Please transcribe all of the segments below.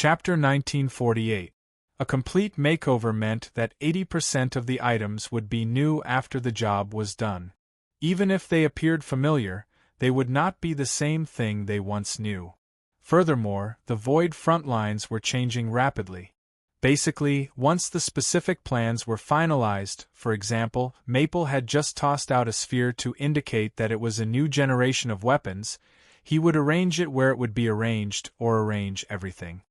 Chapter 1948. A complete makeover meant that 80% of the items would be new after the job was done. Even if they appeared familiar, they would not be the same thing they once knew. Furthermore, the Void front lines were changing rapidly. Basically, once the specific plans were finalized, for example, Maple had just tossed out a sphere to indicate that it was a new generation of weapons, he would arrange it where it would be arranged or arrange everything.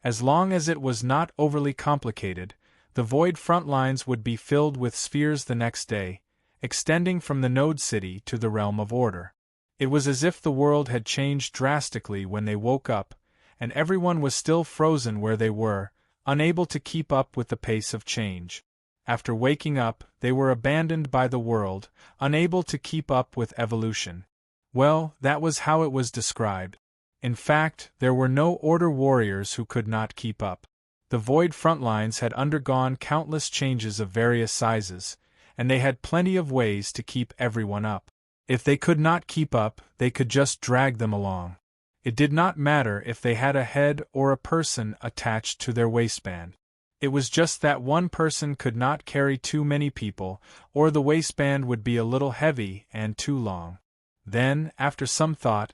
As long as it was not overly complicated, the Void front lines would be filled with spheres the next day, extending from the Node City to the Realm of Order. It was as if the world had changed drastically when they woke up, and everyone was still frozen where they were, unable to keep up with the pace of change. After waking up, they were abandoned by the world, unable to keep up with evolution. Well, that was how it was described. In fact, there were no Order warriors who could not keep up. The Void frontlines had undergone countless changes of various sizes, and they had plenty of ways to keep everyone up. If they could not keep up, they could just drag them along. It did not matter if they had a head or a person attached to their waistband. It was just that one person could not carry too many people, or the waistband would be a little heavy and too long. Then, after some thought,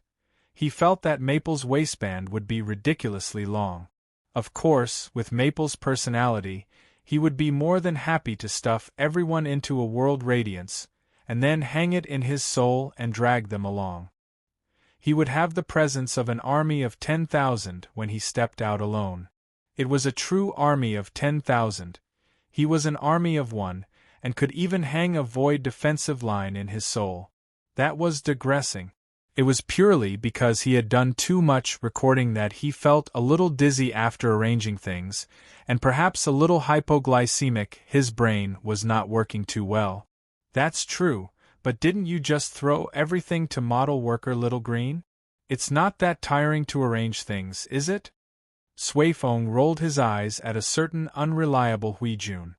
he felt that Maple's waistband would be ridiculously long. Of course, with Maple's personality, he would be more than happy to stuff everyone into a world radiance, and then hang it in his soul and drag them along. He would have the presence of an army of 10,000 when he stepped out alone. It was a true army of 10,000. He was an army of one, and could even hang a Void defensive line in his soul. That was digressing. It was purely because he had done too much recording that he felt a little dizzy after arranging things, and perhaps a little hypoglycemic. His brain was not working too well. That's true, but didn't you just throw everything to model worker Little Green? It's not that tiring to arrange things, is it? Suifeng rolled his eyes at a certain unreliable Huijun.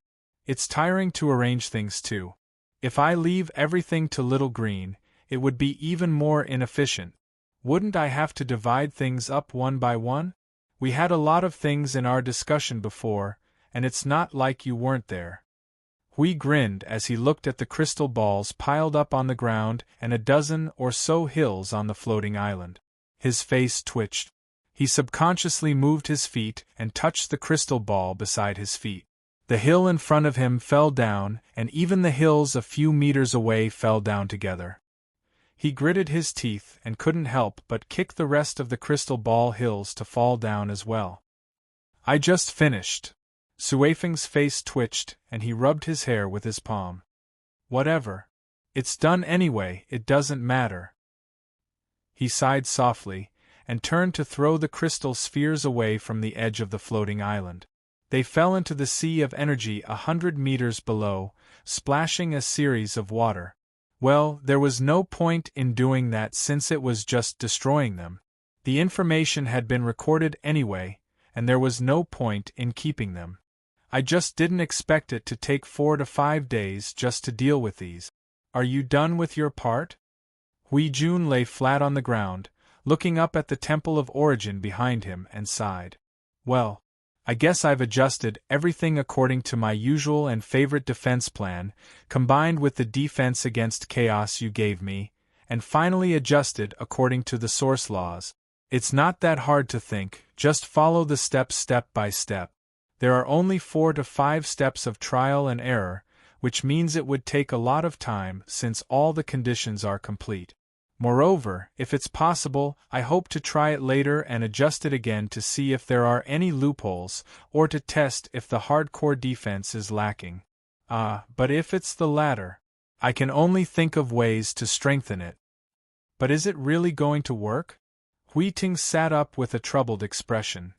It's tiring to arrange things too. If I leave everything to Little Green, it would be even more inefficient. Wouldn't I have to divide things up one by one? We had a lot of things in our discussion before, and it's not like you weren't there. Hui grinned as he looked at the crystal balls piled up on the ground and a dozen or so hills on the floating island. His face twitched. He subconsciously moved his feet and touched the crystal ball beside his feet. The hill in front of him fell down, and even the hills a few meters away fell down together. He gritted his teeth and couldn't help but kick the rest of the crystal ball hills to fall down as well. I just finished. Suifeng's face twitched, and he rubbed his hair with his palm. Whatever. It's done anyway, it doesn't matter. He sighed softly, and turned to throw the crystal spheres away from the edge of the floating island. They fell into the sea of energy 100 meters below, splashing a series of water. Well, there was no point in doing that since it was just destroying them. The information had been recorded anyway, and there was no point in keeping them. I just didn't expect it to take 4 to 5 days just to deal with these. Are you done with your part? Huijun lay flat on the ground, looking up at the Temple of Origin behind him and sighed. Well, I guess I've adjusted everything according to my usual and favorite defense plan, combined with the defense against chaos you gave me, and finally adjusted according to the source laws. It's not that hard to think, just follow the steps step by step. There are only 4 to 5 steps of trial and error, which means it would take a lot of time since all the conditions are complete. Moreover, if it's possible, I hope to try it later and adjust it again to see if there are any loopholes, or to test if the hardcore defense is lacking. But if it's the latter, I can only think of ways to strengthen it. But is it really going to work? Huiting sat up with a troubled expression.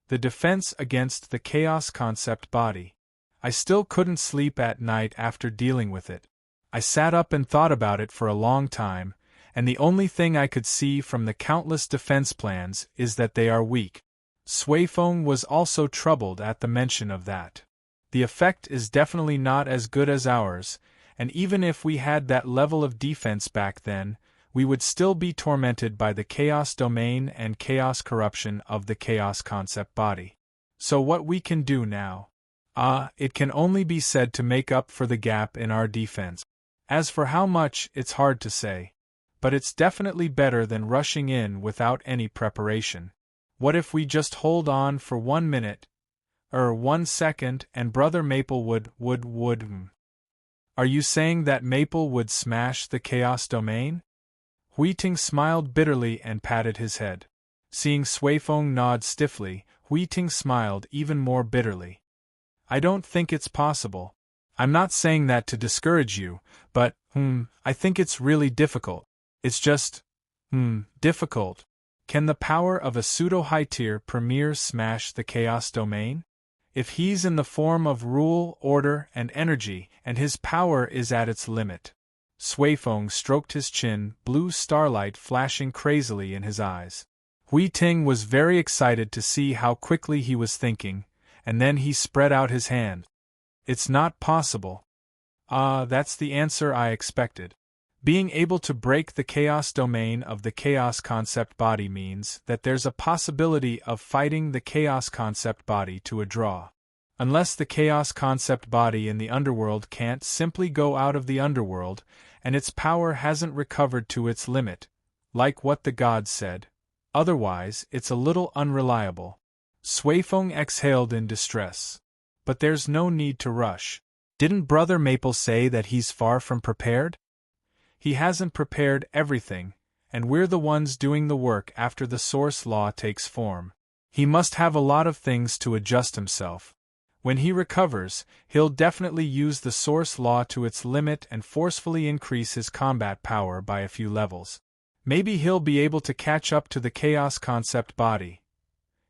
The defense against the chaos concept body. I still couldn't sleep at night after dealing with it. I sat up and thought about it for a long time, and the only thing I could see from the countless defense plans is that they are weak. Suifeng was also troubled at the mention of that. The effect is definitely not as good as ours, and even if we had that level of defense back then, we would still be tormented by the chaos domain and chaos corruption of the chaos concept body. So what we can do now? It can only be said to make up for the gap in our defense. As for how much, it's hard to say. But it's definitely better than rushing in without any preparation. What if we just hold on for 1 minute, 1 second, and Brother Maple would. Are you saying that Maple would smash the chaos domain? Huiting smiled bitterly and patted his head. Seeing Suifeng nod stiffly, Huiting smiled even more bitterly. I don't think it's possible. I'm not saying that to discourage you, but, I think it's really difficult. It's just, difficult. Can the power of a pseudo-high-tier premier smash the chaos domain? If he's in the form of rule, order, and energy, and his power is at its limit. Suifeng stroked his chin, blue starlight flashing crazily in his eyes. Huiting was very excited to see how quickly he was thinking, and then he spread out his hand. It's not possible. That's the answer I expected. Being able to break the chaos domain of the chaos concept body means that there's a possibility of fighting the chaos concept body to a draw. Unless the chaos concept body in the underworld can't simply go out of the underworld, and its power hasn't recovered to its limit, like what the gods said. Otherwise, it's a little unreliable. Suifeng exhaled in distress. But there's no need to rush. Didn't Brother Maple say that he's far from prepared? He hasn't prepared everything, and we're the ones doing the work after the source law takes form. He must have a lot of things to adjust himself. When he recovers, he'll definitely use the source law to its limit and forcefully increase his combat power by a few levels. Maybe he'll be able to catch up to the chaos concept body.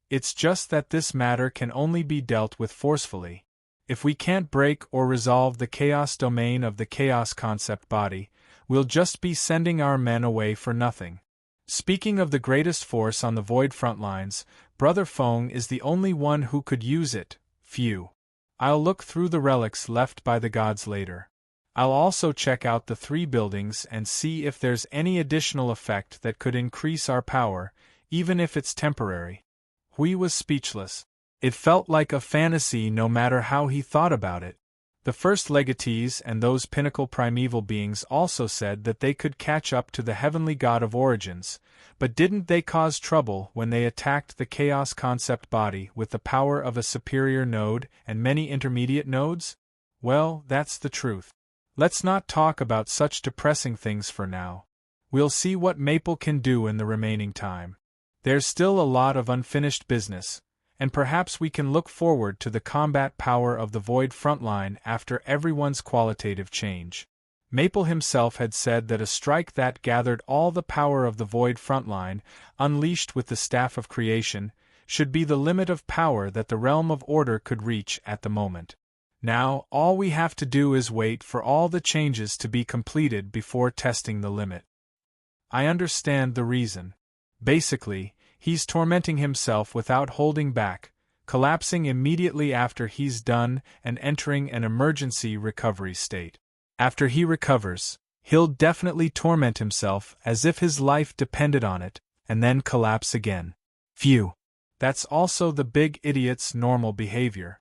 It's just that this matter can only be dealt with forcefully. If we can't break or resolve the chaos domain of the chaos concept body, we'll just be sending our men away for nothing. Speaking of the greatest force on the void front lines, Brother Feng is the only one who could use it. Phew. I'll look through the relics left by the gods later. I'll also check out the 3 buildings and see if there's any additional effect that could increase our power, even if it's temporary. Hui was speechless. It felt like a fantasy no matter how he thought about it. The first legatees and those pinnacle primeval beings also said that they could catch up to the heavenly god of origins, but didn't they cause trouble when they attacked the chaos concept body with the power of a superior node and many intermediate nodes? Well, that's the truth. Let's not talk about such depressing things for now. We'll see what Maple can do in the remaining time. There's still a lot of unfinished business, and perhaps we can look forward to the combat power of the Void frontline after everyone's qualitative change. Maple himself had said that a strike that gathered all the power of the Void frontline, unleashed with the Staff of Creation, should be the limit of power that the Realm of Order could reach at the moment. Now, all we have to do is wait for all the changes to be completed before testing the limit. I understand the reason. Basically, he's tormenting himself without holding back, collapsing immediately after he's done and entering an emergency recovery state. After he recovers, he'll definitely torment himself as if his life depended on it, and then collapse again. Phew. That's also the big idiot's normal behavior.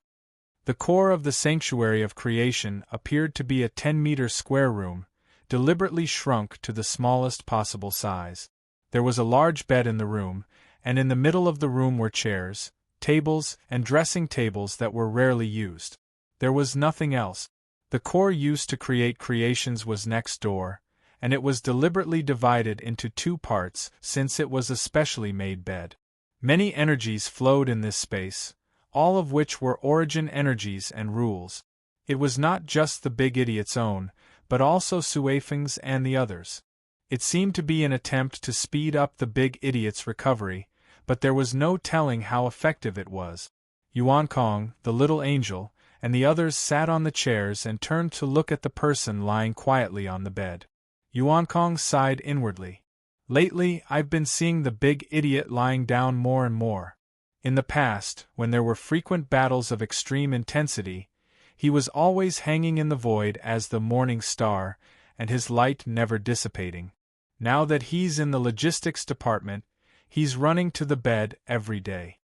The core of the Sanctuary of Creation appeared to be a 10-meter square room, deliberately shrunk to the smallest possible size. There was a large bed in the room, and in the middle of the room were chairs, tables, and dressing tables that were rarely used. There was nothing else. The core used to create creations was next door, and it was deliberately divided into 2 parts since it was a specially made bed. Many energies flowed in this space, all of which were origin energies and rules. It was not just the big idiot's own, but also Suifeng's and the others. It seemed to be an attempt to speed up the big idiot's recovery, but there was no telling how effective it was. Yuan Kong, the little angel, and the others sat on the chairs and turned to look at the person lying quietly on the bed. Yuan Kong sighed inwardly. Lately, I've been seeing the big idiot lying down more and more. In the past, when there were frequent battles of extreme intensity, he was always hanging in the void as the morning star, and his light never dissipating. Now that he's in the logistics department, he's running to the bed every day.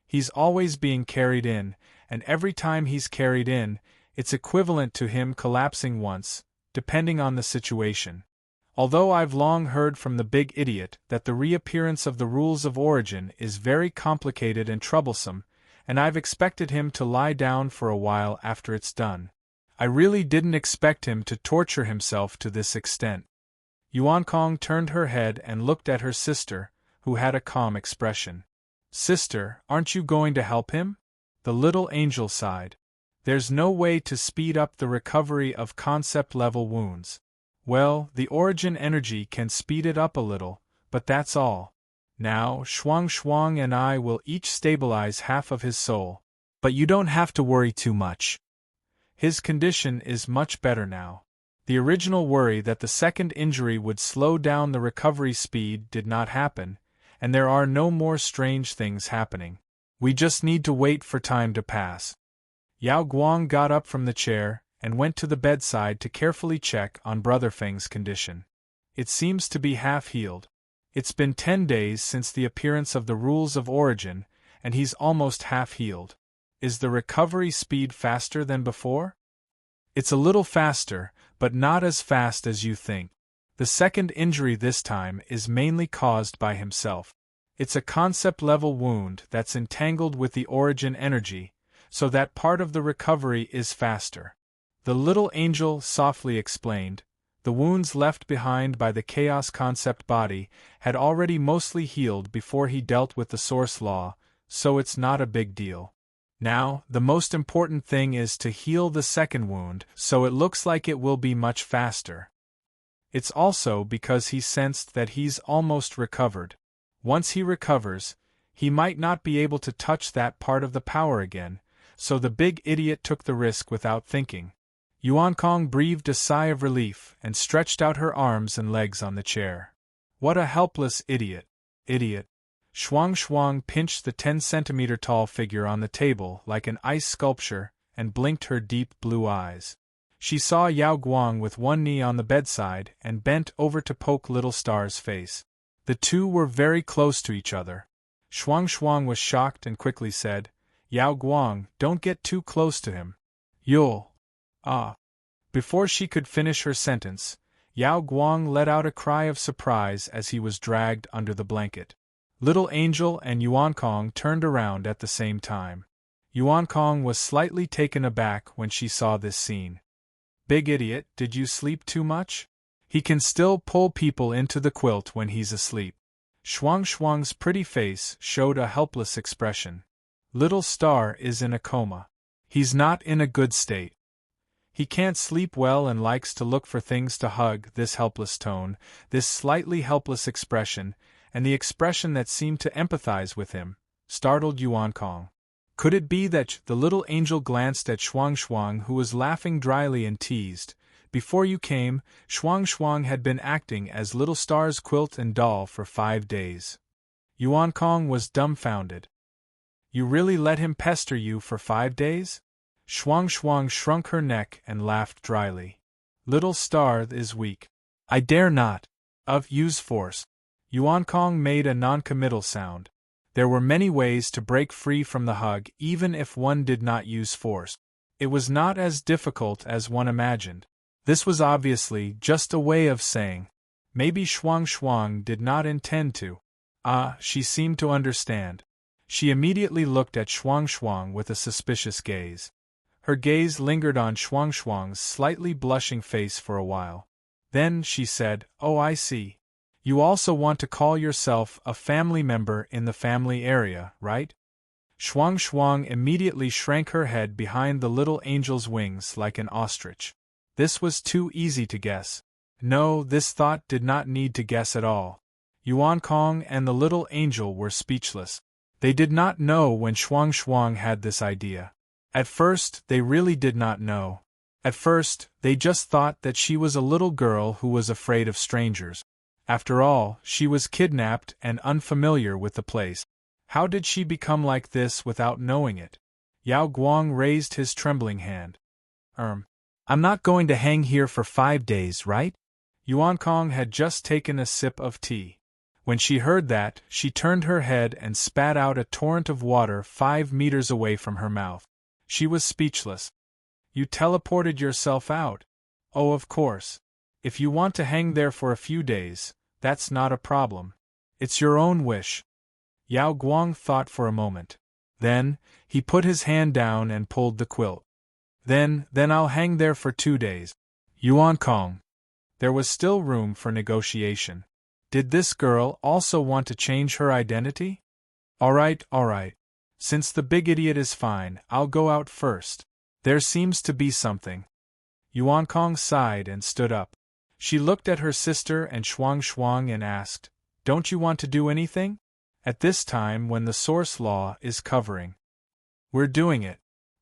He's always being carried in, and every time he's carried in, it's equivalent to him collapsing once, depending on the situation. Although I've long heard from the big idiot that the reappearance of the rules of origin is very complicated and troublesome, and I've expected him to lie down for a while after it's done, I really didn't expect him to torture himself to this extent. Yuan Kong turned her head and looked at her sister, who had a calm expression. Sister, aren't you going to help him? The little angel sighed. There's no way to speed up the recovery of concept-level wounds. Well, the origin energy can speed it up a little, but that's all. Now, Shuang and I will each stabilize half of his soul. But you don't have to worry too much. His condition is much better now. The original worry that the second injury would slow down the recovery speed did not happen, and there are no more strange things happening. We just need to wait for time to pass. Yao Guang got up from the chair and went to the bedside to carefully check on Brother Feng's condition. It seems to be half-healed. It's been 10 days since the appearance of the rules of origin, and he's almost half-healed. Is the recovery speed faster than before? It's a little faster, but not as fast as you think. The second injury this time is mainly caused by himself. It's a concept-level wound that's entangled with the origin energy, so that part of the recovery is faster. The little angel softly explained. The wounds left behind by the chaos concept body had already mostly healed before he dealt with the source law, so it's not a big deal. Now, the most important thing is to heal the second wound, so it looks like it will be much faster. It's also because he sensed that he's almost recovered. Once he recovers, he might not be able to touch that part of the power again, so the big idiot took the risk without thinking. Yuan Kong breathed a sigh of relief and stretched out her arms and legs on the chair. What a helpless idiot. Idiot. Shuang pinched the 10-centimeter tall figure on the table like an ice sculpture and blinked her deep blue eyes. She saw Yao Guang with one knee on the bedside and bent over to poke Little Star's face. The two were very close to each other. Shuang was shocked and quickly said, Yao Guang, don't get too close to him. You'll... Before she could finish her sentence, Yao Guang let out a cry of surprise as he was dragged under the blanket. Little Angel and Yuan Kong turned around at the same time. Yuan Kong was slightly taken aback when she saw this scene. Big idiot, did you sleep too much? He can still pull people into the quilt when he's asleep. Shuang's pretty face showed a helpless expression. Little Star is in a coma. He's not in a good state. He can't sleep well and likes to look for things to hug. This helpless tone, this slightly helpless expression, and the expression that seemed to empathize with him, startled Yuan Kong. Could it be that the little angel glanced at Shuang, who was laughing dryly and teased? Before you came, Shuang had been acting as Little Star's quilt and doll for 5 days. Yuan Kong was dumbfounded. You really let him pester you for 5 days? Shuang shrunk her neck and laughed dryly. Little Star is weak. I dare not. Use force. Yuan Kong made a non-committal sound. There were many ways to break free from the hug even if one did not use force. It was not as difficult as one imagined. This was obviously just a way of saying, maybe Shuang did not intend to. She seemed to understand. She immediately looked at Shuang with a suspicious gaze. Her gaze lingered on Shuang's slightly blushing face for a while. Then she said, Oh, I see. You also want to call yourself a family member in the family area, right? Shuang immediately shrank her head behind the little angel's wings like an ostrich. This was too easy to guess. No, this thought did not need to guess at all. Yuan Kong and the little angel were speechless. They did not know when Shuang had this idea. At first, they really did not know. At first, they just thought that she was a little girl who was afraid of strangers. After all, she was kidnapped and unfamiliar with the place. How did she become like this without knowing it? Yao Guang raised his trembling hand. I'm not going to hang here for 5 days, right? Yuan Kong had just taken a sip of tea. When she heard that, she turned her head and spat out a torrent of water 5 meters away from her mouth. She was speechless. You teleported yourself out? Oh, of course. If you want to hang there for a few days, that's not a problem. It's your own wish. Yao Guang thought for a moment. Then, he put his hand down and pulled the quilt. Then I'll hang there for 2 days. Yuan Kong. There was still room for negotiation. Did this girl also want to change her identity? All right. Since the big idiot is fine, I'll go out first. There seems to be something. Yuan Kong sighed and stood up. She looked at her sister and Shuang and asked, Don't you want to do anything? At this time when the source law is covering. We're doing it.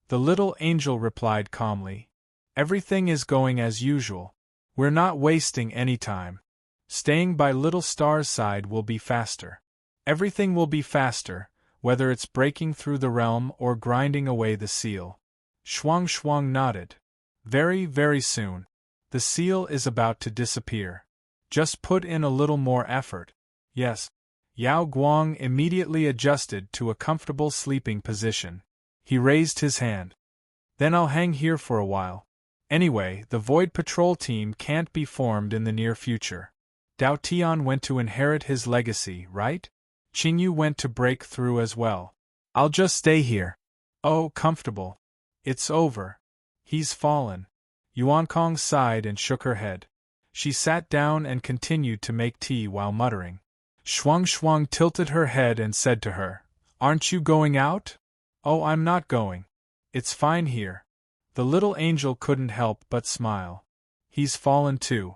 The little angel replied calmly. Everything is going as usual. We're not wasting any time. Staying by little star's side will be faster. Everything will be faster, whether it's breaking through the realm or grinding away the seal. Shuang nodded. Very, very soon. The seal is about to disappear. Just put in a little more effort. Yes. Yao Guang immediately adjusted to a comfortable sleeping position. He raised his hand. Then I'll hang here for a while. Anyway, the Void Patrol team can't be formed in the near future. Dao Tian went to inherit his legacy, right? Qingyu went to break through as well. I'll just stay here. Oh, comfortable. It's over. He's fallen. Yuan Kong sighed and shook her head. She sat down and continued to make tea while muttering. Shuang tilted her head and said to her, Aren't you going out? Oh, I'm not going. It's fine here. The little angel couldn't help but smile. He's fallen too.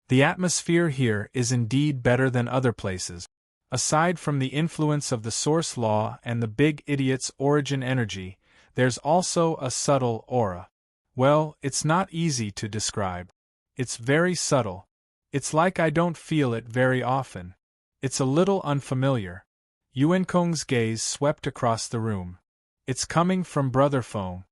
The atmosphere here is indeed better than other places. Aside from the influence of the source law and the big idiot's origin energy, there's also a subtle aura. Well, it's not easy to describe. It's very subtle. It's like I don't feel it very often. It's a little unfamiliar. Yuan Kong's gaze swept across the room. It's coming from Brother Feng.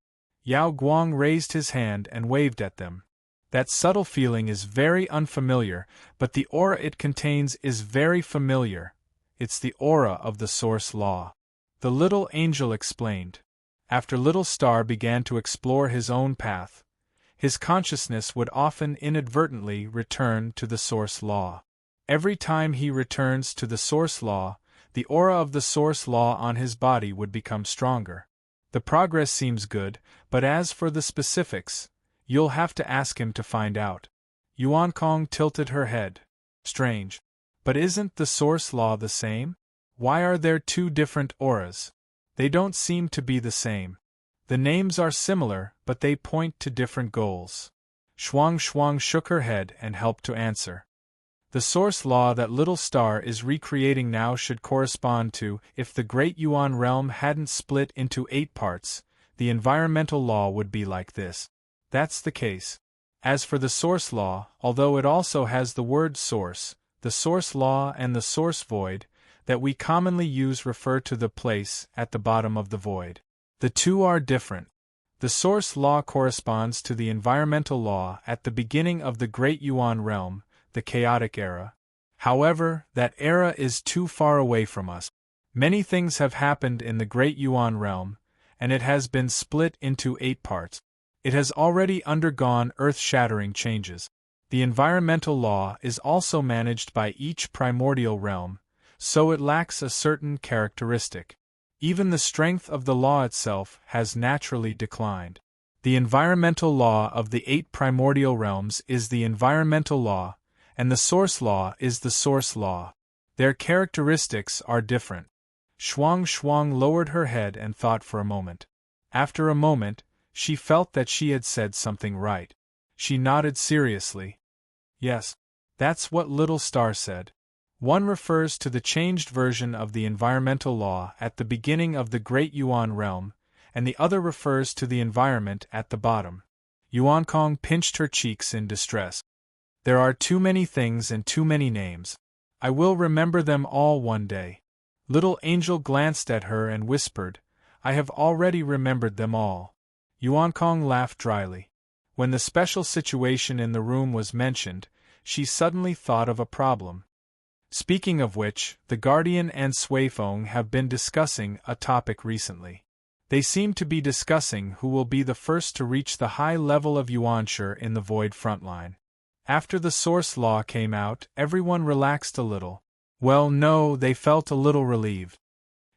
Yao Guang raised his hand and waved at them. That subtle feeling is very unfamiliar, but the aura it contains is very familiar. It's the aura of the source law. The little angel explained. After Little Star began to explore his own path, his consciousness would often inadvertently return to the source law. Every time he returns to the source law, the aura of the source law on his body would become stronger. The progress seems good, but as for the specifics, you'll have to ask him to find out. Yuan Kong tilted her head. Strange. But isn't the source law the same? Why are there 2 different auras? They don't seem to be the same. The names are similar, but they point to different goals. Shuang shook her head and helped to answer. The source law that Little Star is recreating now should correspond to, if the Great Yuan realm hadn't split into 8 parts, the environmental law would be like this. That's the case. As for the source law, although it also has the word source, the source law and the source void, that we commonly use refer to the place at the bottom of the void. The 2 are different. The source law corresponds to the environmental law at the beginning of the Great Yuan realm, the chaotic era. However, that era is too far away from us. Many things have happened in the Great Yuan realm, and it has been split into 8 parts. It has already undergone earth-shattering changes. The environmental law is also managed by each primordial realm, so it lacks a certain characteristic. Even the strength of the law itself has naturally declined. The environmental law of the 8 primordial realms is the environmental law, and the source law is the source law. Their characteristics are different. Shuang lowered her head and thought for a moment. After a moment, she felt that she had said something right. She nodded seriously. Yes, that's what Little Star said. One refers to the changed version of the environmental law at the beginning of the Great Yuan realm, and the other refers to the environment at the bottom. Yuan Kong pinched her cheeks in distress. There are too many things and too many names. I will remember them all one day. Little Angel glanced at her and whispered, I have already remembered them all. Yuan Kong laughed dryly. When the special situation in the room was mentioned, she suddenly thought of a problem. Speaking of which, the Guardian and Suifeng have been discussing a topic recently. They seem to be discussing who will be the first to reach the high level of Yuanshi in the Void frontline. After the source law came out, everyone relaxed a little. Well, no, they felt a little relieved.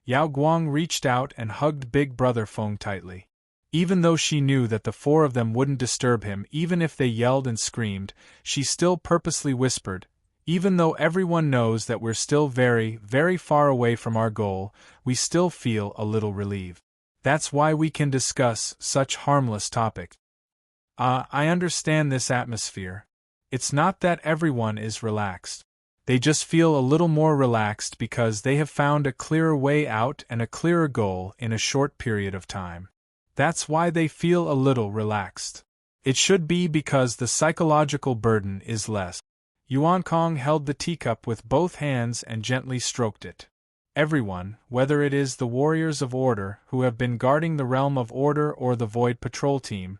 Yao Guang reached out and hugged Big Brother Feng tightly. Even though she knew that the four of them wouldn't disturb him even if they yelled and screamed, she still purposely whispered, "Even though everyone knows that we're still very, very far away from our goal, we still feel a little relieved. That's why we can discuss such harmless topics." I understand this atmosphere. It's not that everyone is relaxed. They just feel a little more relaxed because they have found a clearer way out and a clearer goal in a short period of time. That's why they feel a little relaxed. It should be because the psychological burden is less. Yuan Kong held the teacup with both hands and gently stroked it. Everyone, whether it is the warriors of order who have been guarding the realm of order or the Void Patrol team,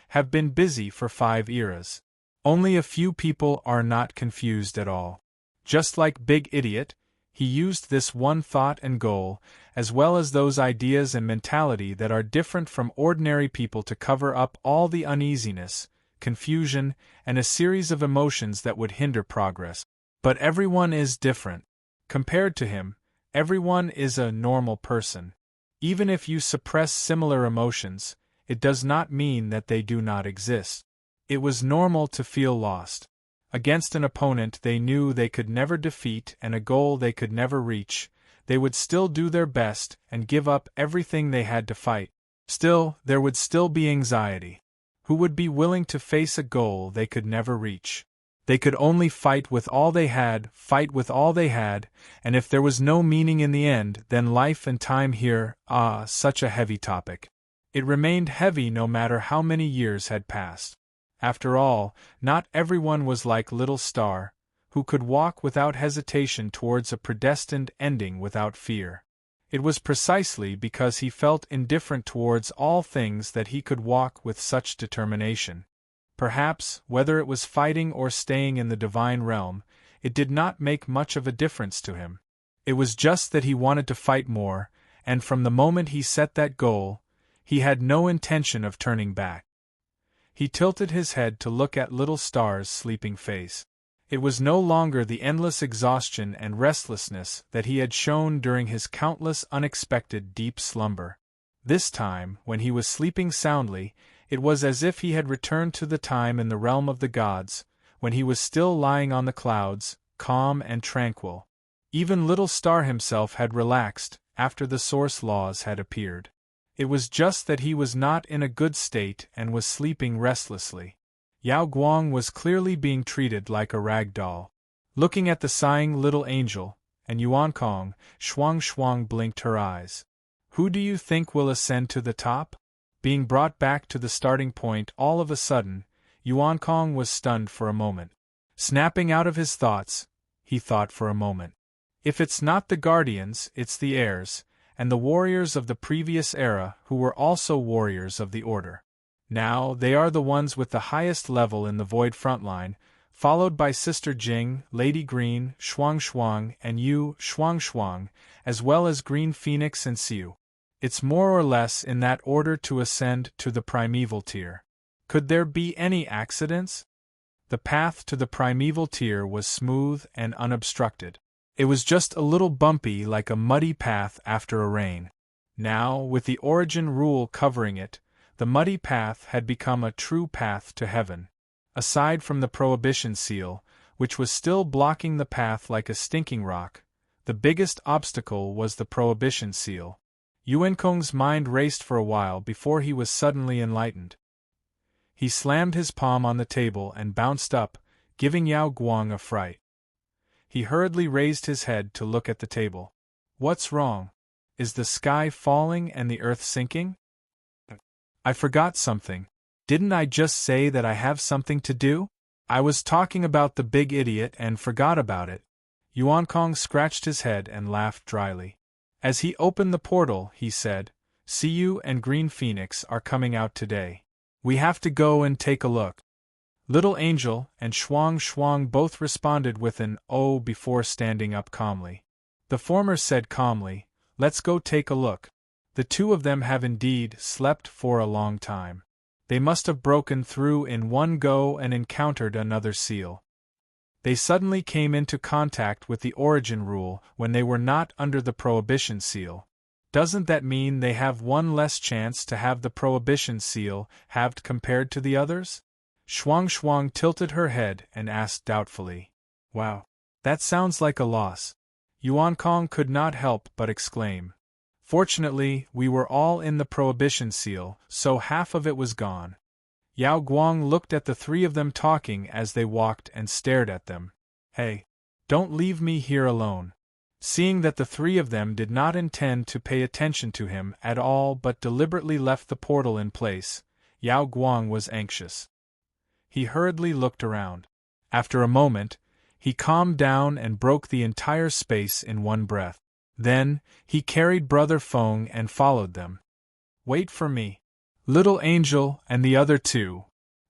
have been busy for 5 eras. Only a few people are not confused at all. Just like Big Idiot, he used this one thought and goal, as well as those ideas and mentality that are different from ordinary people to cover up all the uneasiness, confusion, and a series of emotions that would hinder progress. But everyone is different. Compared to him, everyone is a normal person. Even if you suppress similar emotions, it does not mean that they do not exist. It was normal to feel lost. Against an opponent they knew they could never defeat and a goal they could never reach, they would still do their best and give up everything they had to fight. Still, there would still be anxiety. Who would be willing to face a goal they could never reach? They could only fight with all they had, and if there was no meaning in the end, then life and time here, such a heavy topic. It remained heavy no matter how many years had passed. After all, not everyone was like Little Star, who could walk without hesitation towards a predestined ending without fear. It was precisely because he felt indifferent towards all things that he could walk with such determination. Perhaps, whether it was fighting or staying in the divine realm, it did not make much of a difference to him. It was just that he wanted to fight more, and from the moment he set that goal, he had no intention of turning back. He tilted his head to look at Little Star's sleeping face. It was no longer the endless exhaustion and restlessness that he had shown during his countless unexpected deep slumber. This time, when he was sleeping soundly, it was as if he had returned to the time in the realm of the gods, when he was still lying on the clouds, calm and tranquil. Even Little Star himself had relaxed, after the source laws had appeared. It was just that he was not in a good state and was sleeping restlessly. Yao Guang was clearly being treated like a rag doll. Looking at the sighing little angel, and Yuan Kong, Shuang blinked her eyes. Who do you think will ascend to the top? Being brought back to the starting point all of a sudden, Yuan Kong was stunned for a moment. Snapping out of his thoughts, he thought for a moment. If it's not the Guardians, it's the heirs, and the warriors of the previous era who were also warriors of the Order. Now, they are the ones with the highest level in the Void frontline, followed by Sister Jing, Lady Green, Shuang, and Yu Shuang, as well as Green Phoenix and Xiu. It's more or less in that order to ascend to the primeval tier. Could there be any accidents? The path to the primeval tier was smooth and unobstructed. It was just a little bumpy like a muddy path after a rain. Now, with the origin rule covering it, the muddy path had become a true path to heaven. Aside from the prohibition seal, which was still blocking the path like a stinking rock, the biggest obstacle was the prohibition seal. Yuan Kong's mind raced for a while before he was suddenly enlightened. He slammed his palm on the table and bounced up, giving Yao Guang a fright. He hurriedly raised his head to look at the table. What's wrong? Is the sky falling and the earth sinking? I forgot something. Didn't I just say that I have something to do? I was talking about the Big Idiot and forgot about it. Yuan Kong scratched his head and laughed dryly. As he opened the portal, he said, Xiu and Green Phoenix are coming out today. We have to go and take a look. Little Angel and Shuang both responded with an "oh" before standing up calmly. The former said calmly, "Let's go take a look." The two of them have indeed slept for a long time. They must have broken through in one go and encountered another seal. They suddenly came into contact with the origin rule when they were not under the prohibition seal. Doesn't that mean they have one less chance to have the prohibition seal halved compared to the others? Shuang tilted her head and asked doubtfully. Wow. That sounds like a loss. Yuan Kong could not help but exclaim. Fortunately, we were all in the prohibition seal, so half of it was gone. Yao Guang looked at the three of them talking as they walked and stared at them. Hey! Don't leave me here alone. Seeing that the three of them did not intend to pay attention to him at all but deliberately left the portal in place, Yao Guang was anxious. He hurriedly looked around. After a moment, he calmed down and broke the entire space in one breath. Then, he carried Brother Feng and followed them. Wait for me. Little Angel and the other two.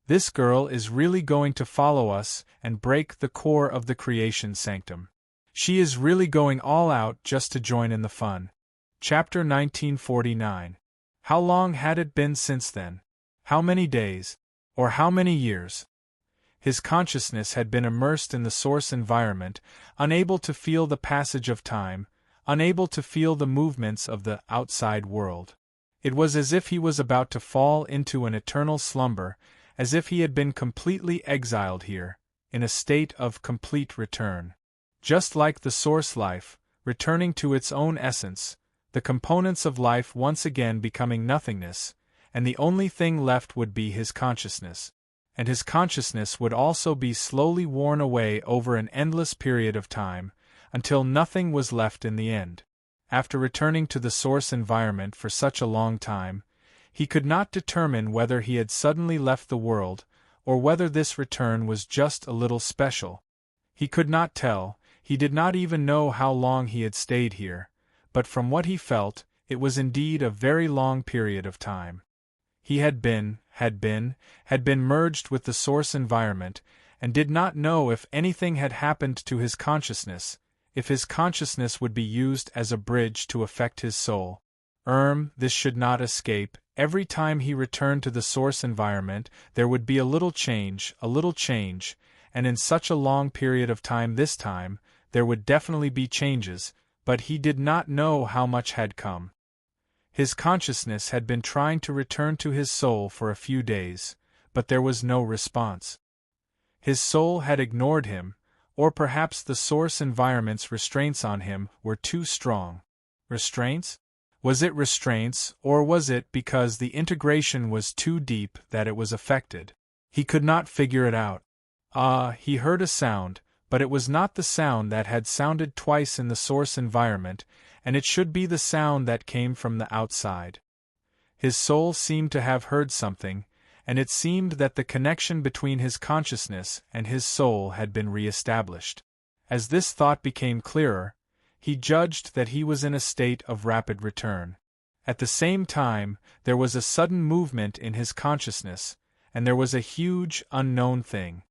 This girl is really going to follow us and break the core of the creation sanctum. She is really going all out just to join in the fun. Chapter 1949. How long had it been since then? How many days? Or how many years? His consciousness had been immersed in the source environment, unable to feel the passage of time, unable to feel the movements of the outside world. It was as if he was about to fall into an eternal slumber, as if he had been completely exiled here, in a state of complete return. Just like the source life, returning to its own essence, the components of life once again becoming nothingness, and the only thing left would be his consciousness. And his consciousness would also be slowly worn away over an endless period of time, until nothing was left in the end. After returning to the source environment for such a long time, he could not determine whether he had suddenly left the world, or whether this return was just a little special. He could not tell, he did not even know how long he had stayed here, but from what he felt, it was indeed a very long period of time. He had been merged with the source environment, and did not know if anything had happened to his consciousness, if his consciousness would be used as a bridge to affect his soul. This should not escape. Every time he returned to the source environment, there would be a little change, and in such a long period of time this time, there would definitely be changes, but he did not know how much had come. His consciousness had been trying to return to his soul for a few days, but there was no response. His soul had ignored him, or perhaps the source environment's restraints on him were too strong. Restraints? Was it restraints, or was it because the integration was too deep that it was affected? He could not figure it out. He heard a sound, but it was not the sound that had sounded twice in the source environment, and it should be the sound that came from the outside. His soul seemed to have heard something, and it seemed that the connection between his consciousness and his soul had been re-established. As this thought became clearer, he judged that he was in a state of rapid return. At the same time, there was a sudden movement in his consciousness, and there was a huge, unknown thing.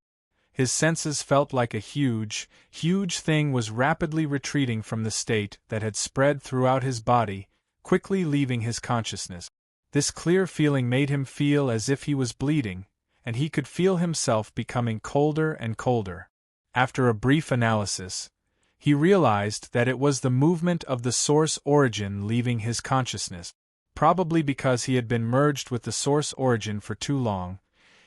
His senses felt like a huge thing was rapidly retreating from the state that had spread throughout his body, quickly leaving his consciousness. This clear feeling made him feel as if he was bleeding, and he could feel himself becoming colder and colder. After a brief analysis, he realized that it was the movement of the source origin leaving his consciousness. Probably because he had been merged with the source origin for too long,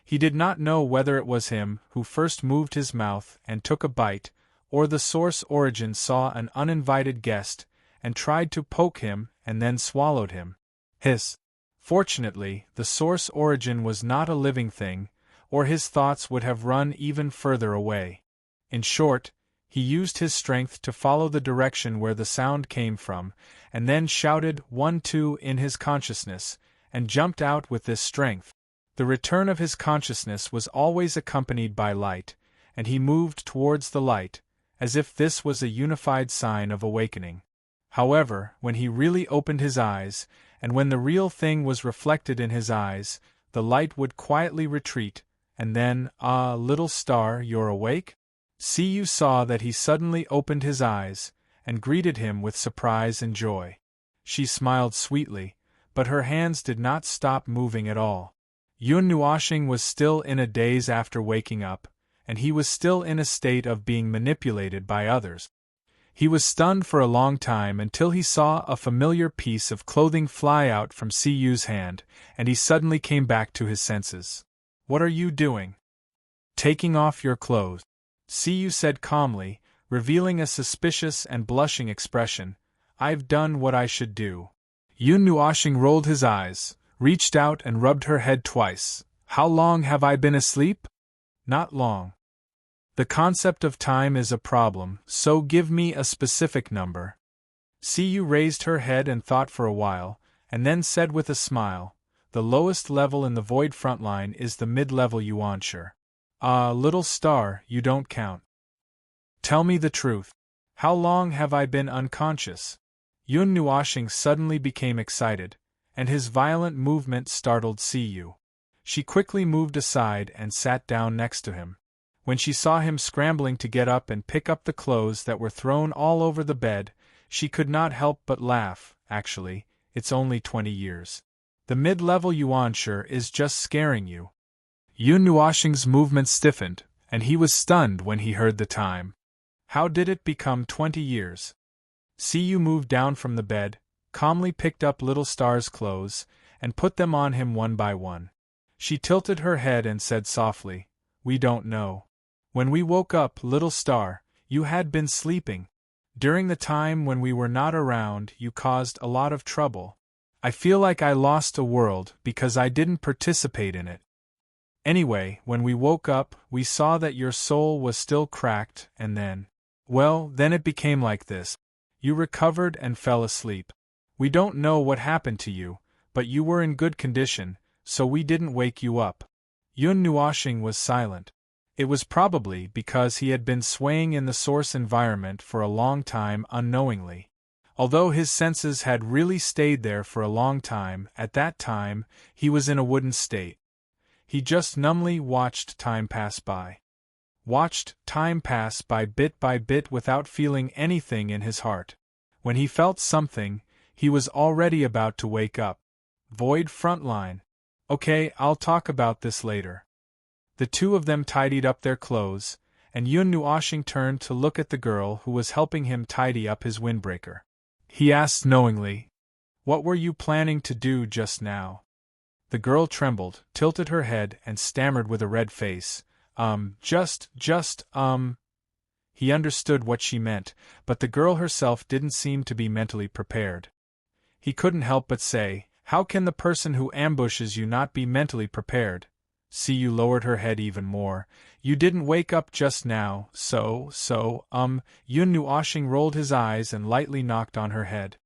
he did not know whether it was him who first moved his mouth and took a bite, or the source origin saw an uninvited guest and tried to poke him and then swallowed him. Fortunately, the source origin was not a living thing, or his thoughts would have run even further away. In short, he used his strength to follow the direction where the sound came from, and then shouted 1-2 in his consciousness, and jumped out with this strength. The return of his consciousness was always accompanied by light, and he moved towards the light, as if this was a unified sign of awakening. However, when he really opened his eyes, and when the real thing was reflected in his eyes, the light would quietly retreat, and then, "Ah, little star, you're awake?" Siyu saw that he suddenly opened his eyes, and greeted him with surprise and joy. She smiled sweetly, but her hands did not stop moving at all. Yun Nuoxing was still in a daze after waking up, and he was still in a state of being manipulated by others. He was stunned for a long time until he saw a familiar piece of clothing fly out from Siyu's hand, and he suddenly came back to his senses. "What are you doing?" "Taking off your clothes," Siyu said calmly, revealing a suspicious and blushing expression. "I've done what I should do." Yun Nuoxing rolled his eyes, reached out and rubbed her head twice. "How long have I been asleep?" "Not long. The concept of time is a problem, so give me a specific number." Siyu raised her head and thought for a while, and then said with a smile, "The lowest level in the void frontline is the mid-level yuanshi. Ah, little star, you don't count. Tell me the truth. How long have I been unconscious?" Yun Nuoxing suddenly became excited, and his violent movement startled Siyu. She quickly moved aside and sat down next to him. When she saw him scrambling to get up and pick up the clothes that were thrown all over the bed, she could not help but laugh. "Actually, it's only 20 years. The mid-level yuanshi is just scaring you." Yun Nuoxing's movement stiffened, and he was stunned when he heard the time. How did it become 20 years? Siyu moved down from the bed, calmly picked up Little Star's clothes, and put them on him one by one. She tilted her head and said softly, "We don't know. When we woke up, Little Star, you had been sleeping. During the time when we were not around, you caused a lot of trouble. I feel like I lost a world because I didn't participate in it. Anyway, when we woke up, we saw that your soul was still cracked, and then, well, then it became like this. You recovered and fell asleep. We don't know what happened to you, but you were in good condition, so we didn't wake you up." Yun Nuoxing was silent. It was probably because he had been swaying in the source environment for a long time unknowingly. Although his senses had really stayed there for a long time, at that time, he was in a wooden state. He just numbly watched time pass by. Watched time pass by bit without feeling anything in his heart. When he felt something, he was already about to wake up. Void frontline. "Okay, I'll talk about this later." The two of them tidied up their clothes, and Yun Nuoxing turned to look at the girl who was helping him tidy up his windbreaker. He asked knowingly, "What were you planning to do just now?" The girl trembled, tilted her head, and stammered with a red face, just. He understood what she meant, but the girl herself didn't seem to be mentally prepared. He couldn't help but say, "How can the person who ambushes you not be mentally prepared?" Siyu lowered her head even more. "You didn't wake up just now, so. Yun Nuoxing rolled his eyes and lightly knocked on her head.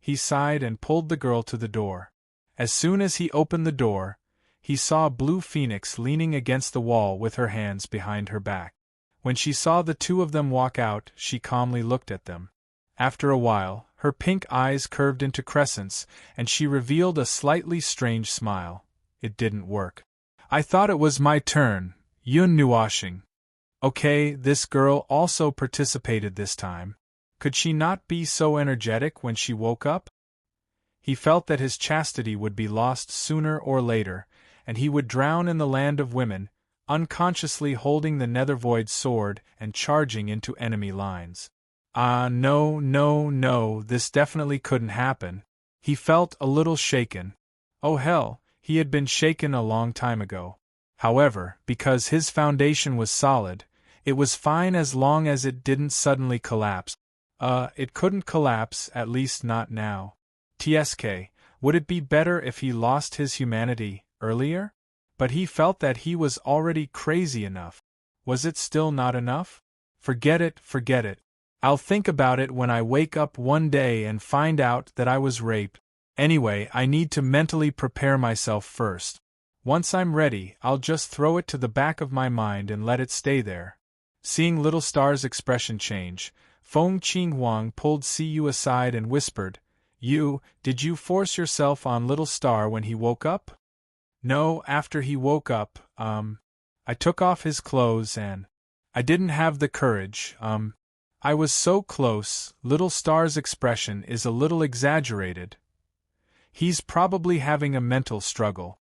He sighed and pulled the girl to the door. As soon as he opened the door, he saw Blue Phoenix leaning against the wall with her hands behind her back. When she saw the two of them walk out, she calmly looked at them. After a while, her pink eyes curved into crescents, and she revealed a slightly strange smile. It didn't work. "I thought it was my turn, Yun Nuoxing." Okay, this girl also participated this time. Could she not be so energetic when she woke up? He felt that his chastity would be lost sooner or later, and he would drown in the land of women, unconsciously holding the Nethervoid sword and charging into enemy lines. No, this definitely couldn't happen. He felt a little shaken. Oh hell, he had been shaken a long time ago. However, because his foundation was solid, it was fine as long as it didn't suddenly collapse. It couldn't collapse, at least not now. TSK, would it be better if he lost his humanity earlier? But he felt that he was already crazy enough. Was it still not enough? Forget it. I'll think about it when I wake up one day and find out that I was raped. Anyway, I need to mentally prepare myself first. Once I'm ready, I'll just throw it to the back of my mind and let it stay there. Seeing Little Star's expression change, Feng Qinghuang pulled Siyu aside and whispered, Did you force yourself on Little Star when he woke up?" "No, after he woke up, I took off his clothes and I didn't have the courage, I was so close. Little Star's expression is a little exaggerated. He's probably having a mental struggle.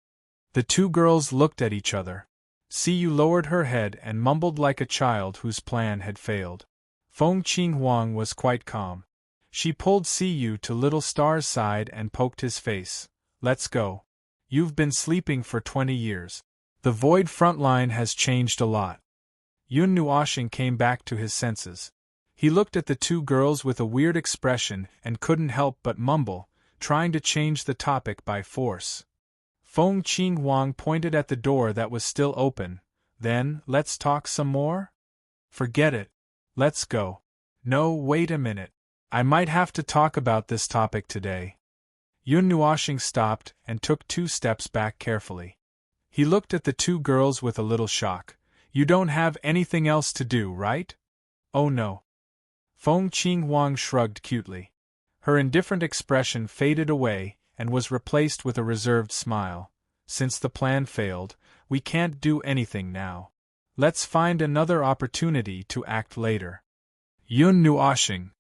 The two girls looked at each other. Siyu lowered her head and mumbled like a child whose plan had failed. Feng Qinghuang was quite calm. She pulled Siyu to Little Star's side and poked his face. Let's go. You've been sleeping for 20 years. The void frontline has changed a lot. Yun Nuoshing came back to his senses. He looked at the two girls with a weird expression and couldn't help but mumble, trying to change the topic by force. Feng Qinghuang pointed at the door that was still open. Then, let's talk some more? Forget it. Let's go. No, wait a minute. I might have to talk about this topic today. Yun Nuoshing stopped and took 2 steps back carefully. He looked at the two girls with a little shock. You don't have anything else to do, right? Oh no. Feng Qinghuang shrugged cutely. Her indifferent expression faded away and was replaced with a reserved smile. Since the plan failed, we can't do anything now. Let's find another opportunity to act later. Yun Nuoshing.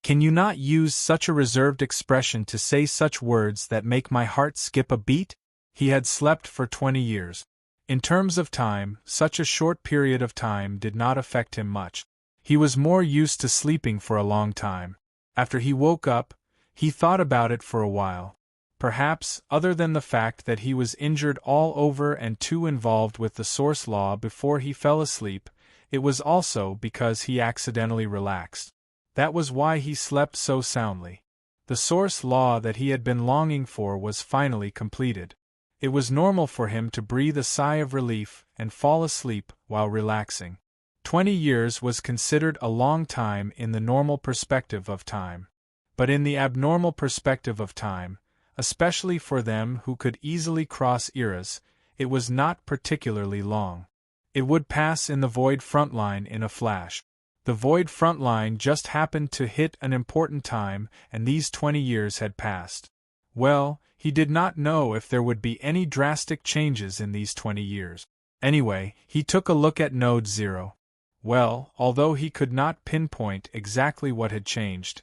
Can you not use such a reserved expression to say such words that make my heart skip a beat? He had slept for 20 years. In terms of time, such a short period of time did not affect him much. He was more used to sleeping for a long time. After he woke up, he thought about it for a while. Perhaps, other than the fact that he was injured all over and too involved with the source law before he fell asleep, it was also because he accidentally relaxed. That was why he slept so soundly. The source law that he had been longing for was finally completed. It was normal for him to breathe a sigh of relief and fall asleep while relaxing. 20 years was considered a long time in the normal perspective of time. But in the abnormal perspective of time, especially for them who could easily cross eras, it was not particularly long. It would pass in the void frontline in a flash. The void frontline just happened to hit an important time, and these 20 years had passed. Well, he did not know if there would be any drastic changes in these 20 years. Anyway, he took a look at Node 0. Well, although he could not pinpoint exactly what had changed,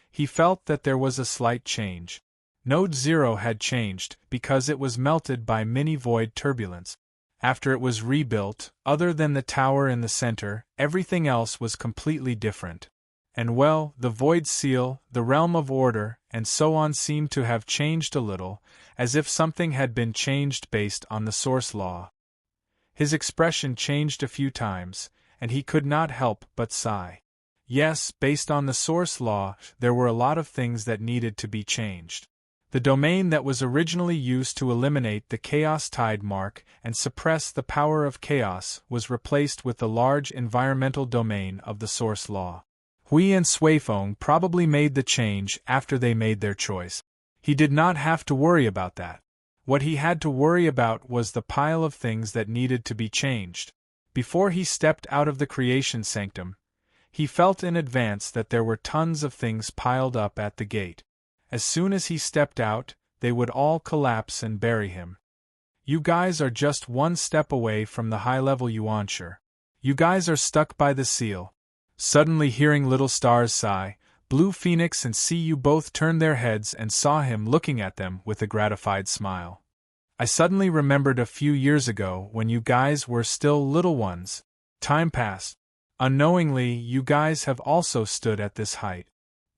he felt that there was a slight change. Node 0 had changed because it was melted by mini-void turbulence. After it was rebuilt, other than the tower in the center, everything else was completely different. And well, the void seal, the realm of order, and so on seemed to have changed a little, as if something had been changed based on the source law. His expression changed a few times, and he could not help but sigh. Yes, based on the source law, there were a lot of things that needed to be changed. The domain that was originally used to eliminate the chaos tide mark and suppress the power of chaos was replaced with the large environmental domain of the source law. Hui and Suifeng probably made the change after they made their choice. He did not have to worry about that. What he had to worry about was the pile of things that needed to be changed. Before he stepped out of the creation sanctum, he felt in advance that there were tons of things piled up at the gate. As soon as he stepped out, they would all collapse and bury him. You guys are just one step away from the high-level Yuanshi. You guys are stuck by the seal. Suddenly hearing Little Star's sigh, Blue Phoenix and Siyu both turned their heads and saw him looking at them with a gratified smile. I suddenly remembered a few years ago when you guys were still little ones. Time passed. Unknowingly, you guys have also stood at this height.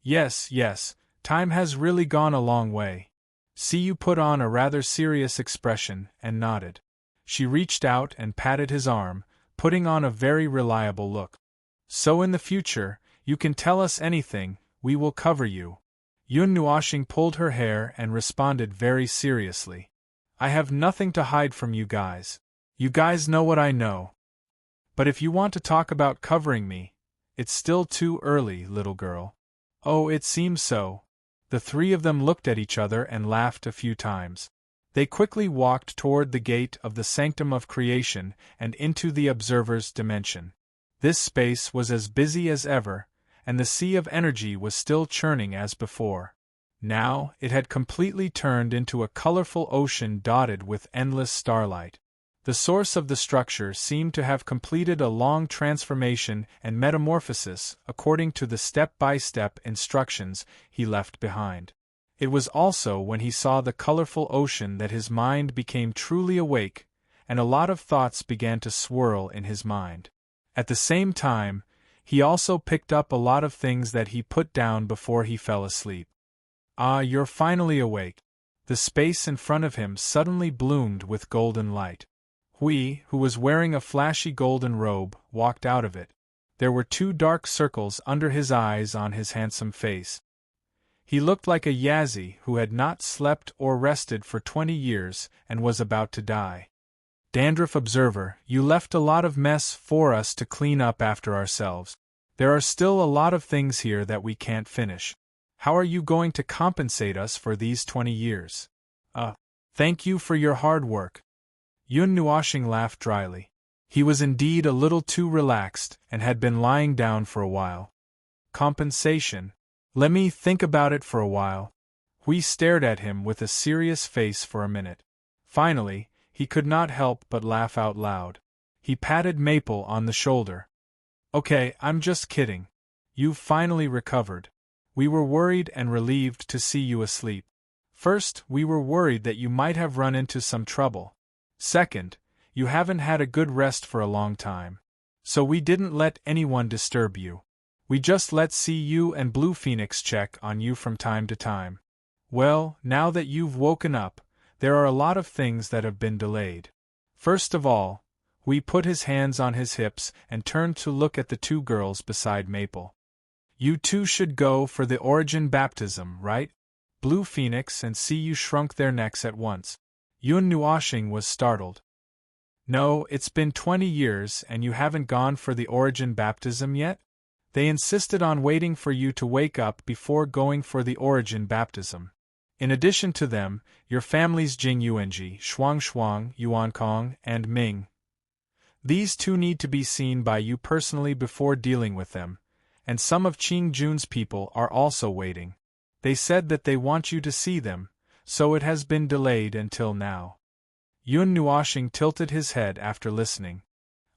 Yes. Time has really gone a long way. Siyu put on a rather serious expression and nodded. She reached out and patted his arm, putting on a very reliable look. So in the future, you can tell us anything, we will cover you. Yun Nuoshing pulled her hair and responded very seriously. I have nothing to hide from you guys. You guys know what I know. But if you want to talk about covering me, it's still too early, little girl. Oh, it seems so. The three of them looked at each other and laughed a few times. They quickly walked toward the gate of the Sanctum of Creation and into the Observer's dimension. This space was as busy as ever, and the sea of energy was still churning as before. Now, it had completely turned into a colorful ocean dotted with endless starlight. The source of the structure seemed to have completed a long transformation and metamorphosis according to the step-by-step instructions he left behind. It was also when he saw the colorful ocean that his mind became truly awake, and a lot of thoughts began to swirl in his mind. At the same time, he also picked up a lot of things that he put down before he fell asleep. Ah, you're finally awake. The space in front of him suddenly bloomed with golden light. Hui, who was wearing a flashy golden robe, walked out of it. There were 2 dark circles under his eyes on his handsome face. He looked like a Yazzie who had not slept or rested for 20 years and was about to die. Dandruff observer, you left a lot of mess for us to clean up after ourselves. There are still a lot of things here that we can't finish. How are you going to compensate us for these 20 years? Thank you for your hard work. Yun Nuoshing laughed dryly. He was indeed a little too relaxed and had been lying down for a while. Compensation? Let me think about it for a while. Hui stared at him with a serious face for a minute. Finally, he could not help but laugh out loud. He patted Maple on the shoulder. Okay, I'm just kidding. You've finally recovered. We were worried and relieved to see you asleep. First, we were worried that you might have run into some trouble. Second, you haven't had a good rest for a long time. So we didn't let anyone disturb you. We just let you and Blue Phoenix check on you from time to time. Well, now that you've woken up, there are a lot of things that have been delayed. First of all, we put his hands on his hips and turned to look at the 2 girls beside Maple. You 2 should go for the origin baptism, right? Blue Phoenix and you shrunk their necks at once. Yun Nuoshing was startled. No, it's been 20 years and you haven't gone for the origin baptism yet? They insisted on waiting for you to wake up before going for the origin baptism. In addition to them, your families Jing Yuanji, Shuang Shuang, Yuan Kong, and Ming. These 2 need to be seen by you personally before dealing with them, and some of Qing Jun's people are also waiting. They said that they want you to see them, so it has been delayed until now. Yun Nuoshing tilted his head after listening.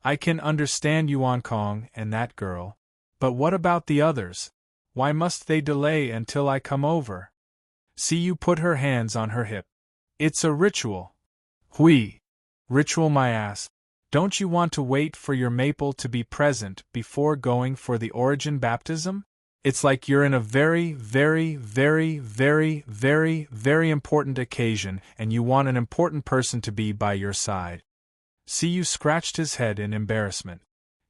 I can understand Yuan Kong and that girl. But what about the others? Why must they delay until I come over? You put her hands on her hip. It's a ritual. Hui. Ritual my ass. Don't you want to wait for your Maple to be present before going for the origin baptism? It's like you're in a very, very, very, very, very, very important occasion and you want an important person to be by your side. You scratched his head in embarrassment.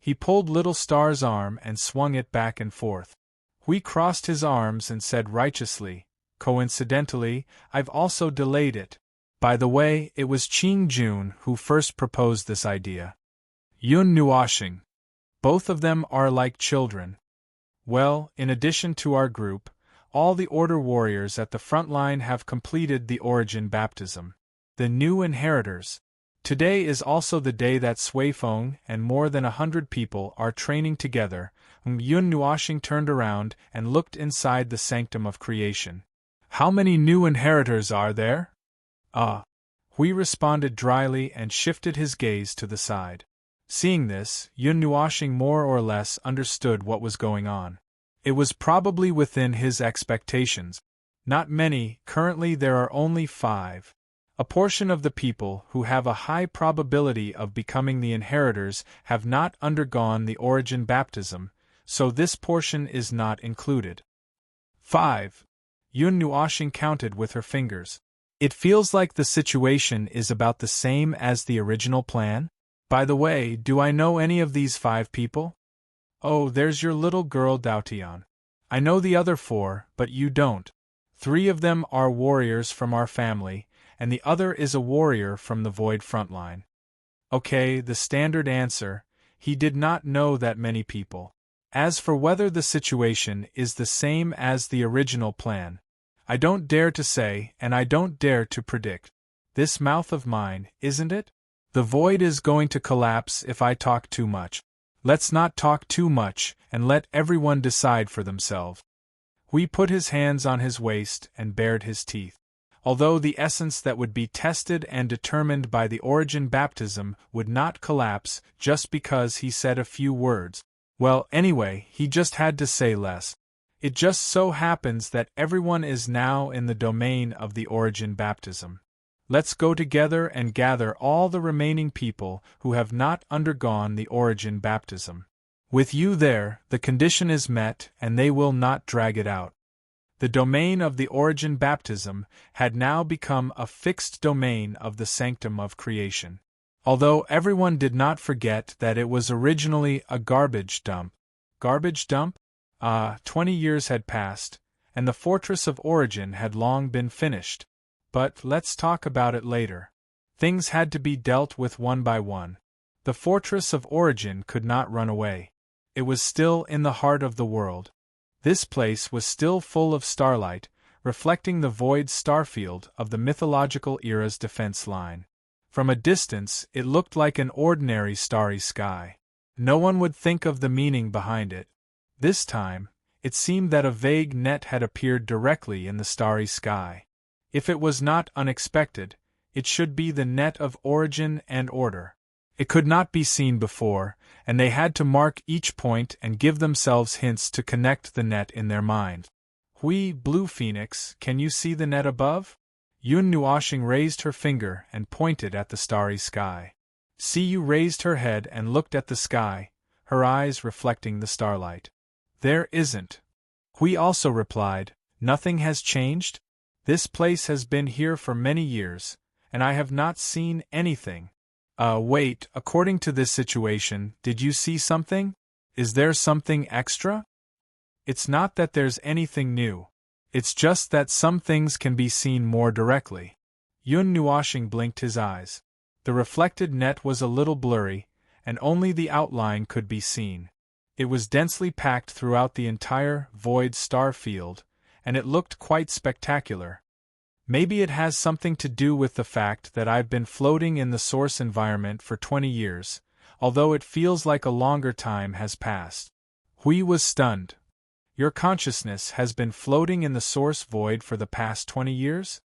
He pulled Little Star's arm and swung it back and forth. Hui crossed his arms and said righteously, coincidentally, I've also delayed it. By the way, it was Qing Jun who first proposed this idea. Yun Nuoshing. Both of them are like children. Well, in addition to our group, all the Order warriors at the front line have completed the origin baptism. The new inheritors. Today is also the day that Suifeng and more than 100 people are training together. Yun Nuoshing turned around and looked inside the sanctum of creation. How many new inheritors are there? Hui responded dryly and shifted his gaze to the side. Seeing this, Yun Nuoshing more or less understood what was going on. It was probably within his expectations. Not many, currently there are only 5. A portion of the people who have a high probability of becoming the inheritors have not undergone the origin baptism, so this portion is not included. 5. Yun Nuoshing counted with her fingers. It feels like the situation is about the same as the original plan? By the way, do I know any of these 5 people? Oh, there's your little girl Daotian. I know the other 4, but you don't. 3 of them are warriors from our family, and the other is a warrior from the Void Frontline. Okay, the standard answer, he did not know that many people. As for whether the situation is the same as the original plan, I don't dare to say, and I don't dare to predict. This mouth of mine, isn't it? The void is going to collapse if I talk too much. Let's not talk too much, and let everyone decide for themselves. Hui put his hands on his waist and bared his teeth. Although the essence that would be tested and determined by the origin baptism would not collapse just because he said a few words. Well, anyway, he just had to say less. It just so happens that everyone is now in the domain of the origin baptism. Let's go together and gather all the remaining people who have not undergone the origin baptism. With you there, the condition is met and they will not drag it out. The domain of the origin baptism had now become a fixed domain of the sanctum of creation. Although everyone did not forget that it was originally a garbage dump. Garbage dump? 20 years had passed, and the fortress of origin had long been finished. But let's talk about it later. Things had to be dealt with one by one. The fortress of origin could not run away. It was still in the heart of the world. This place was still full of starlight, reflecting the void starfield of the mythological era's defense line. From a distance, it looked like an ordinary starry sky. No one would think of the meaning behind it. This time, it seemed that a vague net had appeared directly in the starry sky. If it was not unexpected, it should be the net of origin and order. It could not be seen before, and they had to mark each point and give themselves hints to connect the net in their mind. Hui, Blue Phoenix, can you see the net above? Yun Nuoshing raised her finger and pointed at the starry sky. Siyu raised her head and looked at the sky, her eyes reflecting the starlight. There isn't. Hui also replied, nothing has changed? This place has been here for many years, and I have not seen anything. Wait, according to this situation, did you see something? Is there something extra? It's not that there's anything new. It's just that some things can be seen more directly. Yun Nuoshing blinked his eyes. The reflected net was a little blurry, and only the outline could be seen. It was densely packed throughout the entire void star field, and it looked quite spectacular. Maybe it has something to do with the fact that I've been floating in the source environment for 20 years, although it feels like a longer time has passed. Hui was stunned. Your consciousness has been floating in the source void for the past 20 years?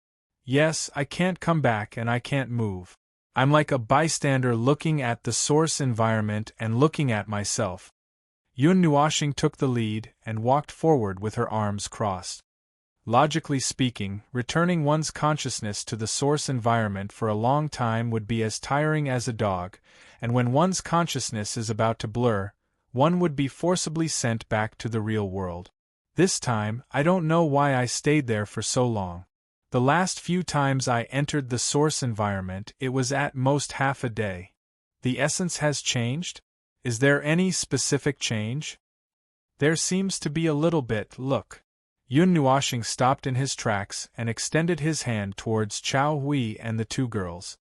Yes, I can't come back and I can't move. I'm like a bystander looking at the source environment and looking at myself. Yun Nuoshing took the lead and walked forward with her arms crossed. Logically speaking, returning one's consciousness to the source environment for a long time would be as tiring as a dog, and when one's consciousness is about to blur, one would be forcibly sent back to the real world. This time, I don't know why I stayed there for so long. The last few times I entered the source environment, it was at most half a day. The essence has changed? Is there any specific change? There seems to be a little bit, look. Yun Nuoshing stopped in his tracks and extended his hand towards Chao Hui and the two girls.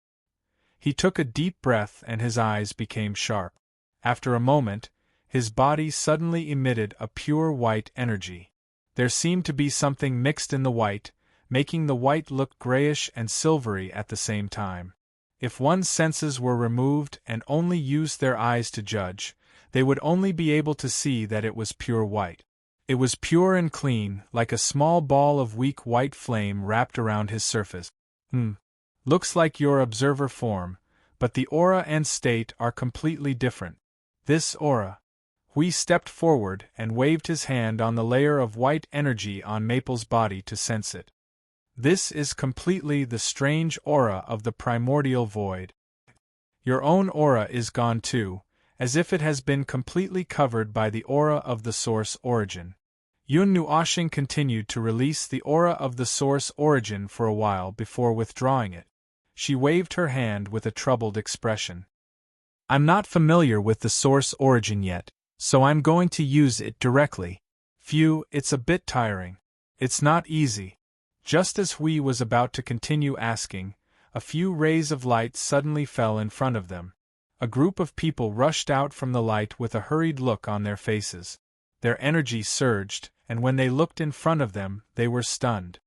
He took a deep breath and his eyes became sharp. After a moment, his body suddenly emitted a pure white energy. There seemed to be something mixed in the white, making the white look grayish and silvery at the same time. If one's senses were removed and only used their eyes to judge, they would only be able to see that it was pure white. It was pure and clean, like a small ball of weak white flame wrapped around his surface. Looks like your observer form, but the aura and state are completely different. This aura. Hui stepped forward and waved his hand on the layer of white energy on Maple's body to sense it. This is completely the strange aura of the primordial void. Your own aura is gone too, as if it has been completely covered by the aura of the source origin. Yun Nuoshing continued to release the aura of the source origin for a while before withdrawing it. She waved her hand with a troubled expression. I'm not familiar with the source origin yet, so I'm going to use it directly. Phew, it's a bit tiring. It's not easy. Just as Hui was about to continue asking, a few rays of light suddenly fell in front of them. A group of people rushed out from the light with a hurried look on their faces. Their energy surged, and when they looked in front of them, they were stunned.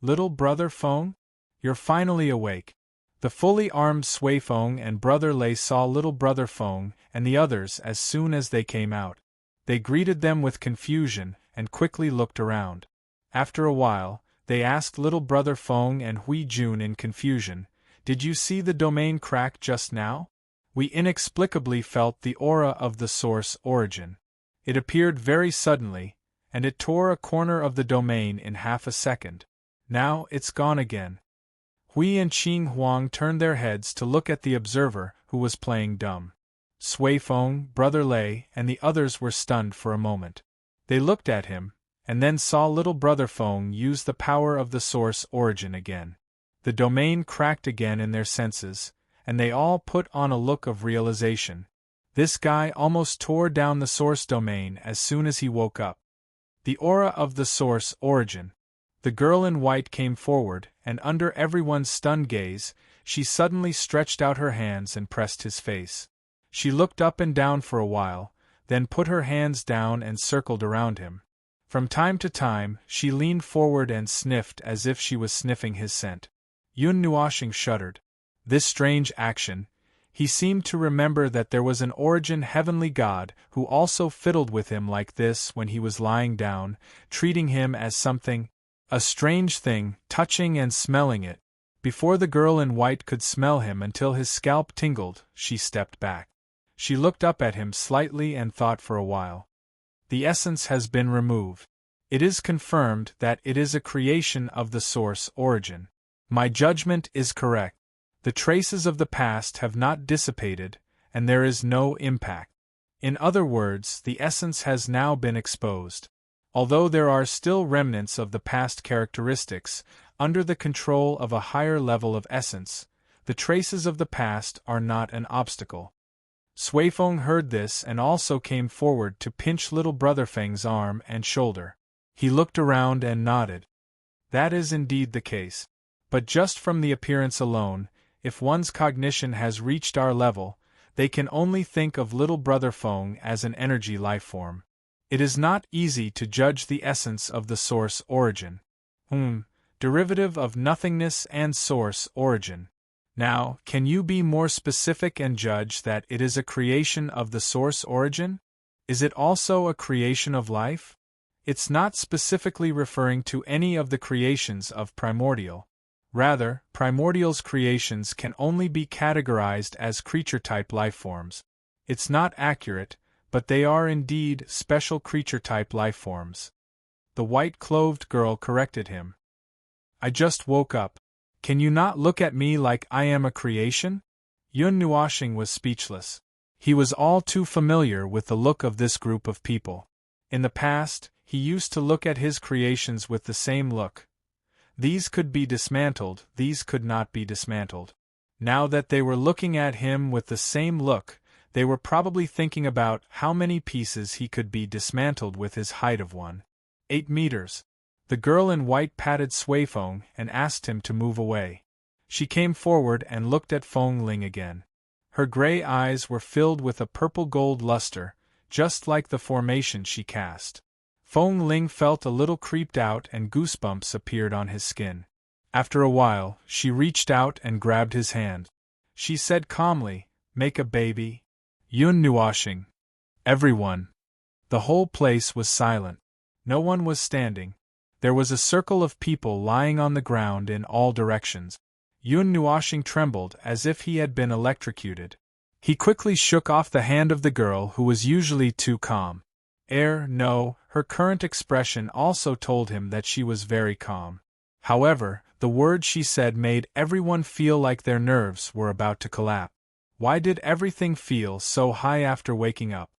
Little brother Feng? You're finally awake. The fully armed Sui Feng and brother Lei saw little brother Feng and the others as soon as they came out. They greeted them with confusion and quickly looked around. After a while, They asked little brother Feng and Hui Jun in confusion. Did you see the domain crack just now? We inexplicably felt the aura of the source origin. It appeared very suddenly, and it tore a corner of the domain in half a second. Now it's gone again. Hui and Qing Huang turned their heads to look at the observer, who was playing dumb. Sui Feng, Brother Lei, and the others were stunned for a moment. They looked at him, and then saw little brother Feng use the power of the source origin again. The domain cracked again in their senses, and they all put on a look of realization. This guy almost tore down the source domain as soon as he woke up. The aura of the source origin. The girl in white came forward, and under everyone's stunned gaze, she suddenly stretched out her hands and pressed his face. She looked up and down for a while, then put her hands down and circled around him. From time to time, she leaned forward and sniffed as if she was sniffing his scent. Yun Nuoxing shuddered. This strange action. He seemed to remember that there was an origin heavenly god who also fiddled with him like this when he was lying down, treating him as something, a strange thing, touching and smelling it. Before the girl in white could smell him until his scalp tingled, she stepped back. She looked up at him slightly and thought for a while. The essence has been removed. It is confirmed that it is a creation of the source origin. My judgment is correct. The traces of the past have not dissipated, and there is no impact. In other words, the essence has now been exposed. Although there are still remnants of the past characteristics, under the control of a higher level of essence, the traces of the past are not an obstacle. Sui Feng heard this and also came forward to pinch little brother Feng's arm and shoulder. He looked around and nodded. That is indeed the case. But just from the appearance alone, if one's cognition has reached our level, they can only think of little brother Feng as an energy life form. It is not easy to judge the essence of the source origin. Derivative of nothingness and source origin. Now, can you be more specific and judge that it is a creation of the source origin? Is it also a creation of life? It's not specifically referring to any of the creations of primordial. Rather, primordial's creations can only be categorized as creature-type lifeforms. It's not accurate, but they are indeed special creature-type lifeforms. The white-clothed girl corrected him. I just woke up. Can you not look at me like I am a creation? Yun Nuoxing was speechless. He was all too familiar with the look of this group of people. In the past, he used to look at his creations with the same look. These could be dismantled, these could not be dismantled. Now that they were looking at him with the same look, they were probably thinking about how many pieces he could be dismantled with his height of 1.8 meters. The girl in white patted Sui Feng and asked him to move away. She came forward and looked at Feng Ling again. Her gray eyes were filled with a purple-gold luster, just like the formation she cast. Feng Ling felt a little creeped out and goosebumps appeared on his skin. After a while, she reached out and grabbed his hand. She said calmly, "Make a baby." Yun Nuoxing. Everyone. The whole place was silent. No one was standing. There was a circle of people lying on the ground in all directions. Yun Nuoxing trembled as if he had been electrocuted. He quickly shook off the hand of the girl who was usually too calm. No, her current expression also told him that she was very calm. However, the words she said made everyone feel like their nerves were about to collapse. Why did everything feel so high after waking up?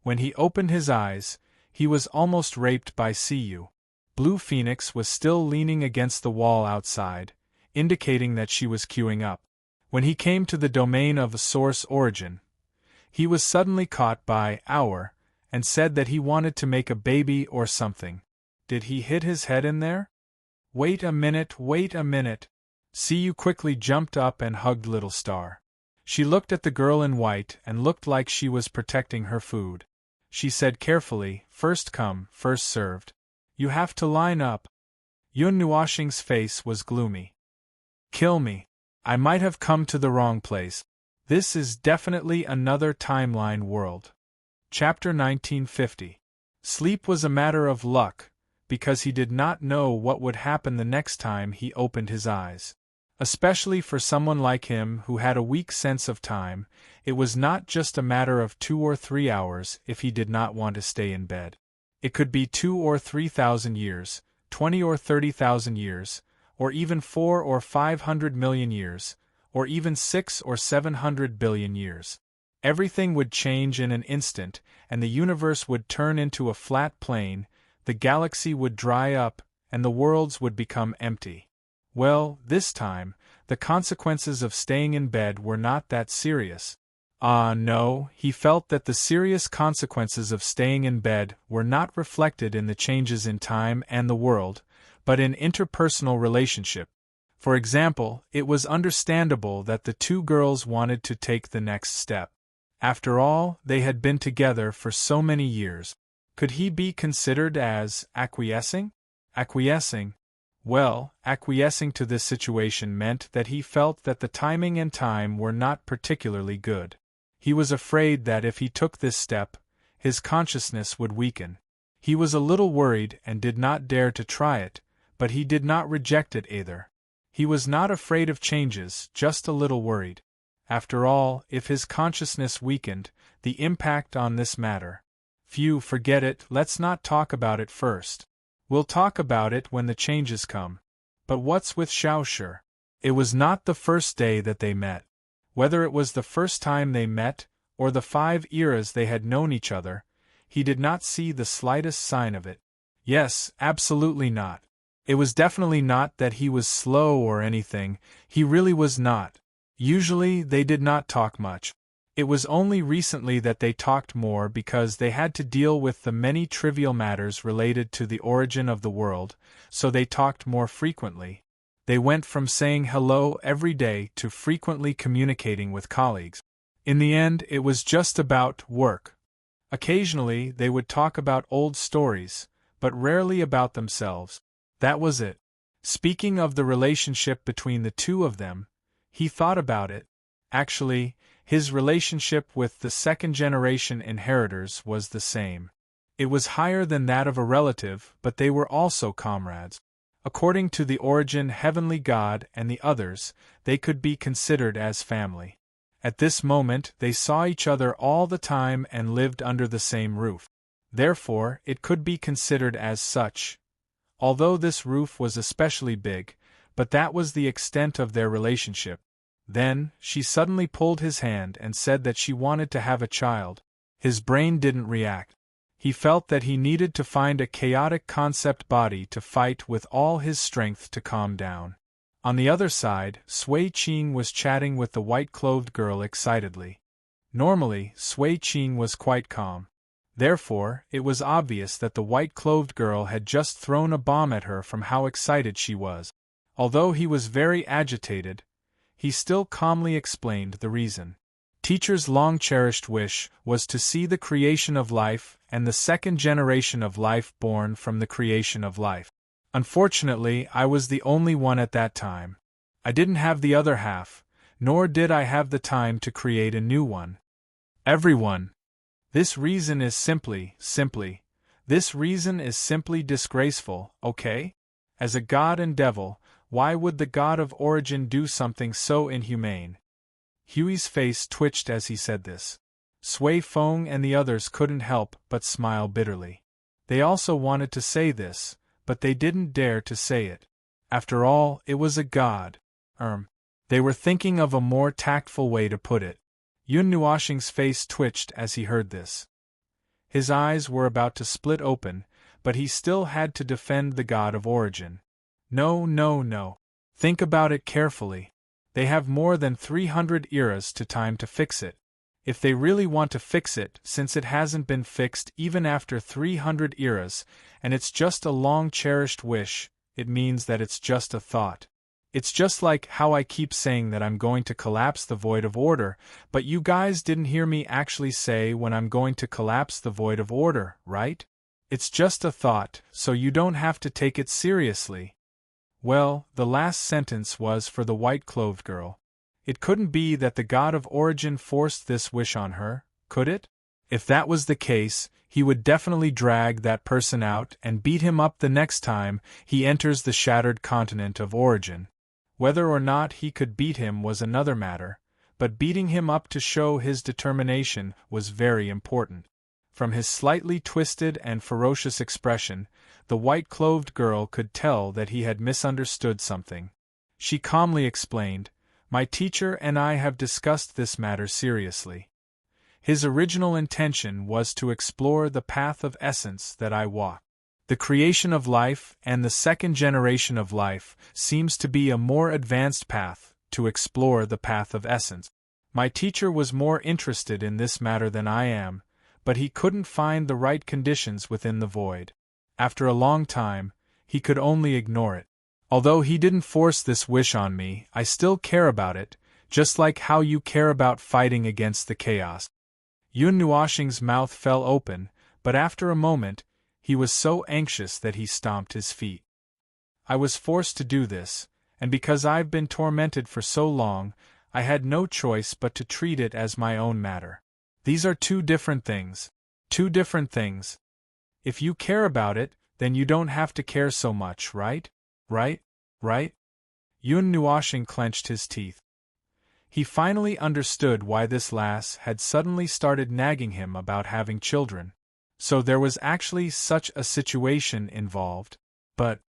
When he opened his eyes, he was almost raped by Cu. Blue Phoenix was still leaning against the wall outside, indicating that she was queuing up. When he came to the domain of a source origin, he was suddenly caught by Hour, and said that he wanted to make a baby or something. Did he hit his head in there? Wait a minute. Cu quickly jumped up and hugged Little Star. She looked at the girl in white and looked like she was protecting her food. She said carefully, "First come, first served. You have to line up." Yun Nuoxing's face was gloomy. "Kill me. I might have come to the wrong place. This is definitely another timeline world." Chapter 1950. Sleep was a matter of luck, because he did not know what would happen the next time he opened his eyes. Especially for someone like him who had a weak sense of time, it was not just a matter of 2 or 3 hours if he did not want to stay in bed. It could be 2 or 3,000 years, 20 or 30,000 years, or even 4 or 500 million years, or even 6 or 700 billion years. Everything would change in an instant, and the universe would turn into a flat plane, the galaxy would dry up, and the worlds would become empty. Well, this time, the consequences of staying in bed were not that serious. No, he felt that the serious consequences of staying in bed were not reflected in the changes in time and the world, but in interpersonal relationship. For example, it was understandable that the two girls wanted to take the next step. After all, they had been together for so many years. Could he be considered as acquiescing? Acquiescing? Well, acquiescing to this situation meant that he felt that the timing and time were not particularly good. He was afraid that if he took this step, his consciousness would weaken. He was a little worried and did not dare to try it, but he did not reject it either. He was not afraid of changes, just a little worried. After all, if his consciousness weakened, the impact on this matter. Phew, forget it, let's not talk about it first. We'll talk about it when the changes come. But what's with Xiaoshi? It was not the first day that they met. Whether it was the first time they met, or the 5 eras they had known each other, he did not see the slightest sign of it. Yes, absolutely not. It was definitely not that he was slow or anything, he really was not. Usually they did not talk much. It was only recently that they talked more because they had to deal with the many trivial matters related to the origin of the world, so they talked more frequently. They went from saying hello every day to frequently communicating with colleagues. In the end, it was just about work. Occasionally, they would talk about old stories, but rarely about themselves. That was it. Speaking of the relationship between the two of them, he thought about it. Actually, his relationship with the second-generation inheritors was the same. It was higher than that of a relative, but they were also comrades. According to the origin heavenly God and the others, they could be considered as family. At this moment, they saw each other all the time and lived under the same roof. Therefore, it could be considered as such. Although this roof was especially big, but that was the extent of their relationship. Then, she suddenly pulled his hand and said that she wanted to have a child. His brain didn't react. He felt that he needed to find a chaotic concept body to fight with all his strength to calm down. On the other side, Sui Qing was chatting with the white-clothed girl excitedly. Normally, Sui Qing was quite calm. Therefore, it was obvious that the white-clothed girl had just thrown a bomb at her from how excited she was. Although he was very agitated, he still calmly explained the reason. Teacher's long-cherished wish was to see the creation of life and the second generation of life born from the creation of life. Unfortunately, I was the only one at that time. I didn't have the other half, nor did I have the time to create a new one. Everyone. This reason is simply disgraceful, okay? As a god and devil, why would the god of origin do something so inhumane? Huey's face twitched as he said this. Sui Feng and the others couldn't help but smile bitterly. They also wanted to say this, but they didn't dare to say it. After all, it was a god. They were thinking of a more tactful way to put it. Yun Nuoxing's face twitched as he heard this. His eyes were about to split open, but he still had to defend the god of origin. No. Think about it carefully. They have more than 300 eras to time to fix it. If they really want to fix it, since it hasn't been fixed even after 300 eras, and it's just a long-cherished wish, it means that it's just a thought. It's just like how I keep saying that I'm going to collapse the void of order, but you guys didn't hear me actually say when I'm going to collapse the void of order, right? It's just a thought, so you don't have to take it seriously. Well, the last sentence was for the white-clothed girl. It couldn't be that the god of origin forced this wish on her, could it? If that was the case, he would definitely drag that person out and beat him up the next time he enters the shattered continent of origin. Whether or not he could beat him was another matter, but beating him up to show his determination was very important. From his slightly twisted and ferocious expression, the white-clothed girl could tell that he had misunderstood something. She calmly explained, "My teacher and I have discussed this matter seriously. His original intention was to explore the path of essence that I walk. The creation of life and the second generation of life seems to be a more advanced path to explore the path of essence. My teacher was more interested in this matter than I am, but he couldn't find the right conditions within the void. After a long time, he could only ignore it. Although he didn't force this wish on me, I still care about it, just like how you care about fighting against the chaos." Yun Nuoxing's mouth fell open, but after a moment, he was so anxious that he stomped his feet. "I was forced to do this, and because I've been tormented for so long, I had no choice but to treat it as my own matter. These are two different things. Two different things. If you care about it, then you don't have to care so much, right? Right? Right?" Yun Nuoxing clenched his teeth. He finally understood why this lass had suddenly started nagging him about having children. So there was actually such a situation involved. But,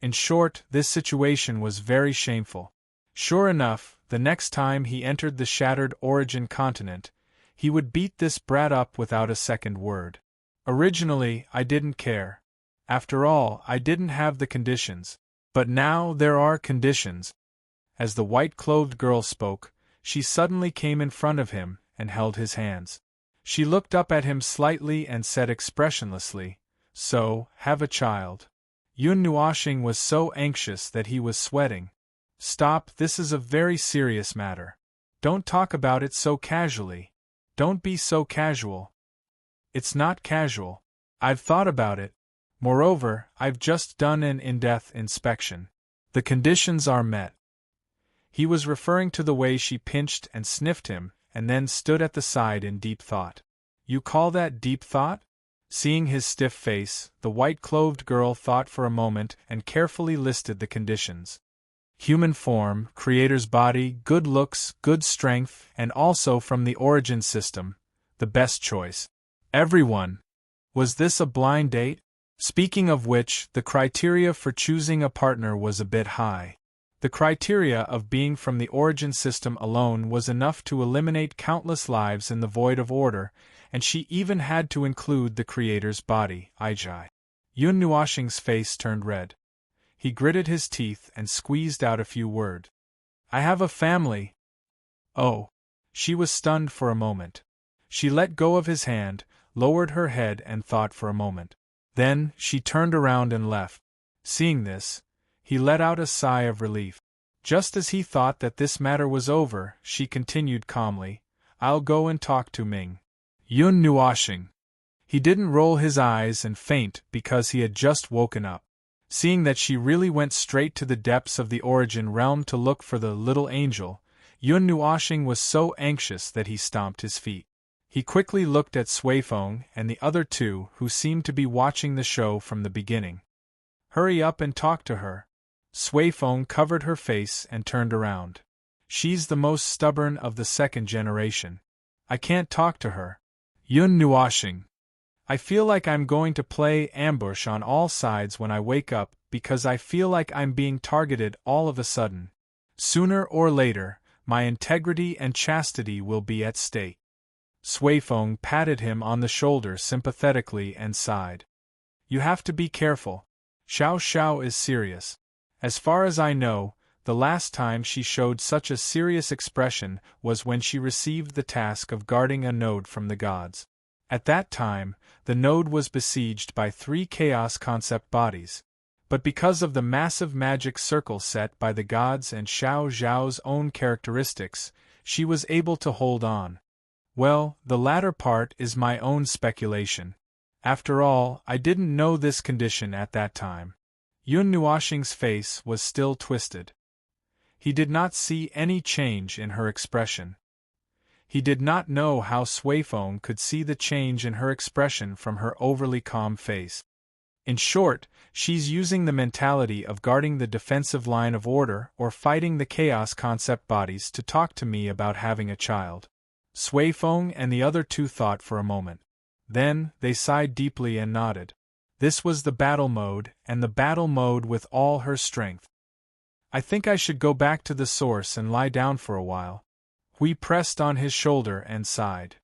in short, this situation was very shameful. Sure enough, the next time he entered the shattered origin continent, he would beat this brat up without a second word. Originally, I didn't care. After all, I didn't have the conditions. But now there are conditions. As the white-clothed girl spoke, she suddenly came in front of him and held his hands. She looked up at him slightly and said expressionlessly, "So, have a child." Yun Nuoxing was so anxious that he was sweating. "Stop, this is a very serious matter. Don't talk about it so casually. Don't be so casual." "It's not casual. I've thought about it. Moreover, I've just done an in-depth inspection. The conditions are met." He was referring to the way she pinched and sniffed him, and then stood at the side in deep thought. "You call that deep thought?" Seeing his stiff face, the white-clothed girl thought for a moment and carefully listed the conditions. Human form, creator's body, good looks, good strength, and also from the origin system, the best choice. Everyone! Was this a blind date? Speaking of which, the criteria for choosing a partner was a bit high. The criteria of being from the origin system alone was enough to eliminate countless lives in the void of order, and she even had to include the creator's body, Ijai. Yun Nuoxing's face turned red. He gritted his teeth and squeezed out a few words. "I have a family." "Oh." She was stunned for a moment. She let go of his hand, lowered her head and thought for a moment. Then, she turned around and left. Seeing this, he let out a sigh of relief. Just as he thought that this matter was over, she continued calmly, "I'll go and talk to Ming." Yun Nuoxing. He didn't roll his eyes and faint because he had just woken up. Seeing that she really went straight to the depths of the origin realm to look for the little angel, Yun Nuoxing was so anxious that he stomped his feet. He quickly looked at Suifeng and the other two who seemed to be watching the show from the beginning. "Hurry up and talk to her." Suifeng covered her face and turned around. "She's the most stubborn of the second generation. I can't talk to her." Yun Nuoxing. "I feel like I'm going to play ambush on all sides when I wake up because I feel like I'm being targeted all of a sudden. Sooner or later, my integrity and chastity will be at stake." Suifeng patted him on the shoulder sympathetically and sighed. "You have to be careful. Xiao Xiao is serious. As far as I know, the last time she showed such a serious expression was when she received the task of guarding a node from the gods. At that time, the node was besieged by 3 chaos concept bodies. But because of the massive magic circle set by the gods and Xiao Zhao's own characteristics, she was able to hold on. Well, the latter part is my own speculation. After all, I didn't know this condition at that time." Yun Nuoxing's face was still twisted. He did not see any change in her expression. He did not know how Suifeng could see the change in her expression from her overly calm face. In short, she's using the mentality of guarding the defensive line of order or fighting the chaos concept bodies to talk to me about having a child. Suifeng and the other two thought for a moment. Then, they sighed deeply and nodded. This was the battle mode, and the battle mode with all her strength. I think I should go back to the source and lie down for a while. Hui pressed on his shoulder and sighed.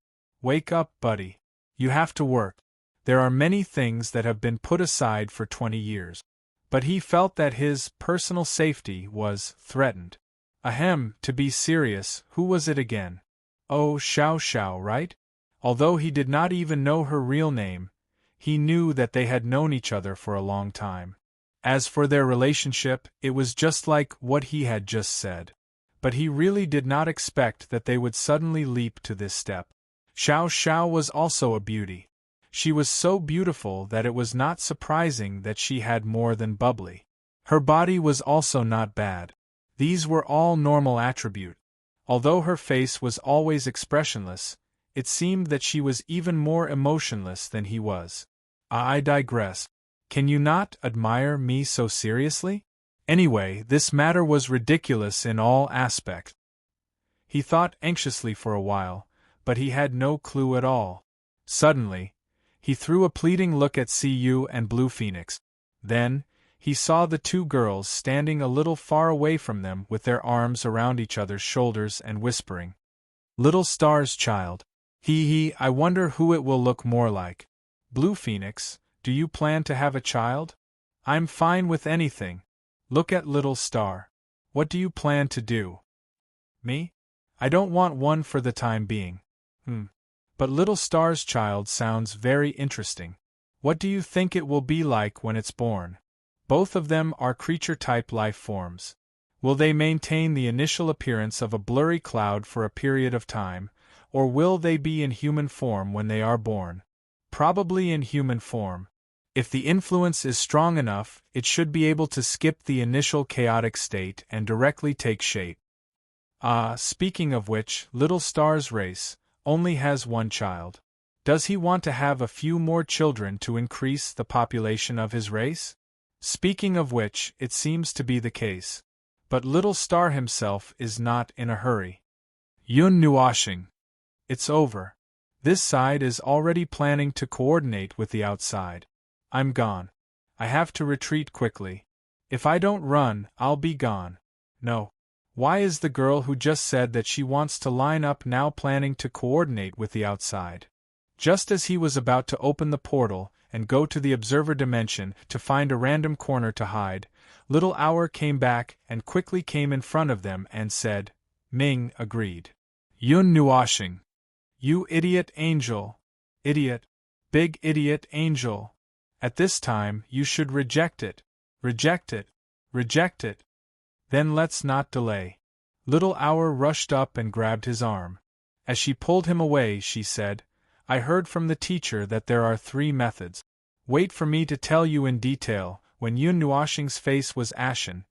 Wake up, buddy. You have to work. There are many things that have been put aside for 20 years. But he felt that his personal safety was threatened. Ahem, to be serious, who was it again? Oh, Xiao Xiao, right? Although he did not even know her real name, he knew that they had known each other for a long time. As for their relationship, it was just like what he had just said. But he really did not expect that they would suddenly leap to this step. Xiao Xiao was also a beauty. She was so beautiful that it was not surprising that she had more than bubbly. Her body was also not bad. These were all normal attributes. Although her face was always expressionless, it seemed that she was even more emotionless than he was. I digress. Can you not admire me so seriously? Anyway, this matter was ridiculous in all aspects. He thought anxiously for a while, but he had no clue at all. Suddenly, he threw a pleading look at Cu and Blue Phoenix. Then, he saw the two girls standing a little far away from them with their arms around each other's shoulders and whispering. Little Star's child. I wonder who it will look more like. Blue Phoenix, do you plan to have a child? I'm fine with anything. Look at Little Star. What do you plan to do? Me? I don't want one for the time being. But Little Star's child sounds very interesting. What do you think it will be like when it's born? Both of them are creature-type life forms. Will they maintain the initial appearance of a blurry cloud for a period of time, or will they be in human form when they are born? Probably in human form. If the influence is strong enough, it should be able to skip the initial chaotic state and directly take shape. Speaking of which, Little Star's race only has one child. Does he want to have a few more children to increase the population of his race? Speaking of which, it seems to be the case. But Little Star himself is not in a hurry. Yun Nuashing. It's over. This side is already planning to coordinate with the outside. I'm gone. I have to retreat quickly. If I don't run, I'll be gone. No. Why is the girl who just said that she wants to line up now planning to coordinate with the outside? Just as he was about to open the portal and go to the observer dimension to find a random corner to hide, Little Hour came back and quickly came in front of them and said, Ming agreed. Yun Nuashing. You idiot angel. Idiot. Big idiot angel. At this time, you should reject it. Reject it. Reject it. Then let's not delay. Little Hour rushed up and grabbed his arm. As she pulled him away, she said, I heard from the teacher that there are 3 methods. Wait for me to tell you in detail. When Yun Nuashing's face was ashen,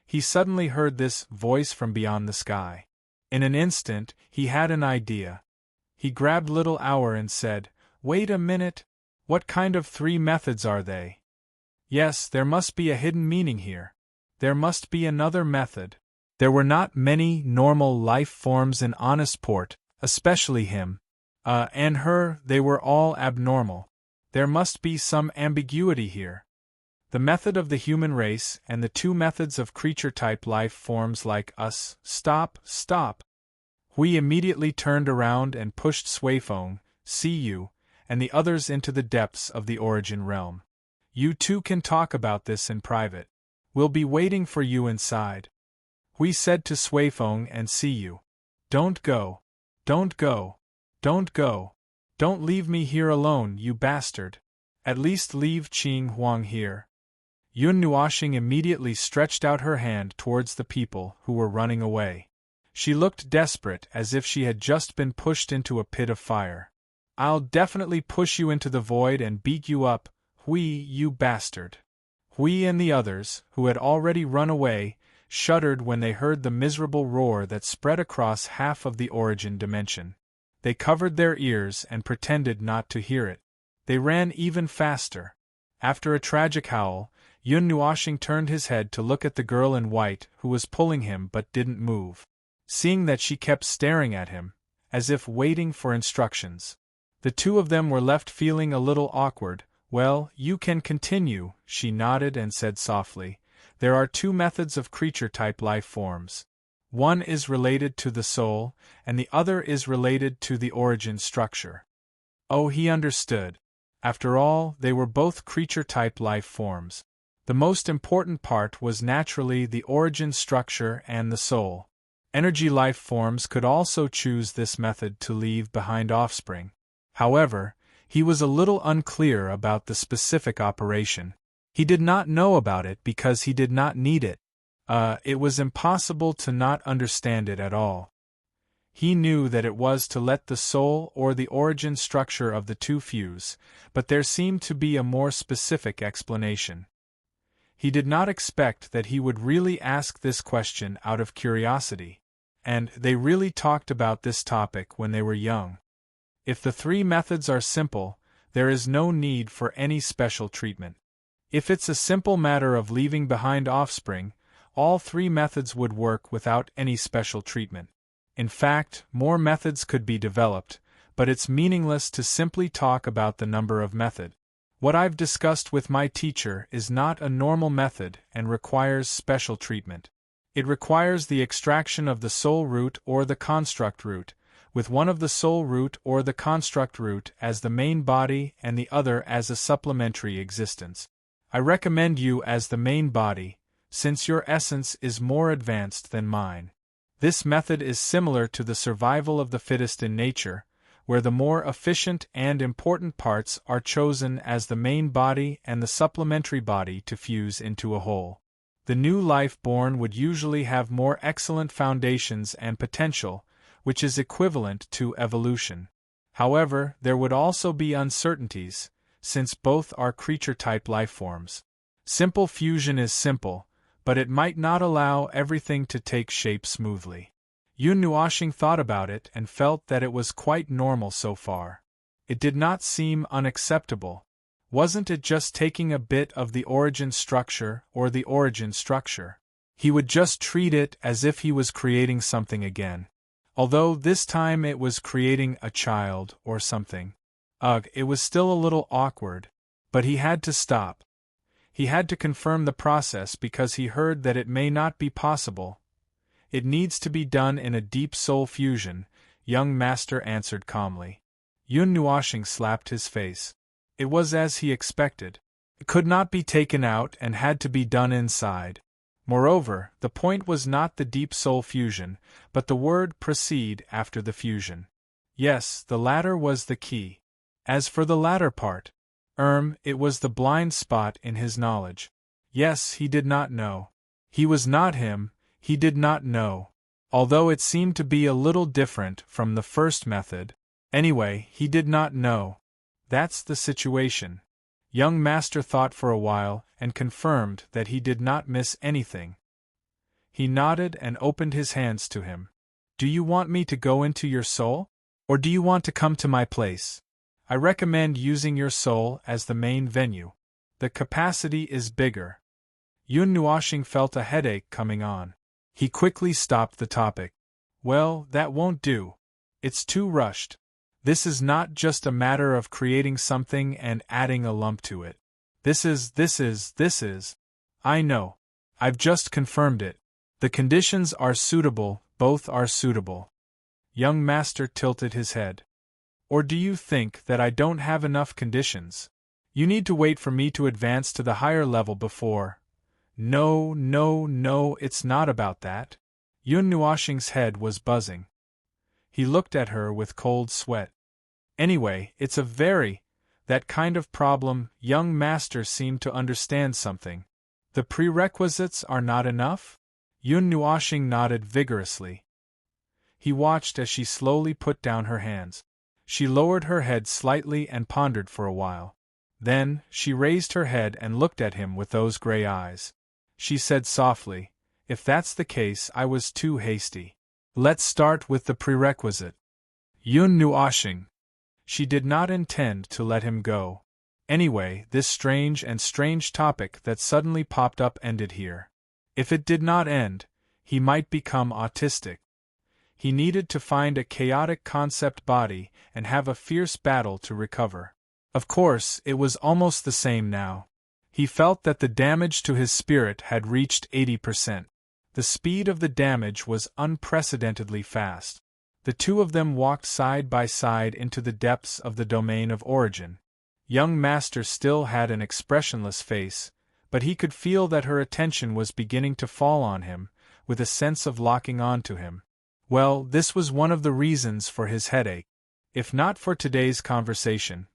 he suddenly heard this voice from beyond the sky. In an instant, he had an idea. He grabbed Little Hour and said, Wait a minute. What kind of 3 methods are they? Yes, there must be a hidden meaning here. There must be another method. There were not many normal life forms in Honest Port, especially him. And her, they were all abnormal. There must be some ambiguity here. The method of the human race and the 2 methods of creature-type life forms like us. Stop, stop. Hui immediately turned around and pushed Suifeng, Cu, and the others into the depths of the origin realm. You two can talk about this in private. We'll be waiting for you inside. Hui said to Suifeng and Cu. Don't go. Don't go. Don't go. Don't leave me here alone, you bastard. At least leave Qing Huang here. Yun Nuashing immediately stretched out her hand towards the people who were running away. She looked desperate, as if she had just been pushed into a pit of fire. I'll definitely push you into the void and beat you up, Hui, you bastard. Hui and the others, who had already run away, shuddered when they heard the miserable roar that spread across half of the origin dimension. They covered their ears and pretended not to hear it. They ran even faster. After a tragic howl, Yun Nuoxing turned his head to look at the girl in white who was pulling him but didn't move. Seeing that she kept staring at him, as if waiting for instructions, the two of them were left feeling a little awkward. "Well, you can continue," she nodded and said softly. "There are two methods of creature-type life forms. One is related to the soul, and the other is related to the origin structure." Oh, he understood. After all, they were both creature-type life forms. The most important part was naturally the origin structure and the soul. Energy life forms could also choose this method to leave behind offspring. However, he was a little unclear about the specific operation. He did not know about it because he did not need it. It was impossible to not understand it at all. He knew that it was to let the soul or the origin structure of the two fuse, but there seemed to be a more specific explanation. He did not expect that he would really ask this question out of curiosity, and they really talked about this topic when they were young. If the three methods are simple, there is no need for any special treatment. If it's a simple matter of leaving behind offspring, all three methods would work without any special treatment. In fact, more methods could be developed, but it's meaningless to simply talk about the number of method. What I've discussed with my teacher is not a normal method and requires special treatment. It requires the extraction of the soul root or the construct root, with one of the soul root or the construct root as the main body and the other as a supplementary existence. I recommend you as the main body, since your essence is more advanced than mine. This method is similar to the survival of the fittest in nature, where the more efficient and important parts are chosen as the main body and the supplementary body to fuse into a whole. The new life born would usually have more excellent foundations and potential, which is equivalent to evolution. However, there would also be uncertainties, since both are creature-type life forms. Simple fusion is simple, but it might not allow everything to take shape smoothly. Yun Nuoxing thought about it and felt that it was quite normal so far. It did not seem unacceptable. Wasn't it just taking a bit of the origin structure or the origin structure? He would just treat it as if he was creating something again. Although this time it was creating a child or something. It was still a little awkward, but he had to stop. He had to confirm the process because he heard that it may not be possible. It needs to be done in a deep soul fusion, young master answered calmly. Yun Nuoxing slapped his face. It was as he expected. It could not be taken out and had to be done inside. Moreover, the point was not the deep soul fusion, but the word proceed after the fusion. Yes, the latter was the key. As for the latter part, it was the blind spot in his knowledge. Yes, he did not know. He was not him, he did not know. Although it seemed to be a little different from the first method, anyway, he did not know. That's the situation. Young master thought for a while and confirmed that he did not miss anything. He nodded and opened his hands to him. Do you want me to go into your soul? Or do you want to come to my place? I recommend using your soul as the main venue. The capacity is bigger. Yun Nuoxing felt a headache coming on. He quickly stopped the topic. Well, that won't do. It's too rushed. This is not just a matter of creating something and adding a lump to it. This is. I know. I've just confirmed it. The conditions are suitable, both are suitable. Young master tilted his head. Or do you think that I don't have enough conditions? You need to wait for me to advance to the higher level before. No, it's not about that. Yun Nuoxing's head was buzzing. He looked at her with cold sweat. Anyway, it's that kind of problem. Young master seemed to understand something. The prerequisites are not enough? Yun Nuoxing nodded vigorously. He watched as she slowly put down her hands. She lowered her head slightly and pondered for a while. Then, she raised her head and looked at him with those gray eyes. She said softly, if that's the case, I was too hasty. Let's start with the prerequisite. Yun Nuoshing. She did not intend to let him go. Anyway, this strange topic that suddenly popped up ended here. If it did not end, he might become autistic. He needed to find a chaotic concept body and have a fierce battle to recover. Of course, it was almost the same now. He felt that the damage to his spirit had reached 80%. The speed of the damage was unprecedentedly fast. The two of them walked side by side into the depths of the domain of origin. Young Master still had an expressionless face, but he could feel that her attention was beginning to fall on him, with a sense of locking on to him. Well, this was one of the reasons for his headache. If not for today's conversation,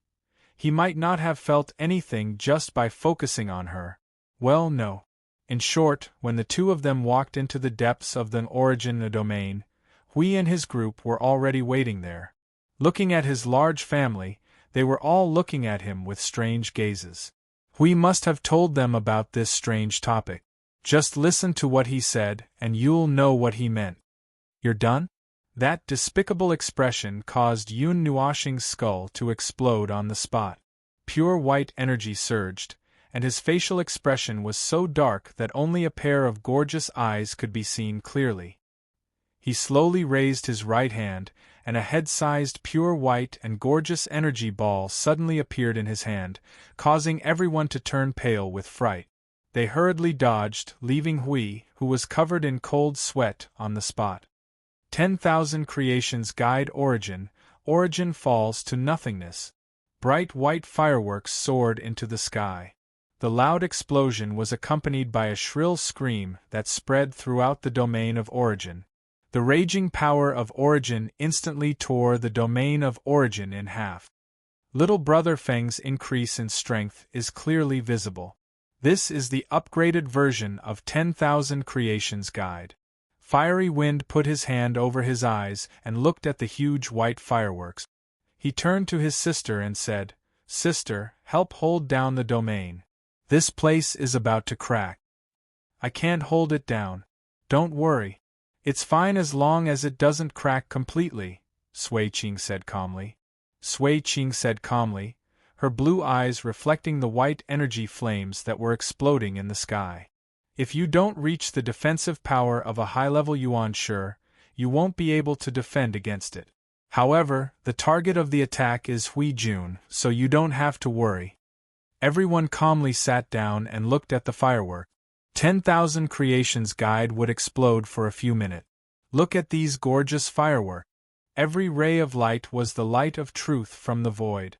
he might not have felt anything just by focusing on her. Well, no. In short, when the two of them walked into the depths of the origin domain, Hui and his group were already waiting there. Looking at his large family, they were all looking at him with strange gazes. Hui must have told them about this strange topic. Just listen to what he said, and you'll know what he meant. You're done? That despicable expression caused Yun Nuoshing's skull to explode on the spot. Pure white energy surged, and his facial expression was so dark that only a pair of gorgeous eyes could be seen clearly. He slowly raised his right hand, and a head-sized pure white and gorgeous energy ball suddenly appeared in his hand, causing everyone to turn pale with fright. They hurriedly dodged, leaving Hui, who was covered in cold sweat, on the spot. 10,000 creations guide origin falls to nothingness. Bright white fireworks soared into the sky. The loud explosion was accompanied by a shrill scream that spread throughout the domain of origin. The raging power of origin instantly tore the domain of origin in half. Little Brother Feng's increase in strength is clearly visible. This is the upgraded version of 10,000 Creations Guide. Fiery Wind put his hand over his eyes and looked at the huge white fireworks. He turned to his sister and said, "Sister, help hold down the domain. This place is about to crack." "I can't hold it down. Don't worry. It's fine as long as it doesn't crack completely," Sui Qing said calmly. Sui Qing said calmly, her blue eyes reflecting the white energy flames that were exploding in the sky. "If you don't reach the defensive power of a high-level yuan shi, you won't be able to defend against it. However, the target of the attack is Hui Jun, so you don't have to worry." Everyone calmly sat down and looked at the firework. 10,000 Creations Guide would explode for a few minutes. Look at these gorgeous fireworks. Every ray of light was the light of truth from the void.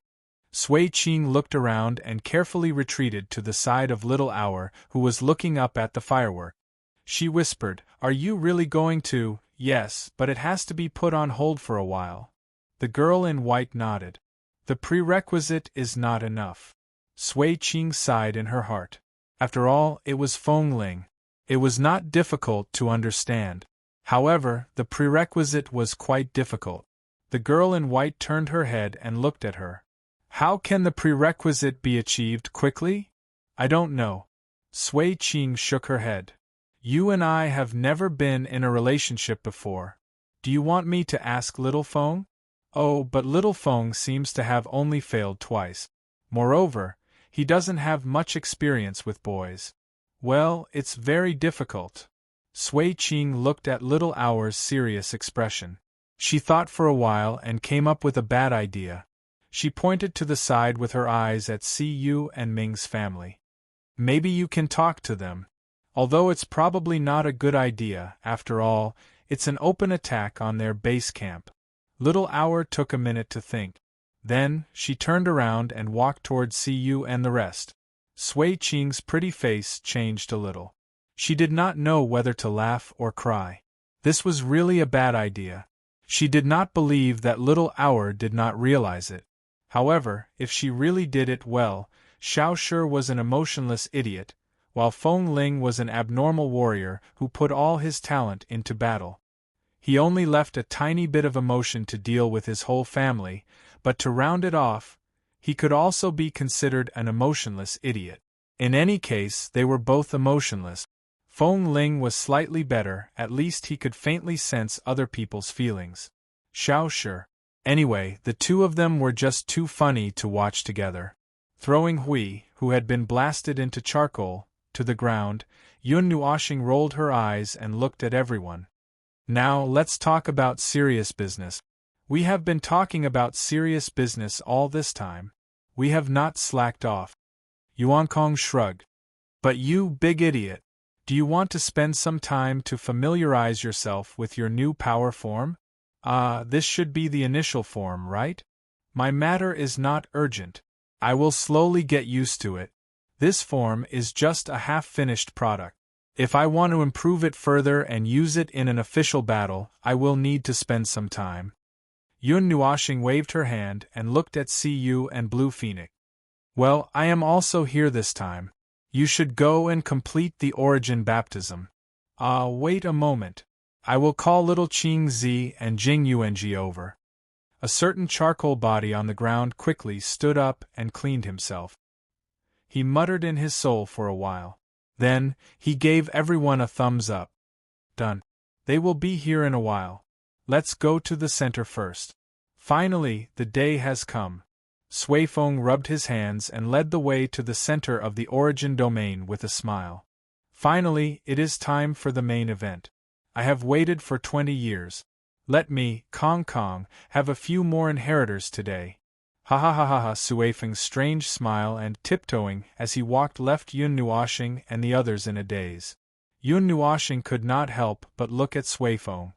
Sui Qing looked around and carefully retreated to the side of Little Hour, who was looking up at the firework. She whispered, "Are you really going to?" "Yes, but it has to be put on hold for a while." The girl in white nodded. "The prerequisite is not enough." Sui Qing sighed in her heart. After all, it was Feng Ling. It was not difficult to understand. However, the prerequisite was quite difficult. The girl in white turned her head and looked at her. "How can the prerequisite be achieved quickly?" "I don't know." Sui Qing shook her head. "You and I have never been in a relationship before. Do you want me to ask Little Feng?" "Oh, but Little Feng seems to have only failed twice. Moreover, he doesn't have much experience with boys." "Well, it's very difficult." Sui Qing looked at Little Hour's serious expression. She thought for a while and came up with a bad idea. She pointed to the side with her eyes at Cu and Ming's family. "Maybe you can talk to them. Although it's probably not a good idea, after all, it's an open attack on their base camp." Little Hour took a minute to think. Then, she turned around and walked toward Cu and the rest. Sui Qing's pretty face changed a little. She did not know whether to laugh or cry. This was really a bad idea. She did not believe that Little Hour did not realize it. However, if she really did it well, Xiao Shi was an emotionless idiot, while Feng Ling was an abnormal warrior who put all his talent into battle. He only left a tiny bit of emotion to deal with his whole family, but to round it off, he could also be considered an emotionless idiot. In any case, they were both emotionless. Feng Ling was slightly better, at least he could faintly sense other people's feelings. Xiao Shi. Anyway, the two of them were just too funny to watch together. Throwing Hui, who had been blasted into charcoal, to the ground, Yun Nuoxing rolled her eyes and looked at everyone. Now, let's talk about serious business. We have been talking about serious business all this time. We have not slacked off. Yuan Kong shrugged. But you big idiot, do you want to spend some time to familiarize yourself with your new power form? This should be the initial form, right? My matter is not urgent. I will slowly get used to it. This form is just a half-finished product. If I want to improve it further and use it in an official battle, I will need to spend some time. Yun Nuoxing waved her hand and looked at Cu and Blue Phoenix. Well, I am also here this time. You should go and complete the origin baptism. Wait a moment. I will call little Qing Zi and Jing Yuanji over. A certain charcoal body on the ground quickly stood up and cleaned himself. He muttered in his soul for a while. Then, he gave everyone a thumbs up. Done. They will be here in a while. Let's go to the center first. Finally, the day has come. Sui Feng rubbed his hands and led the way to the center of the origin domain with a smile. Finally, it is time for the main event. I have waited for 20 years. Let me, Kong Kong, have a few more inheritors today. Ha ha ha ha ha! Sui Feng's strange smile and tiptoeing as he walked left Yun Nuoxing and the others in a daze. Yun Nuoxing could not help but look at Sui Feng.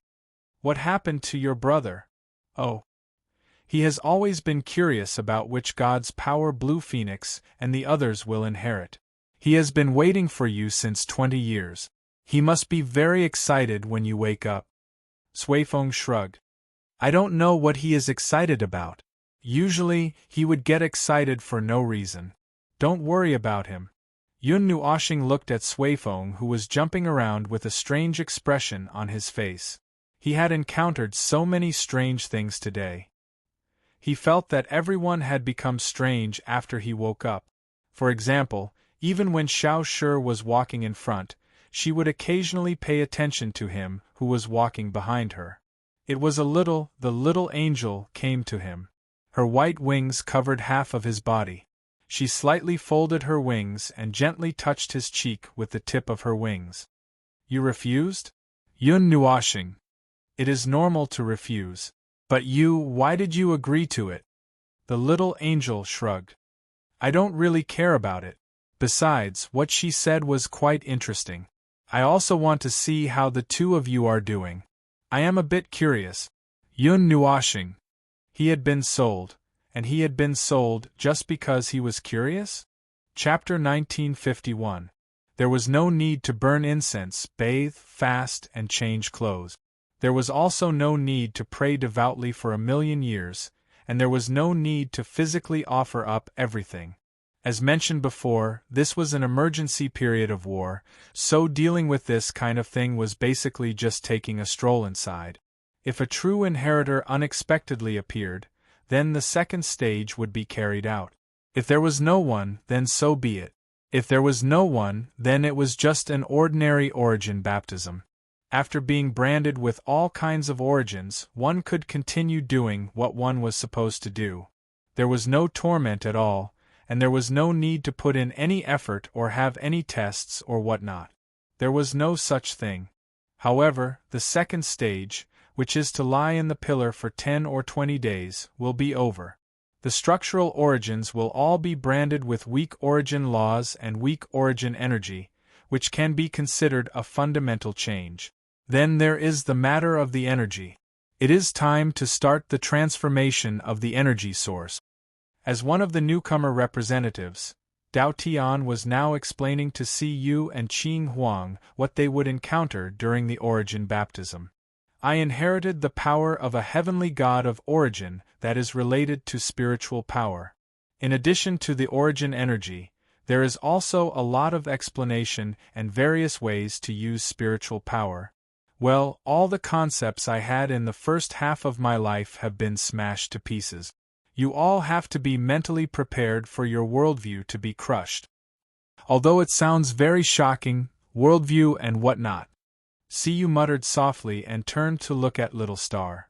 What happened to your brother? Oh. He has always been curious about which god's power Blue Phoenix and the others will inherit. He has been waiting for you since 20 years. He must be very excited when you wake up. Sui Feng shrugged. I don't know what he is excited about. Usually, he would get excited for no reason. Don't worry about him. Yun Nuoxing looked at Sui Feng, who was jumping around with a strange expression on his face. He had encountered so many strange things today. He felt that everyone had become strange after he woke up. For example, even when Xiao Shi was walking in front, she would occasionally pay attention to him who was walking behind her. It was the little angel came to him. Her white wings covered half of his body. She slightly folded her wings and gently touched his cheek with the tip of her wings. You refused? Yun Nuoxing. It is normal to refuse. But why did you agree to it? The little angel shrugged. I don't really care about it. Besides, what she said was quite interesting. I also want to see how the two of you are doing. I am a bit curious. Yun Nuoxing. He had been sold, and he had been sold just because he was curious? Chapter 1951. There was no need to burn incense, bathe, fast, and change clothes. There was also no need to pray devoutly for 1,000,000 years, and there was no need to physically offer up everything. As mentioned before, this was an emergency period of war, so dealing with this kind of thing was basically just taking a stroll inside. If a true inheritor unexpectedly appeared, then the second stage would be carried out. If there was no one, then so be it. If there was no one, then it was just an ordinary origin baptism. After being branded with all kinds of origins, one could continue doing what one was supposed to do. There was no torment at all, and there was no need to put in any effort or have any tests or whatnot. There was no such thing. However, the second stage, which is to lie in the pillar for 10 or 20 days, will be over. The structural origins will all be branded with weak origin laws and weak origin energy, which can be considered a fundamental change. Then there is the matter of the energy. It is time to start the transformation of the energy source. As one of the newcomer representatives, Dao Tian was now explaining to Cu and Qing Huang what they would encounter during the origin baptism. I inherited the power of a heavenly god of origin that is related to spiritual power. In addition to the origin energy, there is also a lot of explanation and various ways to use spiritual power. Well, all the concepts I had in the first half of my life have been smashed to pieces. You all have to be mentally prepared for your worldview to be crushed. Although it sounds very shocking, worldview and whatnot. Cu muttered softly and turned to look at Little Star.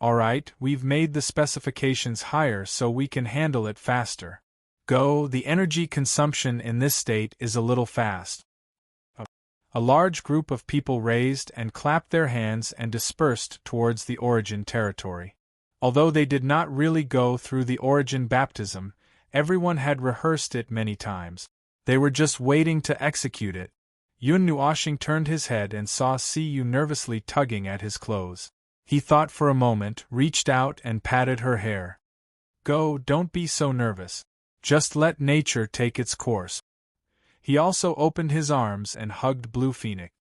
Alright, we've made the specifications higher so we can handle it faster. Go, the energy consumption in this state is a little fast. A large group of people raised and clapped their hands and dispersed towards the origin territory. Although they did not really go through the origin baptism, everyone had rehearsed it many times. They were just waiting to execute it. Yun Nuoshing turned his head and saw Siyu nervously tugging at his clothes. He thought for a moment, reached out and patted her hair. Go, don't be so nervous. Just let nature take its course. He also opened his arms and hugged Blue Phoenix.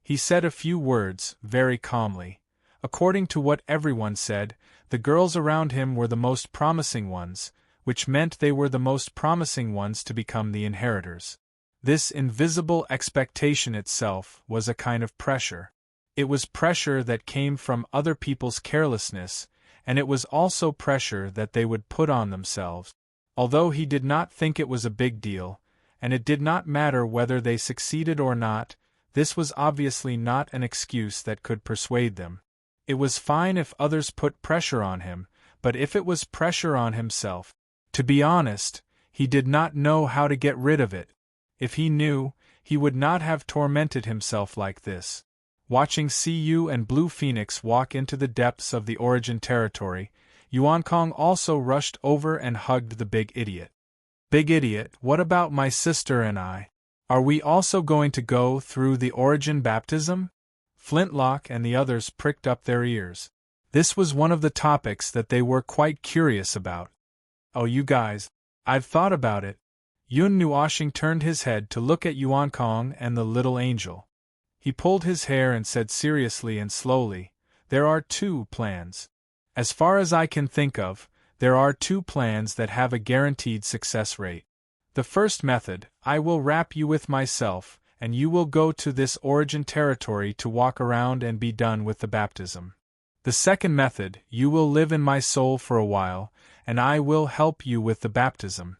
He said a few words, very calmly. According to what everyone said, the girls around him were the most promising ones, which meant they were the most promising ones to become the inheritors. This invisible expectation itself was a kind of pressure. It was pressure that came from other people's carelessness, and it was also pressure that they would put on themselves. Although he did not think it was a big deal, and it did not matter whether they succeeded or not, this was obviously not an excuse that could persuade them. It was fine if others put pressure on him, but if it was pressure on himself, to be honest, he did not know how to get rid of it. If he knew, he would not have tormented himself like this. Watching Siyu and Blue Phoenix walk into the depths of the origin territory, Yuan Kong also rushed over and hugged the big idiot. Big idiot, what about my sister and I? Are we also going to go through the origin baptism? Flintlock and the others pricked up their ears. This was one of the topics that they were quite curious about. Oh, you guys, I've thought about it. Yun Nuoshing turned his head to look at Yuan Kong and the little angel. He pulled his hair and said seriously and slowly, there are two plans. As far as I can think of, there are two plans that have a guaranteed success rate. The first method, I will wrap you with myself, and you will go to this origin territory to walk around and be done with the baptism. The second method, you will live in my soul for a while, and I will help you with the baptism.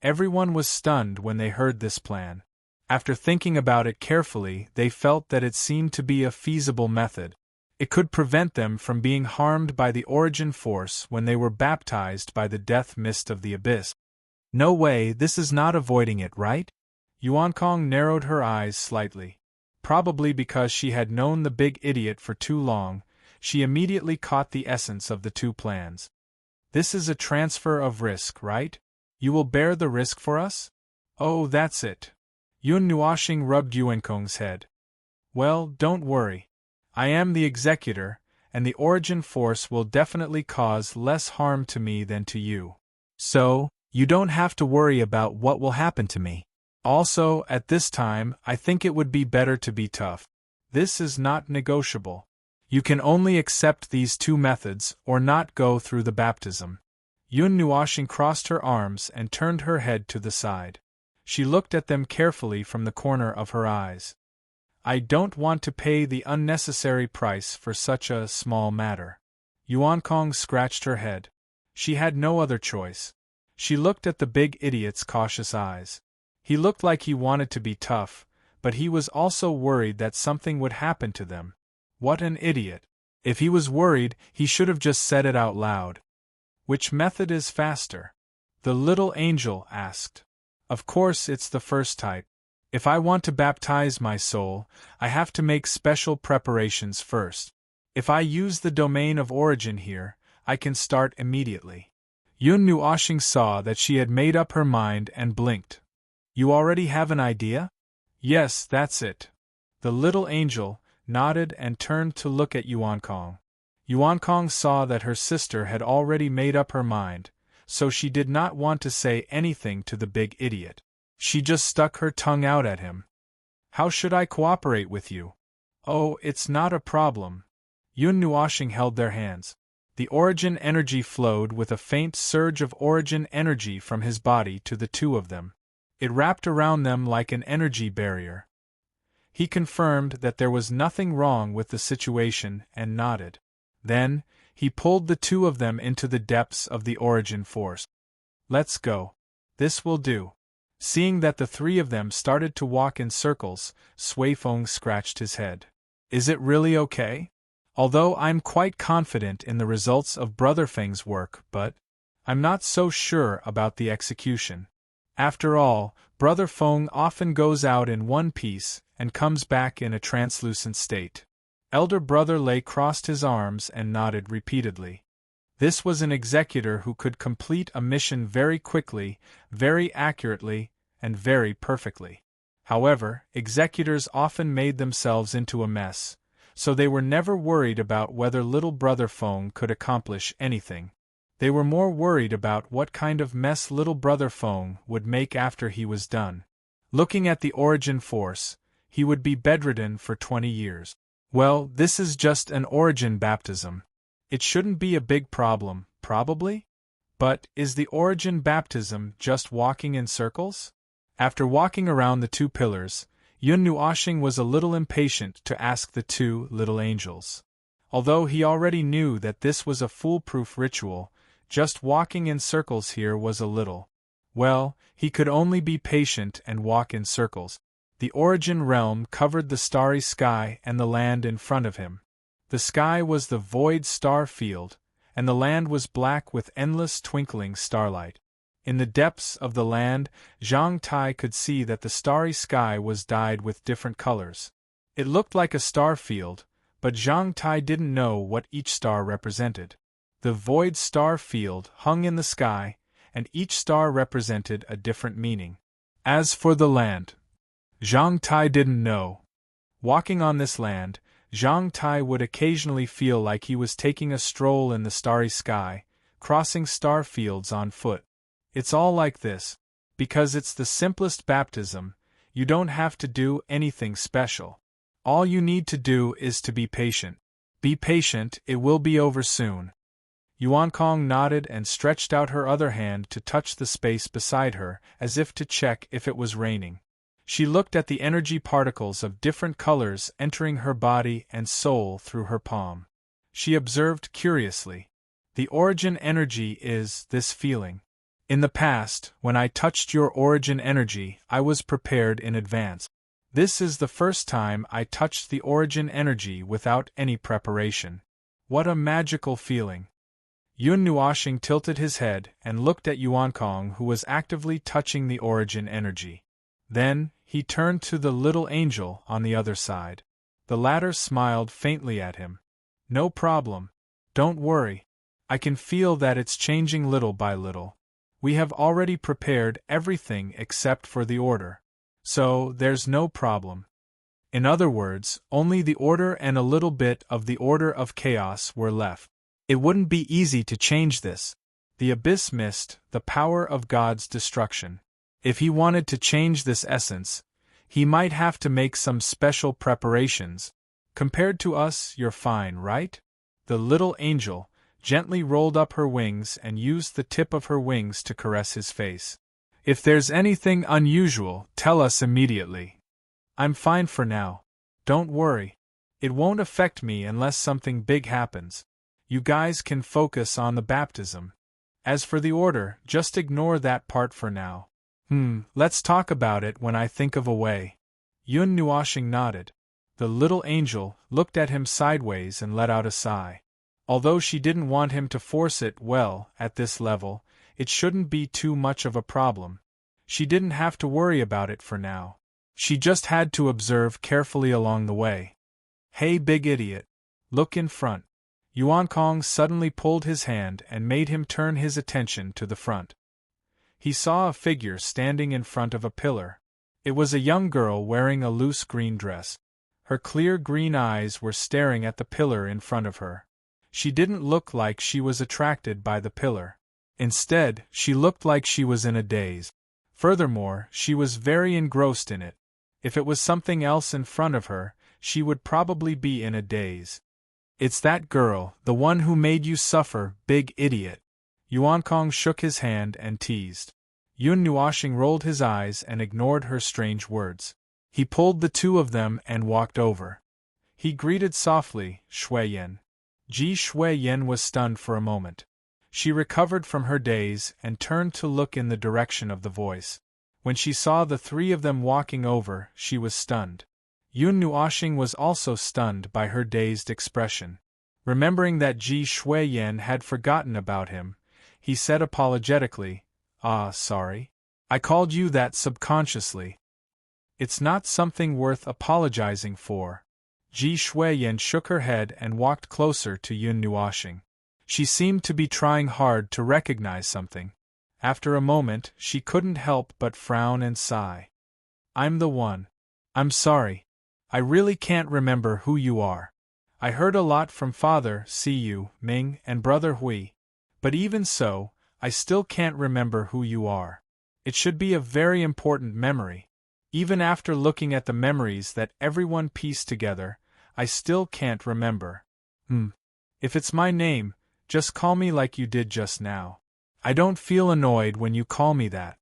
Everyone was stunned when they heard this plan. After thinking about it carefully, they felt that it seemed to be a feasible method. It could prevent them from being harmed by the origin force when they were baptized by the death mist of the abyss. No way, this is not avoiding it, right? Yuan Kong narrowed her eyes slightly. Probably because she had known the big idiot for too long, she immediately caught the essence of the two plans. This is a transfer of risk, right? You will bear the risk for us? Oh, that's it. Yun Nuoshing rubbed Yuan Kong's head. Well, don't worry. I am the executor, and the origin force will definitely cause less harm to me than to you. So, you don't have to worry about what will happen to me. Also, at this time, I think it would be better to be tough. This is not negotiable. You can only accept these two methods or not go through the baptism. Yun Nuoshing crossed her arms and turned her head to the side. She looked at them carefully from the corner of her eyes. I don't want to pay the unnecessary price for such a small matter. Yuan Kong scratched her head. She had no other choice. She looked at the big idiot's cautious eyes. He looked like he wanted to be tough, but he was also worried that something would happen to them. What an idiot. If he was worried, he should have just said it out loud. Which method is faster? The little angel asked. Of course it's the first type. If I want to baptize my soul, I have to make special preparations first. If I use the domain of origin here, I can start immediately. Yun Nuoshing saw that she had made up her mind and blinked. You already have an idea? Yes, that's it. The little angel nodded and turned to look at Yuan Kong. Yuan Kong saw that her sister had already made up her mind, so she did not want to say anything to the big idiot. She just stuck her tongue out at him. How should I cooperate with you? Oh, it's not a problem. Yun Nuoshing held their hands. The origin energy flowed with a faint surge of origin energy from his body to the two of them. It wrapped around them like an energy barrier. He confirmed that there was nothing wrong with the situation and nodded. Then, he pulled the two of them into the depths of the origin force. Let's go. This will do. Seeing that the three of them started to walk in circles, Sui Feng scratched his head. Is it really okay? Although I'm quite confident in the results of Brother Feng's work, but I'm not so sure about the execution. After all, Brother Feng often goes out in one piece and comes back in a translucent state. Elder Brother Lei crossed his arms and nodded repeatedly. This was an executor who could complete a mission very quickly, very accurately, and very perfectly. However, executors often made themselves into a mess, so they were never worried about whether little Brother Feng could accomplish anything. They were more worried about what kind of mess little Brother Feng would make after he was done. Looking at the origin force, he would be bedridden for 20 years. Well, this is just an origin baptism. It shouldn't be a big problem, probably? But is the origin baptism just walking in circles? After walking around the two pillars, Yun Nuoxing was a little impatient to ask the two little angels. Although he already knew that this was a foolproof ritual, just walking in circles here was a little. Well, he could only be patient and walk in circles. The origin realm covered the starry sky and the land in front of him. The sky was the void star field, and the land was black with endless twinkling starlight. In the depths of the land, Zhang Tai could see that the starry sky was dyed with different colors. It looked like a star field, but Zhang Tai didn't know what each star represented. The void star field hung in the sky, and each star represented a different meaning. As for the land, Zhang Tai didn't know. Walking on this land, Zhang Tai would occasionally feel like he was taking a stroll in the starry sky, crossing star fields on foot. It's all like this. Because it's the simplest baptism, you don't have to do anything special. All you need to do is to be patient. Be patient, it will be over soon. Yuan Kong nodded and stretched out her other hand to touch the space beside her, as if to check if it was raining. She looked at the energy particles of different colors entering her body and soul through her palm. She observed curiously. The origin energy is this feeling. In the past, when I touched your origin energy, I was prepared in advance. This is the first time I touched the origin energy without any preparation. What a magical feeling! Yun Nuoxing tilted his head and looked at Yuan Kong, who was actively touching the origin energy. Then, he turned to the little angel on the other side. The latter smiled faintly at him. No problem. Don't worry. I can feel that it's changing little by little. We have already prepared everything except for the order. So, there's no problem. In other words, only the order and a little bit of the order of chaos were left. It wouldn't be easy to change this. The abyss missed the power of God's destruction. If he wanted to change this essence, he might have to make some special preparations. Compared to us, you're fine, right? The little angel gently rolled up her wings and used the tip of her wings to caress his face. If there's anything unusual, tell us immediately. I'm fine for now. Don't worry. It won't affect me unless something big happens. You guys can focus on the baptism. As for the order, just ignore that part for now. Let's talk about it when I think of a way. Yun Nuoxing nodded. The little angel looked at him sideways and let out a sigh. Although she didn't want him to force it, well, at this level, it shouldn't be too much of a problem. She didn't have to worry about it for now. She just had to observe carefully along the way. Hey, big idiot. Look in front. Yuan Kong suddenly pulled his hand and made him turn his attention to the front. He saw a figure standing in front of a pillar. It was a young girl wearing a loose green dress. Her clear green eyes were staring at the pillar in front of her. She didn't look like she was attracted by the pillar. Instead, she looked like she was in a daze. Furthermore, she was very engrossed in it. If it was something else in front of her, she would probably be in a daze. It's that girl, the one who made you suffer, big idiot. Yuan Kong shook his hand and teased. Yun Nuoxing rolled his eyes and ignored her strange words. He pulled the two of them and walked over. He greeted softly, Shui Yen. Shui Yen was stunned for a moment. She recovered from her daze and turned to look in the direction of the voice. When she saw the three of them walking over, she was stunned. Yun Nuoxing was also stunned by her dazed expression. Remembering that Ji Shuiyan had forgotten about him, he said apologetically, sorry. I called you that subconsciously. It's not something worth apologizing for. Ji Shuiyan shook her head and walked closer to Yun Nuoxing. She seemed to be trying hard to recognize something. After a moment, she couldn't help but frown and sigh. I'm the one. I'm sorry. I really can't remember who you are. I heard a lot from Father, Siyu, Ming, and Brother Hui. But even so, I still can't remember who you are. It should be a very important memory. Even after looking at the memories that everyone pieced together, I still can't remember. If it's my name, just call me like you did just now. I don't feel annoyed when you call me that.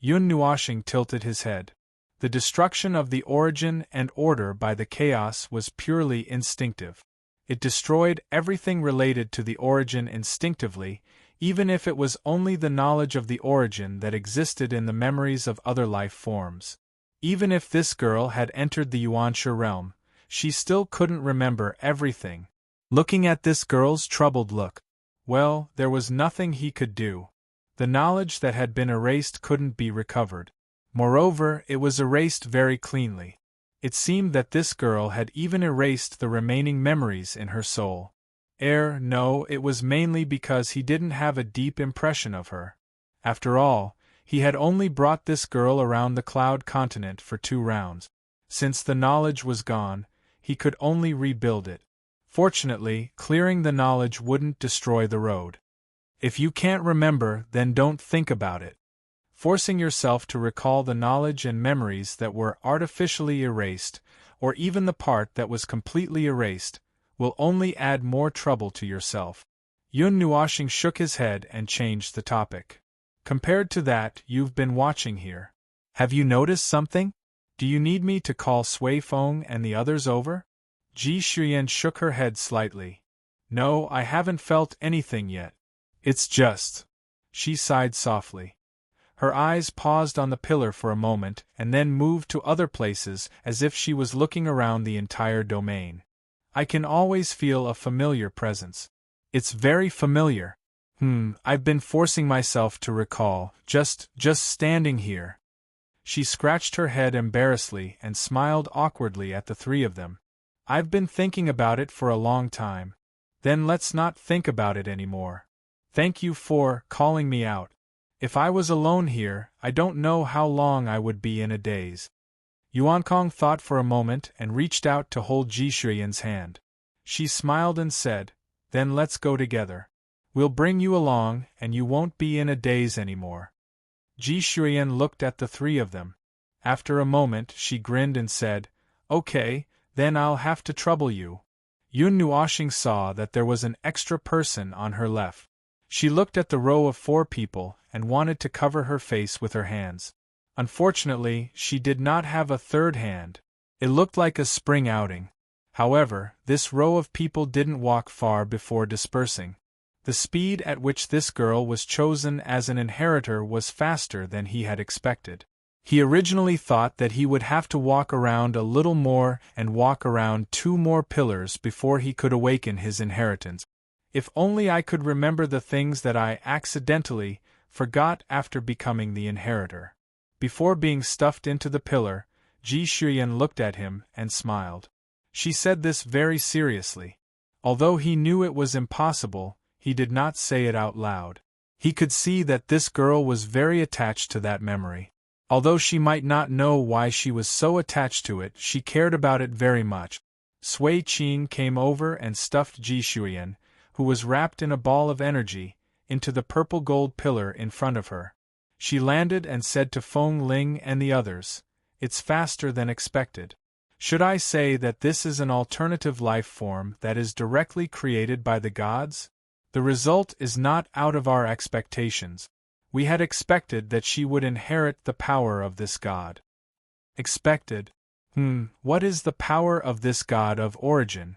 Yun Nuoxing tilted his head. The destruction of the origin and order by the chaos was purely instinctive. It destroyed everything related to the origin instinctively, even if it was only the knowledge of the origin that existed in the memories of other life forms. Even if this girl had entered the Yuanshi realm, she still couldn't remember everything. Looking at this girl's troubled look, well, there was nothing he could do. The knowledge that had been erased couldn't be recovered. Moreover, it was erased very cleanly. It seemed that this girl had even erased the remaining memories in her soul. No, it was mainly because he didn't have a deep impression of her. After all, he had only brought this girl around the Cloud Continent for 2 rounds. Since the knowledge was gone, he could only rebuild it. Fortunately, clearing the knowledge wouldn't destroy the road. If you can't remember, then don't think about it. Forcing yourself to recall the knowledge and memories that were artificially erased, or even the part that was completely erased, will only add more trouble to yourself. Yun Nuoxing shook his head and changed the topic. Compared to that you've been watching here. Have you noticed something? Do you need me to call Sui Feng and the others over? Ji Shuiyan shook her head slightly. No, I haven't felt anything yet. It's just... She sighed softly. Her eyes paused on the pillar for a moment and then moved to other places as if she was looking around the entire domain. I can always feel a familiar presence. It's very familiar. I've been forcing myself to recall, just standing here. She scratched her head embarrassedly and smiled awkwardly at the 3 of them. I've been thinking about it for a long time. Then let's not think about it anymore. Thank you for calling me out. If I was alone here, I don't know how long I would be in a daze. Yuankong thought for a moment and reached out to hold Ji Shuiyan's hand. She smiled and said, Then let's go together. We'll bring you along and you won't be in a daze anymore. Ji Shuiyan looked at the 3 of them. After a moment she grinned and said, Okay, then I'll have to trouble you. Yun Nuoxing saw that there was an extra person on her left. She looked at the row of 4 people and wanted to cover her face with her hands. Unfortunately, she did not have a 3rd hand. It looked like a spring outing. However, this row of people didn't walk far before dispersing. The speed at which this girl was chosen as an inheritor was faster than he had expected. He originally thought that he would have to walk around a little more and walk around 2 more pillars before he could awaken his inheritance. If only I could remember the things that I accidentally forgot after becoming the inheritor. Before being stuffed into the pillar, Ji Shuiyan looked at him and smiled. She said this very seriously. Although he knew it was impossible, he did not say it out loud. He could see that this girl was very attached to that memory. Although she might not know why she was so attached to it, she cared about it very much. Sui Qing came over and stuffed Ji Shuiyan, who was wrapped in a ball of energy, into the purple-gold pillar in front of her. She landed and said to Feng Ling and the others, It's faster than expected. Should I say that this is an alternative life form that is directly created by the gods? The result is not out of our expectations. We had expected that she would inherit the power of this god. Expected? What is the power of this god of origin?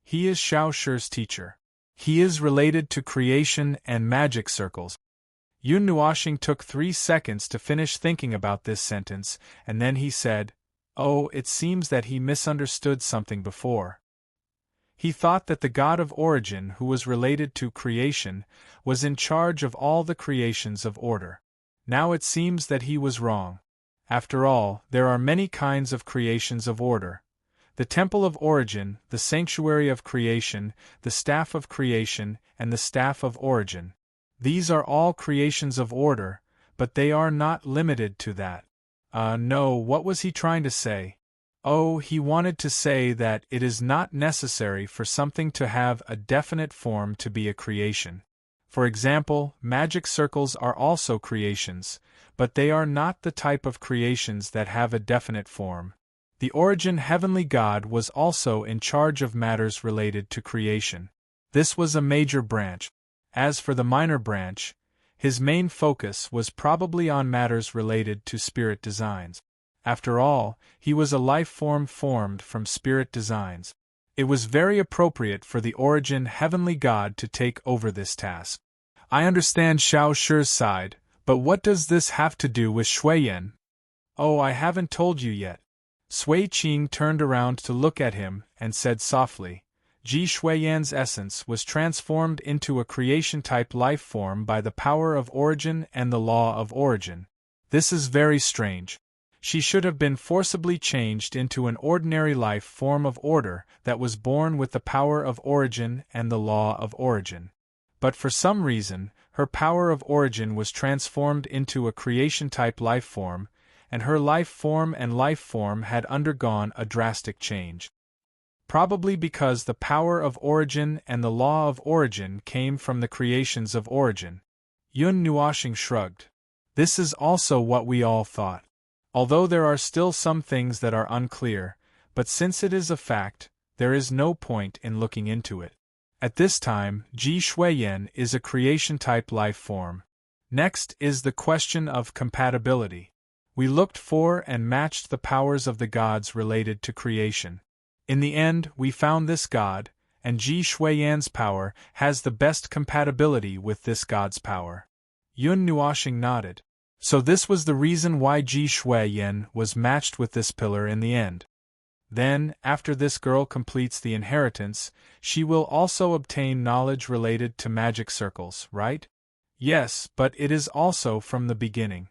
He is Shao Shi's teacher. He is related to creation and magic circles. Yun Nuoxing took 3 seconds to finish thinking about this sentence, and then he said, Oh, it seems that he misunderstood something before. He thought that the God of origin, who was related to creation, was in charge of all the creations of order. Now it seems that he was wrong. After all, there are many kinds of creations of order. The temple of origin, the sanctuary of creation, the staff of creation, and the staff of origin. These are all creations of order, but they are not limited to that. No, what was he trying to say? Oh, he wanted to say that it is not necessary for something to have a definite form to be a creation. For example, magic circles are also creations, but they are not the type of creations that have a definite form. The origin heavenly God was also in charge of matters related to creation. This was a major branch. As for the minor branch, his main focus was probably on matters related to spirit designs. After all, he was a life form formed from spirit designs. It was very appropriate for the origin heavenly God to take over this task. I understand Xiao Shi's side, but what does this have to do with Shuiyan? Oh, I haven't told you yet. Sui Qing turned around to look at him and said softly, Ji Shuiyan's essence was transformed into a creation-type life form by the power of origin and the law of origin. This is very strange. She should have been forcibly changed into an ordinary life form of order that was born with the power of origin and the law of origin. But for some reason, her power of origin was transformed into a creation-type life form, and her life form and life form had undergone a drastic change. Probably because the power of origin and the law of origin came from the creations of origin. Yun Nuoxing shrugged. This is also what we all thought. Although there are still some things that are unclear, but since it is a fact, there is no point in looking into it. At this time, Ji Shuiyan is a creation-type life form. Next is the question of compatibility. We looked for and matched the powers of the gods related to creation. In the end, we found this god, and Ji Shuiyan's power has the best compatibility with this god's power. Yun Nuoxing nodded. So this was the reason why Ji Shuiyan was matched with this pillar in the end. Then, after this girl completes the inheritance, she will also obtain knowledge related to magic circles, right? Yes, but it is also from the beginning.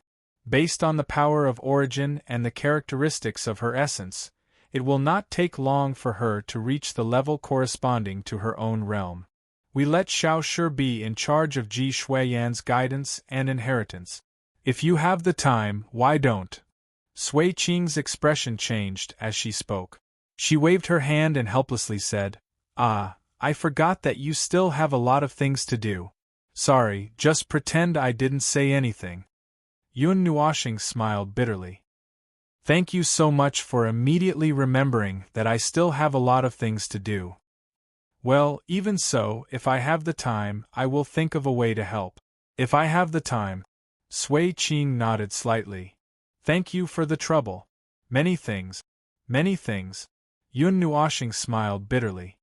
Based on the power of origin and the characteristics of her essence, it will not take long for her to reach the level corresponding to her own realm. We let Xiao Shi be in charge of Ji Shuiyan's guidance and inheritance. If you have the time, why don't? Sui Qing's expression changed as she spoke. She waved her hand and helplessly said, I forgot that you still have a lot of things to do. Sorry, just pretend I didn't say anything. Yun Nuoxing smiled bitterly. Thank you so much for immediately remembering that I still have a lot of things to do. Well, even so, if I have the time, I will think of a way to help. If I have the time. Sui Qing nodded slightly. Thank you for the trouble. Many things. Many things. Yun Nuoxing smiled bitterly.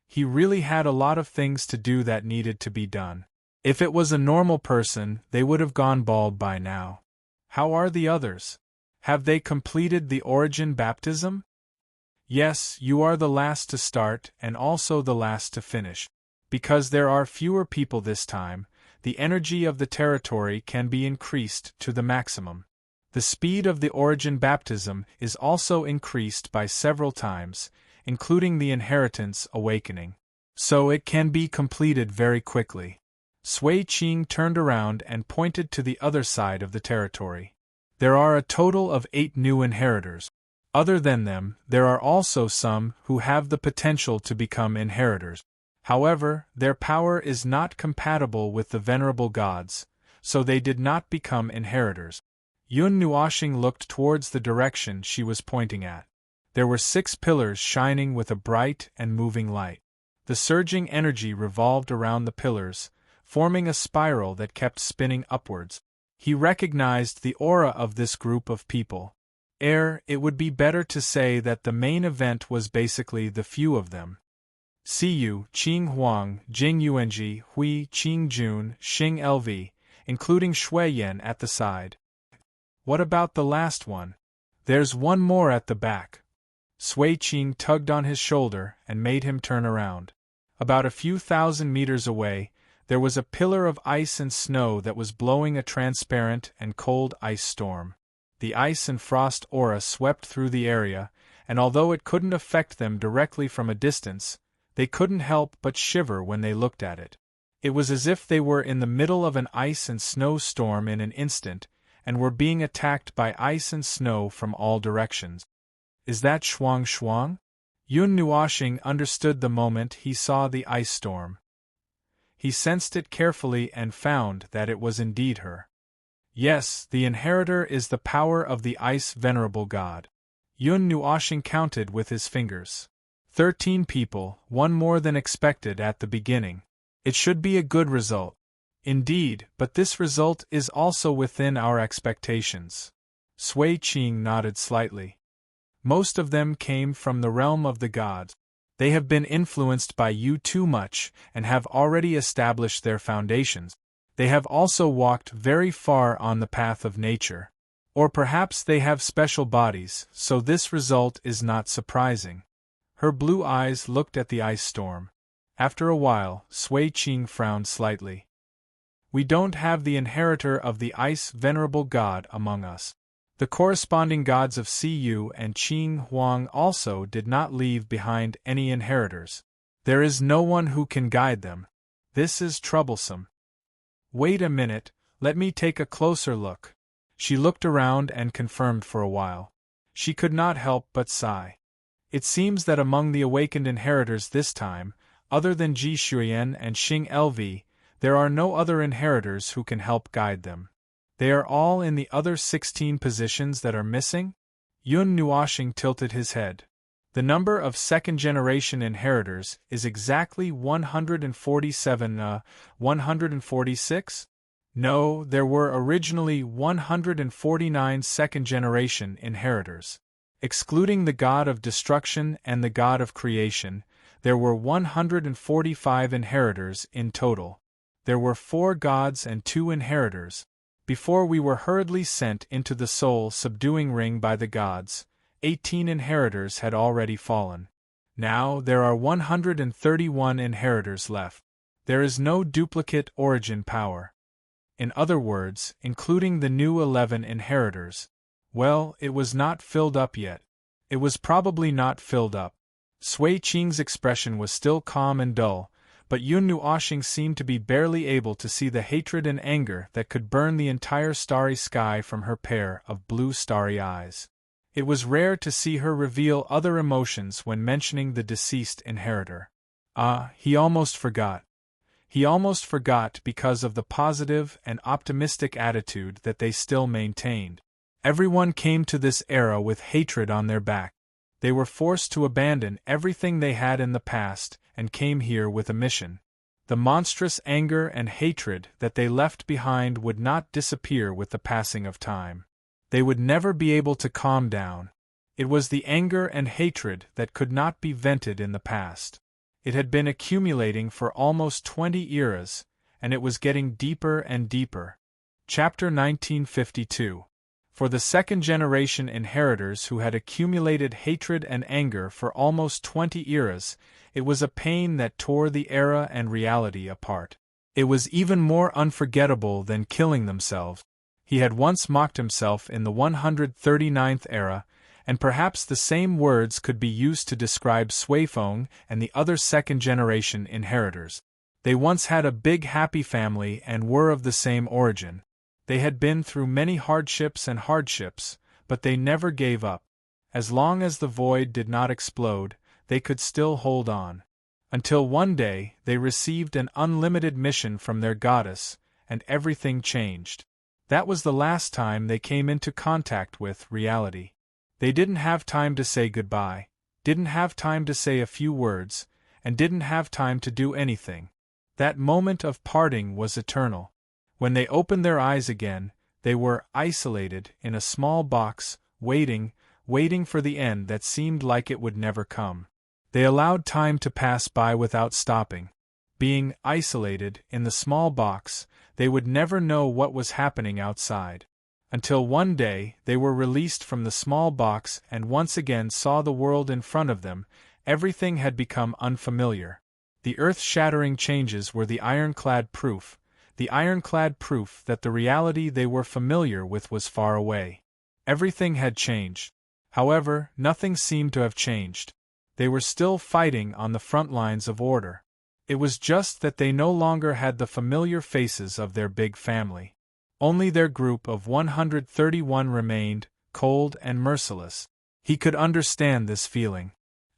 He really had a lot of things to do that needed to be done. If it was a normal person, they would have gone bald by now. How are the others? Have they completed the origin baptism? Yes, you are the last to start and also the last to finish. Because there are fewer people this time, the energy of the territory can be increased to the maximum. The speed of the origin baptism is also increased by several times, including the inheritance awakening. So it can be completed very quickly. Sui Qing turned around and pointed to the other side of the territory. There are a total of 8 new inheritors. Other than them, there are also some who have the potential to become inheritors. However, their power is not compatible with the venerable gods, so they did not become inheritors. Yun Nuoxing looked towards the direction she was pointing at. There were 6 pillars shining with a bright and moving light. The surging energy revolved around the pillars, forming a spiral that kept spinning upwards. He recognized the aura of this group of people. It would be better to say that the main event was basically the few of them. Siyu, Qing Huang, Jing Yuanji, Hui, Qing Jun, Xing Lv, including Shuiyan at the side. What about the last one? There's one more at the back. Sui Qing tugged on his shoulder and made him turn around. About a few thousand meters away, there was a pillar of ice and snow that was blowing a transparent and cold ice storm. The ice and frost aura swept through the area, and although it couldn't affect them directly from a distance, they couldn't help but shiver when they looked at it. It was as if they were in the middle of an ice and snow storm in an instant, and were being attacked by ice and snow from all directions. Is that Shuang Shuang? Yun Nuoxing understood the moment he saw the ice storm. He sensed it carefully and found that it was indeed her. Yes, the inheritor is the power of the ice venerable god. Yun Nuoxing counted with his fingers. 13 people, one more than expected at the beginning. It should be a good result. Indeed, but this result is also within our expectations. Sui Qing nodded slightly. Most of them came from the realm of the gods. They have been influenced by you too much and have already established their foundations. They have also walked very far on the path of nature. Or perhaps they have special bodies, so this result is not surprising. Her blue eyes looked at the ice storm. After a while, Sui Qing frowned slightly. We don't have the inheritor of the ice venerable god among us. The corresponding gods of Siyu and Qing Huang also did not leave behind any inheritors. There is no one who can guide them. This is troublesome. Wait a minute, let me take a closer look. She looked around and confirmed for a while. She could not help but sigh. It seems that among the awakened inheritors this time, other than Ji Shuyan and Xing Lv, there are no other inheritors who can help guide them. They are all in the other 16 positions that are missing? Yun Nuoxing tilted his head. The number of second-generation inheritors is exactly 147, 146? No, there were originally 149 second-generation inheritors. Excluding the god of destruction and the god of creation, there were 145 inheritors in total. There were 4 gods and 2 inheritors. Before we were hurriedly sent into the soul-subduing ring by the gods, 18 inheritors had already fallen. Now there are 131 inheritors left. There is no duplicate origin power. In other words, including the new 11 inheritors. Well, it was not filled up yet. It was probably not filled up. Sui Qing's expression was still calm and dull, but Yun Nuoxing seemed to be barely able to see the hatred and anger that could burn the entire starry sky from her pair of blue starry eyes. It was rare to see her reveal other emotions when mentioning the deceased inheritor. He almost forgot. He almost forgot because of the positive and optimistic attitude that they still maintained. Everyone came to this era with hatred on their back. They were forced to abandon everything they had in the past and came here with a mission. The monstrous anger and hatred that they left behind would not disappear with the passing of time. They would never be able to calm down. It was the anger and hatred that could not be vented in the past. It had been accumulating for almost 20 eras, and it was getting deeper and deeper. Chapter 1952. For the second-generation inheritors who had accumulated hatred and anger for almost 20 eras, it was a pain that tore the era and reality apart. It was even more unforgettable than killing themselves. He had once mocked himself in the 139th era, and perhaps the same words could be used to describe Suifeng and the other second-generation inheritors. They once had a big happy family and were of the same origin. They had been through many hardships, but they never gave up. As long as the void did not explode, they could still hold on. Until one day, they received an unlimited mission from their goddess, and everything changed. That was the last time they came into contact with reality. They didn't have time to say goodbye, didn't have time to say a few words, and didn't have time to do anything. That moment of parting was eternal. When they opened their eyes again, they were isolated in a small box, waiting for the end that seemed like it would never come. They allowed time to pass by without stopping. Being isolated in the small box, they would never know what was happening outside. Until one day they were released from the small box and once again saw the world in front of them. Everything had become unfamiliar. The earth-shattering changes were the ironclad proof that the reality they were familiar with was far away. Everything had changed. However, nothing seemed to have changed. They were still fighting on the front lines of order. It was just that they no longer had the familiar faces of their big family. Only their group of 131 remained, cold and merciless. He could understand this feeling.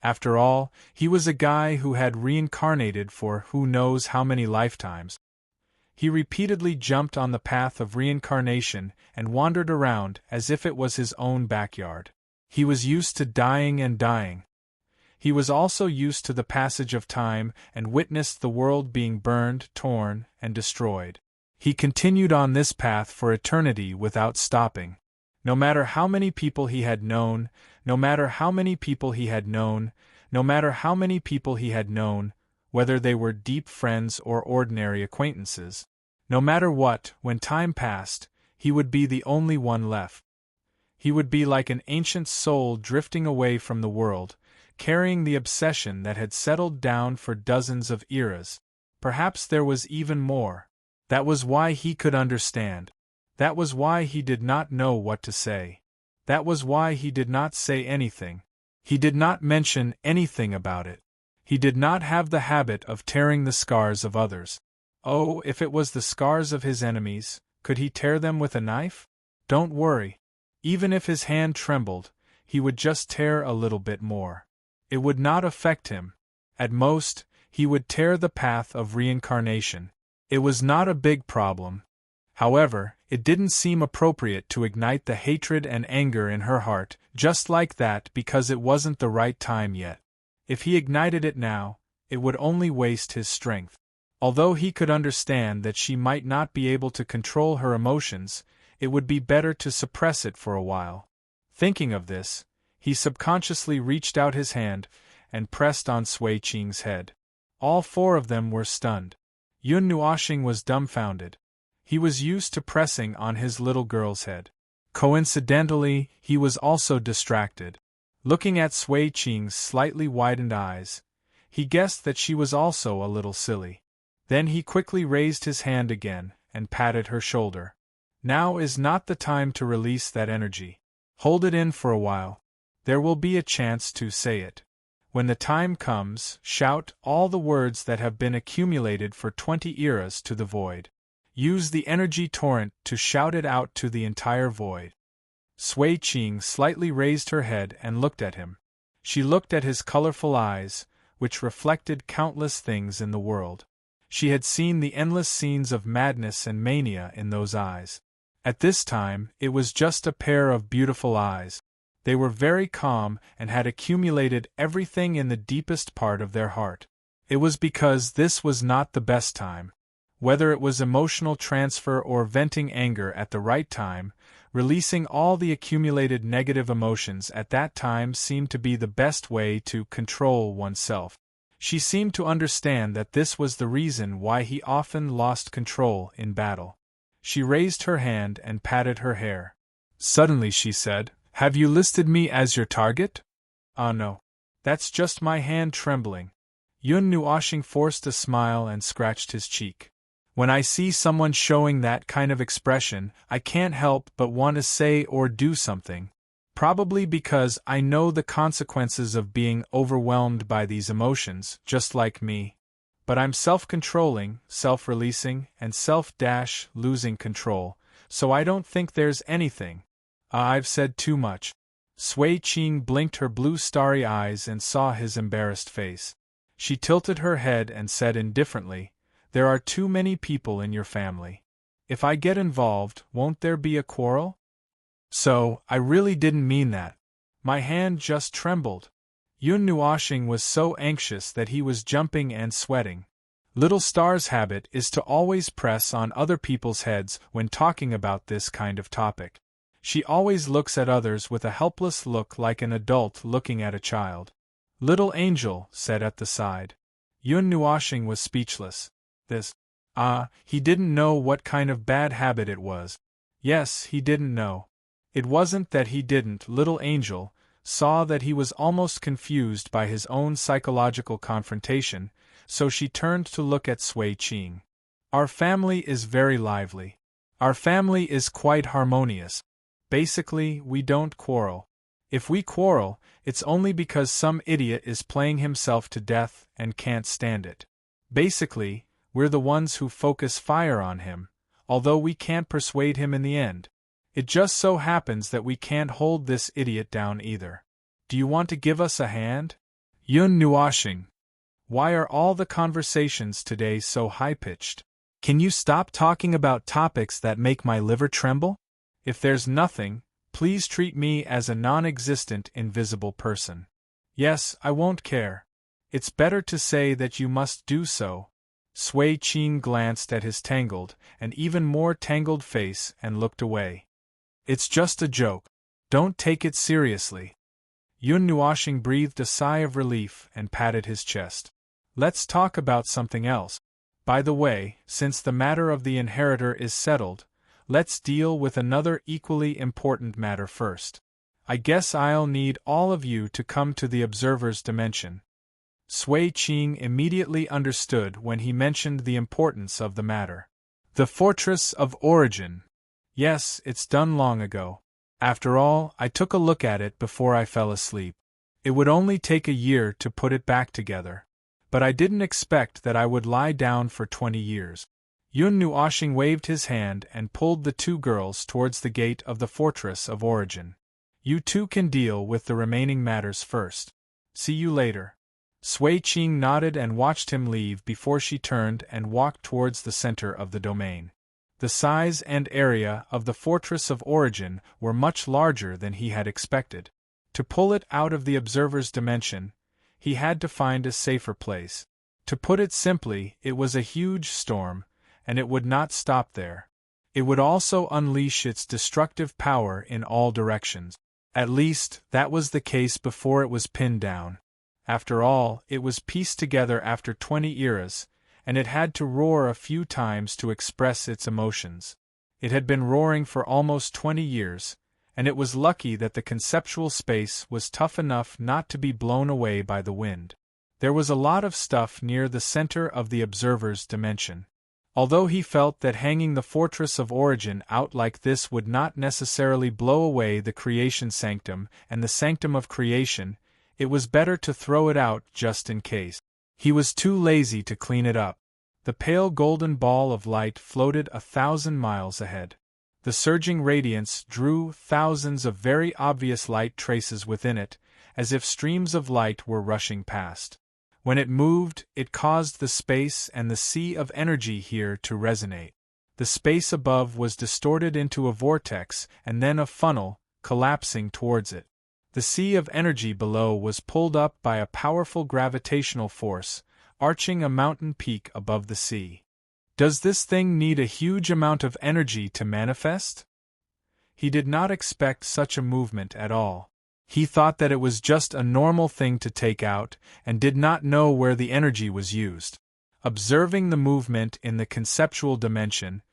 After all, he was a guy who had reincarnated for who knows how many lifetimes. He repeatedly jumped on the path of reincarnation and wandered around as if it was his own backyard. He was used to dying and dying. He was also used to the passage of time and witnessed the world being burned, torn, and destroyed. He continued on this path for eternity without stopping. No matter how many people he had known, no matter how many people he had known, no matter how many people he had known, whether they were deep friends or ordinary acquaintances, no matter what, when time passed, he would be the only one left. He would be like an ancient soul drifting away from the world, carrying the obsession that had settled down for dozens of eras. Perhaps there was even more. That was why he could understand. That was why he did not know what to say. That was why he did not say anything. He did not mention anything about it. He did not have the habit of tearing the scars of others. Oh, if it was the scars of his enemies, could he tear them with a knife? Don't worry. Even if his hand trembled, he would just tear a little bit more. It would not affect him. At most, he would tear the path of reincarnation. It was not a big problem. However, it didn't seem appropriate to ignite the hatred and anger in her heart just like that because it wasn't the right time yet. If he ignited it now, it would only waste his strength. Although he could understand that she might not be able to control her emotions, it would be better to suppress it for a while. Thinking of this, he subconsciously reached out his hand and pressed on Sui Qing's head. All four of them were stunned. Yun Nuoxing was dumbfounded. He was used to pressing on his little girl's head. Coincidentally, he was also distracted. Looking at Sui Qing's slightly widened eyes, he guessed that she was also a little silly. Then he quickly raised his hand again and patted her shoulder. Now is not the time to release that energy. Hold it in for a while. There will be a chance to say it. When the time comes, shout all the words that have been accumulated for 20 eras to the void. Use the energy torrent to shout it out to the entire void. Sui Qing slightly raised her head and looked at him. She looked at his colorful eyes, which reflected countless things in the world. She had seen the endless scenes of madness and mania in those eyes. At this time, it was just a pair of beautiful eyes. They were very calm and had accumulated everything in the deepest part of their heart. It was because this was not the best time. Whether it was emotional transfer or venting anger at the right time, releasing all the accumulated negative emotions at that time seemed to be the best way to control oneself. She seemed to understand that this was the reason why he often lost control in battle. She raised her hand and patted her hair. Suddenly she said, "Have you listed me as your target?" "Ah no. That's just my hand trembling." Yun Nuoxing forced a smile and scratched his cheek. "When I see someone showing that kind of expression, I can't help but want to say or do something. Probably because I know the consequences of being overwhelmed by these emotions, just like me. But I'm self-controlling, self-releasing, and self-losing control, so I don't think there's anything. I've said too much." Sui Qing blinked her blue starry eyes and saw his embarrassed face. She tilted her head and said indifferently, "There are too many people in your family. If I get involved, won't there be a quarrel? So, I really didn't mean that. My hand just trembled." Yun Nuoxing was so anxious that he was jumping and sweating. Little Star's habit is to always press on other people's heads when talking about this kind of topic. She always looks at others with a helpless look like an adult looking at a child. "Little angel," said at the side. Yun Nuoxing was speechless. He didn't know what kind of bad habit it was. Yes, he didn't know. It wasn't that he didn't. Little Angel saw that he was almost confused by his own psychological confrontation, so she turned to look at Sui Qing. Our family is very lively. Our family is quite harmonious. Basically, we don't quarrel. If we quarrel, it's only because some idiot is playing himself to death and can't stand it. Basically, we're the ones who focus fire on him, although we can't persuade him in the end. It just so happens that we can't hold this idiot down either. Do you want to give us a hand? Yun Nuashing. Why are all the conversations today so high-pitched? Can you stop talking about topics that make my liver tremble? If there's nothing, please treat me as a non-existent invisible person. Yes, I won't care. It's better to say that you must do so. Sui Qing glanced at his tangled, and even more tangled face and looked away. It's just a joke. Don't take it seriously. Yun Nuashing breathed a sigh of relief and patted his chest. Let's talk about something else. By the way, since the matter of the inheritor is settled, let's deal with another equally important matter first. I guess I'll need all of you to come to the observer's dimension. Sui Qing immediately understood when he mentioned the importance of the matter. The Fortress of Origin. Yes, it's done long ago. After all, I took a look at it before I fell asleep. It would only take a year to put it back together. But I didn't expect that I would lie down for 20 years. Yun Nuashing waved his hand and pulled the two girls towards the gate of the Fortress of Origin. You two can deal with the remaining matters first. See you later. Sui Qing nodded and watched him leave before she turned and walked towards the center of the domain. The size and area of the Fortress of Origin were much larger than he had expected. To pull it out of the observer's dimension, he had to find a safer place. To put it simply, it was a huge storm, and it would not stop there. It would also unleash its destructive power in all directions. At least, that was the case before it was pinned down. After all, it was pieced together after 20 eras, and it had to roar a few times to express its emotions. It had been roaring for almost 20 years, and it was lucky that the conceptual space was tough enough not to be blown away by the wind. There was a lot of stuff near the center of the observer's dimension. Although he felt that hanging the Fortress of Origin out like this would not necessarily blow away the creation sanctum and the sanctum of creation, it was better to throw it out just in case. He was too lazy to clean it up. The pale golden ball of light floated 1,000 miles ahead. The surging radiance drew thousands of very obvious light traces within it, as if streams of light were rushing past. When it moved, it caused the space and the sea of energy here to resonate. The space above was distorted into a vortex and then a funnel, collapsing towards it. The sea of energy below was pulled up by a powerful gravitational force, arching a mountain peak above the sea. Does this thing need a huge amount of energy to manifest? He did not expect such a movement at all. He thought that it was just a normal thing to take out, and did not know where the energy was used. Observing the movement in the conceptual dimension,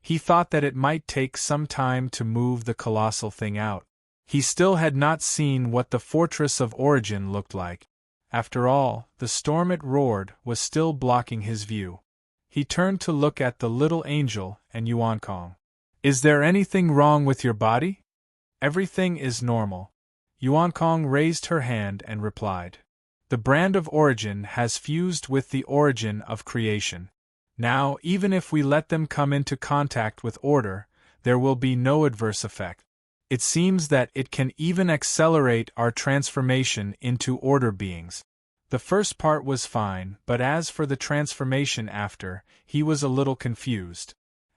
he thought that it might take some time to move the colossal thing out. He still had not seen what the Fortress of Origin looked like. After all, the storm it roared was still blocking his view. He turned to look at the little angel and Yuankong. Is there anything wrong with your body? Everything is normal. Yuankong raised her hand and replied. The brand of origin has fused with the origin of creation. Now, even if we let them come into contact with order, there will be no adverse effect. It seems that it can even accelerate our transformation into order beings. The first part was fine, but as for the transformation after, he was a little confused.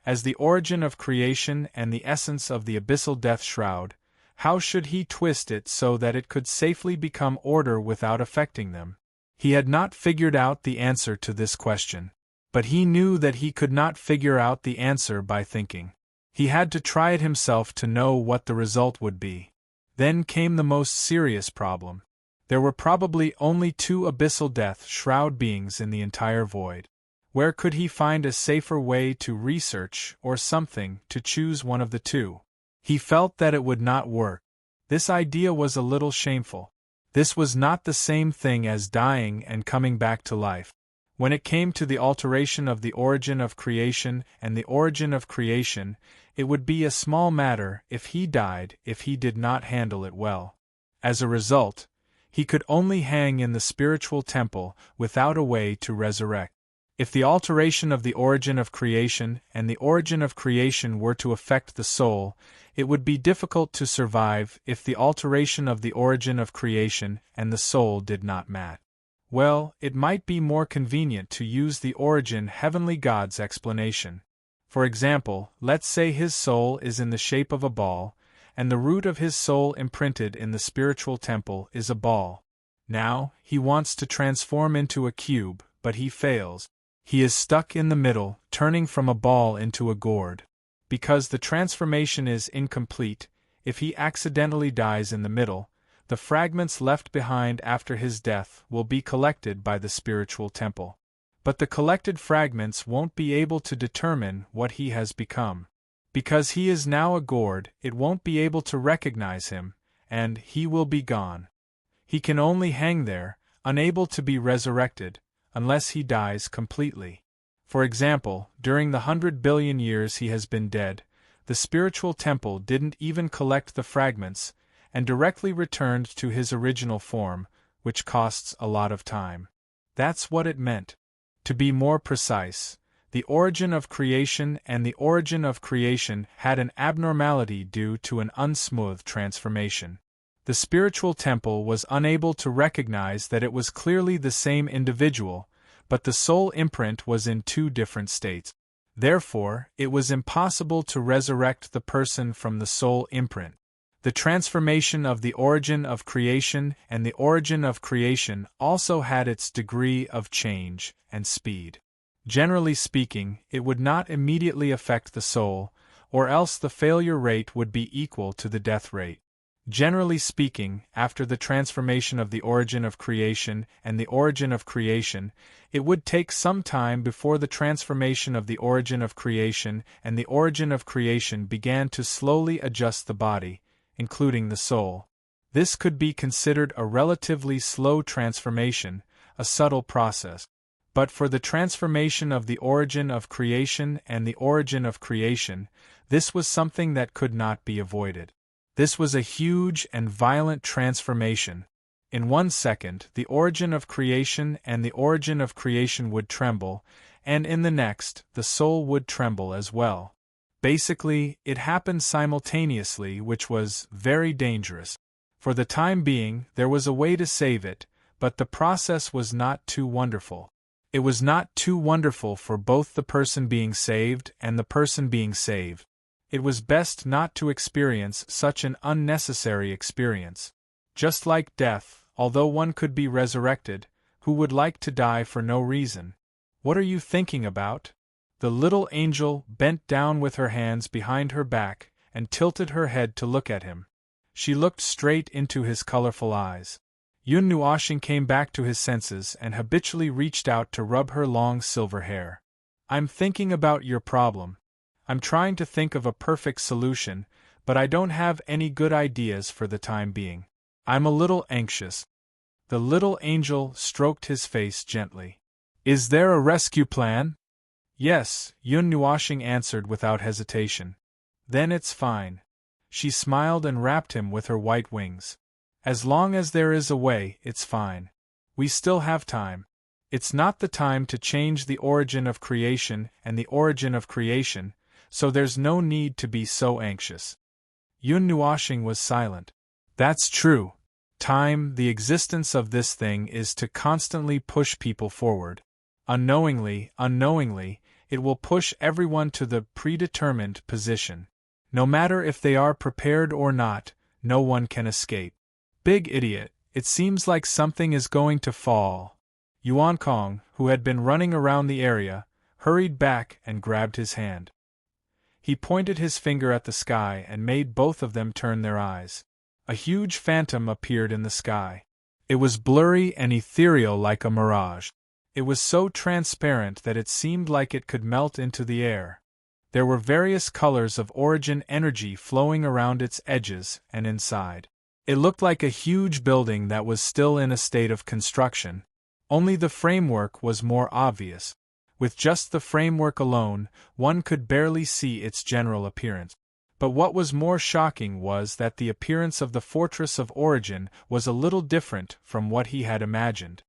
As the origin of creation and the essence of the abyssal death shroud, how should he twist it so that it could safely become order without affecting them? He had not figured out the answer to this question. But he knew that he could not figure out the answer by thinking. He had to try it himself to know what the result would be. Then came the most serious problem. There were probably only 2 abyssal death shroud beings in the entire void. Where could he find a safer way to research or something to choose one of the two? He felt that it would not work. This idea was a little shameful. This was not the same thing as dying and coming back to life. When it came to the alteration of the origin of creation and the origin of creation, it would be a small matter if he died if he did not handle it well. As a result, he could only hang in the spiritual temple without a way to resurrect. If the alteration of the origin of creation and the origin of creation were to affect the soul, it would be difficult to survive if the alteration of the origin of creation and the soul did not match. Well, it might be more convenient to use the origin heavenly God's explanation. For example, let's say his soul is in the shape of a ball, and the root of his soul imprinted in the spiritual temple is a ball. Now, he wants to transform into a cube, but he fails. He is stuck in the middle, turning from a ball into a gourd. Because the transformation is incomplete, if he accidentally dies in the middle, the fragments left behind after his death will be collected by the spiritual temple. But the collected fragments won't be able to determine what he has become. Because he is now a gourd, it won't be able to recognize him, and he will be gone. He can only hang there, unable to be resurrected, unless he dies completely. For example, during the 100 billion years he has been dead, the spiritual temple didn't even collect the fragments, and directly returned to his original form, which costs a lot of time. That's what it meant. To be more precise, the origin of creation and the origin of creation had an abnormality due to an unsmooth transformation. The spiritual temple was unable to recognize that it was clearly the same individual, but the soul imprint was in two different states. Therefore, it was impossible to resurrect the person from the soul imprint. The transformation of the origin of creation and the origin of creation also had its degree of change and speed. Generally speaking, it would not immediately affect the soul, or else the failure rate would be equal to the death rate. Generally speaking, after the transformation of the origin of creation and the origin of creation, it would take some time before the transformation of the origin of creation and the origin of creation began to slowly adjust the body, including the soul. This could be considered a relatively slow transformation, a subtle process. But for the transformation of the origin of creation and the origin of creation, this was something that could not be avoided. This was a huge and violent transformation. In 1 second, the origin of creation and the origin of creation would tremble, and in the next, the soul would tremble as well. Basically, it happened simultaneously, which was very dangerous. For the time being, there was a way to save it, but the process was not too wonderful. It was not too wonderful for both the person being saved and the person being saved. It was best not to experience such an unnecessary experience. Just like death, although one could be resurrected, who would like to die for no reason? What are you thinking about? The little angel bent down with her hands behind her back and tilted her head to look at him. She looked straight into his colorful eyes. Yun Nuoshing came back to his senses and habitually reached out to rub her long silver hair. I'm thinking about your problem. I'm trying to think of a perfect solution, but I don't have any good ideas for the time being. I'm a little anxious. The little angel stroked his face gently. Is there a rescue plan? Yes, Yun Nuoshing answered without hesitation. Then it's fine. She smiled and wrapped him with her white wings. As long as there is a way, it's fine. We still have time. It's not the time to change the origin of creation and the origin of creation, so there's no need to be so anxious. Yun Nuoshing was silent. That's true. Time, the existence of this thing is to constantly push people forward. Unknowingly, it will push everyone to the predetermined position. No matter if they are prepared or not, no one can escape. Big idiot, it seems like something is going to fall. Yuan Kong, who had been running around the area, hurried back and grabbed his hand. He pointed his finger at the sky and made both of them turn their eyes. A huge phantom appeared in the sky. It was blurry and ethereal like a mirage. It was so transparent that it seemed like it could melt into the air. There were various colors of origin energy flowing around its edges and inside. It looked like a huge building that was still in a state of construction. Only the framework was more obvious. With just the framework alone, one could barely see its general appearance. But what was more shocking was that the appearance of the Fortress of Origin was a little different from what he had imagined.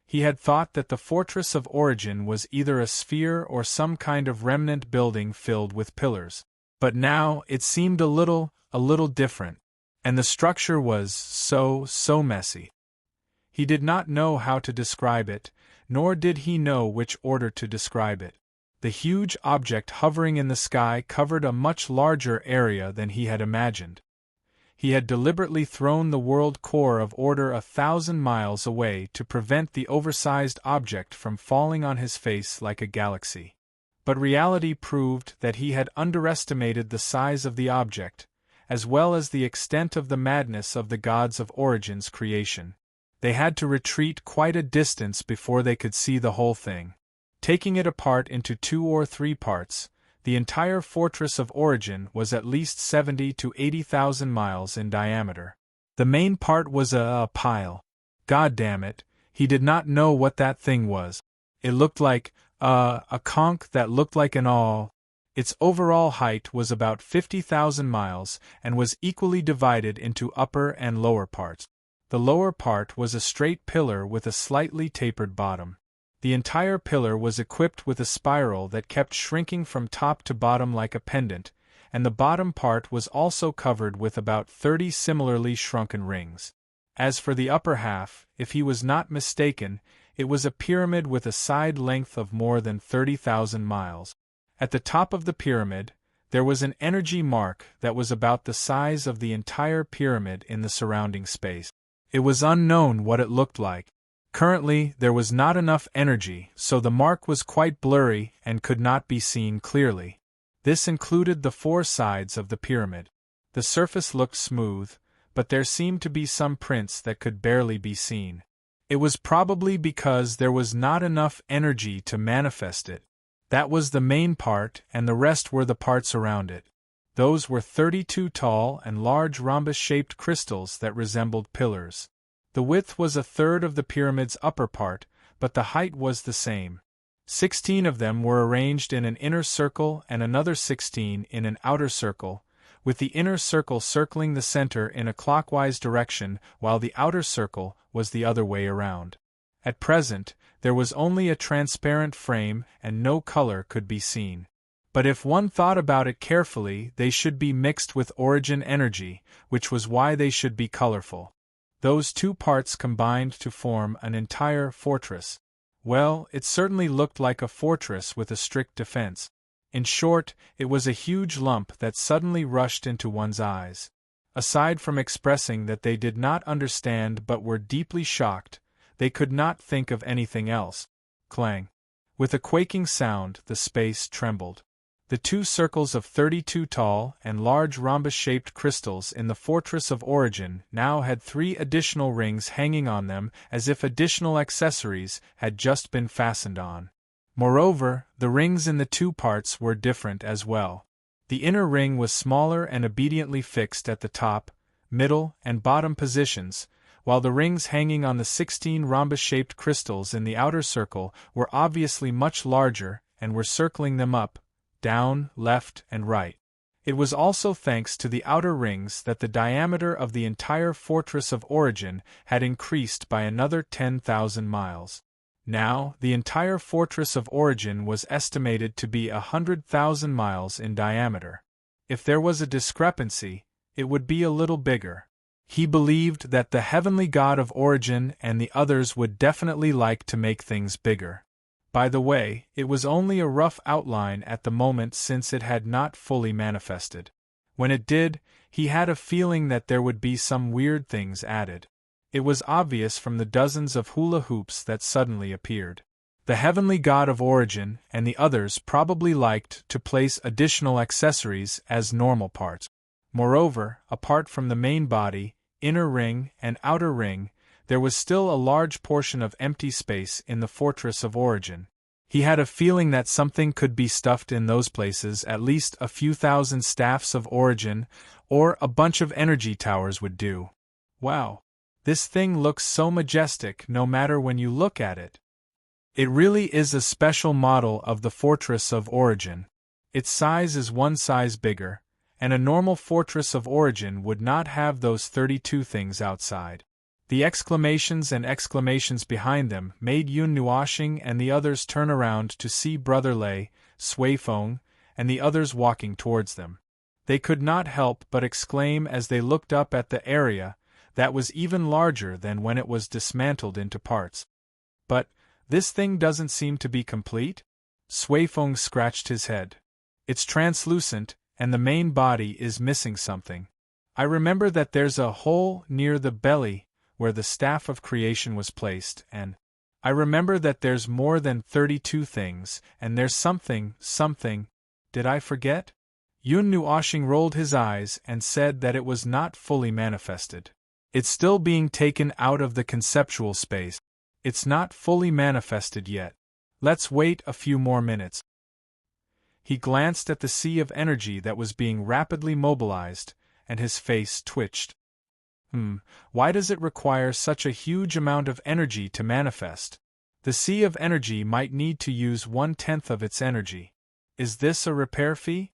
He had thought that the Fortress of Origin was either a sphere or some kind of remnant building filled with pillars. But now it seemed a little different. And the structure was so messy. He did not know how to describe it, nor did he know which order to describe it. The huge object hovering in the sky covered a much larger area than he had imagined. He had deliberately thrown the world core of order 1,000 miles away to prevent the oversized object from falling on his face like a galaxy. But reality proved that he had underestimated the size of the object, as well as the extent of the madness of the gods of Origin's creation. They had to retreat quite a distance before they could see the whole thing. Taking it apart into 2 or 3 parts, the entire Fortress of Origin was at least 70 to 80,000 miles in diameter. The main part was a pile. God damn it, he did not know what that thing was. It looked like a conch that looked like an awl. Its overall height was about 50,000 miles and was equally divided into upper and lower parts. The lower part was a straight pillar with a slightly tapered bottom. The entire pillar was equipped with a spiral that kept shrinking from top to bottom like a pendant, and the bottom part was also covered with about 30 similarly shrunken rings. As for the upper half, if he was not mistaken, it was a pyramid with a side length of more than 30,000 miles. At the top of the pyramid, there was an energy mark that was about the size of the entire pyramid in the surrounding space. It was unknown what it looked like. Currently, there was not enough energy, so the mark was quite blurry and could not be seen clearly. This included the 4 sides of the pyramid. The surface looked smooth, but there seemed to be some prints that could barely be seen. It was probably because there was not enough energy to manifest it. That was the main part, and the rest were the parts around it. Those were 32 tall and large rhombus-shaped crystals that resembled pillars. The width was 1/3 of the pyramid's upper part, but the height was the same. 16 of them were arranged in an inner circle and another 16 in an outer circle, with the inner circle circling the center in a clockwise direction while the outer circle was the other way around. At present, there was only a transparent frame and no color could be seen. But if one thought about it carefully, they should be mixed with origin energy, which was why they should be colorful. Those 2 parts combined to form an entire fortress. Well, it certainly looked like a fortress with a strict defense. In short, it was a huge lump that suddenly rushed into one's eyes. Aside from expressing that they did not understand but were deeply shocked, they could not think of anything else. Clang. With a quaking sound, the space trembled. The 2 circles of 32 tall and large rhombus-shaped crystals in the Fortress of Origin now had 3 additional rings hanging on them as if additional accessories had just been fastened on. Moreover, the rings in the 2 parts were different as well. The inner ring was smaller and obediently fixed at the top, middle, and bottom positions, while the rings hanging on the 16 rhombus-shaped crystals in the outer circle were obviously much larger and were circling them up, down, left, and right. It was also thanks to the outer rings that the diameter of the entire Fortress of Origin had increased by another 10,000 miles. Now, the entire Fortress of Origin was estimated to be 100,000 miles in diameter. If there was a discrepancy, it would be a little bigger. He believed that the heavenly god of Origin and the others would definitely like to make things bigger. By the way, it was only a rough outline at the moment since it had not fully manifested. When it did, he had a feeling that there would be some weird things added. It was obvious from the dozens of hula hoops that suddenly appeared. The heavenly god of Origin and the others probably liked to place additional accessories as normal parts. Moreover, apart from the main body, inner ring, and outer ring, there was still a large portion of empty space in the Fortress of Origin. He had a feeling that something could be stuffed in those places, at least a few thousand staffs of Origin, or a bunch of energy towers would do. Wow! This thing looks so majestic no matter when you look at it. It really is a special model of the Fortress of Origin. Its size is one size bigger, and a normal Fortress of Origin would not have those 32 things outside. The exclamations and exclamations behind them made Yun Nuoxing and the others turn around to see Brother Lei, Sui Feng, and the others walking towards them. They could not help but exclaim as they looked up at the area that was even larger than when it was dismantled into parts. But this thing doesn't seem to be complete? Sui Feng scratched his head. It's translucent, and the main body is missing something. I remember that there's a hole near the belly where the Staff of Creation was placed, and I remember that there's more than 32 things, and there's something. Did I forget? Yun Nuoxing rolled his eyes and said that it was not fully manifested. It's still being taken out of the conceptual space. It's not fully manifested yet. Let's wait a few more minutes. He glanced at the sea of energy that was being rapidly mobilized, and his face twitched. Why does it require such a huge amount of energy to manifest? The sea of energy might need to use 1/10 of its energy. Is this a repair fee?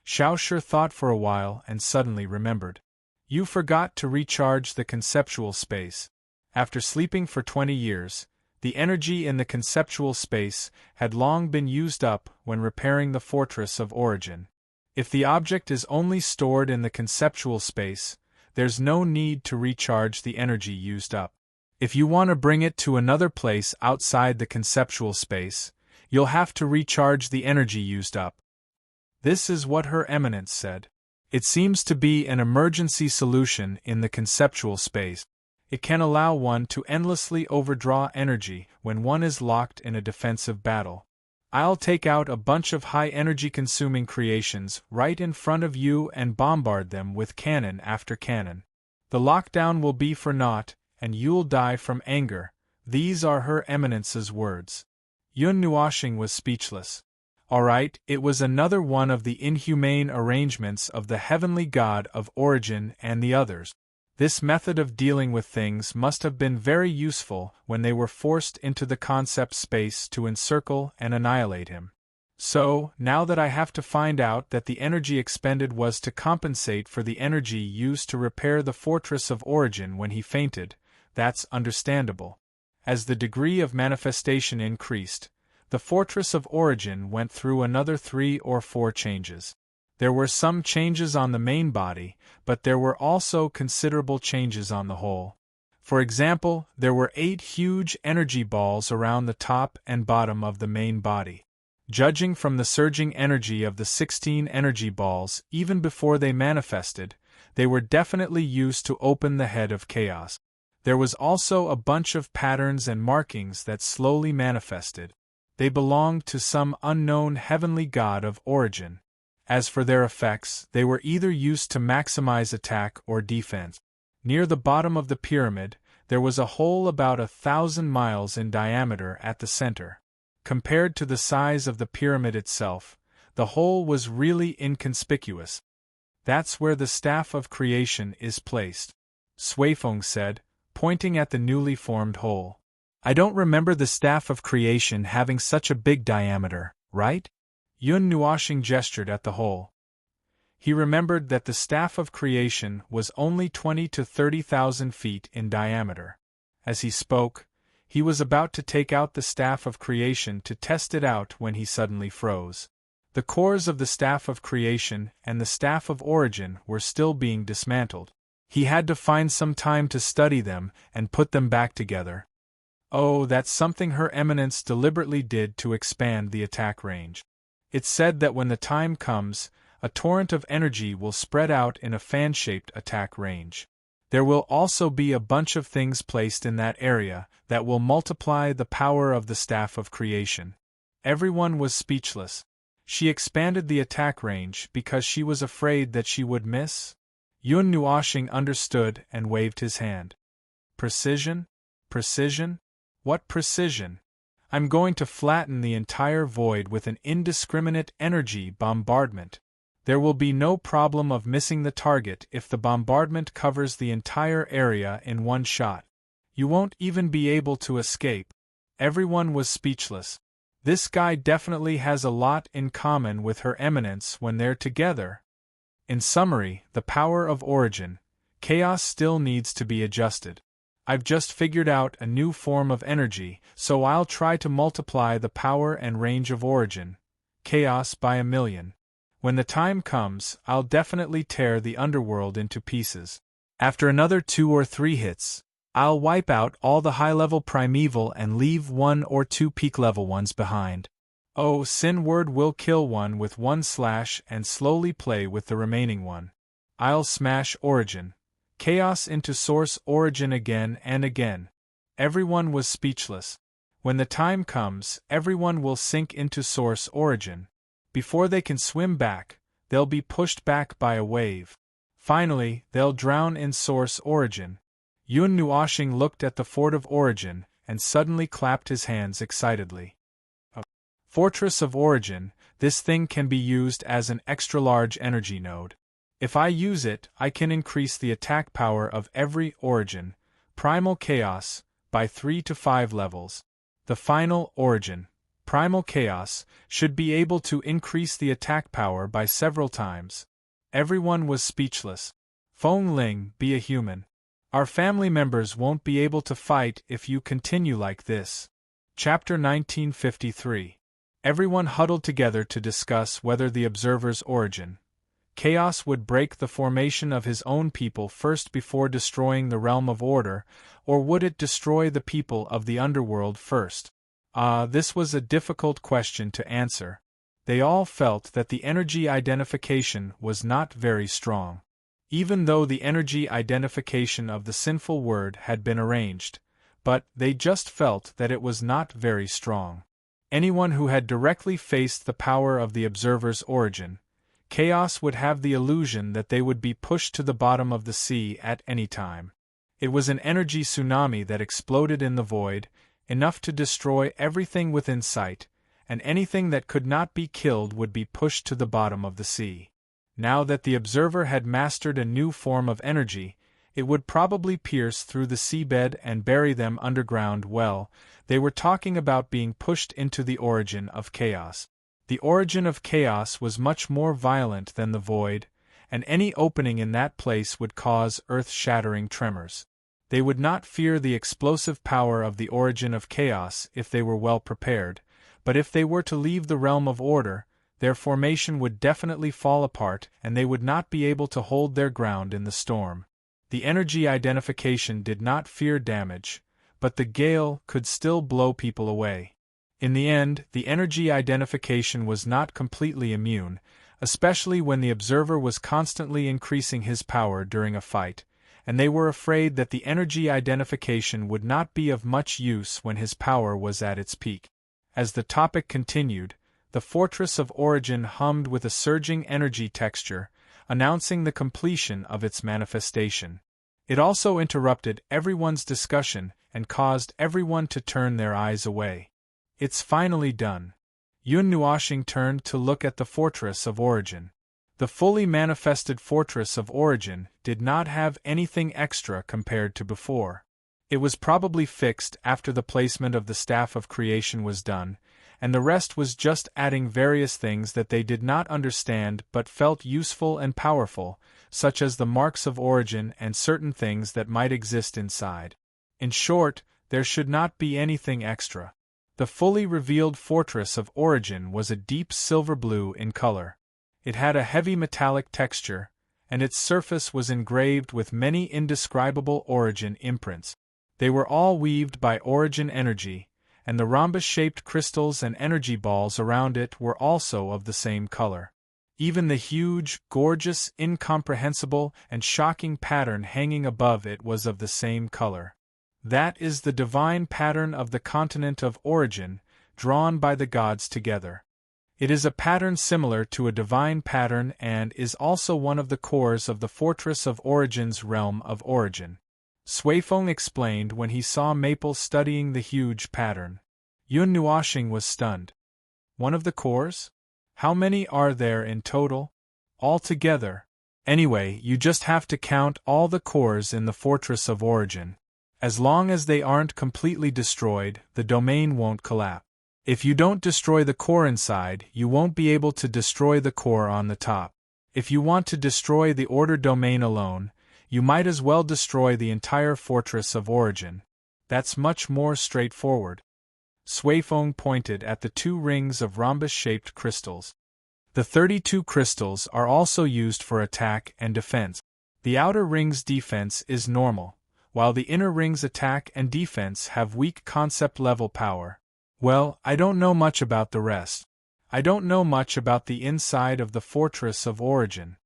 Xiaoshi thought for a while and suddenly remembered. You forgot to recharge the conceptual space. After sleeping for 20 years, the energy in the conceptual space had long been used up when repairing the Fortress of Origin. If the object is only stored in the conceptual space, there's no need to recharge the energy used up. If you want to bring it to another place outside the conceptual space, you'll have to recharge the energy used up. This is what Her Eminence said. It seems to be an emergency solution in the conceptual space. It can allow one to endlessly overdraw energy when one is locked in a defensive battle. I'll take out a bunch of high energy-consuming creations right in front of you and bombard them with cannon after cannon. The lockdown will be for naught, and you'll die from anger. These are Her Eminence's words. Yun Nuoxing was speechless. All right, it was another one of the inhumane arrangements of the heavenly god of Origin and the others. This method of dealing with things must have been very useful when they were forced into the concept space to encircle and annihilate him. So, now that I have to find out that the energy expended was to compensate for the energy used to repair the Fortress of Origin when he fainted, that's understandable. As the degree of manifestation increased, the Fortress of Origin went through another 3 or 4 changes. There were some changes on the main body, but there were also considerable changes on the whole. For example, there were 8 huge energy balls around the top and bottom of the main body. Judging from the surging energy of the 16 energy balls even before they manifested, they were definitely used to open the head of chaos. There was also a bunch of patterns and markings that slowly manifested. They belonged to some unknown heavenly god of Origin. As for their effects, they were either used to maximize attack or defense. Near the bottom of the pyramid, there was a hole about 1,000 miles in diameter at the center. Compared to the size of the pyramid itself, the hole was really inconspicuous. That's where the Staff of Creation is placed, Sui Feng said, pointing at the newly formed hole. I don't remember the Staff of Creation having such a big diameter, right? Yun Nuoxing gestured at the hole. He remembered that the Staff of Creation was only 20 to 30,000 feet in diameter. As he spoke, he was about to take out the Staff of Creation to test it out when he suddenly froze. The cores of the Staff of Creation and the Staff of Origin were still being dismantled. He had to find some time to study them and put them back together. Oh, that's something Her Eminence deliberately did to expand the attack range. It's said that when the time comes, a torrent of energy will spread out in a fan-shaped attack range. There will also be a bunch of things placed in that area that will multiply the power of the Staff of Creation. Everyone was speechless. She expanded the attack range because she was afraid that she would miss? Yun Nuoxing understood and waved his hand. Precision? Precision? What precision? I'm going to flatten the entire void with an indiscriminate energy bombardment. There will be no problem of missing the target if the bombardment covers the entire area in one shot. You won't even be able to escape. Everyone was speechless. This guy definitely has a lot in common with Her Eminence when they're together. In summary, the power of origin. Chaos still needs to be adjusted. I've just figured out a new form of energy, so I'll try to multiply the power and range of origin. Chaos by 1,000,000. When the time comes, I'll definitely tear the underworld into pieces. After another 2 or 3 hits, I'll wipe out all the high-level primeval and leave 1 or 2 peak-level ones behind. Oh, Sin Word will kill one with 1 slash and slowly play with the remaining one. I'll smash origin. Chaos into source origin again and again. Everyone was speechless. When the time comes, everyone will sink into source origin. Before they can swim back, they'll be pushed back by a wave. Finally, they'll drown in source origin. Yun Nuashing looked at the fort of origin and suddenly clapped his hands excitedly. A fortress of origin, this thing can be used as an extra-large energy node. If I use it, I can increase the attack power of every origin, primal chaos, by 3 to 5 levels. The final origin, primal chaos, should be able to increase the attack power by several times. Everyone was speechless. Feng Ling, be a human. Our family members won't be able to fight if you continue like this. Chapter 1953. Everyone huddled together to discuss whether the observer's origin. Chaos would break the formation of his own people first before destroying the realm of order, or would it destroy the people of the underworld first? This was a difficult question to answer. They all felt that the energy identification was not very strong. Even though the energy identification of the sinful word had been arranged, but they just felt that it was not very strong. Anyone who had directly faced the power of the observer's origin, Chaos would have the illusion that they would be pushed to the bottom of the sea at any time. It was an energy tsunami that exploded in the void, enough to destroy everything within sight, and anything that could not be killed would be pushed to the bottom of the sea. Now that the observer had mastered a new form of energy, it would probably pierce through the seabed and bury them underground. Well, they were talking about being pushed into the origin of chaos. The origin of chaos was much more violent than the void, and any opening in that place would cause earth-shattering tremors. They would not fear the explosive power of the origin of chaos if they were well prepared, but if they were to leave the realm of order, their formation would definitely fall apart and they would not be able to hold their ground in the storm. The energy identification did not fear damage, but the gale could still blow people away. In the end, the energy identification was not completely immune, especially when the observer was constantly increasing his power during a fight, and they were afraid that the energy identification would not be of much use when his power was at its peak. As the topic continued, the fortress of origin hummed with a surging energy texture, announcing the completion of its manifestation. It also interrupted everyone's discussion and caused everyone to turn their eyes away. It's finally done. Yun Nuashing turned to look at the fortress of origin. The fully manifested fortress of origin did not have anything extra compared to before. It was probably fixed after the placement of the staff of creation was done, and the rest was just adding various things that they did not understand but felt useful and powerful, such as the marks of origin and certain things that might exist inside. In short, there should not be anything extra. The fully revealed fortress of origin was a deep silver blue in color. It had a heavy metallic texture, and its surface was engraved with many indescribable origin imprints. They were all weaved by origin energy, and the rhombus-shaped crystals and energy balls around it were also of the same color. Even the huge, gorgeous, incomprehensible, and shocking pattern hanging above it was of the same color. That is the divine pattern of the continent of origin, drawn by the gods together. It is a pattern similar to a divine pattern and is also one of the cores of the fortress of origin's realm of origin. Feng explained when he saw Maple studying the huge pattern. Yun Nuoxing was stunned. One of the cores? How many are there in total? Altogether. Anyway, you just have to count all the cores in the Fortress of Origin. As long as they aren't completely destroyed, the domain won't collapse. If you don't destroy the core inside, you won't be able to destroy the core on the top. If you want to destroy the order domain alone, you might as well destroy the entire Fortress of Origin. That's much more straightforward. Feng pointed at the 2 rings of rhombus-shaped crystals. The 32 crystals are also used for attack and defense. The outer ring's defense is normal, while the inner ring's attack and defense have weak concept-level power. Well, I don't know much about the rest. I don't know much about the inside of the Fortress of Origin.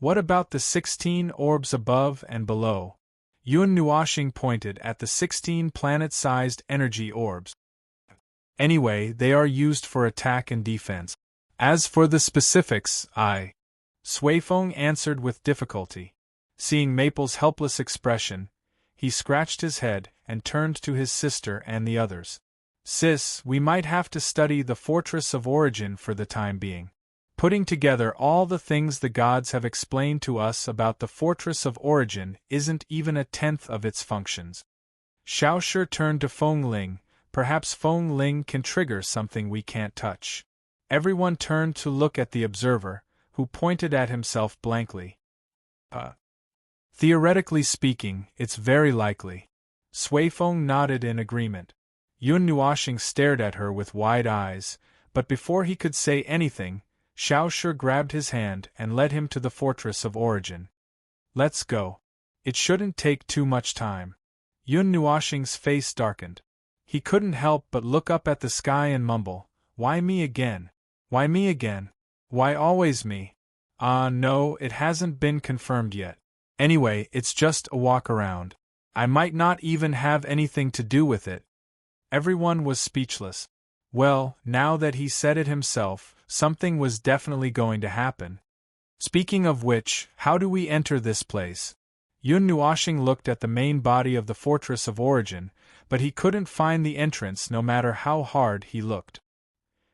What about the 16 orbs above and below? Yun Nuoxing pointed at the 16 planet-sized energy orbs. Anyway, they are used for attack and defense. As for the specifics, Feng answered with difficulty. Seeing Maple's helpless expression, he scratched his head and turned to his sister and the others. Sis, we might have to study the Fortress of Origin for the time being. Putting together all the things the gods have explained to us about the Fortress of Origin isn't even a tenth of its functions. Xiaoshi turned to Feng Ling. Perhaps Feng Ling can trigger something we can't touch. Everyone turned to look at the observer, who pointed at himself blankly. Theoretically speaking, it's very likely. Feng nodded in agreement. Yun Nuoxing stared at her with wide eyes, but before he could say anything, Xiaoshi grabbed his hand and led him to the Fortress of Origin. Let's go. It shouldn't take too much time. Yun Nuoxing's face darkened. He couldn't help but look up at the sky and mumble, "Why me again? Why me again? Why always me? No, it hasn't been confirmed yet. Anyway, it's just a walk around. I might not even have anything to do with it." Everyone was speechless. Well, now that he said it himself, something was definitely going to happen. Speaking of which, how do we enter this place? Yun Nuoxing looked at the main body of the Fortress of Origin, but he couldn't find the entrance no matter how hard he looked.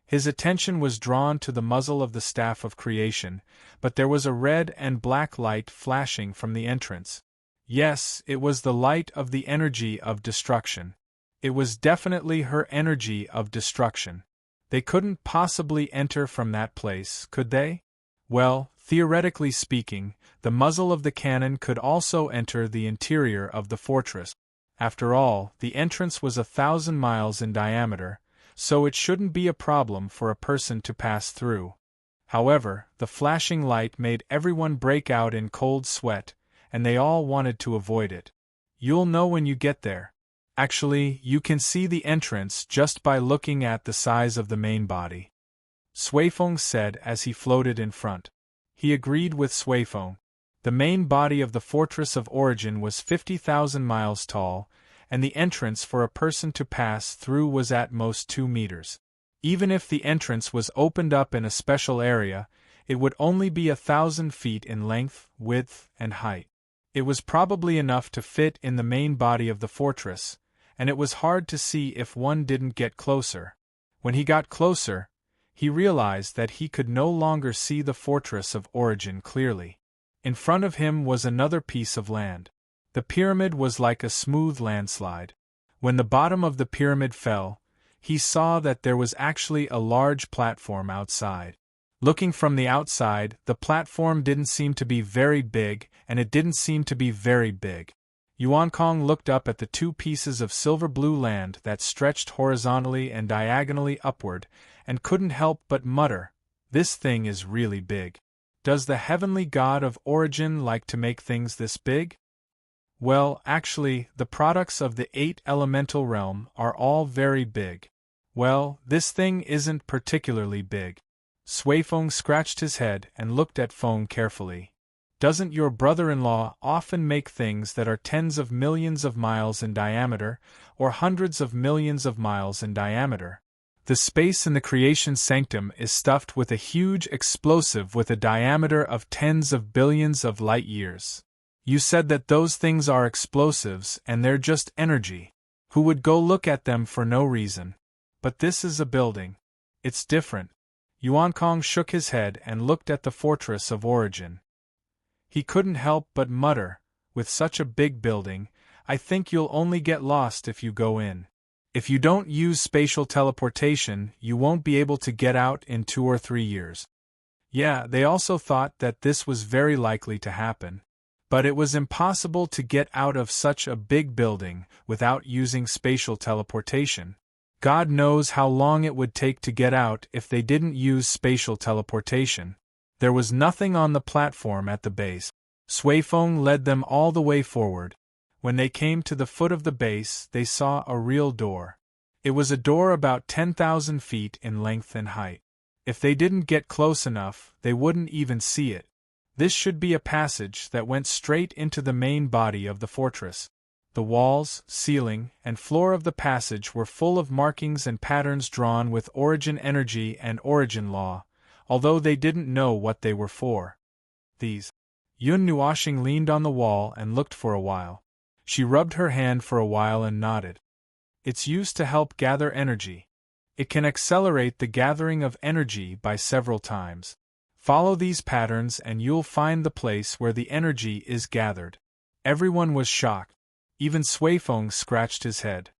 His attention was drawn to the muzzle of the Staff of Creation, but there was a red and black light flashing from the entrance. Yes, it was the light of the energy of destruction. It was definitely her energy of destruction. They couldn't possibly enter from that place, could they? Well, theoretically speaking, the muzzle of the cannon could also enter the interior of the fortress. After all, the entrance was 1,000 miles in diameter, so it shouldn't be a problem for a person to pass through. However, the flashing light made everyone break out in cold sweat, and they all wanted to avoid it. You'll know when you get there. Actually, you can see the entrance just by looking at the size of the main body. Feng said as he floated in front. He agreed with Feng. The main body of the Fortress of Origin was 50,000 miles tall, and the entrance for a person to pass through was at most 2 meters. Even if the entrance was opened up in a special area, it would only be 1,000 feet in length, width, and height. It was probably enough to fit in the main body of the fortress, and it was hard to see if one didn't get closer. When he got closer, he realized that he could no longer see the Fortress of Origin clearly. In front of him was another piece of land. The pyramid was like a smooth landslide. When the bottom of the pyramid fell, he saw that there was actually a large platform outside. Looking from the outside, the platform didn't seem to be very big, and it didn't seem to be very big. Yuan Kong looked up at the 2 pieces of silver-blue land that stretched horizontally and diagonally upward, and couldn't help but mutter, "This thing is really big. Does the heavenly god of origin like to make things this big?" Well, actually, the products of the 8 elemental realm are all very big. Well, this thing isn't particularly big. Feng scratched his head and looked at Feng carefully. Doesn't your brother-in-law often make things that are tens of millions of miles in diameter, or hundreds of millions of miles in diameter? The space in the creation sanctum is stuffed with a huge explosive with a diameter of tens of billions of light-years. You said that those things are explosives and they're just energy. Who would go look at them for no reason? But this is a building. It's different. Yuan Kong shook his head and looked at the fortress of origin. He couldn't help but mutter, with such a big building, I think you'll only get lost if you go in. If you don't use spatial teleportation, you won't be able to get out in 2 or 3 years. Yeah, they also thought that this was very likely to happen. But it was impossible to get out of such a big building without using spatial teleportation. God knows how long it would take to get out if they didn't use spatial teleportation. There was nothing on the platform at the base. Sui Feng led them all the way forward. When they came to the foot of the base, they saw a real door. It was a door about 10,000 feet in length and height. If they didn't get close enough, they wouldn't even see it. This should be a passage that went straight into the main body of the fortress. The walls, ceiling, and floor of the passage were full of markings and patterns drawn with origin energy and origin law, although they didn't know what they were for. These. Yun Nuoxing leaned on the wall and looked for a while. She rubbed her hand for a while and nodded. It's used to help gather energy. It can accelerate the gathering of energy by several times. Follow these patterns and you'll find the place where the energy is gathered. Everyone was shocked. Even Sui Feng scratched his head.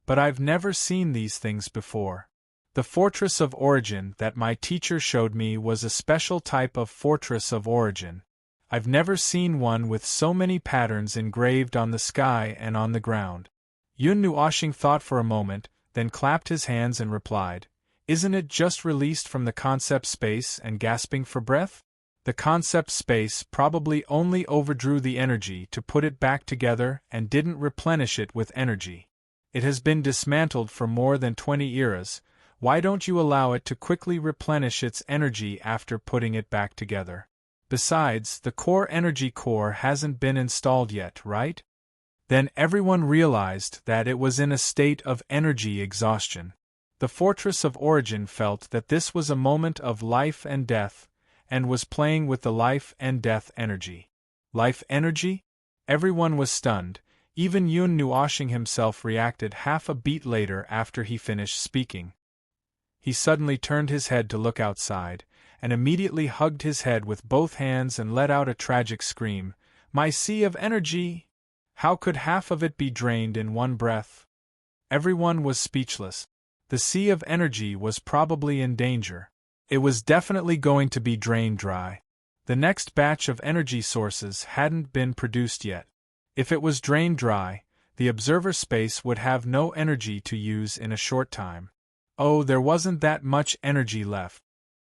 But I've never seen these things before. The fortress of origin that my teacher showed me was a special type of fortress of origin. I've never seen one with so many patterns engraved on the sky and on the ground. Yun Nuoxing thought for a moment, then clapped his hands and replied, Isn't it just released from the concept space and gasping for breath? The concept space probably only overdrew the energy to put it back together and didn't replenish it with energy. It has been dismantled for more than 20 eras. Why don't you allow it to quickly replenish its energy after putting it back together? Besides, the core energy core hasn't been installed yet, right? Then everyone realized that it was in a state of energy exhaustion. The fortress of origin felt that this was a moment of life and death, and was playing with the life and death energy. Life energy? Everyone was stunned. Even Yun Nuoxing himself reacted half a beat later after he finished speaking. He suddenly turned his head to look outside, and immediately hugged his head with both hands and let out a tragic scream. My sea of energy! How could half of it be drained in one breath? Everyone was speechless. The sea of energy was probably in danger. It was definitely going to be drained dry. The next batch of energy sources hadn't been produced yet. If it was drained dry, the observer space would have no energy to use in a short time. Oh, there wasn't that much energy left.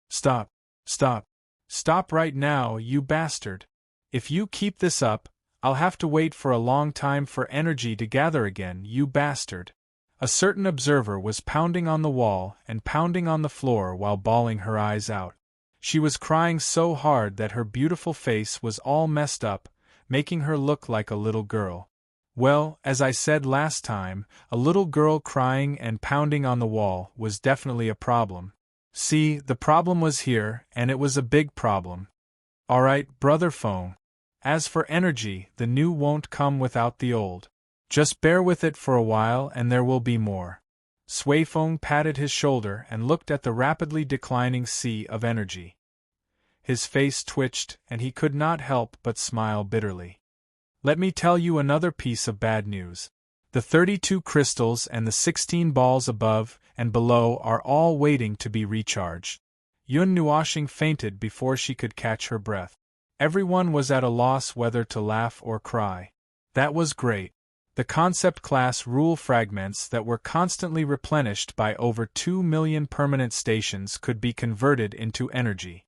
Stop. Stop. Stop right now, you bastard. If you keep this up, I'll have to wait for a long time for energy to gather again, you bastard. A certain observer was pounding on the wall and pounding on the floor while bawling her eyes out. She was crying so hard that her beautiful face was all messed up, making her look like a little girl. Well, as I said last time, a little girl crying and pounding on the wall was definitely a problem. See, the problem was here, and it was a big problem. Alright, Brother Feng. As for energy, the new won't come without the old. Just bear with it for a while and there will be more. Sui Feng patted his shoulder and looked at the rapidly declining sea of energy. His face twitched and he could not help but smile bitterly. Let me tell you another piece of bad news. The 32 crystals and the 16 balls above and below are all waiting to be recharged. Yun Nuoxing fainted before she could catch her breath. Everyone was at a loss whether to laugh or cry. That was great. The concept class rule fragments that were constantly replenished by over 2 million permanent stations could be converted into energy.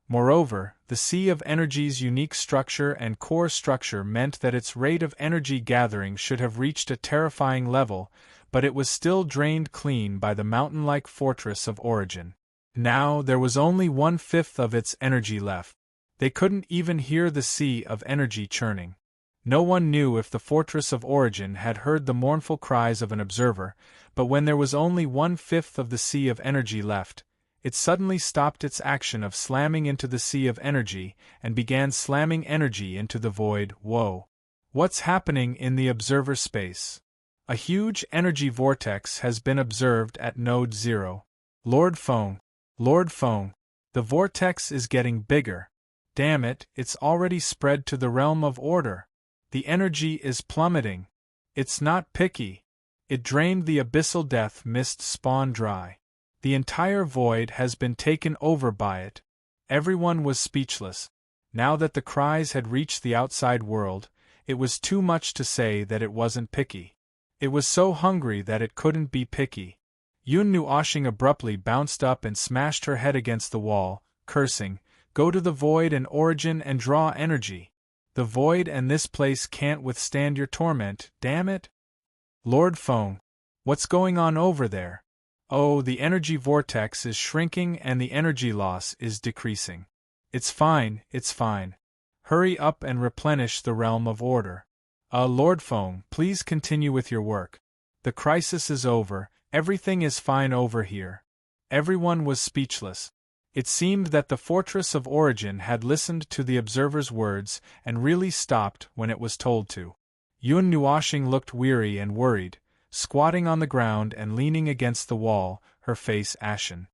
Moreover, the sea of energy's unique structure and core structure meant that its rate of energy gathering should have reached a terrifying level, but it was still drained clean by the mountain-like fortress of origin. Now there was only 1/5 of its energy left. They couldn't even hear the sea of energy churning. No one knew if the fortress of origin had heard the mournful cries of an observer, but when there was only 1/5 of the sea of energy left, it suddenly stopped its action of slamming into the sea of energy and began slamming energy into the void. Whoa! What's happening in the observer space? A huge energy vortex has been observed at node 0. Lord Feng, the vortex is getting bigger. Damn it, it's already spread to the realm of order. The energy is plummeting. It's not picky. It drained the abyssal death mist spawn dry. The entire void has been taken over by it. Everyone was speechless. Now that the cries had reached the outside world, it was too much to say that it wasn't picky. It was so hungry that it couldn't be picky. Yun Nuoshing abruptly bounced up and smashed her head against the wall, cursing, "Go to the void and origin and draw energy. The void and this place can't withstand your torment, damn it." Lord Feng, what's going on over there? Oh, the energy vortex is shrinking and the energy loss is decreasing. It's fine. Hurry up and replenish the realm of order. Lord Feng, please continue with your work. The crisis is over, everything is fine over here. Everyone was speechless. It seemed that the Fortress of Origin had listened to the observer's words and really stopped when it was told to. Yun Nuoshing looked weary and worried, squatting on the ground and leaning against the wall, her face ashen.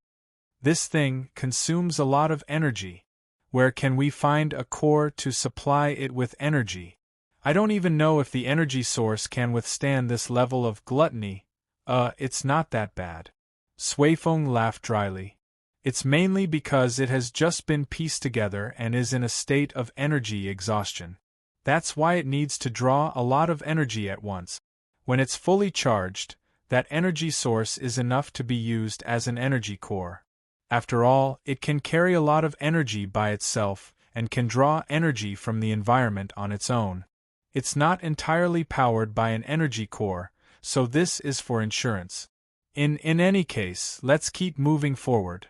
This thing consumes a lot of energy. Where can we find a core to supply it with energy? I don't even know if the energy source can withstand this level of gluttony. It's not that bad. Suifeng laughed dryly. It's mainly because it has just been pieced together and is in a state of energy exhaustion. That's why it needs to draw a lot of energy at once. When it's fully charged, that energy source is enough to be used as an energy core. After all, it can carry a lot of energy by itself and can draw energy from the environment on its own. It's not entirely powered by an energy core, so this is for insurance. In any case, let's keep moving forward.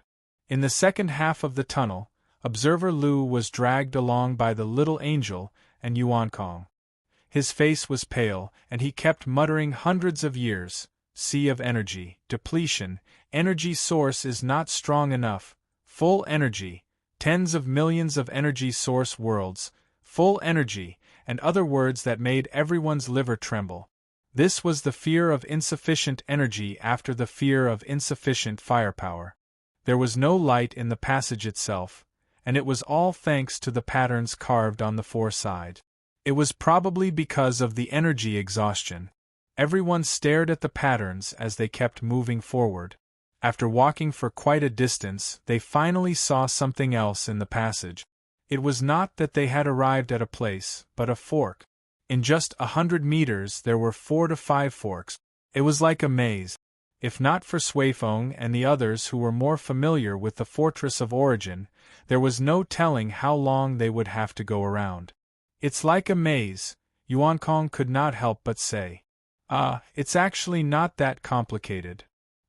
In the second half of the tunnel, Observer Lu was dragged along by the little angel and Yuan Kong. His face was pale, and he kept muttering, "Hundreds of years, sea of energy, depletion, energy source is not strong enough, full energy, tens of millions of energy source worlds, full energy," and other words that made everyone's liver tremble. This was the fear of insufficient energy after the fear of insufficient firepower. There was no light in the passage itself, and it was all thanks to the patterns carved on the four sides. It was probably because of the energy exhaustion. Everyone stared at the patterns as they kept moving forward. After walking for quite a distance, they finally saw something else in the passage. It was not that they had arrived at a place, but a fork. In just 100 meters there were 4 to 5 forks. It was like a maze. If not for Suifeng and the others who were more familiar with the Fortress of Origin, there was no telling how long they would have to go around. "It's like a maze," Yuan Kong could not help but say. It's actually not that complicated."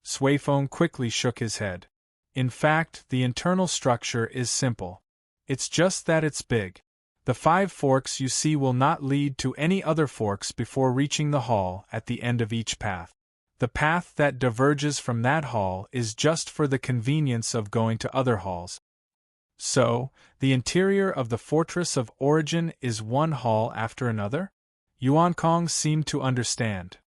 Suifeng quickly shook his head. "In fact, the internal structure is simple. It's just that it's big. The 5 forks you see will not lead to any other forks before reaching the hall at the end of each path. The path that diverges from that hall is just for the convenience of going to other halls. So, the interior of the Fortress of Origin is one hall after another?" Yuan Kong seemed to understand.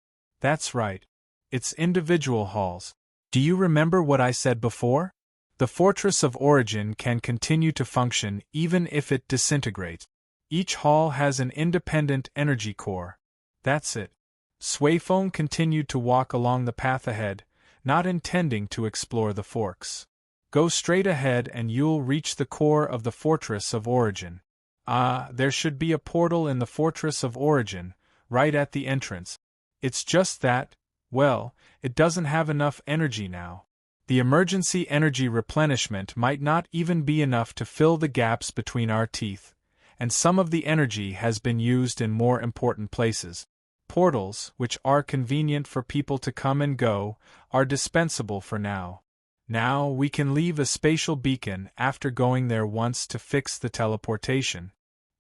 "That's right. It's individual halls. Do you remember what I said before? The Fortress of Origin can continue to function even if it disintegrates. Each hall has an independent energy core. That's it." Suifeng continued to walk along the path ahead, not intending to explore the forks. "Go straight ahead and you'll reach the core of the Fortress of Origin. There should be a portal in the Fortress of Origin, right at the entrance. It's just that, well, it doesn't have enough energy now. The emergency energy replenishment might not even be enough to fill the gaps between our teeth, and some of the energy has been used in more important places. Portals, which are convenient for people to come and go, are dispensable for now. Now we can leave a spatial beacon after going there once to fix the teleportation.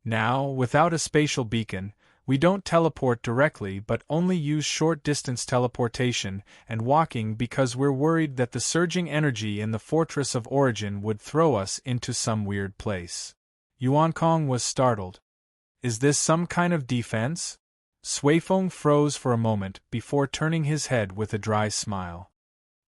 Now, without a spatial beacon, We don't teleport directly but only use short-distance teleportation and walking because we're worried that the surging energy in the Fortress of Origin would throw us into some weird place. Yuan Kong was startled. Is this some kind of defense? Suifeng froze for a moment before turning his head with a dry smile.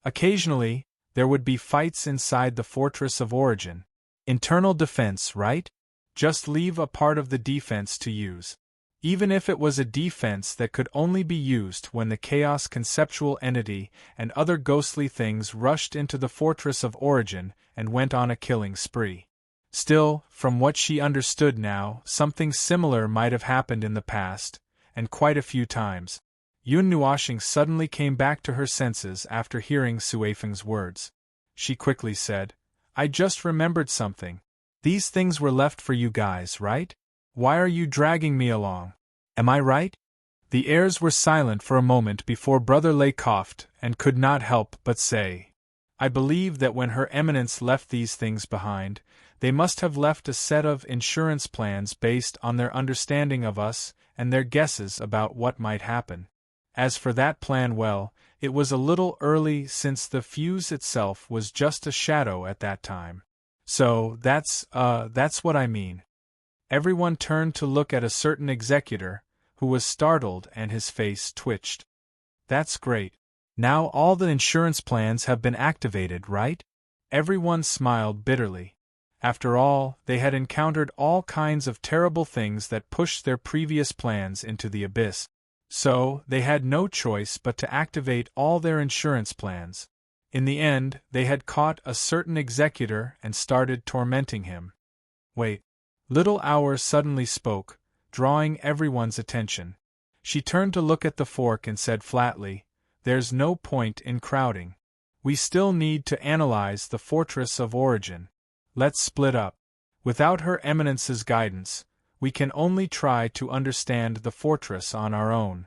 Occasionally, there would be fights inside the Fortress of Origin. Internal defense, right? Just leave a part of the defense to use. Even if it was a defense that could only be used when the chaos conceptual entity and other ghostly things rushed into the Fortress of Origin and went on a killing spree. Still, from what she understood now, something similar might have happened in the past, and quite a few times. Yun Nuoshing suddenly came back to her senses after hearing Suifeng's words. She quickly said, I just remembered something. These things were left for you guys, right? Why are you dragging me along? Am I right? The heirs were silent for a moment before Brother Lei coughed and could not help but say, I believe that when Her Eminence left these things behind, they must have left a set of insurance plans based on their understanding of us and their guesses about what might happen. As for that plan, well, it was a little early since the fuse itself was just a shadow at that time. So, that's what I mean. Everyone turned to look at a certain executor, who was startled and his face twitched. That's great. Now all the insurance plans have been activated, right? Everyone smiled bitterly. After all, they had encountered all kinds of terrible things that pushed their previous plans into the abyss. So, they had no choice but to activate all their insurance plans. In the end, they had caught a certain executor and started tormenting him. Wait. Little Hour suddenly spoke, drawing everyone's attention. She turned to look at the fork and said flatly, There's no point in crowding. We still need to analyze the Fortress of Origin. Let's split up. Without Her Eminence's guidance, we can only try to understand the fortress on our own.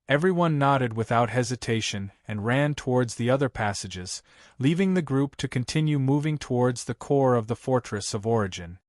Everyone nodded without hesitation and ran towards the other passages, leaving the group to continue moving towards the core of the Fortress of Origin.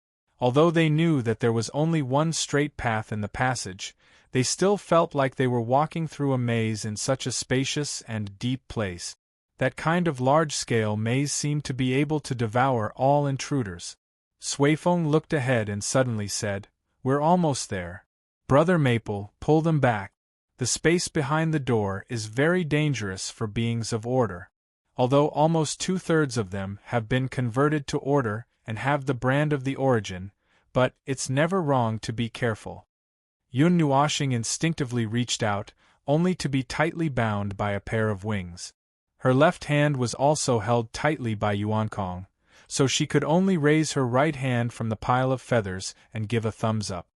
Although they knew that there was only one straight path in the passage, they still felt like they were walking through a maze in such a spacious and deep place. That kind of large-scale maze seemed to be able to devour all intruders. Suifeng looked ahead and suddenly said, We're almost there. Brother Maple, pull them back. The space behind the door is very dangerous for beings of order. Although almost 2/3 of them have been converted to order and have the brand of the Origin, but it's never wrong to be careful. Yun Nuoshing instinctively reached out, only to be tightly bound by a pair of wings. Her left hand was also held tightly by Yuan Kong, so she could only raise her right hand from the pile of feathers and give a thumbs up.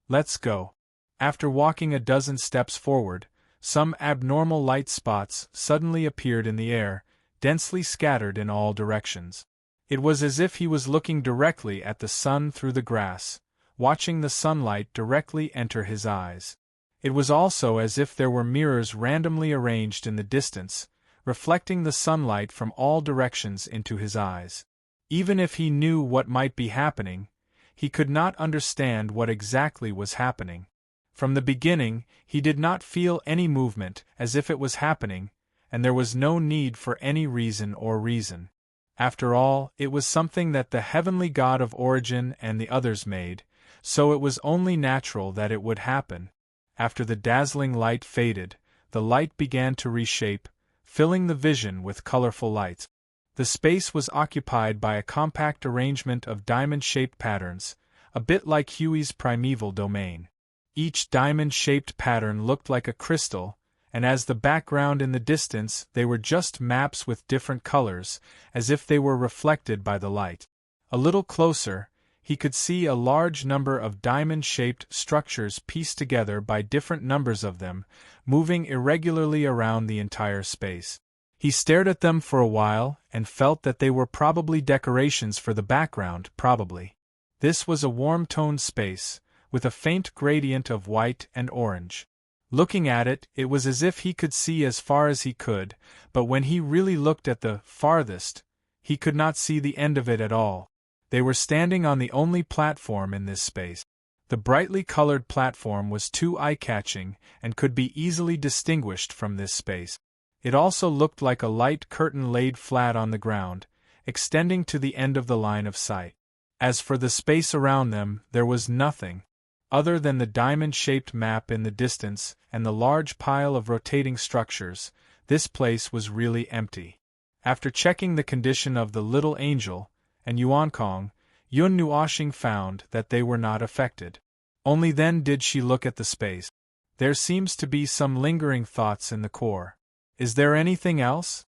Let's go. After walking a dozen steps forward, some abnormal light spots suddenly appeared in the air, densely scattered in all directions. It was as if he was looking directly at the sun through the grass, watching the sunlight directly enter his eyes. It was also as if there were mirrors randomly arranged in the distance, reflecting the sunlight from all directions into his eyes. Even if he knew what might be happening, he could not understand what exactly was happening. From the beginning, he did not feel any movement as if it was happening, and there was no need for any reason or reason. After all, it was something that the heavenly God of Origin and the others made, so it was only natural that it would happen. After the dazzling light faded, the light began to reshape, filling the vision with colorful lights. The space was occupied by a compact arrangement of diamond-shaped patterns, a bit like Huey's primeval domain. Each diamond-shaped pattern looked like a crystal, and as the background in the distance they were just maps with different colors, as if they were reflected by the light. A little closer, he could see a large number of diamond-shaped structures pieced together by different numbers of them, moving irregularly around the entire space. He stared at them for a while and felt that they were probably decorations for the background, probably. This was a warm-toned space, with a faint gradient of white and orange. Looking at it, it was as if he could see as far as he could, but when he really looked at the farthest, he could not see the end of it at all. They were standing on the only platform in this space. The brightly colored platform was too eye-catching and could be easily distinguished from this space. It also looked like a light curtain laid flat on the ground, extending to the end of the line of sight. As for the space around them, there was nothing. Other than the diamond-shaped map in the distance and the large pile of rotating structures, this place was really empty. After checking the condition of the little angel and Yuankong, Yun Nuoxing found that they were not affected. Only then did she look at the space. There seems to be some lingering thoughts in the core. Is there anything else?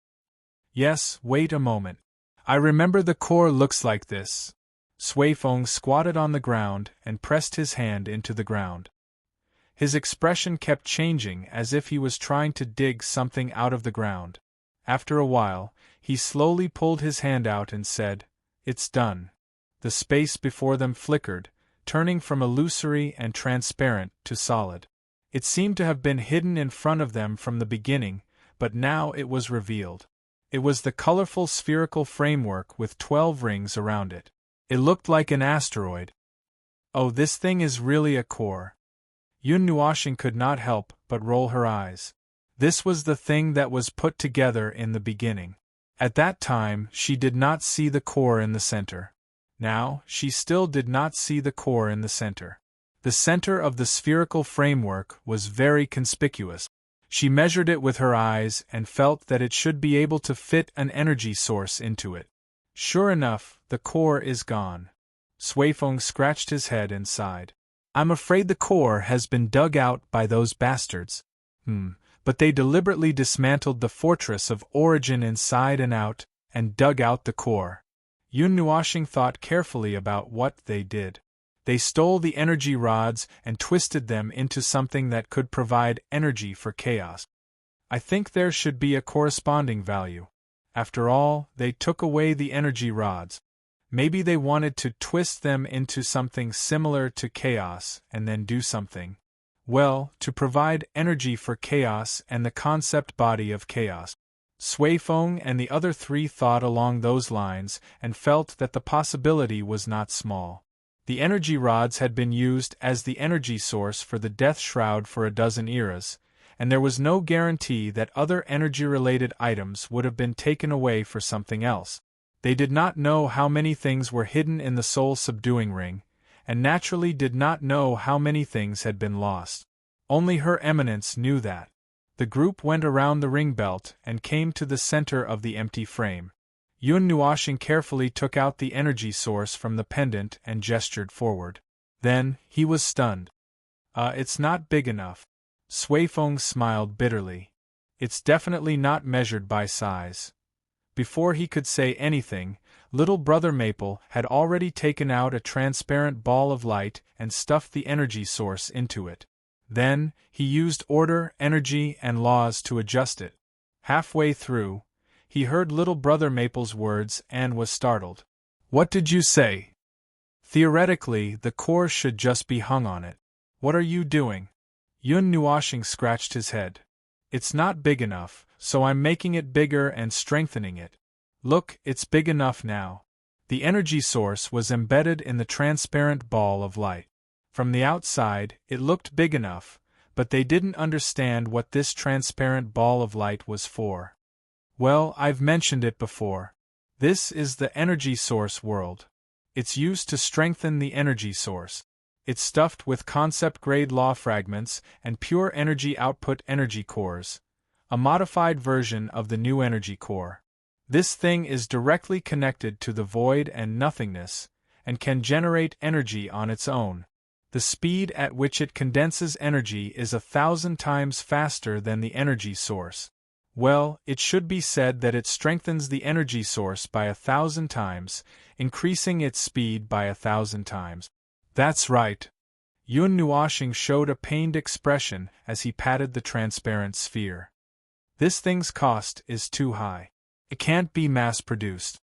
Yes, wait a moment. I remember the core looks like this. Suifeng squatted on the ground and pressed his hand into the ground. His expression kept changing as if he was trying to dig something out of the ground. After a while, he slowly pulled his hand out and said, "It's done." The space before them flickered, turning from illusory and transparent to solid. It seemed to have been hidden in front of them from the beginning, but now it was revealed. It was the colorful spherical framework with 12 rings around it. It looked like an asteroid. Oh, this thing is really a core. Yun Nuoxing could not help but roll her eyes. This was the thing that was put together in the beginning. At that time, she did not see the core in the center. Now, she still did not see the core in the center. The center of the spherical framework was very conspicuous. She measured it with her eyes and felt that it should be able to fit an energy source into it. Sure enough, the core is gone. Suifeng scratched his head and sighed. I'm afraid the core has been dug out by those bastards. But they deliberately dismantled the fortress of origin inside and out, and dug out the core. Yun Nuoxing thought carefully about what they did. They stole the energy rods and twisted them into something that could provide energy for chaos. I think there should be a corresponding value. After all, they took away the energy rods. Maybe they wanted to twist them into something similar to chaos and then do something. Well, to provide energy for chaos and the concept body of chaos. Suifeng and the other three thought along those lines and felt that the possibility was not small. The energy rods had been used as the energy source for the Death Shroud for a dozen eras, and there was no guarantee that other energy-related items would have been taken away for something else. They did not know how many things were hidden in the soul-subduing ring, and naturally did not know how many things had been lost. Only Her Eminence knew that. The group went around the ring belt and came to the center of the empty frame. Yun Nuoxing carefully took out the energy source from the pendant and gestured forward. Then, he was stunned. It's not big enough. Suifeng smiled bitterly. It's definitely not measured by size. Before he could say anything, little Brother Maple had already taken out a transparent ball of light and stuffed the energy source into it. Then, he used order, energy, and laws to adjust it. Halfway through, he heard little Brother Maple's words and was startled. What did you say? Theoretically, the core should just be hung on it. What are you doing? Yun Nuoxing scratched his head. It's not big enough, so I'm making it bigger and strengthening it. Look, it's big enough now. The energy source was embedded in the transparent ball of light. From the outside, it looked big enough, but they didn't understand what this transparent ball of light was for. Well, I've mentioned it before. This is the energy source world. It's used to strengthen the energy source. It's stuffed with concept-grade law fragments and pure energy output energy cores, a modified version of the new energy core. This thing is directly connected to the void and nothingness, and can generate energy on its own. The speed at which it condenses energy is 1,000 times faster than the energy source. Well, it should be said that it strengthens the energy source by 1,000 times, increasing its speed by 1,000 times. That's right. Yun Nuoxing showed a pained expression as he patted the transparent sphere. This thing's cost is too high. It can't be mass-produced.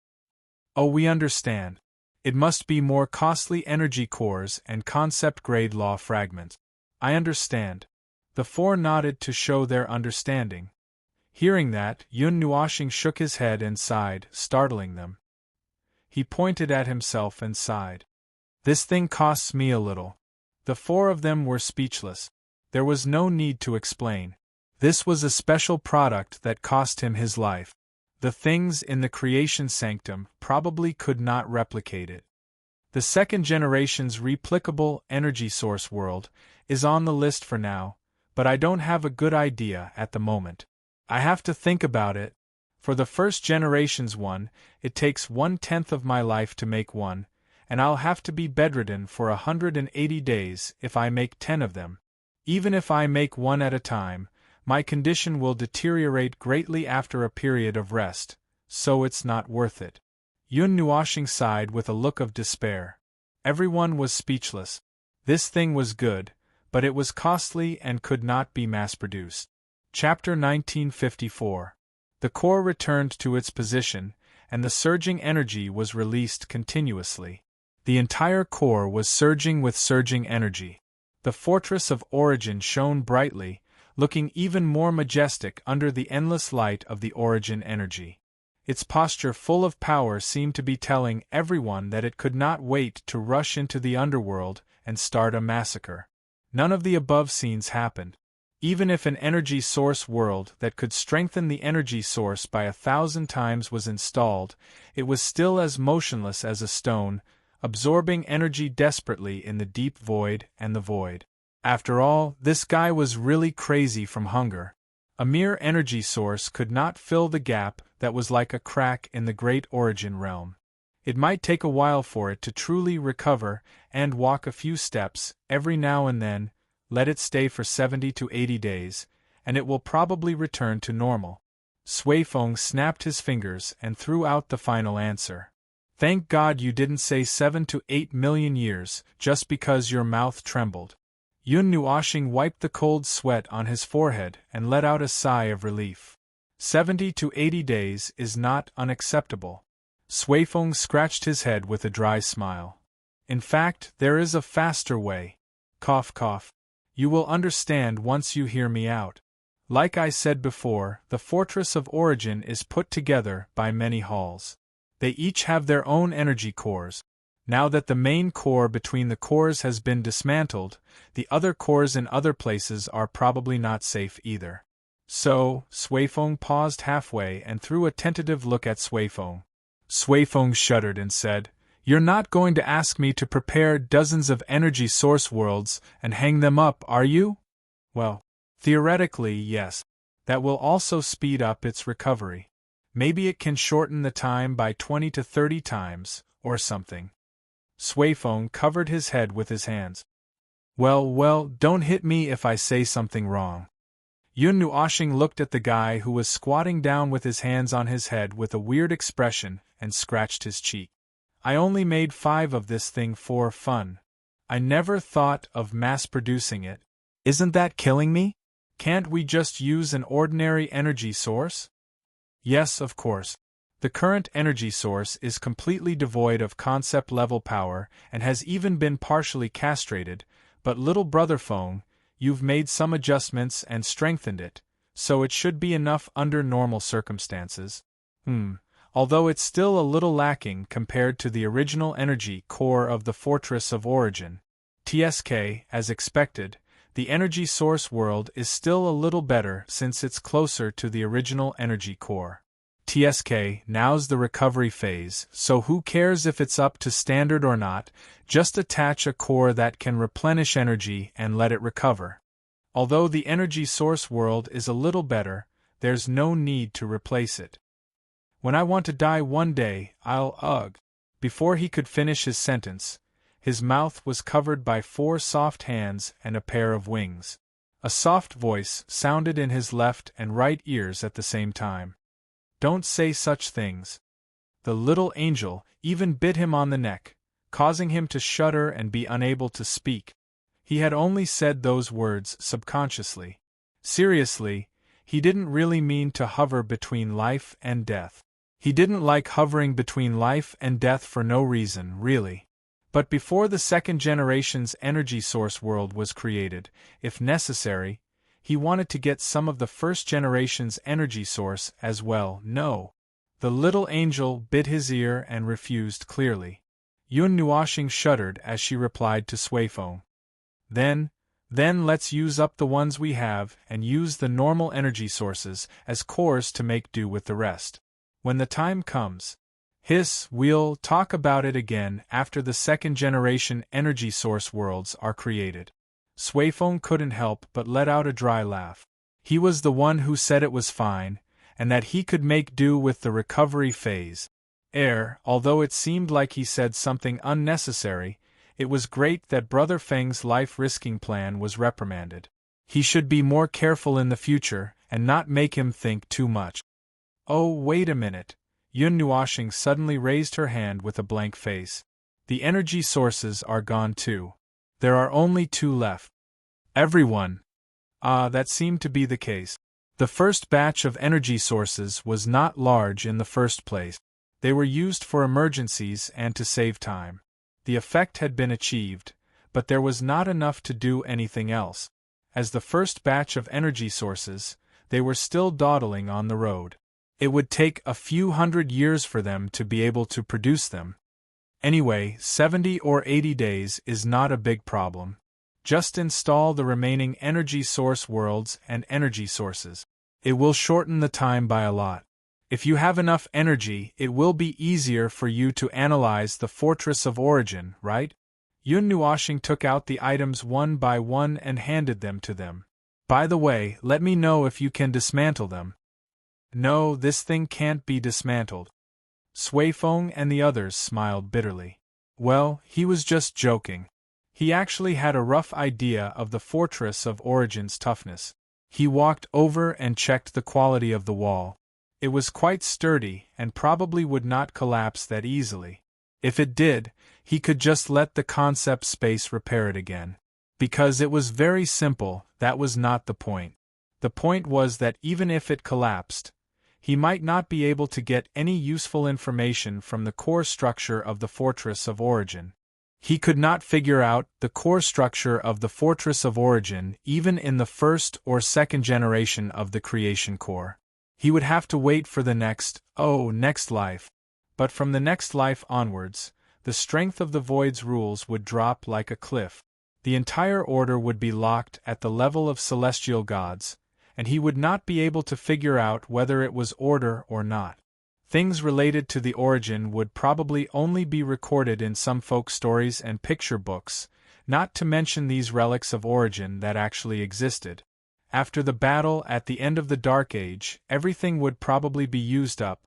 Oh, we understand. It must be more costly energy cores and concept-grade law fragments. I understand. The four nodded to show their understanding. Hearing that, Yun Nuoxing shook his head and sighed, startling them. He pointed at himself and sighed. This thing costs me a little. The four of them were speechless. There was no need to explain. This was a special product that cost him his life. The things in the creation sanctum probably could not replicate it. The second generation's replicable energy source world is on the list for now, but I don't have a good idea at the moment. I have to think about it. For the first generation's one, it takes 1/10 of my life to make one, and I'll have to be bedridden for 180 days if I make 10 of them. Even if I make one at a time, my condition will deteriorate greatly after a period of rest, so it's not worth it. Yun Nuoshing sighed with a look of despair. Everyone was speechless. This thing was good, but it was costly and could not be mass-produced. Chapter 1954. The core returned to its position, and the surging energy was released continuously. The entire core was surging with surging energy. The fortress of origin shone brightly, looking even more majestic under the endless light of the origin energy. Its posture full of power seemed to be telling everyone that it could not wait to rush into the underworld and start a massacre. None of the above scenes happened. Even if an energy source world that could strengthen the energy source by 1,000 times was installed, it was still as motionless as a stone, absorbing energy desperately in the deep void and the void. After all, this guy was really crazy from hunger. A mere energy source could not fill the gap that was like a crack in the great origin realm. It might take a while for it to truly recover and walk a few steps every now and then. Let it stay for 70 to 80 days, and it will probably return to normal. Suifeng snapped his fingers and threw out the final answer. Thank God you didn't say 7 to 8 million years, just because your mouth trembled. Yun Nuoshing wiped the cold sweat on his forehead and let out a sigh of relief. 70 to 80 days is not unacceptable. Suifeng scratched his head with a dry smile. In fact, there is a faster way. Cough cough. You will understand once you hear me out. Like I said before, the fortress of origin is put together by many halls. They each have their own energy cores. Now that the main core between the cores has been dismantled, the other cores in other places are probably not safe either. So, Suifeng paused halfway and threw a tentative look at Suifeng. Suifeng shuddered and said, "You're not going to ask me to prepare dozens of energy source worlds and hang them up, are you?" Well, theoretically, yes. That will also speed up its recovery. Maybe it can shorten the time by 20 to 30 times, or something. Suifeng covered his head with his hands. Well, don't hit me if I say something wrong. Yun Nuoshing looked at the guy who was squatting down with his hands on his head with a weird expression and scratched his cheek. I only made 5 of this thing for fun. I never thought of mass-producing it. Isn't that killing me? Can't we just use an ordinary energy source? Yes, of course. The current energy source is completely devoid of concept-level power and has even been partially castrated, but little brother Feng, you've made some adjustments and strengthened it, so it should be enough under normal circumstances. Although it's still a little lacking compared to the original energy core of the Fortress of Origin. TSK, as expected, the energy source world is still a little better since it's closer to the original energy core. TSK, now's the recovery phase, so who cares if it's up to standard or not, just attach a core that can replenish energy and let it recover. Although the energy source world is a little better, there's no need to replace it. When I want to die one day, I'll Before he could finish his sentence, his mouth was covered by 4 soft hands and a pair of wings. A soft voice sounded in his left and right ears at the same time. Don't say such things. The little angel even bit him on the neck, causing him to shudder and be unable to speak. He had only said those words subconsciously. Seriously, he didn't really mean to hover between life and death. He didn't like hovering between life and death for no reason, really. But before the second generation's energy source world was created, if necessary, he wanted to get some of the first generation's energy source as well. No. The little angel bit his ear and refused clearly. Yun Nuoshing shuddered as she replied to Suifeng. Then let's use up the ones we have and use the normal energy sources as cores to make do with the rest. When the time comes, we'll talk about it again after the second-generation energy source worlds are created. Suifeng couldn't help but let out a dry laugh. He was the one who said it was fine, and that he could make do with the recovery phase. Although it seemed like he said something unnecessary, it was great that Brother Feng's life-risking plan was reprimanded. He should be more careful in the future and not make him think too much. Oh, wait a minute. Yun Nuoxing suddenly raised her hand with a blank face. The energy sources are gone too. There are only 2 left. Everyone. That seemed to be the case. The first batch of energy sources was not large in the first place. They were used for emergencies and to save time. The effect had been achieved, but there was not enough to do anything else. As the first batch of energy sources, they were still dawdling on the road. It would take a few hundred years for them to be able to produce them. Anyway, 70 or 80 days is not a big problem. Just install the remaining energy source worlds and energy sources. It will shorten the time by a lot. If you have enough energy, it will be easier for you to analyze the Fortress of Origin, right? Yun Nuoxing took out the items one by one and handed them to them. By the way, let me know if you can dismantle them. No, this thing can't be dismantled. Suifeng and the others smiled bitterly. Well, he was just joking. He actually had a rough idea of the Fortress of Origin's toughness. He walked over and checked the quality of the wall. It was quite sturdy and probably would not collapse that easily. If it did, he could just let the concept space repair it again. Because it was very simple, that was not the point. The point was that even if it collapsed, he might not be able to get any useful information from the core structure of the Fortress of Origin. He could not figure out the core structure of the Fortress of Origin even in the first or second generation of the creation core. He would have to wait for the next life. But from the next life onwards, the strength of the Void's rules would drop like a cliff. The entire order would be locked at the level of celestial gods, and he would not be able to figure out whether it was order or not. Things related to the origin would probably only be recorded in some folk stories and picture books, not to mention these relics of origin that actually existed. After the battle at the end of the Dark Age, everything would probably be used up.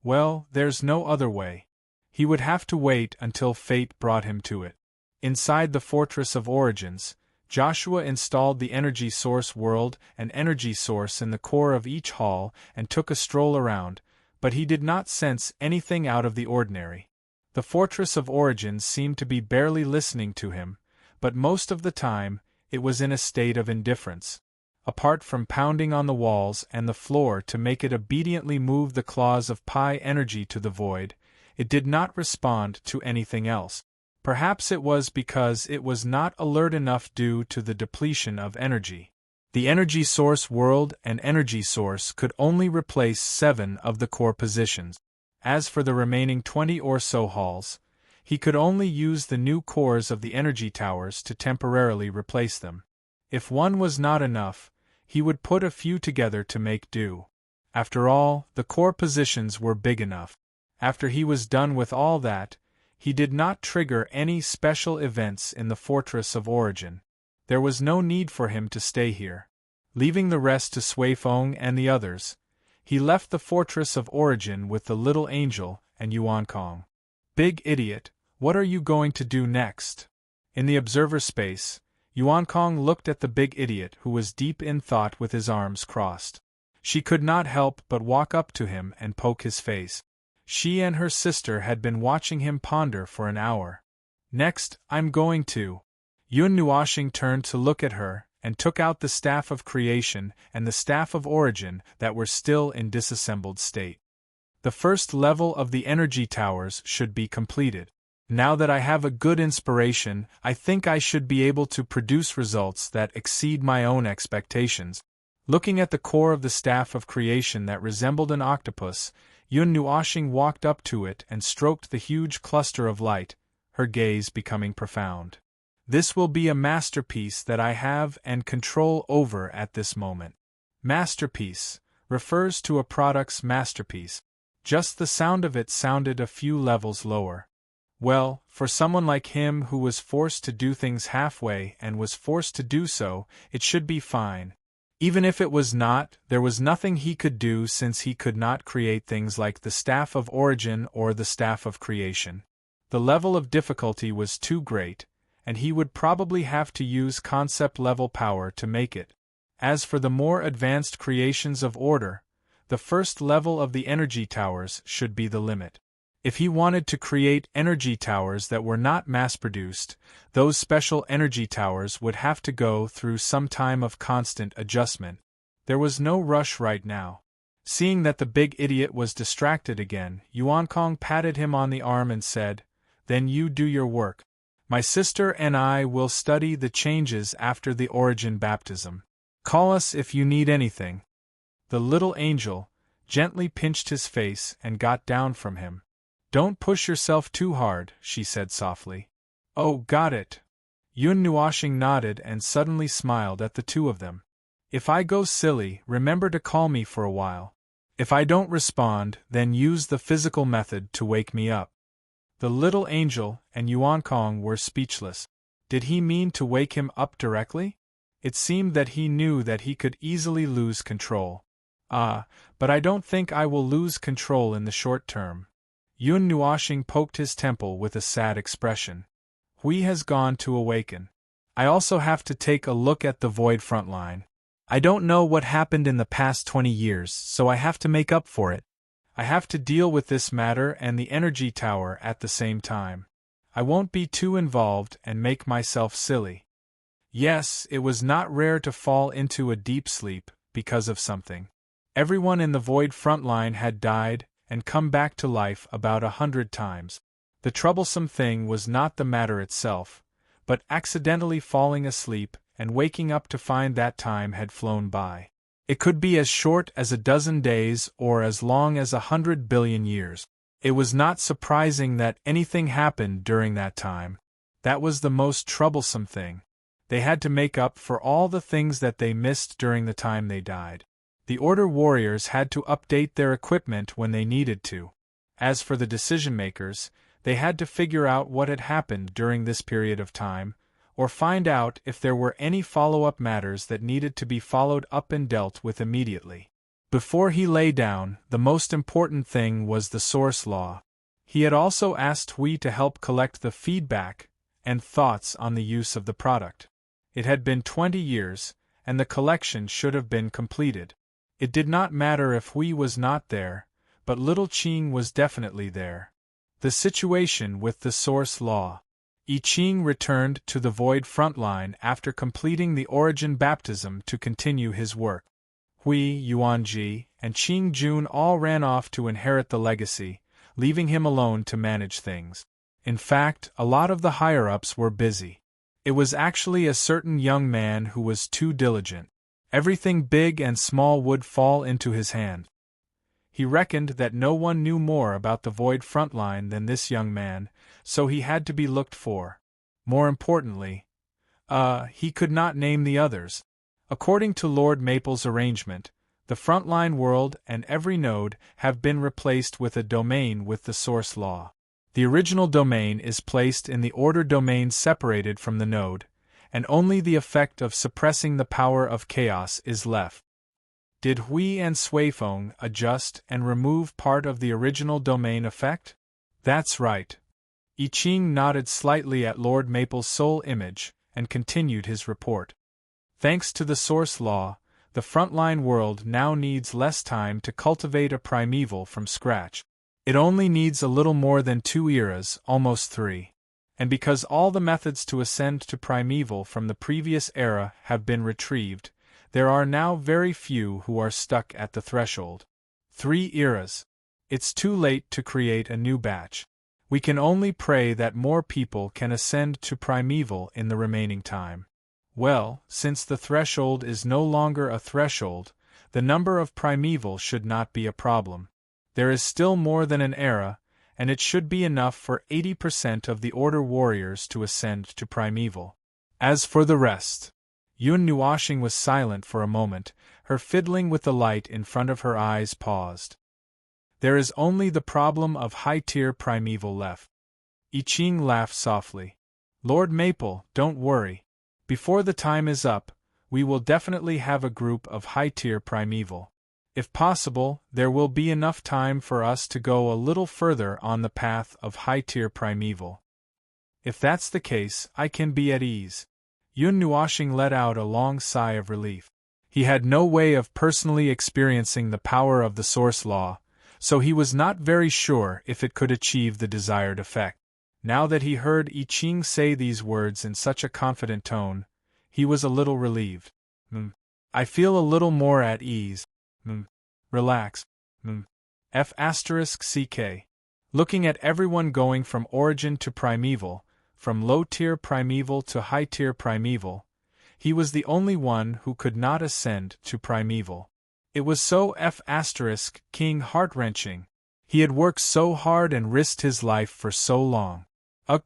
Well, there's no other way. He would have to wait until fate brought him to it. Inside the Fortress of Origins, Joshua installed the energy source world and energy source in the core of each hall and took a stroll around, but he did not sense anything out of the ordinary. The Fortress of Origins seemed to be barely listening to him, but most of the time, it was in a state of indifference. Apart from pounding on the walls and the floor to make it obediently move the claws of pi energy to the void, it did not respond to anything else. Perhaps it was because it was not alert enough due to the depletion of energy. The energy source world and energy source could only replace 7 of the core positions. As for the remaining 20 or so halls, he could only use the new cores of the energy towers to temporarily replace them. If one was not enough, he would put a few together to make do. After all, the core positions were big enough. After he was done with all that, he did not trigger any special events in the Fortress of Origin. There was no need for him to stay here. Leaving the rest to Suifeng and the others, he left the Fortress of Origin with the little angel and Yuan Kong. Big idiot, what are you going to do next? In the observer space, Yuan Kong looked at the big idiot who was deep in thought with his arms crossed. She could not help but walk up to him and poke his face. She and her sister had been watching him ponder for an hour. Next, I'm going to. Yun Nuoxing turned to look at her, and took out the Staff of Creation and the Staff of Origin that were still in disassembled state. The first level of the energy towers should be completed. Now that I have a good inspiration, I think I should be able to produce results that exceed my own expectations. Looking at the core of the Staff of Creation that resembled an octopus, Yun Nuoxing walked up to it and stroked the huge cluster of light, her gaze becoming profound. This will be a masterpiece that I have and control over at this moment. Masterpiece refers to a product's masterpiece. Just the sound of it sounded a few levels lower. Well, for someone like him who was forced to do things halfway and was forced to do so, it should be fine. Even if it was not, there was nothing he could do since he could not create things like the Staff of Origin or the Staff of Creation. The level of difficulty was too great, and he would probably have to use concept-level power to make it. As for the more advanced creations of order, the first level of the energy towers should be the limit. If he wanted to create energy towers that were not mass-produced, those special energy towers would have to go through some time of constant adjustment. There was no rush right now. Seeing that the big idiot was distracted again, Yuankong patted him on the arm and said, "Then you do your work. My sister and I will study the changes after the origin baptism. Call us if you need anything." The little angel gently pinched his face and got down from him. "Don't push yourself too hard," she said softly. "Oh, got it." Yun Nuoshing nodded and suddenly smiled at the two of them. "If I go silly, remember to call me for a while. If I don't respond, then use the physical method to wake me up." The little angel and Yuankong were speechless. Did he mean to wake him up directly? It seemed that he knew that he could easily lose control. But I don't think I will lose control in the short term." Yun Nuoshing poked his temple with a sad expression. "Hui has gone to awaken. I also have to take a look at the void frontline. I don't know what happened in the past 20 years, so I have to make up for it. I have to deal with this matter and the energy tower at the same time. I won't be too involved and make myself silly." Yes, it was not rare to fall into a deep sleep because of something. Everyone in the void frontline had died and come back to life about 100 times. The troublesome thing was not the matter itself, but accidentally falling asleep and waking up to find that time had flown by. It could be as short as a dozen days or as long as 100 billion years. It was not surprising that anything happened during that time. That was the most troublesome thing. They had to make up for all the things that they missed during the time they died. The Order warriors had to update their equipment when they needed to. As for the decision-makers, they had to figure out what had happened during this period of time, or find out if there were any follow-up matters that needed to be followed up and dealt with immediately. Before he lay down, the most important thing was the source law. He had also asked Hui to help collect the feedback and thoughts on the use of the product. It had been 20 years, and the collection should have been completed. It did not matter if Hui was not there, but little Qing was definitely there. The situation with the source law. I Ching returned to the void frontline after completing the origin baptism to continue his work. Hui, Yuanji, and Qing Jun all ran off to inherit the legacy, leaving him alone to manage things. In fact, a lot of the higher-ups were busy. It was actually a certain young man who was too diligent. Everything big and small would fall into his hand. He reckoned that no one knew more about the void frontline than this young man, so he had to be looked for. More importantly, he could not name the others. According to Lord Maple's arrangement, the frontline world and every node have been replaced with a domain with the source law. The original domain is placed in the order domain separated from the node, and only the effect of suppressing the power of chaos is left. Did Hui and Suifeng adjust and remove part of the original domain effect? That's right. I Ching nodded slightly at Lord Maple's soul image and continued his report. Thanks to the source law, the frontline world now needs less time to cultivate a primeval from scratch. It only needs a little more than 2 eras, almost 3. And because all the methods to ascend to primeval from the previous era have been retrieved, there are now very few who are stuck at the threshold. 3 eras. It's too late to create a new batch. We can only pray that more people can ascend to primeval in the remaining time. Well, since the threshold is no longer a threshold, the number of primeval should not be a problem. There is still more than an era, and it should be enough for 80% of the Order warriors to ascend to primeval. As for the rest, Yun Nuashing was silent for a moment, her fiddling with the light in front of her eyes paused. There is only the problem of high-tier primeval left. I Ching laughed softly. Lord Maple, don't worry. Before the time is up, we will definitely have a group of high-tier primeval. If possible, there will be enough time for us to go a little further on the path of high-tier primeval. If that's the case, I can be at ease. Yun Nuashing let out a long sigh of relief. He had no way of personally experiencing the power of the source law, so he was not very sure if it could achieve the desired effect. Now that he heard I Ching say these words in such a confident tone, he was a little relieved. I feel a little more at ease. Relax. F***ck. Looking at everyone going from origin to primeval, from low-tier primeval to high-tier primeval, he was the only one who could not ascend to primeval. It was so King heart-wrenching. He had worked so hard and risked his life for so long.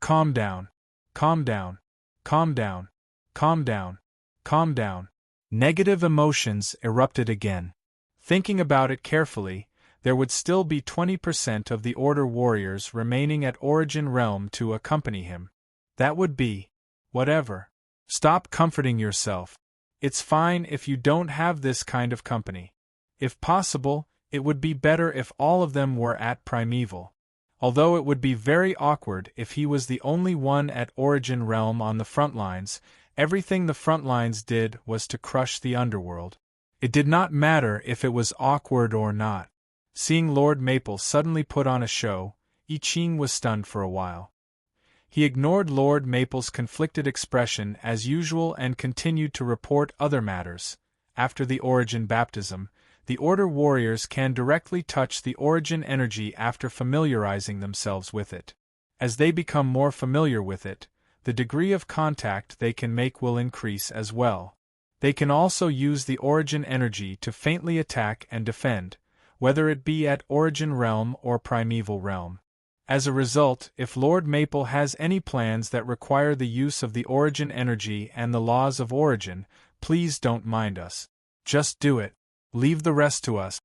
Calm down. Calm down. Calm down. Calm down. Calm down. Negative emotions erupted again. Thinking about it carefully, there would still be 20% of the Order warriors remaining at Origin Realm to accompany him. That would be whatever. Stop comforting yourself. It's fine if you don't have this kind of company. If possible, it would be better if all of them were at primeval. Although it would be very awkward if he was the only one at Origin Realm on the front lines, everything the front lines did was to crush the underworld. It did not matter if it was awkward or not. Seeing Lord Maple suddenly put on a show, I Ching was stunned for a while. He ignored Lord Maple's conflicted expression as usual and continued to report other matters. After the Origin baptism, the Order warriors can directly touch the Origin energy after familiarizing themselves with it. As they become more familiar with it, the degree of contact they can make will increase as well. They can also use the Origin energy to faintly attack and defend, whether it be at Origin Realm or Primeval Realm. As a result, if Lord Maple has any plans that require the use of the Origin energy and the laws of Origin, please don't mind us. Just do it. Leave the rest to us.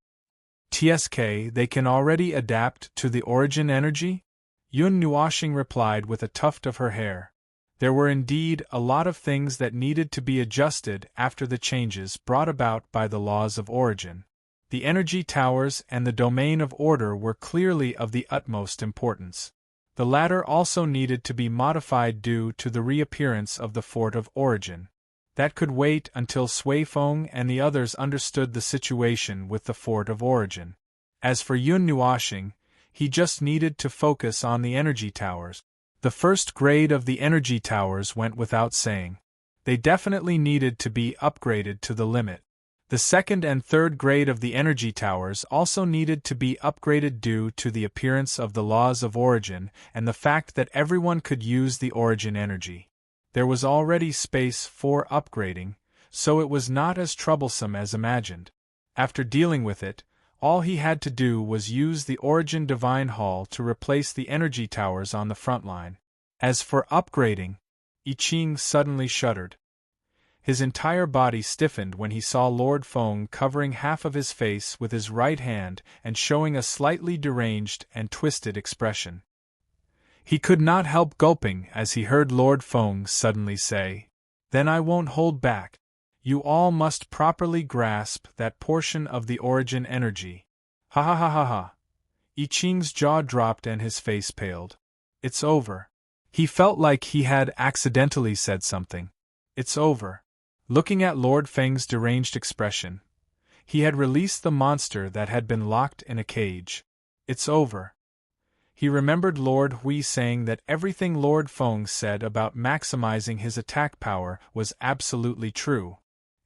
TSK, they can already adapt to the Origin energy? Yun Nuashing replied with a tuft of her hair. There were indeed a lot of things that needed to be adjusted after the changes brought about by the laws of Origin. The energy towers and the domain of order were clearly of the utmost importance. The latter also needed to be modified due to the reappearance of the Fort of Origin. That could wait until Sui Feng and the others understood the situation with the Fort of Origin. As for Yun Nuashing, he just needed to focus on the energy towers. The first grade of the energy towers went without saying. They definitely needed to be upgraded to the limit. The second and third grade of the energy towers also needed to be upgraded due to the appearance of the laws of Origin and the fact that everyone could use the Origin energy. There was already space for upgrading, so it was not as troublesome as imagined. After dealing with it, all he had to do was use the Origin Divine Hall to replace the energy towers on the front line. As for upgrading, I Ching suddenly shuddered. His entire body stiffened when he saw Lord Feng covering half of his face with his right hand and showing a slightly deranged and twisted expression. He could not help gulping as he heard Lord Feng suddenly say, "Then I won't hold back. You all must properly grasp that portion of the Origin energy." Ha ha ha ha ha. I Ching's jaw dropped and his face paled. It's over. He felt like he had accidentally said something. It's over. Looking at Lord Feng's deranged expression, he had released the monster that had been locked in a cage. It's over. He remembered Lord Hui saying that everything Lord Feng said about maximizing his attack power was absolutely true.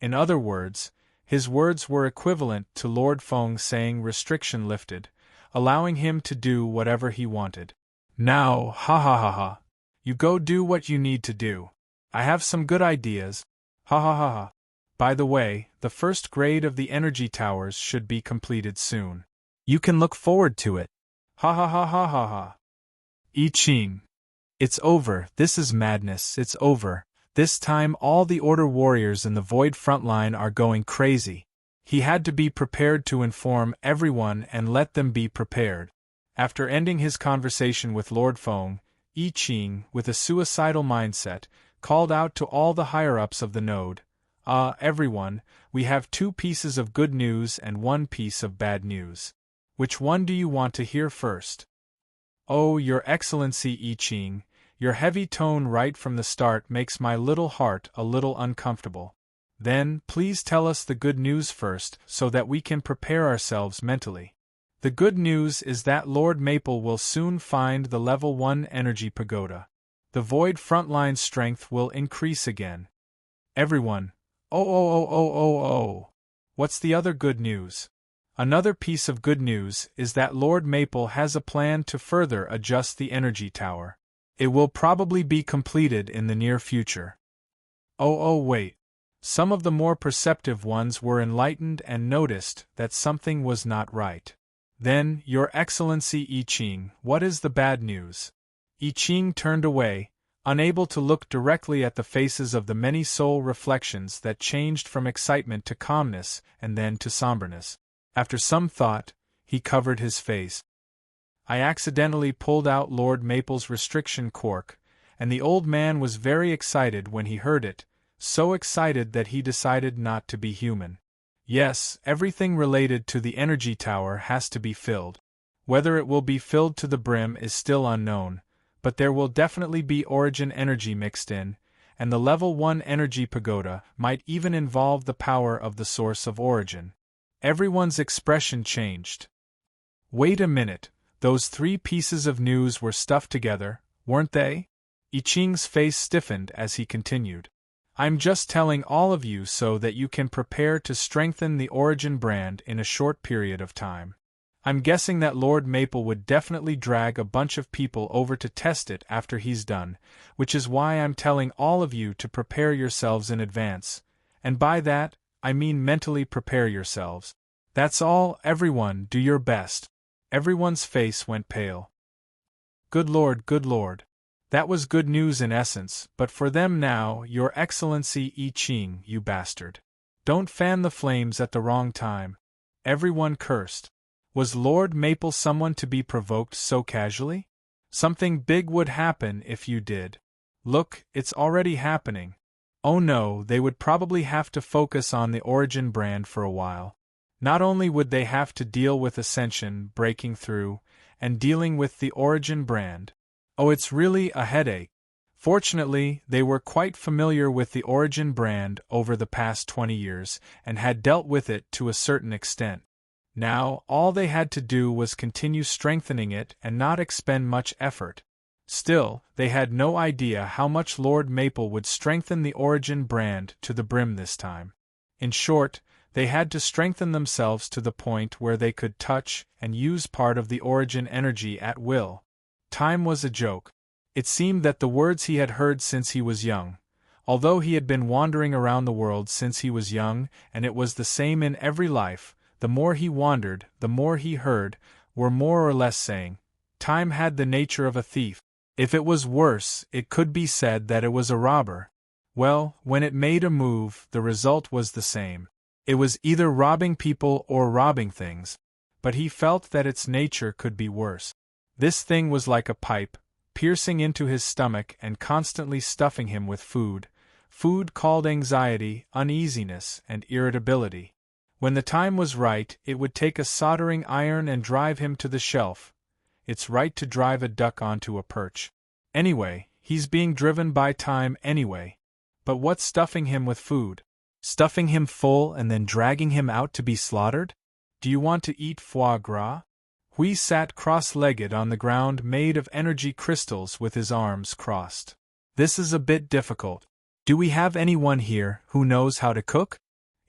In other words, his words were equivalent to Lord Feng saying restriction lifted, allowing him to do whatever he wanted. Now, ha ha ha ha. You go do what you need to do. I have some good ideas. Ha ha ha ha. By the way, the first grade of the energy towers should be completed soon. You can look forward to it. Ha ha ha ha ha ha. I Ching. It's over, this is madness, it's over. This time all the Order warriors in the Void front line are going crazy. He had to be prepared to inform everyone and let them be prepared. After ending his conversation with Lord Feng, I Ching, with a suicidal mindset, called out to all the higher-ups of the node, everyone, we have 2 pieces of good news and 1 piece of bad news. Which one do you want to hear first? Oh, Your Excellency I Ching, your heavy tone right from the start makes my little heart a little uncomfortable. Then, please tell us the good news first so that we can prepare ourselves mentally. The good news is that Lord Maple will soon find the level 1 energy pagoda. The Void frontline strength will increase again. Everyone, oh. What's the other good news? Another piece of good news is that Lord Maple has a plan to further adjust the energy tower. It will probably be completed in the near future. Oh, wait. Some of the more perceptive ones were enlightened and noticed that something was not right. Then, Your Excellency I Ching, what is the bad news? I Ching turned away, unable to look directly at the faces of the many soul reflections that changed from excitement to calmness and then to somberness. After some thought, he covered his face. I accidentally pulled out Lord Maple's restriction cork, and the old man was very excited when he heard it, so excited that he decided not to be human. Yes, everything related to the energy tower has to be filled. Whether it will be filled to the brim is still unknown, but there will definitely be origin energy mixed in, and the level 1 energy pagoda might even involve the power of the source of origin. Everyone's expression changed. Wait a minute, those 3 pieces of news were stuffed together, weren't they? I Ching's face stiffened as he continued. I'm just telling all of you so that you can prepare to strengthen the origin brand in a short period of time. I'm guessing that Lord Maple would definitely drag a bunch of people over to test it after he's done, which is why I'm telling all of you to prepare yourselves in advance, and by that, I mean mentally prepare yourselves. That's all, everyone, do your best. Everyone's face went pale. Good Lord. That was good news in essence, but for them now, Your Excellency I Ching, you bastard. Don't fan the flames at the wrong time. Everyone cursed. Was Lord Maple someone to be provoked so casually? Something big would happen if you did. Look, it's already happening. Oh no, they would probably have to focus on the origin brand for a while. Not only would they have to deal with Ascension breaking through, and dealing with the origin brand. Oh, it's really a headache. Fortunately, they were quite familiar with the origin brand over the past 20 years, and had dealt with it to a certain extent. Now, all they had to do was continue strengthening it and not expend much effort. Still, they had no idea how much Lord Maple would strengthen the origin brand to the brim this time. In short, they had to strengthen themselves to the point where they could touch and use part of the origin energy at will. Time was a joke. It seemed that the words he had heard since he was young, although he had been wandering around the world since he was young, and it was the same in every life, the more he wandered, the more he heard, were more or less saying, time had the nature of a thief. If it was worse, it could be said that it was a robber. Well, when it made a move, the result was the same. It was either robbing people or robbing things, but he felt that its nature could be worse. This thing was like a pipe, piercing into his stomach and constantly stuffing him with food called anxiety, uneasiness, and irritability. When the time was right, it would take a soldering iron and drive him to the shelf. It's right to drive a duck onto a perch. Anyway, he's being driven by time anyway. But what's stuffing him with food? Stuffing him full and then dragging him out to be slaughtered? Do you want to eat foie gras? Hui sat cross-legged on the ground made of energy crystals with his arms crossed. This is a bit difficult. Do we have anyone here who knows how to cook?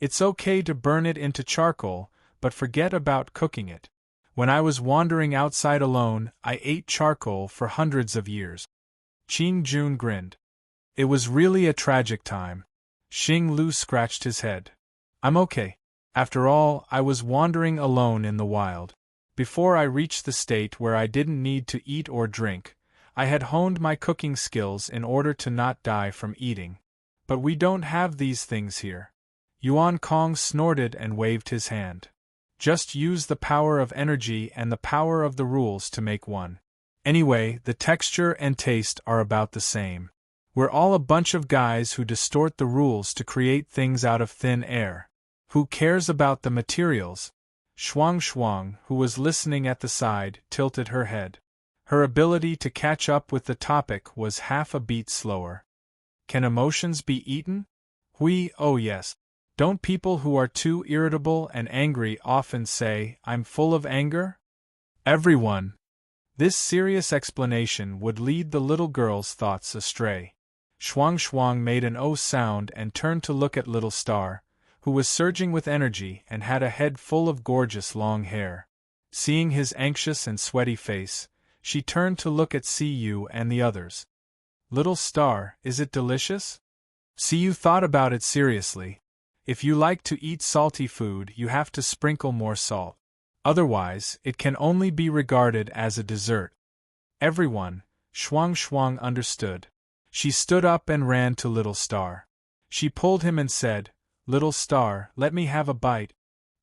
It's okay to burn it into charcoal, but forget about cooking it. When I was wandering outside alone, I ate charcoal for hundreds of years. Qing Jun grinned. It was really a tragic time. Xing Lu scratched his head. I'm okay. After all, I was wandering alone in the wild. Before I reached the state where I didn't need to eat or drink, I had honed my cooking skills in order to not die from eating. But we don't have these things here. Yuan Kong snorted and waved his hand. Just use the power of energy and the power of the rules to make one. Anyway, the texture and taste are about the same. We're all a bunch of guys who distort the rules to create things out of thin air. Who cares about the materials? Shuang, who was listening at the side, tilted her head. Her ability to catch up with the topic was half a beat slower. Can emotions be eaten? Oh yes. Don't people who are too irritable and angry often say, "I'm full of anger"? Everyone. This serious explanation would lead the little girl's thoughts astray. Shuang made an "oh" sound and turned to look at Little Star, who was surging with energy and had a head full of gorgeous long hair. Seeing his anxious and sweaty face, she turned to look at Cu and the others. Little Star, is it delicious? Cu thought about it seriously. If you like to eat salty food, you have to sprinkle more salt. Otherwise, it can only be regarded as a dessert. Everyone, Shuang understood. She stood up and ran to Little Star. She pulled him and said, "Little Star, let me have a bite."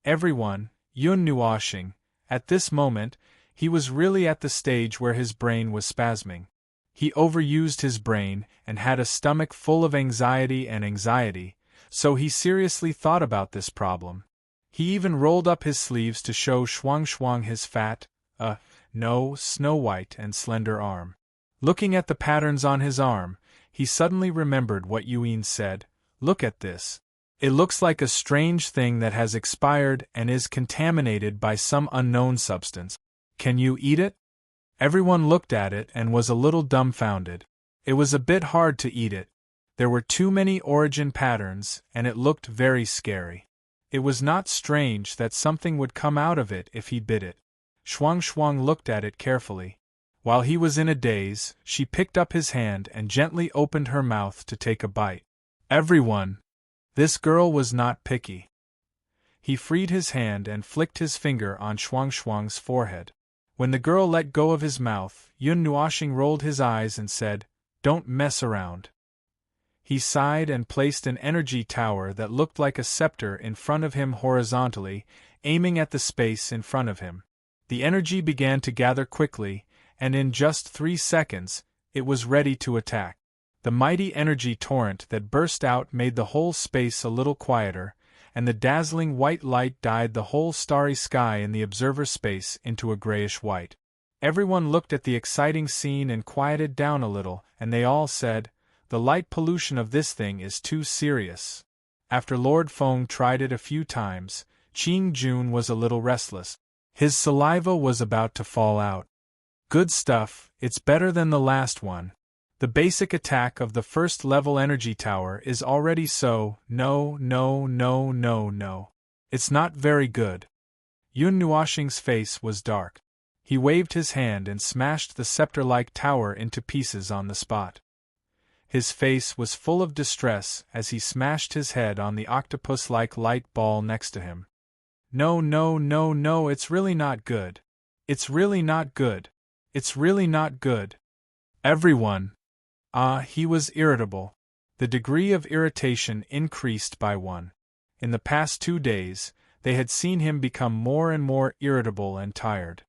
Everyone, Yun Nuoxing. At this moment, he was really at the stage where his brain was spasming. He overused his brain and had a stomach full of anxiety, so he seriously thought about this problem. He even rolled up his sleeves to show Shuang his fat, snow-white and slender arm. Looking at the patterns on his arm, he suddenly remembered what Yuan said. "Look at this. It looks like a strange thing that has expired and is contaminated by some unknown substance. Can you eat it?" Everyone looked at it and was a little dumbfounded. It was a bit hard to eat it. There were too many origin patterns, and it looked very scary. It was not strange that something would come out of it if he bit it. Shuang looked at it carefully. While he was in a daze, she picked up his hand and gently opened her mouth to take a bite. Everyone. This girl was not picky. He freed his hand and flicked his finger on Shuang's forehead. When the girl let go of his mouth, Yun Nuoxing rolled his eyes and said, "Don't mess around." He sighed and placed an energy tower that looked like a scepter in front of him horizontally, aiming at the space in front of him. The energy began to gather quickly, and in just 3 seconds, it was ready to attack. The mighty energy torrent that burst out made the whole space a little quieter, and the dazzling white light dyed the whole starry sky in the observer space into a grayish white. Everyone looked at the exciting scene and quieted down a little, and they all said, "The light pollution of this thing is too serious." After Lord Feng tried it a few times, Qing Jun was a little restless. His saliva was about to fall out. "Good stuff, it's better than the last one. The basic attack of the first level energy tower is already so, no. It's not very good." Yun Nuoxing's face was dark. He waved his hand and smashed the scepter-like tower into pieces on the spot. His face was full of distress as he smashed his head on the octopus-like light ball next to him. No, it's really not good. It's really not good. It's really not good. Everyone. He was irritable. The degree of irritation increased by 1. In the past 2 days, they had seen him become more and more irritable and tired.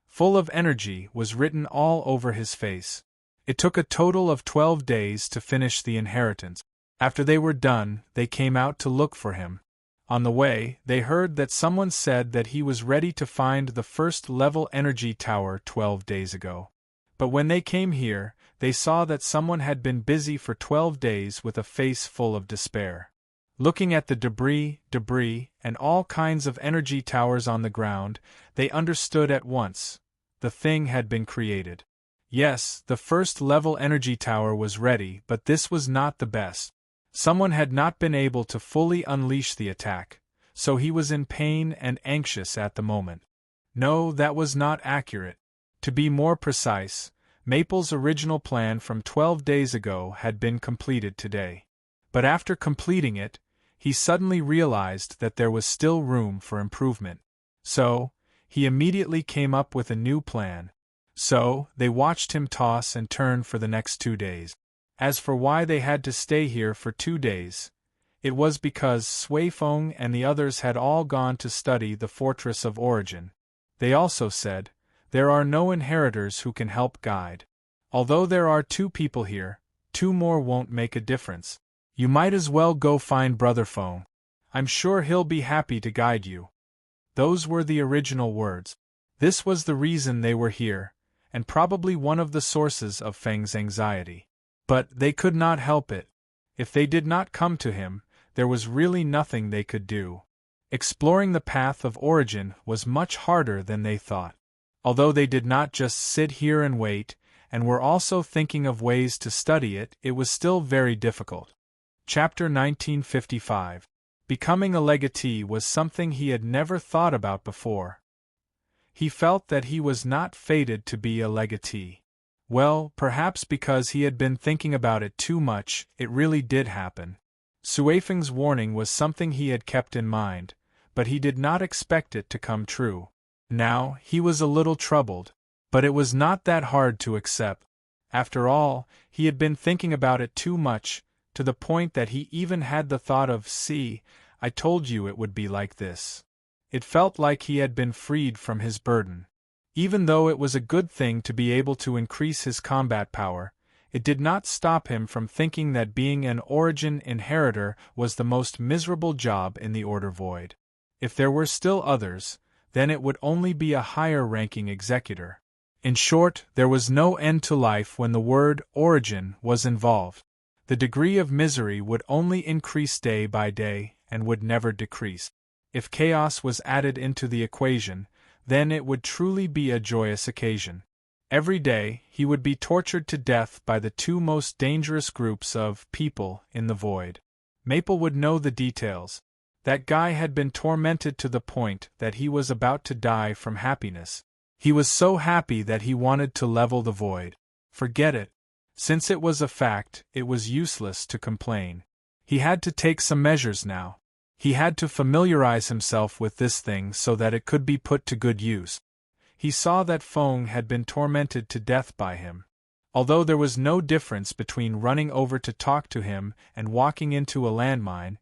"Full of energy" was written all over his face. It took a total of 12 days to finish the inheritance. After they were done, they came out to look for him. On the way, they heard that someone said that he was ready to find the first level energy tower 12 days ago. But when they came here, they saw that someone had been busy for 12 days with a face full of despair. Looking at the debris, and all kinds of energy towers on the ground, they understood at once. The thing had been created. Yes, the first level energy tower was ready, but this was not the best. Someone had not been able to fully unleash the attack, so he was in pain and anxious at the moment. No, that was not accurate. To be more precise, Maple's original plan from 12 days ago had been completed today. But after completing it, he suddenly realized that there was still room for improvement. So, He immediately came up with a new plan. So, they watched him toss and turn for the next 2 days. As for why they had to stay here for 2 days, it was because Sui Feng and the others had all gone to study the Fortress of Origin. They also said, there are no inheritors who can help guide. Although there are 2 people here, 2 more won't make a difference. You might as well go find Brother Feng. I'm sure he'll be happy to guide you. Those were the original words. This was the reason they were here, and probably one of the sources of Feng's anxiety. But they could not help it. If they did not come to him, there was really nothing they could do. Exploring the path of origin was much harder than they thought. Although they did not just sit here and wait, and were also thinking of ways to study it, it was still very difficult. Chapter 1955. Becoming a legatee was something he had never thought about before. He felt that he was not fated to be a legatee. Well, perhaps because he had been thinking about it too much, it really did happen. Sui Feng's warning was something he had kept in mind, but he did not expect it to come true. Now, he was a little troubled, but it was not that hard to accept. After all, he had been thinking about it too much, to the point that he even had the thought of, see, I told you it would be like this. It felt like he had been freed from his burden. Even though it was a good thing to be able to increase his combat power, it did not stop him from thinking that being an origin inheritor was the most miserable job in the Order Void. If there were still others, then it would only be a higher-ranking executor. In short, there was no end to life when the word origin was involved. The degree of misery would only increase day by day and would never decrease. If chaos was added into the equation, then it would truly be a joyous occasion. Every day, he would be tortured to death by the 2 most dangerous groups of people in the void. Maple would know the details. That guy had been tormented to the point that he was about to die from happiness. He was so happy that he wanted to level the void. Forget it. Since it was a fact, it was useless to complain. He had to take some measures now. He had to familiarize himself with this thing so that it could be put to good use. He saw that Feng had been tormented to death by him. Although there was no difference between running over to talk to him and walking into a landmine,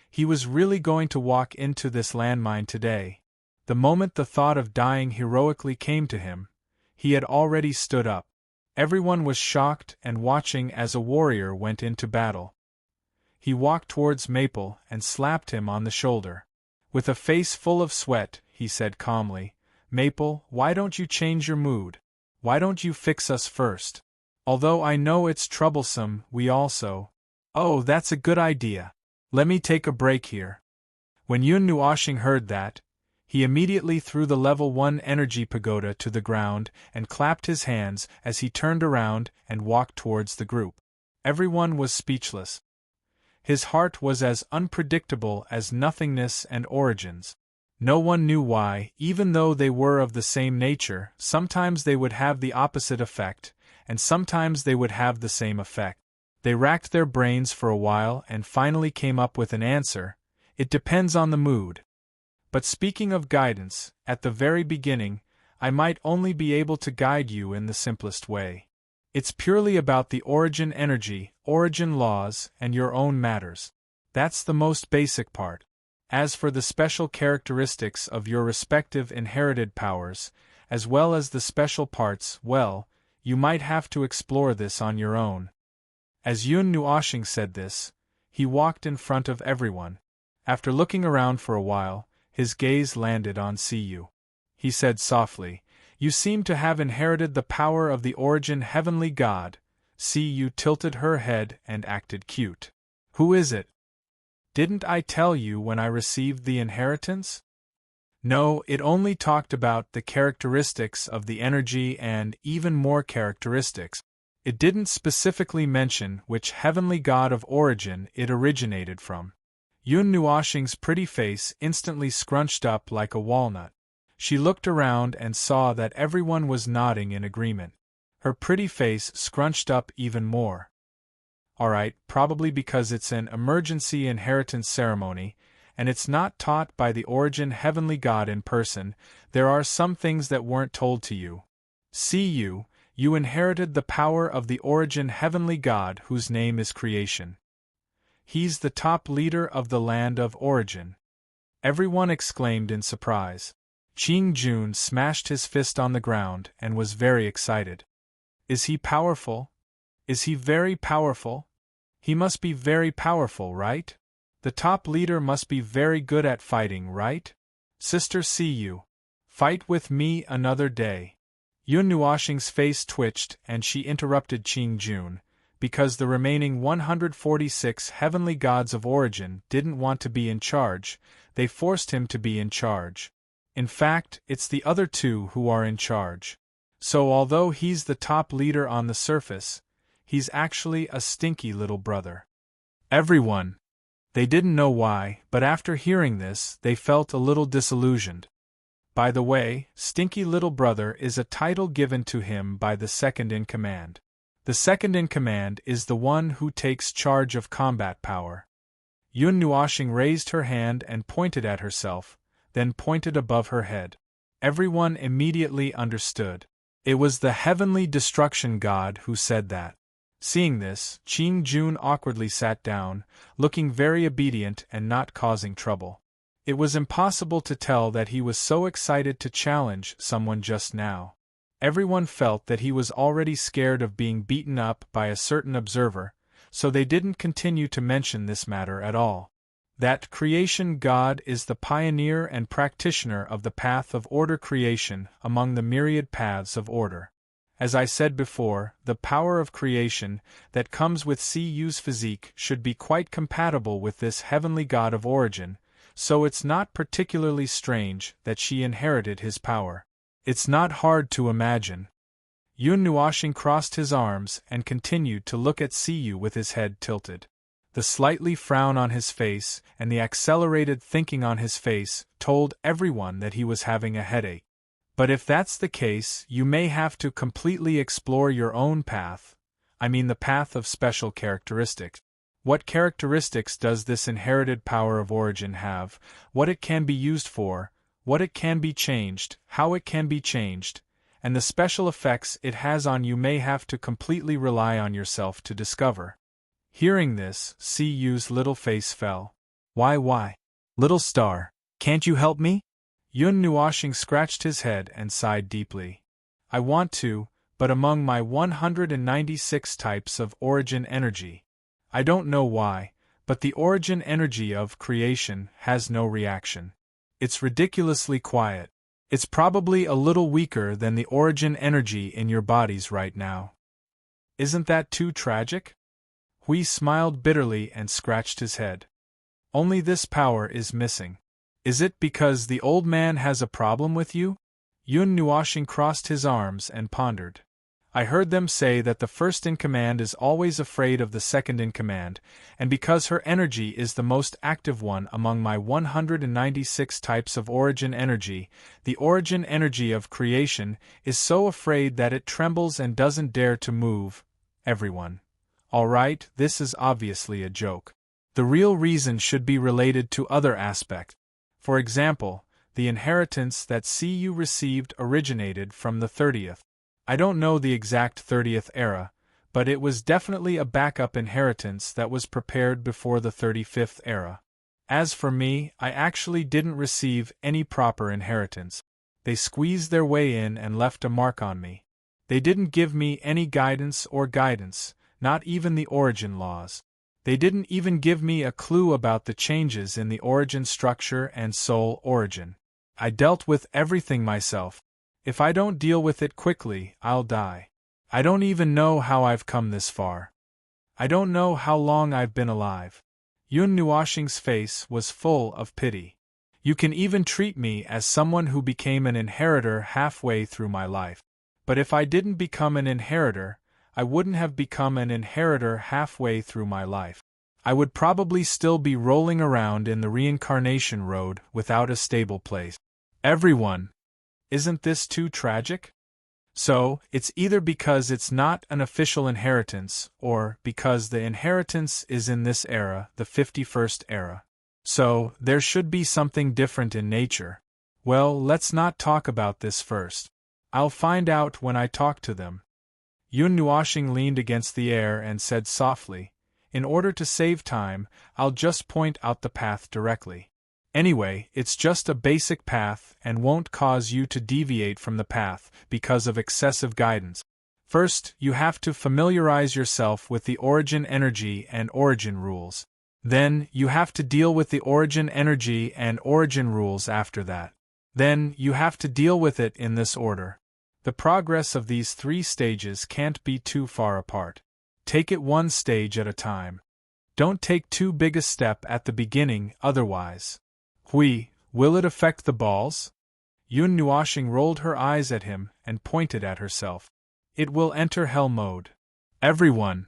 he was really going to walk into this landmine today. The moment the thought of dying heroically came to him, he had already stood up. Everyone was shocked and watching as a warrior went into battle. He walked towards Maple and slapped him on the shoulder. With a face full of sweat, he said calmly, Maple, why don't you change your mood? Why don't you fix us first? Although I know it's troublesome, we also... Oh, that's a good idea. Let me take a break here. When Yun Nuoxing heard that, he immediately threw the level 1 energy pagoda to the ground and clapped his hands as he turned around and walked towards the group. Everyone was speechless. His heart was as unpredictable as nothingness and origins. No one knew why, even though they were of the same nature, sometimes they would have the opposite effect, and sometimes they would have the same effect. They racked their brains for a while and finally came up with an answer: it depends on the mood. But speaking of guidance, at the very beginning, I might only be able to guide you in the simplest way. It's purely about the origin energy, origin laws, and your own matters. That's the most basic part. As for the special characteristics of your respective inherited powers, as well as the special parts, well, you might have to explore this on your own. As Yun Nuoxing said this, he walked in front of everyone. After looking around for a while, his gaze landed on Siyu. He said softly, You seem to have inherited the power of the origin heavenly god. Siyu tilted her head and acted cute. Who is it? Didn't I tell you when I received the inheritance? No, it only talked about the characteristics of the energy and even more characteristics. It didn't specifically mention which heavenly god of origin it originated from. Yun Nuoxing's pretty face instantly scrunched up like a walnut. She looked around and saw that everyone was nodding in agreement. Her pretty face scrunched up even more. Alright, probably because it's an emergency inheritance ceremony, and it's not taught by the origin heavenly God in person. There are some things that weren't told to you. See you inherited the power of the origin heavenly God whose name is creation. He's the top leader of the land of origin. Everyone exclaimed in surprise. Qing Jun smashed his fist on the ground and was very excited. Is he powerful? Is he very powerful? He must be very powerful, right? The top leader must be very good at fighting, right? Sister, see you. Fight with me another day. Yun Nuoxing's face twitched and she interrupted Qing Jun, because the remaining 146 heavenly gods of origin didn't want to be in charge. They forced him to be in charge. In fact, it's the other two who are in charge. So although he's the top leader on the surface, he's actually a stinky little brother. Everyone. They didn't know why, but after hearing this, they felt a little disillusioned. By the way, Stinky Little Brother is a title given to him by the second-in-command. The second-in-command is the one who takes charge of combat power. Yun Nuoxing raised her hand and pointed at herself, then pointed above her head. Everyone immediately understood. It was the heavenly destruction god who said that. Seeing this, Qing Jun awkwardly sat down, looking very obedient and not causing trouble. It was impossible to tell that he was so excited to challenge someone just now. Everyone felt that he was already scared of being beaten up by a certain observer, so they didn't continue to mention this matter at all. That creation god is the pioneer and practitioner of the path of order creation among the myriad paths of order. As I said before, the power of creation that comes with Cu's physique should be quite compatible with this heavenly god of origin, so it's not particularly strange that she inherited his power. It's not hard to imagine. Yun Nuoxing crossed his arms and continued to look at Cu with his head tilted. The slightly frown on his face and the accelerated thinking on his face told everyone that he was having a headache. But if that's the case, you may have to completely explore your own path. I mean the path of special characteristics. What characteristics does this inherited power of origin have, what it can be used for, what it can be changed, how it can be changed, and the special effects it has on you may have to completely rely on yourself to discover. Hearing this, Cu's little face fell. Why? Little star, can't you help me? Yun Nuoxing scratched his head and sighed deeply. I want to, but among my 196 types of origin energy. I don't know why, but the origin energy of creation has no reaction. It's ridiculously quiet. It's probably a little weaker than the origin energy in your bodies right now. Isn't that too tragic? Hui smiled bitterly and scratched his head. Only this power is missing. Is it because the old man has a problem with you? Yun Nuoxing crossed his arms and pondered. I heard them say that the first-in-command is always afraid of the second-in-command, and because her energy is the most active one among my 196 types of origin energy, the origin energy of creation is so afraid that it trembles and doesn't dare to move. Everyone. All right, this is obviously a joke. The real reason should be related to other aspects. For example, the inheritance that Cu received originated from the 30th. I don't know the exact 30th era, but it was definitely a backup inheritance that was prepared before the 35th era. As for me, I actually didn't receive any proper inheritance. They squeezed their way in and left a mark on me. They didn't give me any guidance, not even the origin laws. They didn't even give me a clue about the changes in the origin structure and soul origin. I dealt with everything myself. If I don't deal with it quickly, I'll die. I don't even know how I've come this far. I don't know how long I've been alive. Yun Nuoxing's face was full of pity. You can even treat me as someone who became an inheritor halfway through my life. But if I didn't become an inheritor, I wouldn't have become an inheritor halfway through my life. I would probably still be rolling around in the reincarnation road without a stable place. Everyone. Isn't this too tragic? So, it's either because it's not an official inheritance, or because the inheritance is in this era, the 51st era. So, there should be something different in nature. Well, let's not talk about this first. I'll find out when I talk to them. Yun Nuoshing leaned against the air and said softly, in order to save time, I'll just point out the path directly. Anyway, it's just a basic path and won't cause you to deviate from the path because of excessive guidance. First, you have to familiarize yourself with the origin energy and origin rules. Then, you have to deal with the origin energy and origin rules after that. Then, you have to deal with it in this order. The progress of these 3 stages can't be too far apart. Take it one stage at a time. Don't take too big a step at the beginning, otherwise. Will it affect the balls? Yun Nuoshing rolled her eyes at him and pointed at herself. It will enter hell mode. Everyone.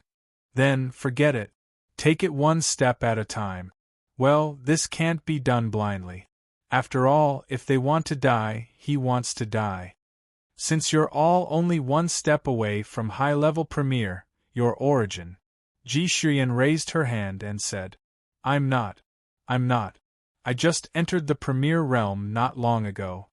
Then, forget it. Take it one step at a time. Well, this can't be done blindly. After all, if they want to die, he wants to die. Since you're all only one step away from high-level premier, your origin. Ji Shiyan raised her hand and said, I'm not. I just entered the premier realm not long ago.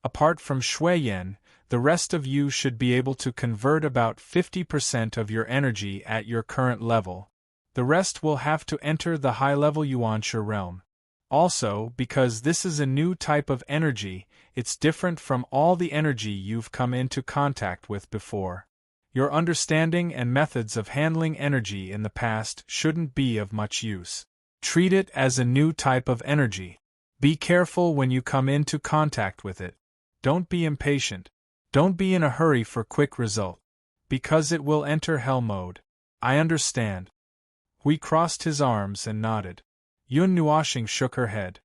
Apart from Shui Yan, the rest of you should be able to convert about 50% of your energy at your current level. The rest will have to enter the high-level Yuansha realm. Also, because this is a new type of energy, it's different from all the energy you've come into contact with before. Your understanding and methods of handling energy in the past shouldn't be of much use. Treat it as a new type of energy. Be careful when you come into contact with it. Don't be impatient. Don't be in a hurry for quick result. Because it will enter hell mode. I understand. Hui crossed his arms and nodded. Yun Nuoshing shook her head.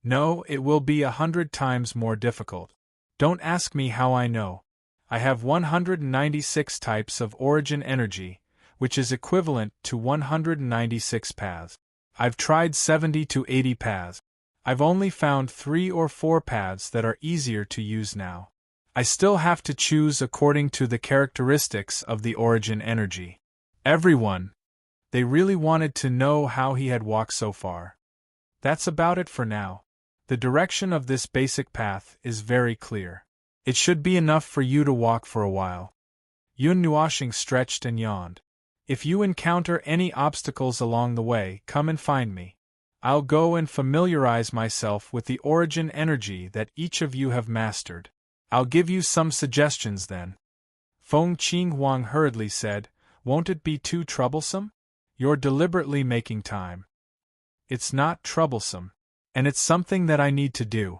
No, it will be 100 times more difficult. Don't ask me how I know. I have 196 types of origin energy, which is equivalent to 196 paths. I've tried 70 to 80 paths. I've only found 3 or 4 paths that are easier to use now. I still have to choose according to the characteristics of the origin energy. Everyone. They really wanted to know how he had walked so far. That's about it for now. The direction of this basic path is very clear. It should be enough for you to walk for a while. Yun Nuoshing stretched and yawned. If you encounter any obstacles along the way, come and find me. I'll go and familiarize myself with the origin energy that each of you have mastered. I'll give you some suggestions then. Feng Qing Huang hurriedly said, Won't it be too troublesome? You're deliberately making time. It's not troublesome. And it's something that I need to do.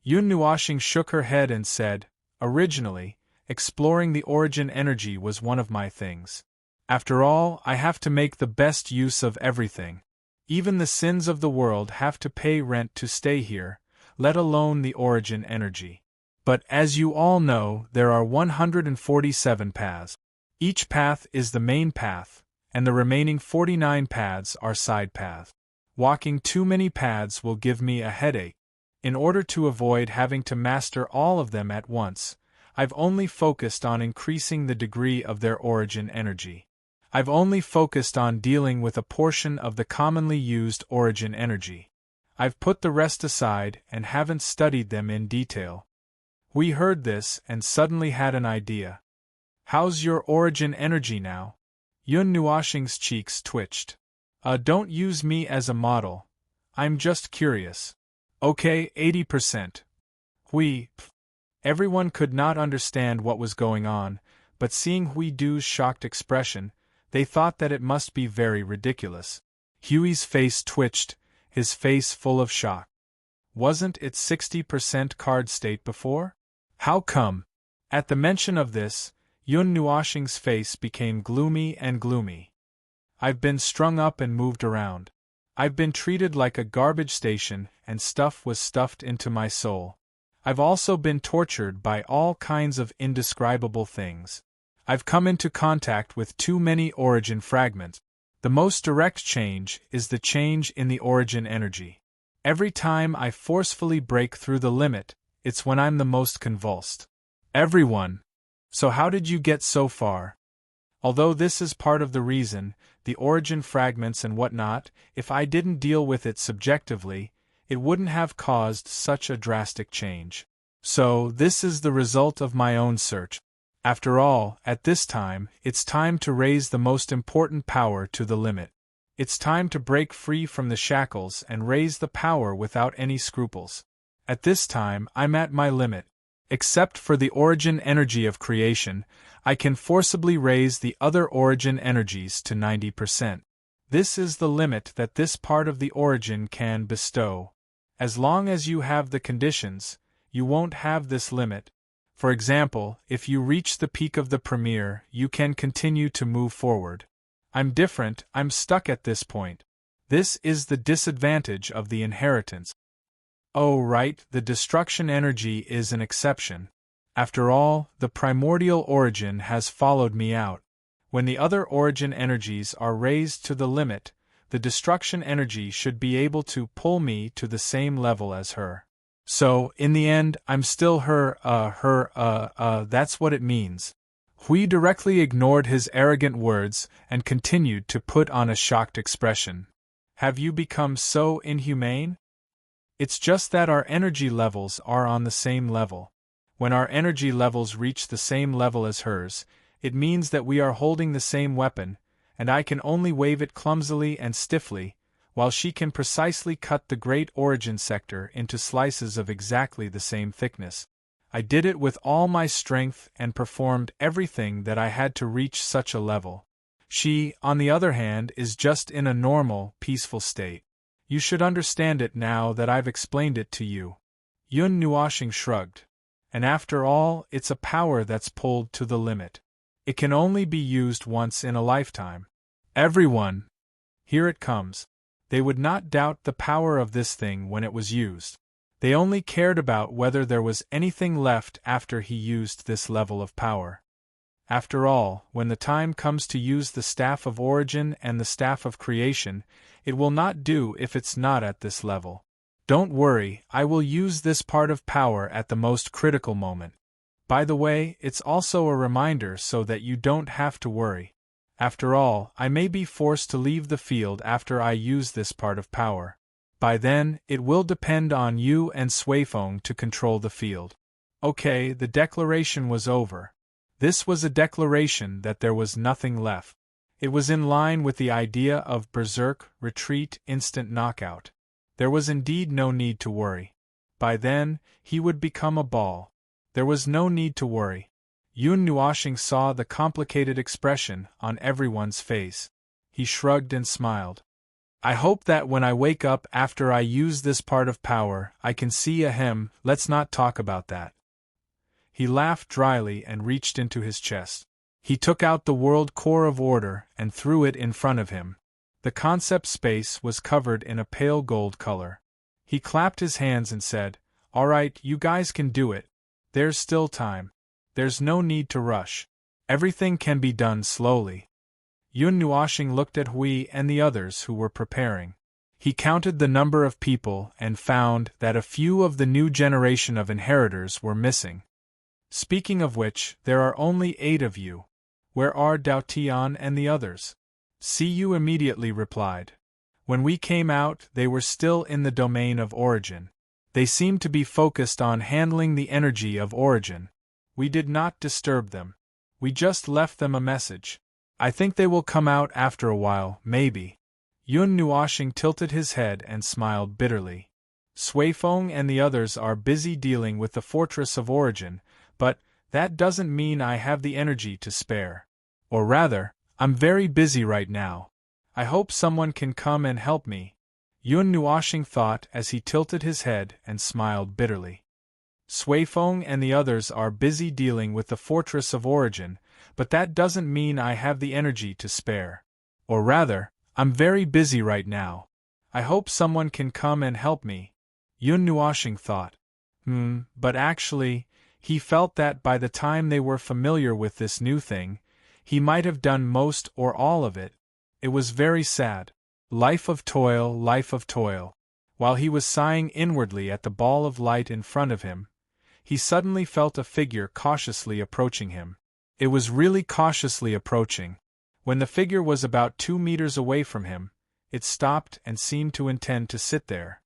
Yun Nuoshing shook her head and said, Originally, exploring the origin energy was one of my things. After all, I have to make the best use of everything. Even the sins of the world have to pay rent to stay here, let alone the origin energy. But as you all know, there are 147 paths. Each path is the main path, and the remaining 49 paths are side paths. Walking too many paths will give me a headache. In order to avoid having to master all of them at once, I've only focused on increasing the degree of their origin energy. I've only focused on dealing with a portion of the commonly used origin energy. I've put the rest aside and haven't studied them in detail. We heard this and suddenly had an idea. How's your origin energy now? Yun Nuoshing's cheeks twitched. Don't use me as a model. I'm just curious. Okay, 80%. Everyone could not understand what was going on, but seeing Hui Du's shocked expression, they thought that it must be very ridiculous. Huey's face twitched, his face full of shock. Wasn't it 60% card state before? How come? At the mention of this, Yun Nuoshing's face became gloomy and gloomy. I've been strung up and moved around. I've been treated like a garbage station and stuff was stuffed into my soul. I've also been tortured by all kinds of indescribable things. I've come into contact with too many origin fragments. The most direct change is the change in the origin energy. Every time I forcefully break through the limit, it's when I'm the most convulsed. Everyone. So how did you get so far? Although this is part of the reason, the origin fragments and whatnot, if I didn't deal with it subjectively, it wouldn't have caused such a drastic change. So, this is the result of my own search. After all, at this time, it's time to raise the most important power to the limit. It's time to break free from the shackles and raise the power without any scruples. At this time, I'm at my limit. Except for the origin energy of creation, I can forcibly raise the other origin energies to 90%. This is the limit that this part of the origin can bestow. As long as you have the conditions, you won't have this limit. For example, if you reach the peak of the premier, you can continue to move forward. I'm different, I'm stuck at this point. This is the disadvantage of the inheritance. Oh right, the destruction energy is an exception. After all, the primordial origin has followed me out. When the other origin energies are raised to the limit, the destruction energy should be able to pull me to the same level as her. So, in the end, I'm still that's what it means. Hui directly ignored his arrogant words and continued to put on a shocked expression. Have you become so inhumane? It's just that our energy levels are on the same level. When our energy levels reach the same level as hers, it means that we are holding the same weapon, and I can only wave it clumsily and stiffly, while she can precisely cut the great origin sector into slices of exactly the same thickness. I did it with all my strength and performed everything that I had to reach such a level. She, on the other hand, is just in a normal, peaceful state. You should understand it now that I've explained it to you. Yun Nuoxing shrugged. And after all, it's a power that's pulled to the limit. It can only be used once in a lifetime. Everyone! Here it comes. They would not doubt the power of this thing when it was used. They only cared about whether there was anything left after he used this level of power. After all, when the time comes to use the Staff of Origin and the Staff of Creation, it will not do if it's not at this level. Don't worry, I will use this part of power at the most critical moment. By the way, it's also a reminder so that you don't have to worry. After all, I may be forced to leave the field after I use this part of power. By then, it will depend on you and Suifeng to control the field. Okay, the declaration was over. This was a declaration that there was nothing left. It was in line with the idea of berserk, retreat, instant knockout. There was indeed no need to worry. By then, he would become a ball. There was no need to worry. Yun Nuoxing saw the complicated expression on everyone's face. He shrugged and smiled. I hope that when I wake up after I use this part of power, I can see ahem, let's not talk about that. He laughed dryly and reached into his chest. He took out the world core of order and threw it in front of him. The concept space was covered in a pale gold color. He clapped his hands and said, "All right, you guys can do it. There's still time. There's no need to rush. Everything can be done slowly." Yun Nuoxing looked at Hui and the others who were preparing. He counted the number of people and found that a few of the new generation of inheritors were missing. Speaking of which, there are only 8 of you. Where are Dao Tian and the others? See you immediately replied. When we came out, they were still in the domain of origin. They seemed to be focused on handling the energy of origin. We did not disturb them. We just left them a message. I think they will come out after a while, maybe. Yun Nuoxing tilted his head and smiled bitterly. Suifeng and the others are busy dealing with the Fortress of Origin, but that doesn't mean I have the energy to spare. Or rather, I'm very busy right now. I hope someone can come and help me. Yun Nuoxing thought as he tilted his head and smiled bitterly. Suifeng and the others are busy dealing with the Fortress of Origin, but that doesn't mean I have the energy to spare. Or rather, I'm very busy right now. I hope someone can come and help me. Yun Nuoxing thought. But actually, he felt that by the time they were familiar with this new thing, he might have done most or all of it. It was very sad. Life of toil, life of toil. While he was sighing inwardly at the ball of light in front of him, he suddenly felt a figure cautiously approaching him. It was really cautiously approaching. When the figure was about 2 meters away from him, it stopped and seemed to intend to sit there.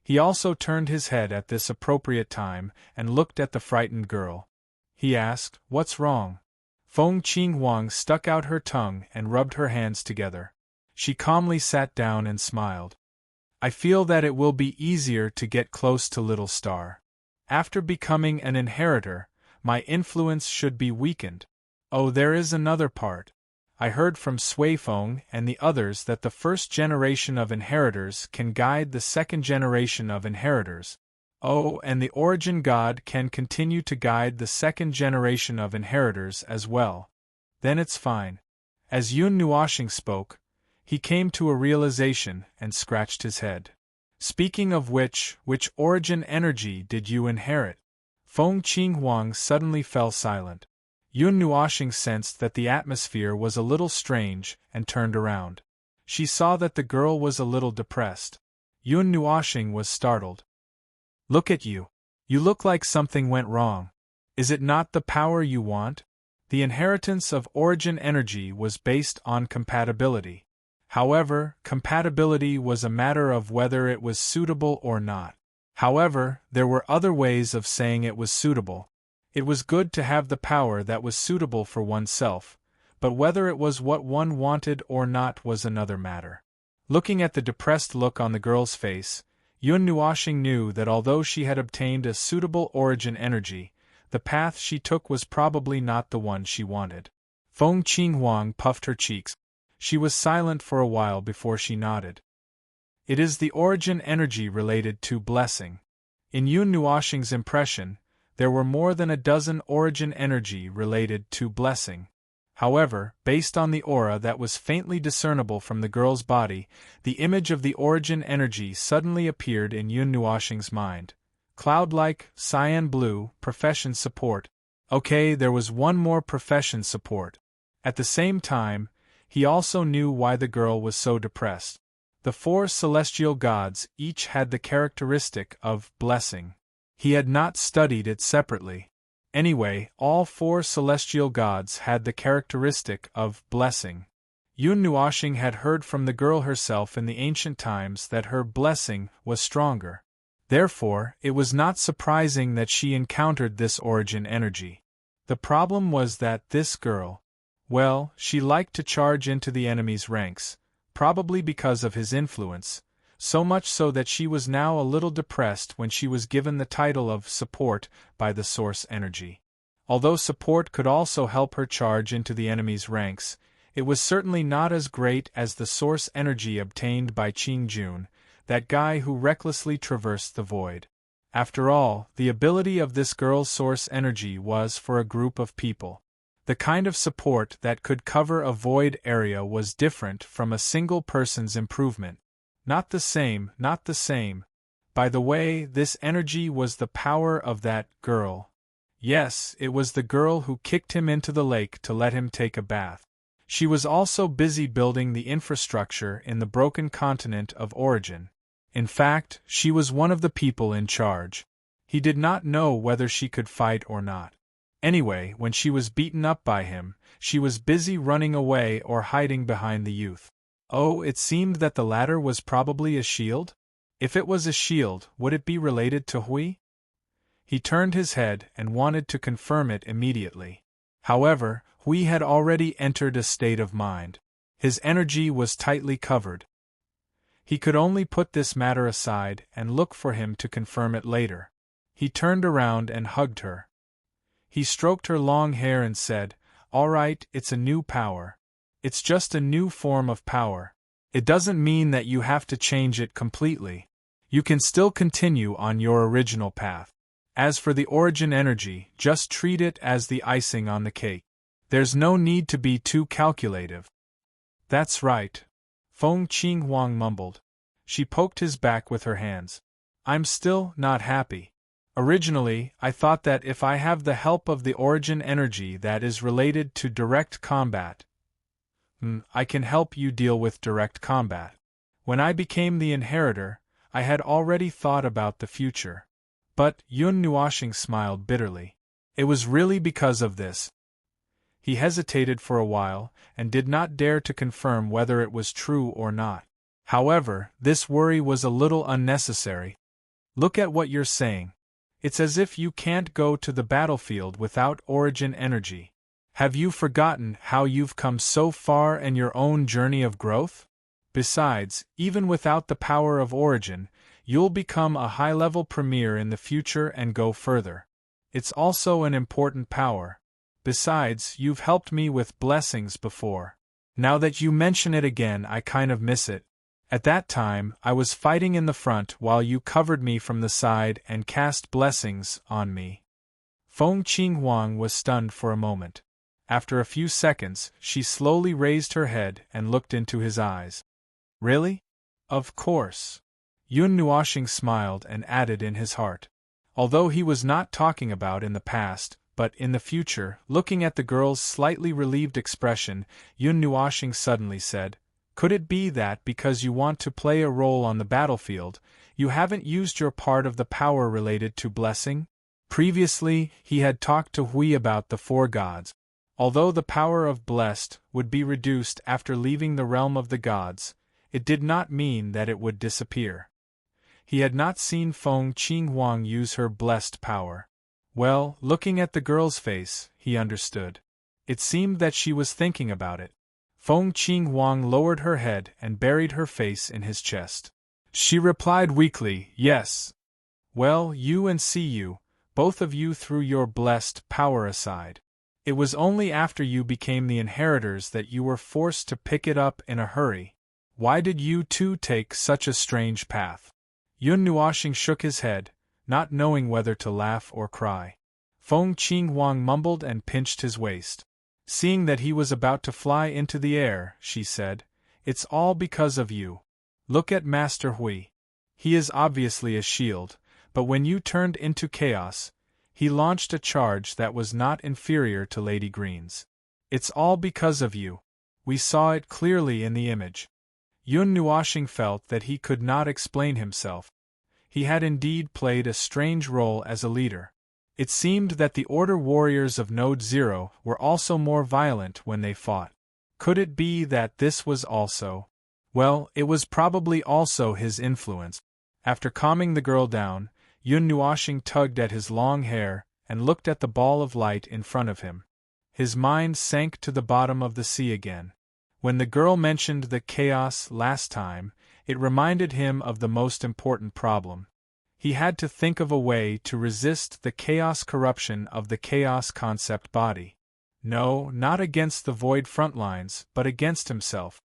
He also turned his head at this appropriate time and looked at the frightened girl. He asked, "What's wrong?" Feng Qinghuang stuck out her tongue and rubbed her hands together. She calmly sat down and smiled. "I feel that it will be easier to get close to Little Star. After becoming an inheritor, my influence should be weakened. Oh, there is another part. I heard from Suifeng and the others that the first generation of inheritors can guide the second generation of inheritors. Oh, and the origin god can continue to guide the second generation of inheritors as well. Then it's fine." As Yun Nuoshing spoke, he came to a realization and scratched his head. "Speaking of which origin energy did you inherit?" Feng Qinghuang suddenly fell silent. Yun Nuoshing sensed that the atmosphere was a little strange and turned around. She saw that the girl was a little depressed. Yun Nuoshing was startled. "Look at you. You look like something went wrong. Is it not the power you want?" The inheritance of origin energy was based on compatibility. However, compatibility was a matter of whether it was suitable or not. However, there were other ways of saying it was suitable. It was good to have the power that was suitable for oneself, but whether it was what one wanted or not was another matter. Looking at the depressed look on the girl's face, Yun Nuoshing knew that although she had obtained a suitable origin energy, the path she took was probably not the one she wanted. Feng Qinghuang puffed her cheeks. She was silent for a while before she nodded. "It is the origin energy related to blessing." In Yun Nuoshing's impression, there were more than a dozen origin energy related to blessing. However, based on the aura that was faintly discernible from the girl's body, the image of the origin energy suddenly appeared in Yun Nuoshing's mind. Cloud-like, cyan blue, profession support. Okay, there was one more profession support. At the same time, he also knew why the girl was so depressed. The 4 celestial gods each had the characteristic of blessing. He had not studied it separately. Anyway, all 4 celestial gods had the characteristic of blessing. Yun Nuoshing had heard from the girl herself in the ancient times that her blessing was stronger. Therefore, it was not surprising that she encountered this origin energy. The problem was that this girl, well, she liked to charge into the enemy's ranks, probably because of his influence, so much so that she was now a little depressed when she was given the title of support by the source energy. Although support could also help her charge into the enemy's ranks, it was certainly not as great as the source energy obtained by Qing Jun, that guy who recklessly traversed the void. After all, the ability of this girl's source energy was for a group of people. The kind of support that could cover a void area was different from a single person's improvement. Not the same. By the way, this energy was the power of that girl. Yes, it was the girl who kicked him into the lake to let him take a bath. She was also busy building the infrastructure in the broken continent of origin. In fact, she was one of the people in charge. He did not know whether she could fight or not. Anyway, when she was beaten up by him, she was busy running away or hiding behind the youth. Oh, it seemed that the latter was probably a shield? If it was a shield, would it be related to Hui? He turned his head and wanted to confirm it immediately. However, Hui had already entered a state of mind. His energy was tightly covered. He could only put this matter aside and look for him to confirm it later. He turned around and hugged her. He stroked her long hair and said, "All right, it's a new power. It's just a new form of power. It doesn't mean that you have to change it completely. You can still continue on your original path. As for the origin energy, just treat it as the icing on the cake. There's no need to be too calculative." "That's right," Feng Qinghuang mumbled. She poked his back with her hands. "I'm still not happy. Originally, I thought that if I have the help of the origin energy that is related to direct combat, I can help you deal with direct combat. When I became the inheritor, I had already thought about the future." But Yun Nuoshing smiled bitterly. It was really because of this. He hesitated for a while, and did not dare to confirm whether it was true or not. However, this worry was a little unnecessary. Look at what you're saying. It's as if you can't go to the battlefield without origin energy. Have you forgotten how you've come so far in your own journey of growth? Besides, even without the power of origin, you'll become a high-level premier in the future and go further. It's also an important power. Besides, you've helped me with blessings before. Now that you mention it again, I kind of miss it. At that time, I was fighting in the front while you covered me from the side and cast blessings on me. Feng Qinghuang was stunned for a moment. After a few seconds, she slowly raised her head and looked into his eyes. Really? Of course. Yun Nuoxing smiled and added in his heart. Although he was not talking about in the past, but in the future, looking at the girl's slightly relieved expression, Yun Nuoxing suddenly said, "Could it be that because you want to play a role on the battlefield, you haven't used your part of the power related to blessing?" Previously, he had talked to Hui about the four gods. Although the power of blessed would be reduced after leaving the realm of the gods, it did not mean that it would disappear. He had not seen Feng Qinghuang use her blessed power. Well, looking at the girl's face, he understood. It seemed that she was thinking about it. Feng Qinghuang lowered her head and buried her face in his chest. She replied weakly, "Yes." "Well, you and see you, both of you threw your blessed power aside. It was only after you became the inheritors that you were forced to pick it up in a hurry. Why did you two take such a strange path?" Yun Nuoxing shook his head, not knowing whether to laugh or cry. Feng Qinghuang mumbled and pinched his waist. Seeing that he was about to fly into the air, she said, "It's all because of you. Look at Master Hui. He is obviously a shield, but when you turned into chaos, he launched a charge that was not inferior to Lady Green's. It's all because of you. We saw it clearly in the image." Yun Nuoxing felt that he could not explain himself. He had indeed played a strange role as a leader. It seemed that the Order warriors of Node Zero were also more violent when they fought. Could it be that this was also? Well, it was probably also his influence. After calming the girl down, Yun Nuoxing tugged at his long hair and looked at the ball of light in front of him. His mind sank to the bottom of the sea again. When the girl mentioned the chaos last time, it reminded him of the most important problem. He had to think of a way to resist the chaos corruption of the chaos concept body. No, not against the void frontlines, but against himself.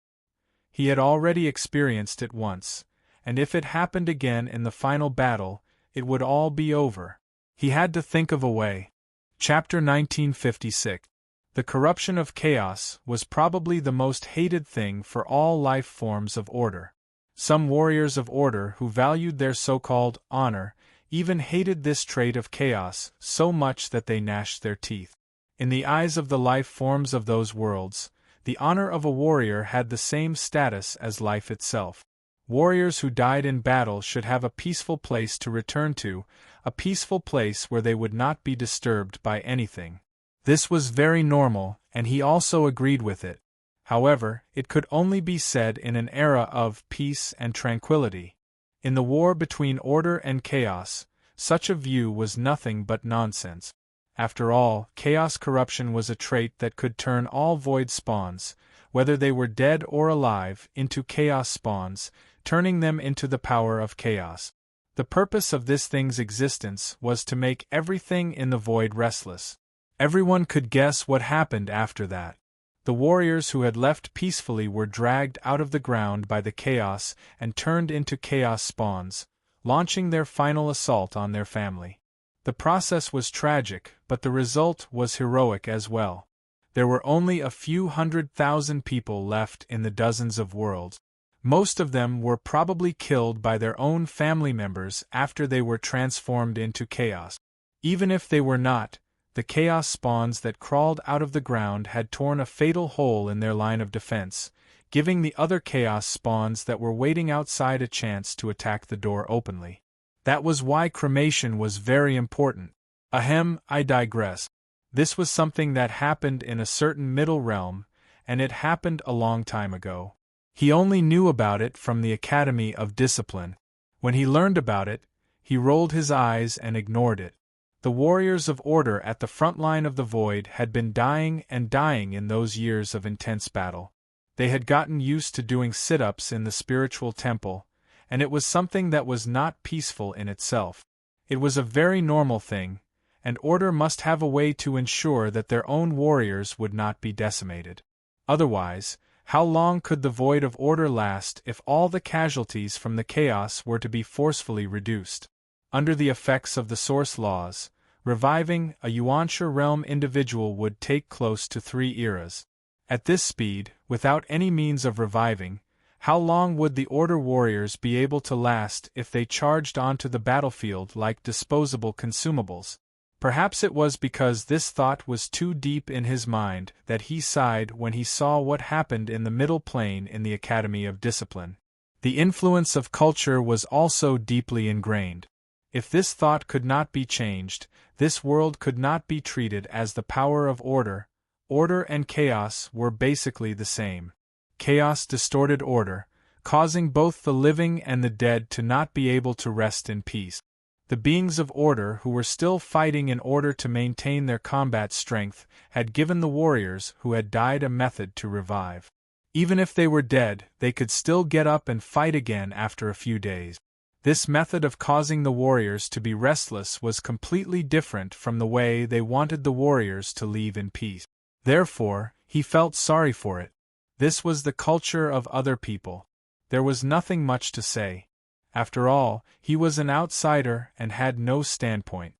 He had already experienced it once, and if it happened again in the final battle, it would all be over. He had to think of a way. Chapter 1956. The corruption of chaos was probably the most hated thing for all life forms of order. Some warriors of order who valued their so-called honor even hated this trait of chaos so much that they gnashed their teeth. In the eyes of the life forms of those worlds, the honor of a warrior had the same status as life itself. Warriors who died in battle should have a peaceful place to return to, a peaceful place where they would not be disturbed by anything. This was very normal, and he also agreed with it. However, it could only be said in an era of peace and tranquility. In the war between order and chaos, such a view was nothing but nonsense. After all, chaos corruption was a trait that could turn all void spawns, whether they were dead or alive, into chaos spawns, turning them into the power of chaos. The purpose of this thing's existence was to make everything in the void restless. Everyone could guess what happened after that. The warriors who had left peacefully were dragged out of the ground by the chaos and turned into chaos spawns, launching their final assault on their family. The process was tragic, but the result was heroic as well. There were only a few 100,000 people left in the dozens of worlds. Most of them were probably killed by their own family members after they were transformed into chaos. Even if they were not, the chaos spawns that crawled out of the ground had torn a fatal hole in their line of defense, giving the other chaos spawns that were waiting outside a chance to attack the door openly. That was why cremation was very important. Ahem, I digress. This was something that happened in a certain middle realm, and it happened a long time ago. He only knew about it from the Academy of Discipline. When he learned about it, he rolled his eyes and ignored it. The warriors of order at the front line of the void had been dying and dying in those years of intense battle. They had gotten used to doing sit-ups in the spiritual temple, and it was something that was not peaceful in itself. It was a very normal thing, and order must have a way to ensure that their own warriors would not be decimated. Otherwise, how long could the void of order last if all the casualties from the chaos were to be forcefully reduced? Under the effects of the source laws, reviving a Yuanshi realm individual would take close to 3 eras. At this speed, without any means of reviving, how long would the Order warriors be able to last if they charged onto the battlefield like disposable consumables? Perhaps it was because this thought was too deep in his mind that he sighed when he saw what happened in the middle plane in the Academy of Discipline. The influence of culture was also deeply ingrained. If this thought could not be changed, this world could not be treated as the power of order. Order and chaos were basically the same. Chaos distorted order, causing both the living and the dead to not be able to rest in peace. The beings of order who were still fighting in order to maintain their combat strength had given the warriors who had died a method to revive. Even if they were dead, they could still get up and fight again after a few days. This method of causing the warriors to be restless was completely different from the way they wanted the warriors to leave in peace. Therefore, he felt sorry for it. This was the culture of other people. There was nothing much to say. After all, he was an outsider and had no standpoint.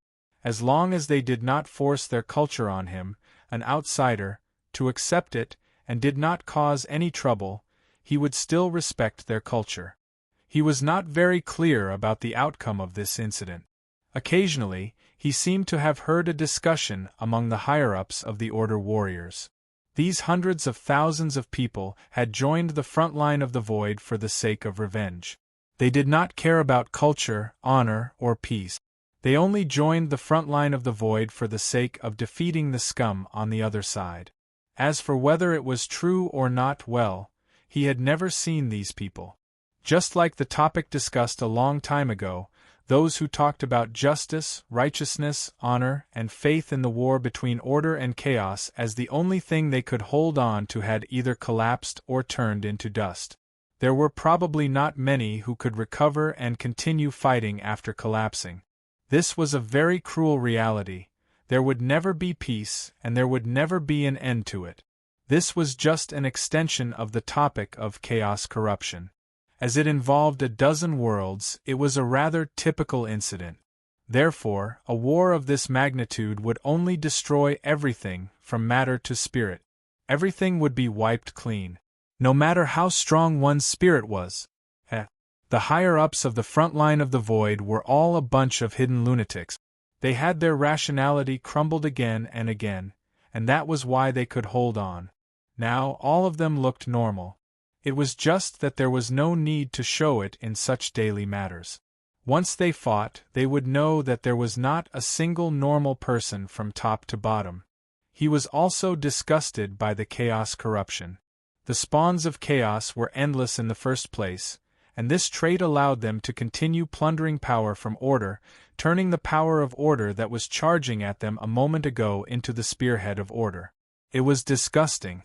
As long as they did not force their culture on him, an outsider, to accept it, and did not cause any trouble, he would still respect their culture. He was not very clear about the outcome of this incident. Occasionally, he seemed to have heard a discussion among the higher-ups of the Order warriors. These hundreds of thousands of people had joined the front line of the void for the sake of revenge. They did not care about culture, honor, or peace. They only joined the front line of the void for the sake of defeating the scum on the other side. As for whether it was true or not, well, he had never seen these people. Just like the topic discussed a long time ago, those who talked about justice, righteousness, honor, and faith in the war between order and chaos as the only thing they could hold on to had either collapsed or turned into dust. There were probably not many who could recover and continue fighting after collapsing. This was a very cruel reality. There would never be peace, and there would never be an end to it. This was just an extension of the topic of chaos corruption. As it involved a dozen worlds, it was a rather typical incident. Therefore, a war of this magnitude would only destroy everything, from matter to spirit. Everything would be wiped clean. No matter how strong one's spirit was. The higher-ups of the front line of the void were all a bunch of hidden lunatics. They had their rationality crumbled again, and that was why they could hold on. Now all of them looked normal. It was just that there was no need to show it in such daily matters. Once they fought, they would know that there was not a single normal person from top to bottom. He was also disgusted by the chaos corruption. The spawns of chaos were endless in the first place, and this trait allowed them to continue plundering power from order, turning the power of order that was charging at them a moment ago into the spearhead of order. It was disgusting.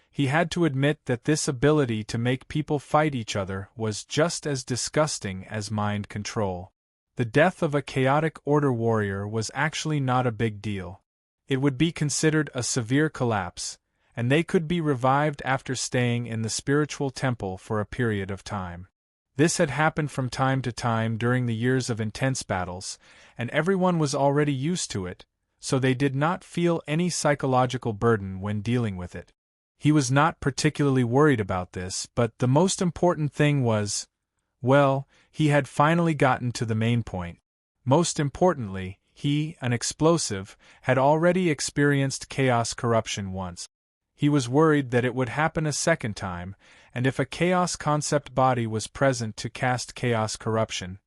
He had to admit that this ability to make people fight each other was just as disgusting as mind control. The death of a chaotic order warrior was actually not a big deal. It would be considered a severe collapse, and they could be revived after staying in the spiritual temple for a period of time. This had happened from time to time during the years of intense battles, and everyone was already used to it, so they did not feel any psychological burden when dealing with it. He was not particularly worried about this, but the most important thing was, well, he had finally gotten to the main point. Most importantly, he, an explosive, had already experienced chaos corruption once. He was worried that it would happen a second time, and if a chaos concept body was present to cast chaos corruption,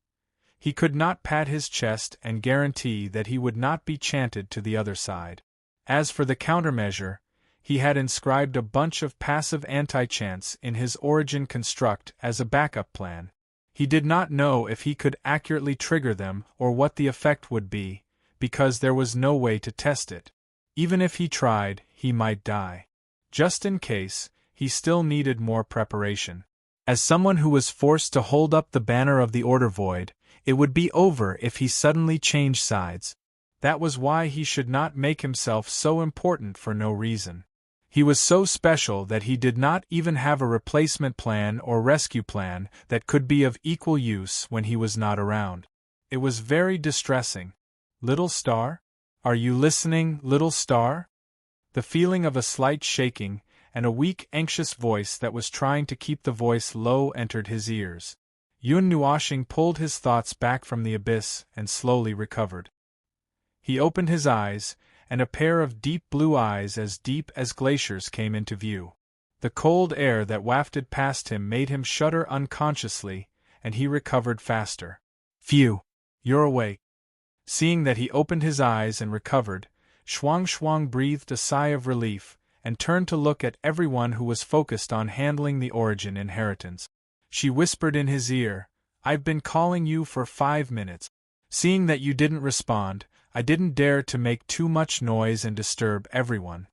he could not pat his chest and guarantee that he would not be chanted to the other side. As for the countermeasure, he had inscribed a bunch of passive anti-chants in his origin construct as a backup plan. He did not know if he could accurately trigger them or what the effect would be, because there was no way to test it. Even if he tried, he might die. Just in case, he still needed more preparation. As someone who was forced to hold up the banner of the order void, it would be over if he suddenly changed sides. That was why he should not make himself so important for no reason. He was so special that he did not even have a replacement plan or rescue plan that could be of equal use when he was not around. It was very distressing. Little star? Are you listening, little star? The feeling of a slight shaking and a weak, anxious voice that was trying to keep the voice low entered his ears. Yun Nuoxing pulled his thoughts back from the abyss and slowly recovered. He opened his eyes, and a pair of deep blue eyes as deep as glaciers came into view. The cold air that wafted past him made him shudder unconsciously, and he recovered faster. Phew! You're awake. Seeing that he opened his eyes and recovered, Shuang breathed a sigh of relief, and turned to look at everyone who was focused on handling the origin inheritance. She whispered in his ear, "I've been calling you for 5 minutes. Seeing that you didn't respond, I didn't dare to make too much noise and disturb everyone.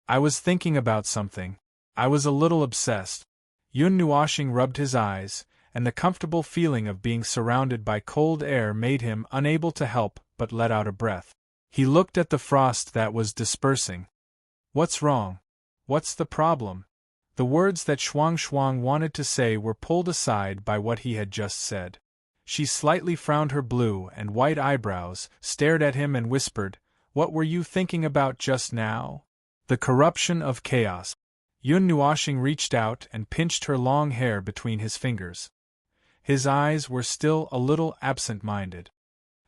I was thinking about something. I was a little obsessed." Yun Nuoxing rubbed his eyes, and the comfortable feeling of being surrounded by cold air made him unable to help but let out a breath. He looked at the frost that was dispersing. "What's wrong? What's the problem?" The words that Shuang wanted to say were pulled aside by what he had just said. She slightly frowned her blue and white eyebrows, stared at him and whispered, "What were you thinking about just now?" "The corruption of chaos." Yun Nuoxing reached out and pinched her long hair between his fingers. His eyes were still a little absent-minded.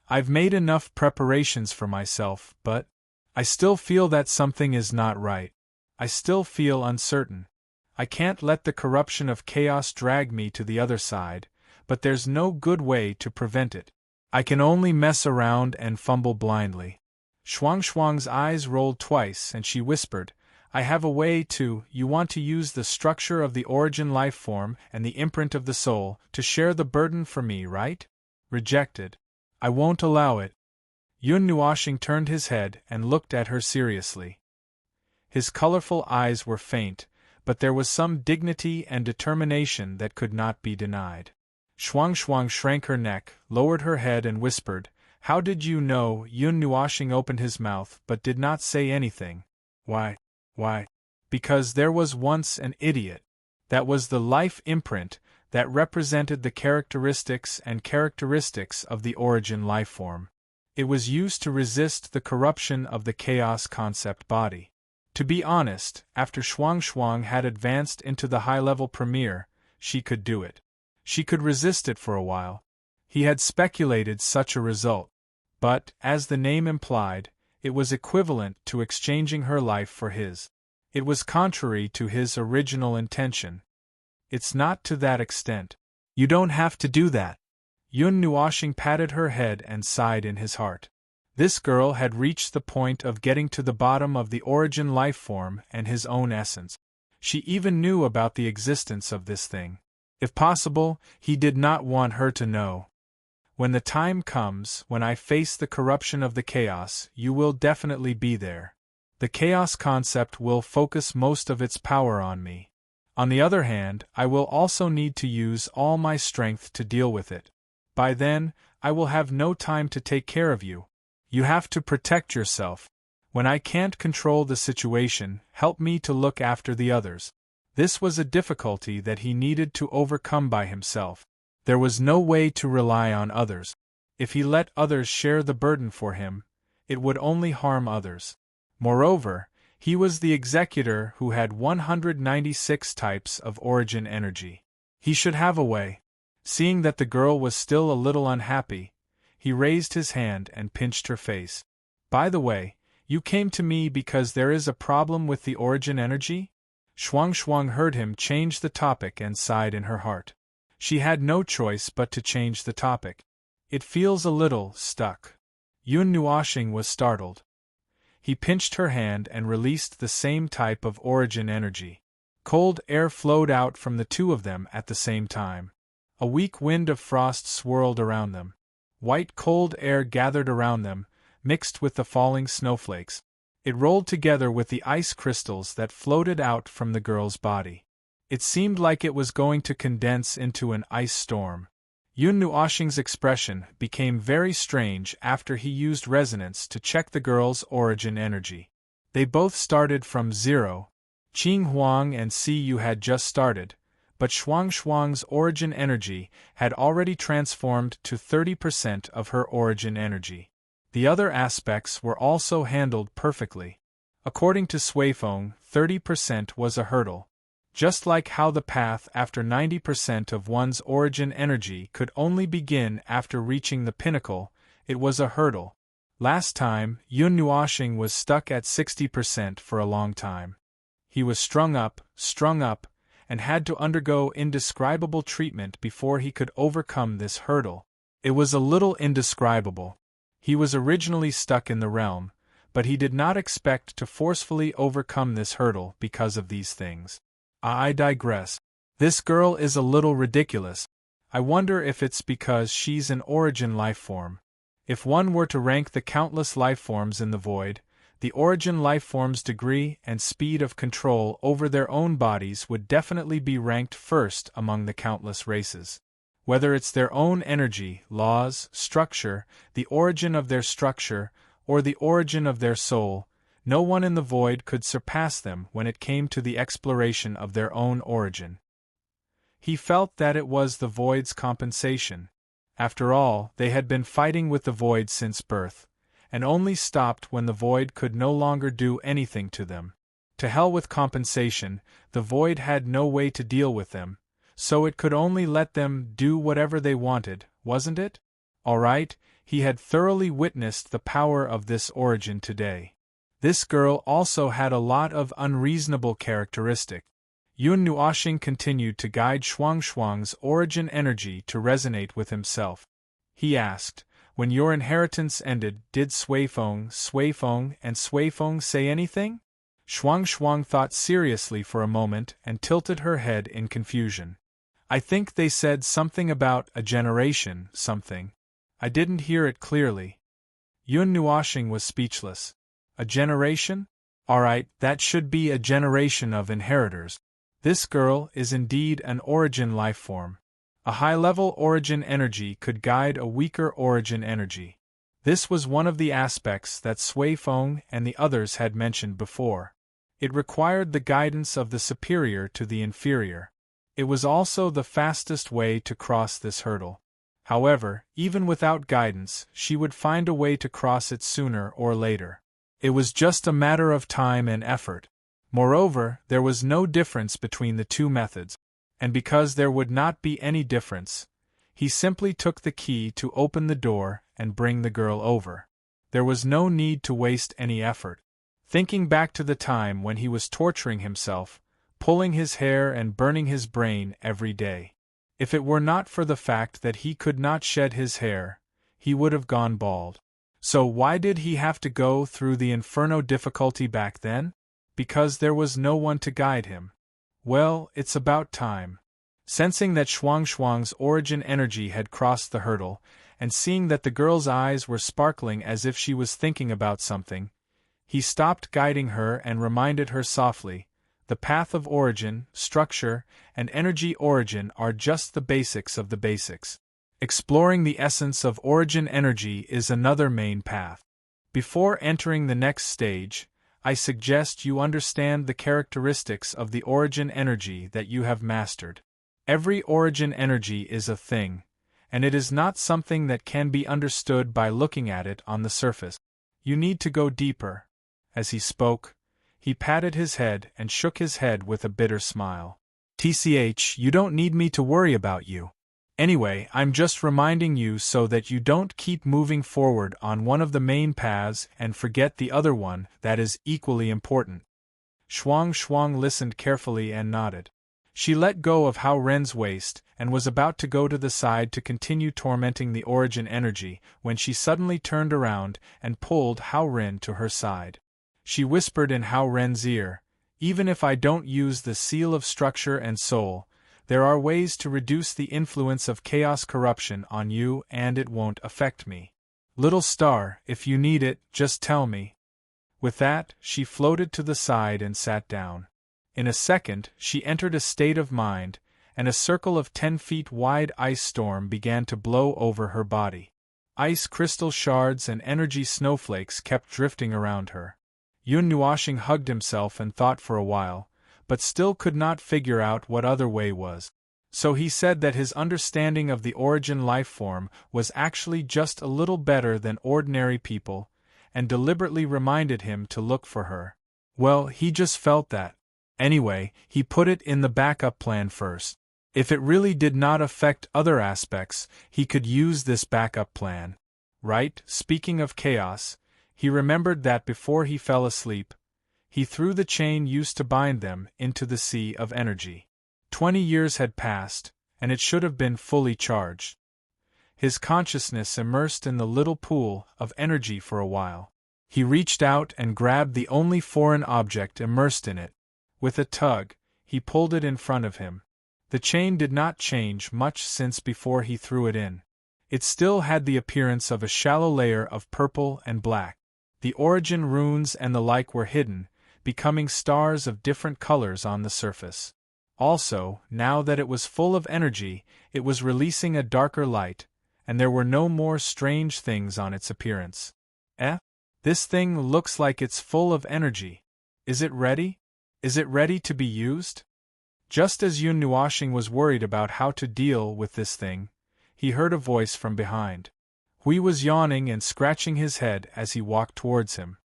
"I've made enough preparations for myself, but I still feel that something is not right. I still feel uncertain. I can't let the corruption of chaos drag me to the other side, but there's no good way to prevent it. I can only mess around and fumble blindly." Shuang's eyes rolled twice and she whispered, "I have a way to. You want to use the structure of the origin life form and the imprint of the soul to share the burden for me, right?" "Rejected. I won't allow it." Yun Nuoxing turned his head and looked at her seriously. His colorful eyes were faint, but there was some dignity and determination that could not be denied. Shuang shrank her neck, lowered her head and whispered, "How did you know?" Yun Nuoxing opened his mouth but did not say anything. Why? Because there was once an idiot. That was the life imprint that represented the characteristics of the origin life form. It was used to resist the corruption of the chaos concept body. To be honest, after Shuang had advanced into the high-level premier, she could do it. She could resist it for a while. He had speculated such a result. But, as the name implied, it was equivalent to exchanging her life for his. It was contrary to his original intention. "It's not to that extent. You don't have to do that." Yun Nuoxing patted her head and sighed in his heart. This girl had reached the point of getting to the bottom of the origin life form and his own essence. She even knew about the existence of this thing. If possible, he did not want her to know. "When the time comes, when I face the corruption of the chaos, you will definitely be there. The chaos concept will focus most of its power on me. On the other hand, I will also need to use all my strength to deal with it. By then, I will have no time to take care of you. You have to protect yourself. When I can't control the situation, help me to look after the others." This was a difficulty that he needed to overcome by himself. There was no way to rely on others. If he let others share the burden for him, it would only harm others. Moreover, he was the executor who had 196 types of origin energy. He should have a way. Seeing that the girl was still a little unhappy, he raised his hand and pinched her face. "By the way, you came to me because there is a problem with the origin energy?" Shuang heard him change the topic and sighed in her heart. She had no choice but to change the topic. "It feels a little stuck." Yun Nuoxing was startled. He pinched her hand and released the same type of origin energy. Cold air flowed out from the two of them at the same time. A weak wind of frost swirled around them. White cold air gathered around them, mixed with the falling snowflakes. It rolled together with the ice crystals that floated out from the girl's body. It seemed like it was going to condense into an ice storm. Yun Nuoxing's expression became very strange after he used resonance to check the girl's origin energy. They both started from 0. Qing Huang and Si Yu had just started, but Shuang's origin energy had already transformed to 30% of her origin energy. The other aspects were also handled perfectly. According to Suifeng, 30% was a hurdle. Just like how the path after 90% of one's origin energy could only begin after reaching the pinnacle, it was a hurdle. Last time, Yun Nuoxing was stuck at 60% for a long time. He was strung up, and had to undergo indescribable treatment before he could overcome this hurdle. It was a little indescribable. He was originally stuck in the realm, but he did not expect to forcefully overcome this hurdle because of these things. I digress. This girl is a little ridiculous. I wonder if it's because she's an origin lifeform. If one were to rank the countless lifeforms in the void, the origin lifeform's degree and speed of control over their own bodies would definitely be ranked first among the countless races. Whether it's their own energy, laws, structure, the origin of their structure, or the origin of their soul, no one in the void could surpass them when it came to the exploration of their own origin. He felt that it was the void's compensation. After all, they had been fighting with the void since birth, and only stopped when the void could no longer do anything to them. To hell with compensation, the void had no way to deal with them, so it could only let them do whatever they wanted, wasn't it? All right, he had thoroughly witnessed the power of this origin today. This girl also had a lot of unreasonable characteristics. Yun Nuoxing continued to guide Shuang's origin energy to resonate with himself. He asked, "When your inheritance ended, did Suifeng say anything?" Shuang thought seriously for a moment and tilted her head in confusion. "I think they said something about a generation, something. I didn't hear it clearly." Yun Nuoxing was speechless. A generation? Alright, that should be a generation of inheritors. This girl is indeed an origin lifeform. A high-level origin energy could guide a weaker origin energy. This was one of the aspects that Suifeng and the others had mentioned before. It required the guidance of the superior to the inferior. It was also the fastest way to cross this hurdle. However, even without guidance, she would find a way to cross it sooner or later. It was just a matter of time and effort. Moreover, there was no difference between the two methods, and because there would not be any difference, he simply took the key to open the door and bring the girl over. There was no need to waste any effort. Thinking back to the time when he was torturing himself, pulling his hair and burning his brain every day. If it were not for the fact that he could not shed his hair, he would have gone bald. So why did he have to go through the inferno difficulty back then? Because there was no one to guide him. Well, it's about time. Sensing that Shuang's origin energy had crossed the hurdle, and seeing that the girl's eyes were sparkling as if she was thinking about something, he stopped guiding her and reminded her softly, "The path of origin, structure, and energy origin are just the basics of the basics. Exploring the essence of origin energy is another main path. Before entering the next stage, I suggest you understand the characteristics of the origin energy that you have mastered. Every origin energy is a thing, and it is not something that can be understood by looking at it on the surface. You need to go deeper." As he spoke, he patted his head and shook his head with a bitter smile. "TCH, you don't need me to worry about you. Anyway, I'm just reminding you so that you don't keep moving forward on one of the main paths and forget the other one that is equally important." Shuang listened carefully and nodded. She let go of Hao Ren's waist and was about to go to the side to continue tormenting the origin energy when she suddenly turned around and pulled Hao Ren to her side. She whispered in Hao Ren's ear, even if I don't use the seal of structure and soul, there are ways to reduce the influence of chaos corruption on you and it won't affect me. Little star, if you need it, just tell me. With that, she floated to the side and sat down. In a second, she entered a state of mind, and a circle of 10 feet wide ice storm began to blow over her body. Ice crystal shards and energy snowflakes kept drifting around her. Yun Nuoxing hugged himself and thought for a while, but still could not figure out what other way was. So he said that his understanding of the origin life form was actually just a little better than ordinary people, and deliberately reminded him to look for her. Well, he just felt that. Anyway, he put it in the backup plan first. If it really did not affect other aspects, he could use this backup plan. Right, speaking of chaos, he remembered that before he fell asleep, he threw the chain used to bind them into the sea of energy. 20 years had passed, and it should have been fully charged. His consciousness immersed in the little pool of energy for a while. He reached out and grabbed the only foreign object immersed in it. With a tug, he pulled it in front of him. The chain did not change much since before he threw it in. It still had the appearance of a shallow layer of purple and black. The origin runes and the like were hidden, becoming stars of different colors on the surface. Also, now that it was full of energy, it was releasing a darker light, and there were no more strange things on its appearance. This thing looks like it's full of energy. Is it ready? Is it ready to be used? Just as Yun Nuoxing was worried about how to deal with this thing, he heard a voice from behind. Hui was yawning and scratching his head as he walked towards him.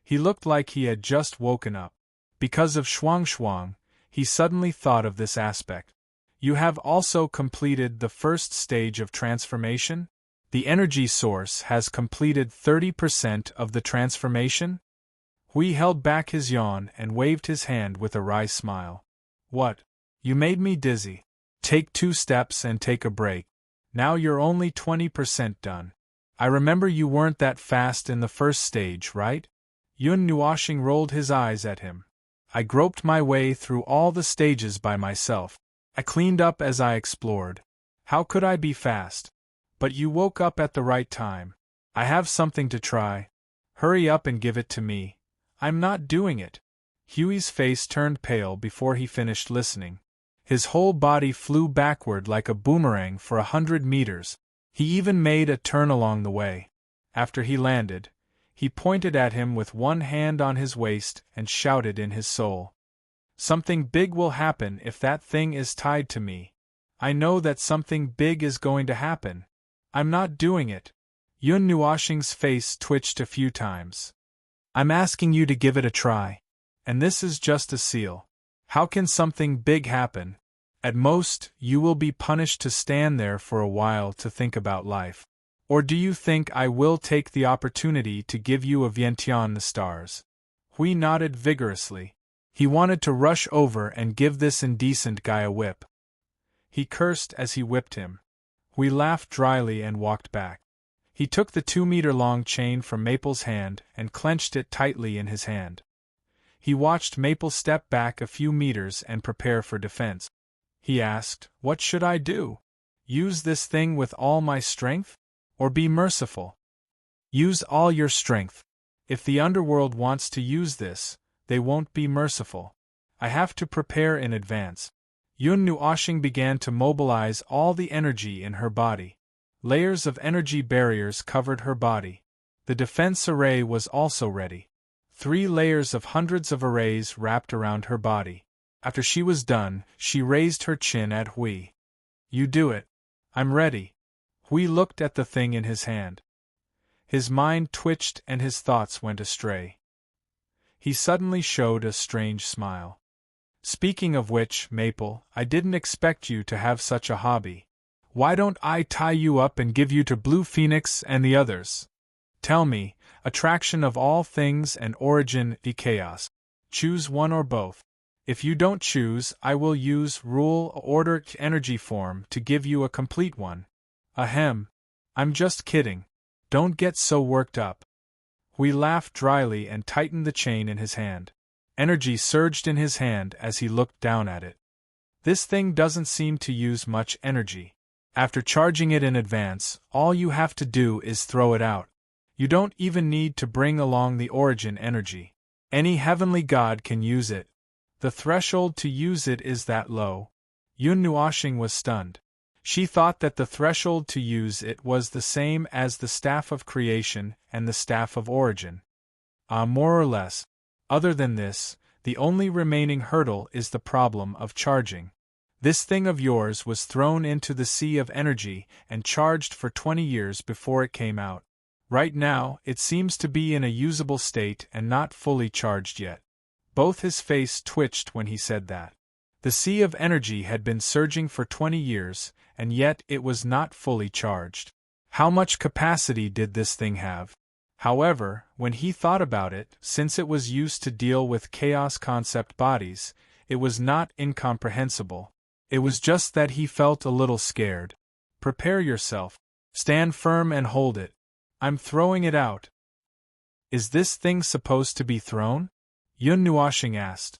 He looked like he had just woken up. Because of Shuang Shuang, he suddenly thought of this aspect. You have also completed the first stage of transformation? The energy source has completed 30% of the transformation? Hui held back his yawn and waved his hand with a wry smile. What? You made me dizzy. Take 2 steps and take a break. Now you're only 20% done. I remember you weren't that fast in the first stage, right? Yun Nuoxing rolled his eyes at him. I groped my way through all the stages by myself. I cleaned up as I explored. How could I be fast? But you woke up at the right time. I have something to try. Hurry up and give it to me. I'm not doing it. Huey's face turned pale before he finished listening. His whole body flew backward like a boomerang for 100 meters. He even made a turn along the way. After he landed, he pointed at him with one hand on his waist and shouted in his soul. Something big will happen if that thing is tied to me. I know that something big is going to happen. I'm not doing it. Yun Nuoxing's face twitched a few times. I'm asking you to give it a try. And this is just a seal. How can something big happen? At most, you will be punished to stand there for a while to think about life. Or do you think I will take the opportunity to give you a Vientiane the stars? Hui nodded vigorously. He wanted to rush over and give this indecent guy a whip. He cursed as he whipped him. Hui laughed dryly and walked back. He took the 2-meter-long chain from Maple's hand and clenched it tightly in his hand. He watched Maple step back a few meters and prepare for defense. He asked, What should I do? Use this thing with all my strength? Or be merciful? Use all your strength. If the underworld wants to use this, they won't be merciful. I have to prepare in advance. Yun Nuoxing began to mobilize all the energy in her body. Layers of energy barriers covered her body. The defense array was also ready. 3 layers of hundreds of arrays wrapped around her body. After she was done, she raised her chin at Hui. You do it. I'm ready. Hui looked at the thing in his hand. His mind twitched and his thoughts went astray. He suddenly showed a strange smile. Speaking of which, Maple, I didn't expect you to have such a hobby. Why don't I tie you up and give you to Blue Phoenix and the others? Tell me, attraction of all things and origin the chaos. Choose one or both. If you don't choose, I will use rule order energy form to give you a complete one. Ahem. I'm just kidding. Don't get so worked up. Hui laughed dryly and tightened the chain in his hand. Energy surged in his hand as he looked down at it. This thing doesn't seem to use much energy. After charging it in advance, all you have to do is throw it out. You don't even need to bring along the origin energy. Any heavenly god can use it. The threshold to use it is that low. Yun Nuoxing was stunned. She thought that the threshold to use it was the same as the Staff of Creation and the Staff of Origin. More or less. Other than this, the only remaining hurdle is the problem of charging. This thing of yours was thrown into the sea of energy and charged for 20 years before it came out. Right now, it seems to be in a usable state and not fully charged yet. Both his face twitched when he said that. The sea of energy had been surging for 20 years, and yet it was not fully charged. How much capacity did this thing have? However, when he thought about it, since it was used to deal with chaos concept bodies, it was not incomprehensible. It was just that he felt a little scared. Prepare yourself. Stand firm and hold it. I'm throwing it out. Is this thing supposed to be thrown? Yun Nuoxing asked.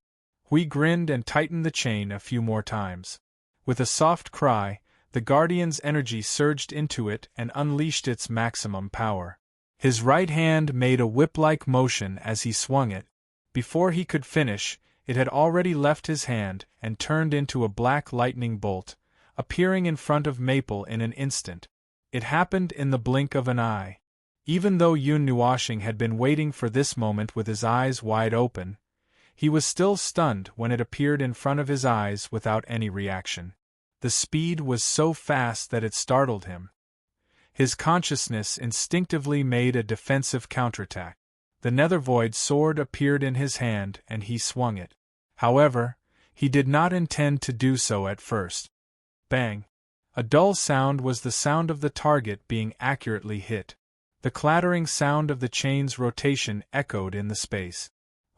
Hui grinned and tightened the chain a few more times. With a soft cry, the Guardian's energy surged into it and unleashed its maximum power. His right hand made a whip-like motion as he swung it. Before he could finish, it had already left his hand and turned into a black lightning bolt, appearing in front of Maple in an instant. It happened in the blink of an eye. Even though Yun Nuoxing had been waiting for this moment with his eyes wide open, he was still stunned when it appeared in front of his eyes without any reaction. The speed was so fast that it startled him. His consciousness instinctively made a defensive counterattack. The Nethervoid sword appeared in his hand and he swung it. However, he did not intend to do so at first. Bang! A dull sound was the sound of the target being accurately hit. The clattering sound of the chain's rotation echoed in the space.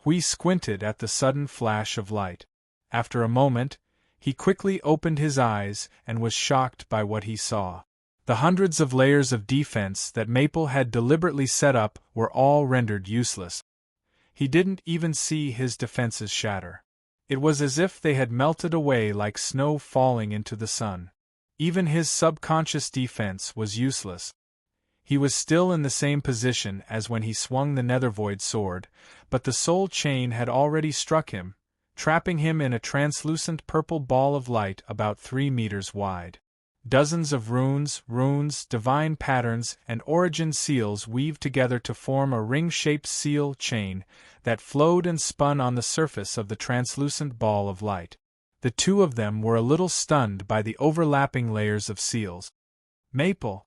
Hui squinted at the sudden flash of light. After a moment, he quickly opened his eyes and was shocked by what he saw. The hundreds of layers of defense that Maple had deliberately set up were all rendered useless. He didn't even see his defenses shatter. It was as if they had melted away like snow falling into the sun. Even his subconscious defense was useless. He was still in the same position as when he swung the Nethervoid sword, but the soul chain had already struck him, trapping him in a translucent purple ball of light about 3 meters wide. Dozens of runes, divine patterns, and origin seals weaved together to form a ring-shaped seal chain that flowed and spun on the surface of the translucent ball of light. The two of them were a little stunned by the overlapping layers of seals. Maple!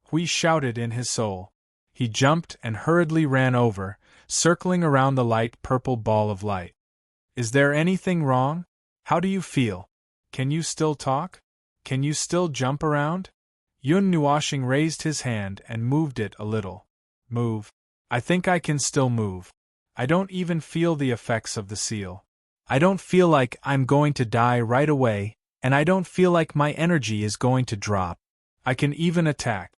Hui shouted in his soul. He jumped and hurriedly ran over, circling around the light purple ball of light. Is there anything wrong? How do you feel? Can you still talk? Can you still jump around? Yun Nuoxing raised his hand and moved it a little. Move. I think I can still move. I don't even feel the effects of the seal. I don't feel like I'm going to die right away, and I don't feel like my energy is going to drop. I can even attack.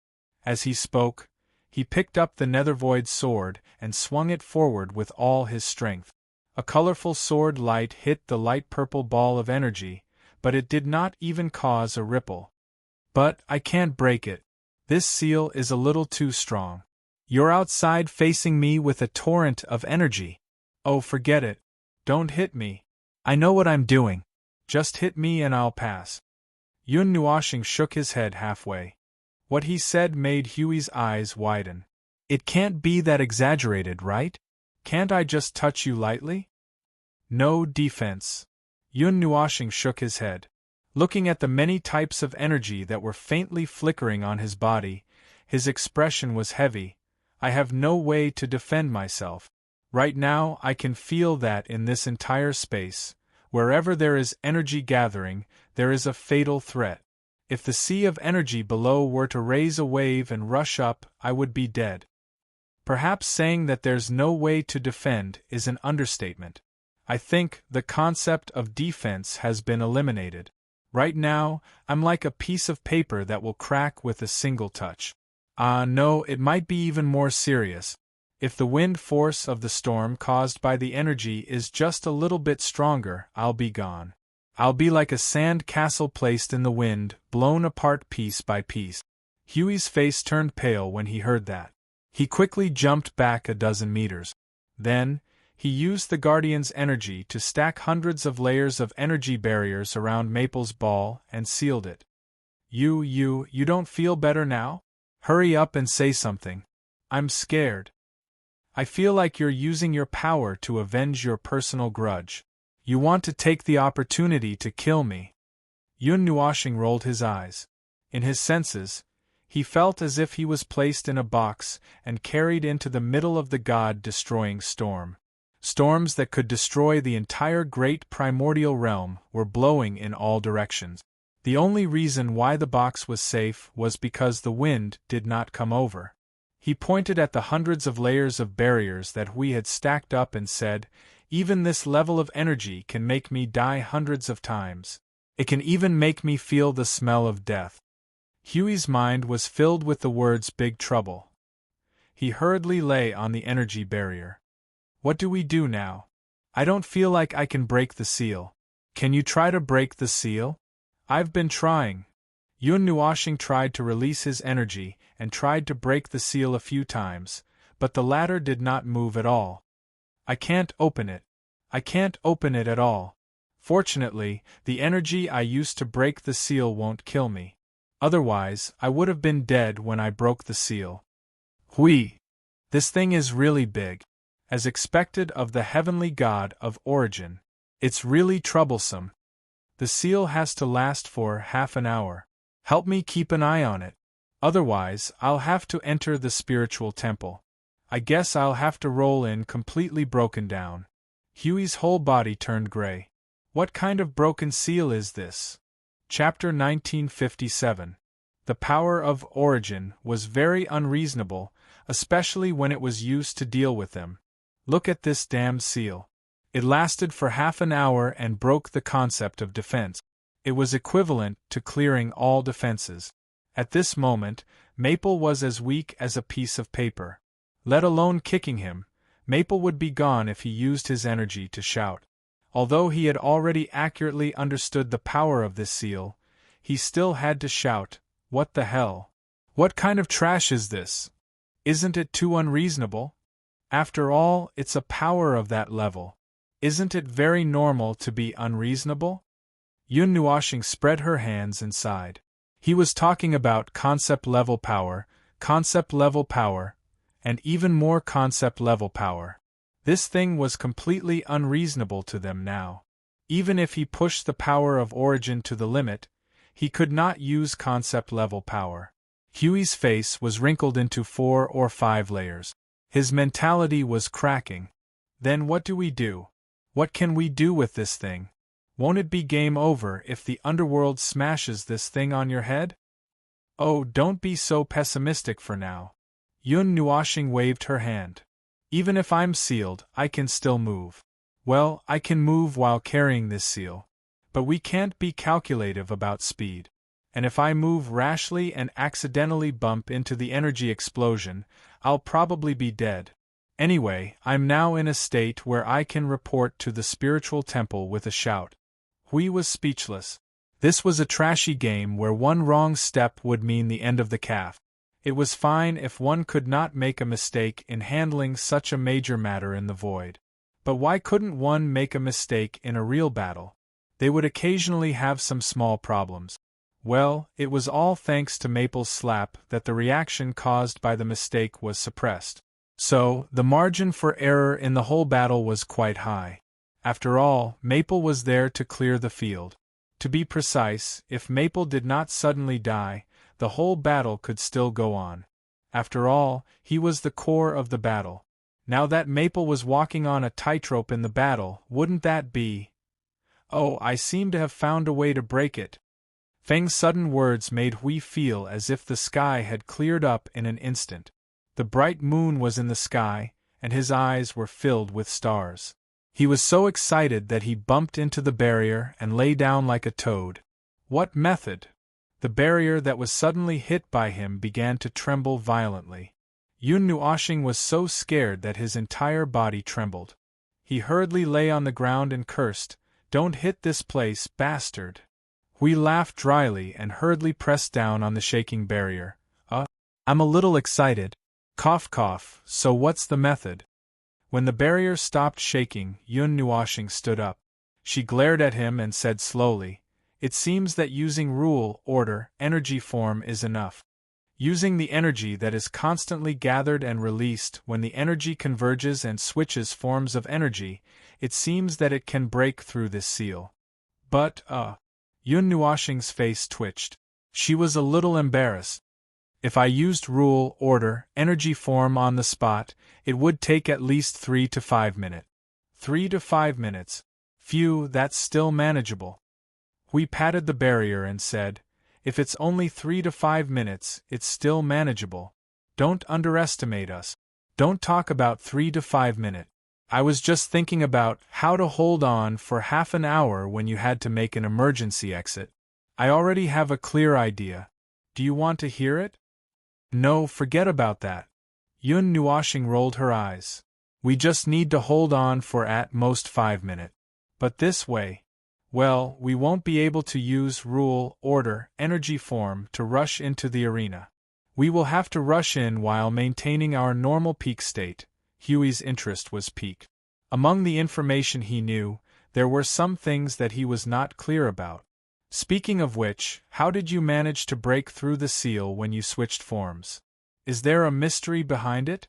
As he spoke, he picked up the Nethervoid sword and swung it forward with all his strength. A colorful sword light hit the light purple ball of energy, but it did not even cause a ripple. But I can't break it. This seal is a little too strong. You're outside facing me with a torrent of energy. Oh, forget it. Don't hit me. I know what I'm doing. Just hit me and I'll pass. Yun Nuoxing shook his head halfway. What he said made Huey's eyes widen. It can't be that exaggerated, right? Can't I just touch you lightly? No defense. Yun Nuoxing shook his head. Looking at the many types of energy that were faintly flickering on his body, his expression was heavy. I have no way to defend myself. Right now I can feel that in this entire space, wherever there is energy gathering, there is a fatal threat. If the sea of energy below were to raise a wave and rush up, I would be dead. Perhaps saying that there's no way to defend is an understatement. I think the concept of defense has been eliminated. Right now, I'm like a piece of paper that will crack with a single touch. No, it might be even more serious. If the wind force of the storm caused by the energy is just a little bit stronger, I'll be gone. I'll be like a sand castle placed in the wind, blown apart piece by piece. Huey's face turned pale when he heard that. He quickly jumped back a dozen meters. Then, he used the Guardian's energy to stack hundreds of layers of energy barriers around Maple's ball and sealed it. You don't feel better now? Hurry up and say something. I'm scared. I feel like you're using your power to avenge your personal grudge. You want to take the opportunity to kill me. Yun Nuoshing rolled his eyes. In his senses, he felt as if he was placed in a box and carried into the middle of the god-destroying storm. Storms that could destroy the entire great primordial realm were blowing in all directions. The only reason why the box was safe was because the wind did not come over. He pointed at the hundreds of layers of barriers that we had stacked up and said, "Even this level of energy can make me die hundreds of times. It can even make me feel the smell of death." Huey's mind was filled with the words "big trouble." He hurriedly lay on the energy barrier. What do we do now? I don't feel like I can break the seal. Can you try to break the seal? I've been trying. Yun Nuoshing tried to release his energy and tried to break the seal a few times, but the latter did not move at all. I can't open it. I can't open it at all. Fortunately, the energy I used to break the seal won't kill me. Otherwise, I would have been dead when I broke the seal. Hui! This thing is really big. As expected of the heavenly god of origin. It's really troublesome. The seal has to last for half an hour. Help me keep an eye on it. Otherwise, I'll have to enter the spiritual temple. I guess I'll have to roll in completely broken down. Huey's whole body turned gray. What kind of broken seal is this? Chapter 1957. The power of origin was very unreasonable, especially when it was used to deal with them. Look at this damned seal. It lasted for half an hour and broke the concept of defense. It was equivalent to clearing all defenses. At this moment, Maple was as weak as a piece of paper. Let alone kicking him, Maple would be gone if he used his energy to shout. Although he had already accurately understood the power of this seal, he still had to shout, "What the hell? What kind of trash is this? Isn't it too unreasonable? After all, it's a power of that level. Isn't it very normal to be unreasonable?" Yun Nuoshing spread her hands and sighed. He was talking about concept-level power, and even more concept-level power. This thing was completely unreasonable to them now. Even if he pushed the power of origin to the limit, he could not use concept-level power. Huey's face was wrinkled into 4 or 5 layers. His mentality was cracking. Then what do we do? What can we do with this thing? Won't it be game over if the underworld smashes this thing on your head? Oh, don't be so pessimistic for now. Yun Nuoshing waved her hand. Even if I'm sealed, I can still move. Well, I can move while carrying this seal. But we can't be calculative about speed. And if I move rashly and accidentally bump into the energy explosion, I'll probably be dead. Anyway, I'm now in a state where I can report to the spiritual temple with a shout. Hui was speechless. This was a trashy game where one wrong step would mean the end of the calf. It was fine if one could not make a mistake in handling such a major matter in the void. But why couldn't one make a mistake in a real battle? They would occasionally have some small problems. Well, it was all thanks to Maple's slap that the reaction caused by the mistake was suppressed. So, the margin for error in the whole battle was quite high. After all, Maple was there to clear the field. To be precise, if Maple did not suddenly die, the whole battle could still go on. After all, he was the core of the battle. Now that Maple was walking on a tightrope in the battle, wouldn't that be? Oh, I seem to have found a way to break it. Feng's sudden words made Hui feel as if the sky had cleared up in an instant. The bright moon was in the sky, and his eyes were filled with stars. He was so excited that he bumped into the barrier and lay down like a toad. What method? The barrier that was suddenly hit by him began to tremble violently. Yun Nuoshing was so scared that his entire body trembled. He hurriedly lay on the ground and cursed, "Don't hit this place, bastard." We laughed dryly and hurriedly pressed down on the shaking barrier. I'm a little excited. Cough cough, so what's the method? When the barrier stopped shaking, Yun Nuoshing stood up. She glared at him and said slowly, "It seems that using rule, order, energy form is enough. Using the energy that is constantly gathered and released when the energy converges and switches forms of energy, it seems that it can break through this seal." But, Yun Nuoshing's face twitched. She was a little embarrassed. If I used rule, order, energy form on the spot, it would take at least 3 to 5 minutes. 3 to 5 minutes. Phew, that's still manageable. We patted the barrier and said, "If it's only 3 to 5 minutes, it's still manageable. Don't underestimate us. Don't talk about 3 to 5 minutes. I was just thinking about how to hold on for half an hour when you had to make an emergency exit. I already have a clear idea. Do you want to hear it?" "No, forget about that." Yun Nuoshing rolled her eyes. "We just need to hold on for at most 5 minutes. But this way, well, we won't be able to use rule, order, energy form to rush into the arena. We will have to rush in while maintaining our normal peak state." Huey's interest was piqued. Among the information he knew, there were some things that he was not clear about. "Speaking of which, how did you manage to break through the seal when you switched forms? Is there a mystery behind it?"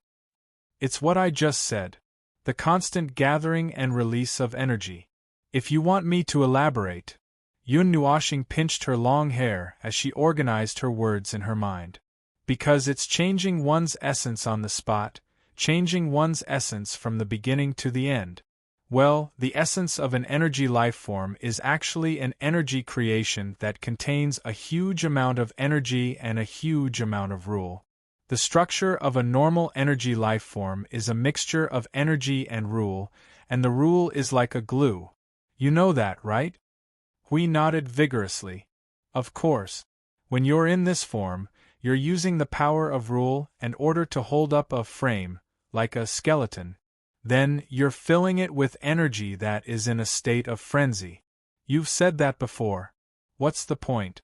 "It's what I just said. The constant gathering and release of energy. If you want me to elaborate." Yun Nuoshing pinched her long hair as she organized her words in her mind. "Because it's changing one's essence on the spot, changing one's essence from the beginning to the end. Well, the essence of an energy life form is actually an energy creation that contains a huge amount of energy and a huge amount of rule. The structure of a normal energy life form is a mixture of energy and rule, and the rule is like a glue. You know that, right?" We nodded vigorously. "Of course. When you're in this form, you're using the power of rule and order to hold up a frame, like a skeleton. Then, you're filling it with energy that is in a state of frenzy. You've said that before. What's the point?"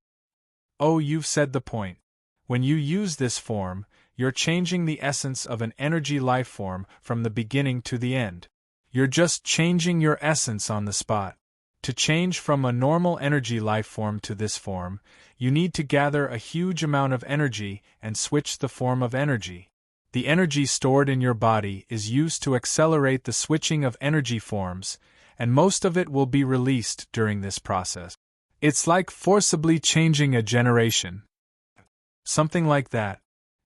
"Oh, you've said the point. When you use this form, you're changing the essence of an energy life form from the beginning to the end. You're just changing your essence on the spot. To change from a normal energy life form to this form, you need to gather a huge amount of energy and switch the form of energy. The energy stored in your body is used to accelerate the switching of energy forms, and most of it will be released during this process. It's like forcibly changing a generation." "Something like that."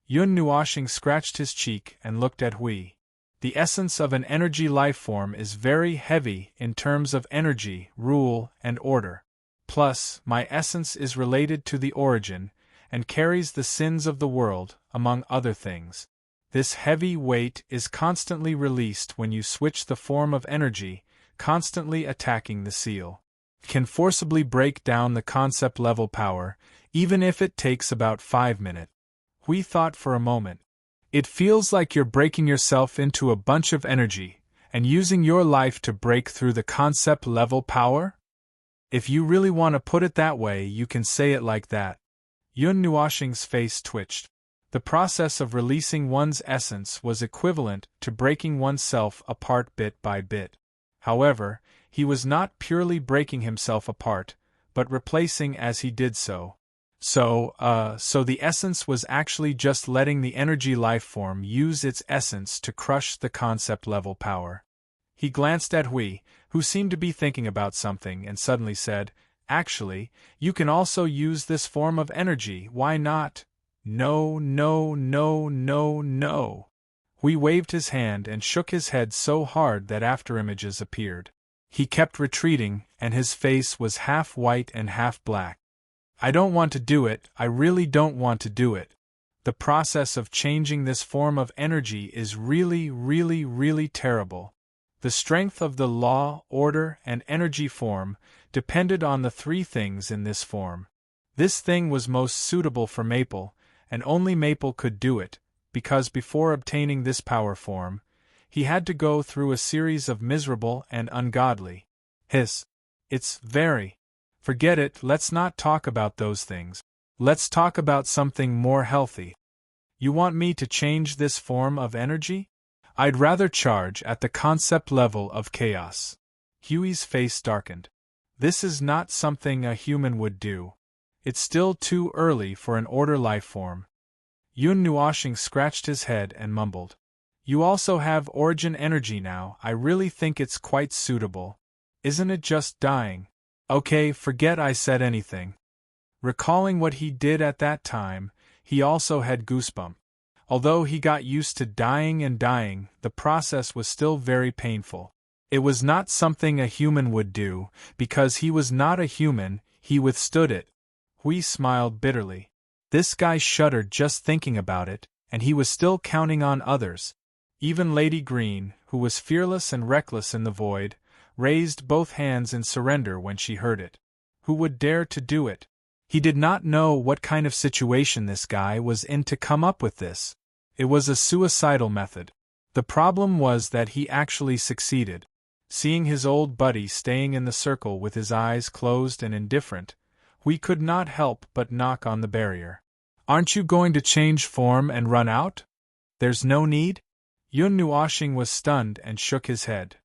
Yun Nuoshing scratched his cheek and looked at Hui. "The essence of an energy life form is very heavy in terms of energy, rule, and order. Plus, my essence is related to the origin, and carries the sins of the world, among other things. This heavy weight is constantly released when you switch the form of energy, constantly attacking the seal. Can forcibly break down the concept level power, even if it takes about 5 minutes." We thought for a moment. "It feels like you're breaking yourself into a bunch of energy, and using your life to break through the concept level power? If you really want to put it that way, you can say it like that." Yun Nuoshing's face twitched. The process of releasing one's essence was equivalent to breaking oneself apart bit by bit. However, he was not purely breaking himself apart, but replacing as he did so. So the essence was actually just letting the energy life form use its essence to crush the concept level power. He glanced at Hui, who seemed to be thinking about something, and suddenly said, "Actually, you can also use this form of energy, why not?" "No, no, no, no, no." Hui waved his hand and shook his head so hard that afterimages appeared. He kept retreating, and his face was half white and half black. "I don't want to do it, I really don't want to do it. The process of changing this form of energy is really, really, really terrible. The strength of the law, order, and energy form depended on the 3 things in this form. This thing was most suitable for Maple, and only Maple could do it, because before obtaining this power form, he had to go through a series of miserable and ungodly. It's very. Forget it, let's not talk about those things. Let's talk about something more healthy. You want me to change this form of energy? I'd rather charge at the concept level of chaos. Huey's face darkened. This is not something a human would do. It's still too early for an order life form. Yun Nuoshing scratched his head and mumbled. You also have origin energy now. I really think it's quite suitable. Isn't it just dying? Okay, forget I said anything. Recalling what he did at that time, he also had goosebumps. Although he got used to dying and dying, the process was still very painful. It was not something a human would do, because he was not a human, he withstood it. Hui smiled bitterly. This guy shuddered just thinking about it, and he was still counting on others. Even Lady Green, who was fearless and reckless in the void, raised both hands in surrender when she heard it. Who would dare to do it? He did not know what kind of situation this guy was in to come up with this. It was a suicidal method. The problem was that he actually succeeded. Seeing his old buddy staying in the circle with his eyes closed and indifferent, we could not help but knock on the barrier. Aren't you going to change form and run out? There's no need? Yun Nuoshing was stunned and shook his head.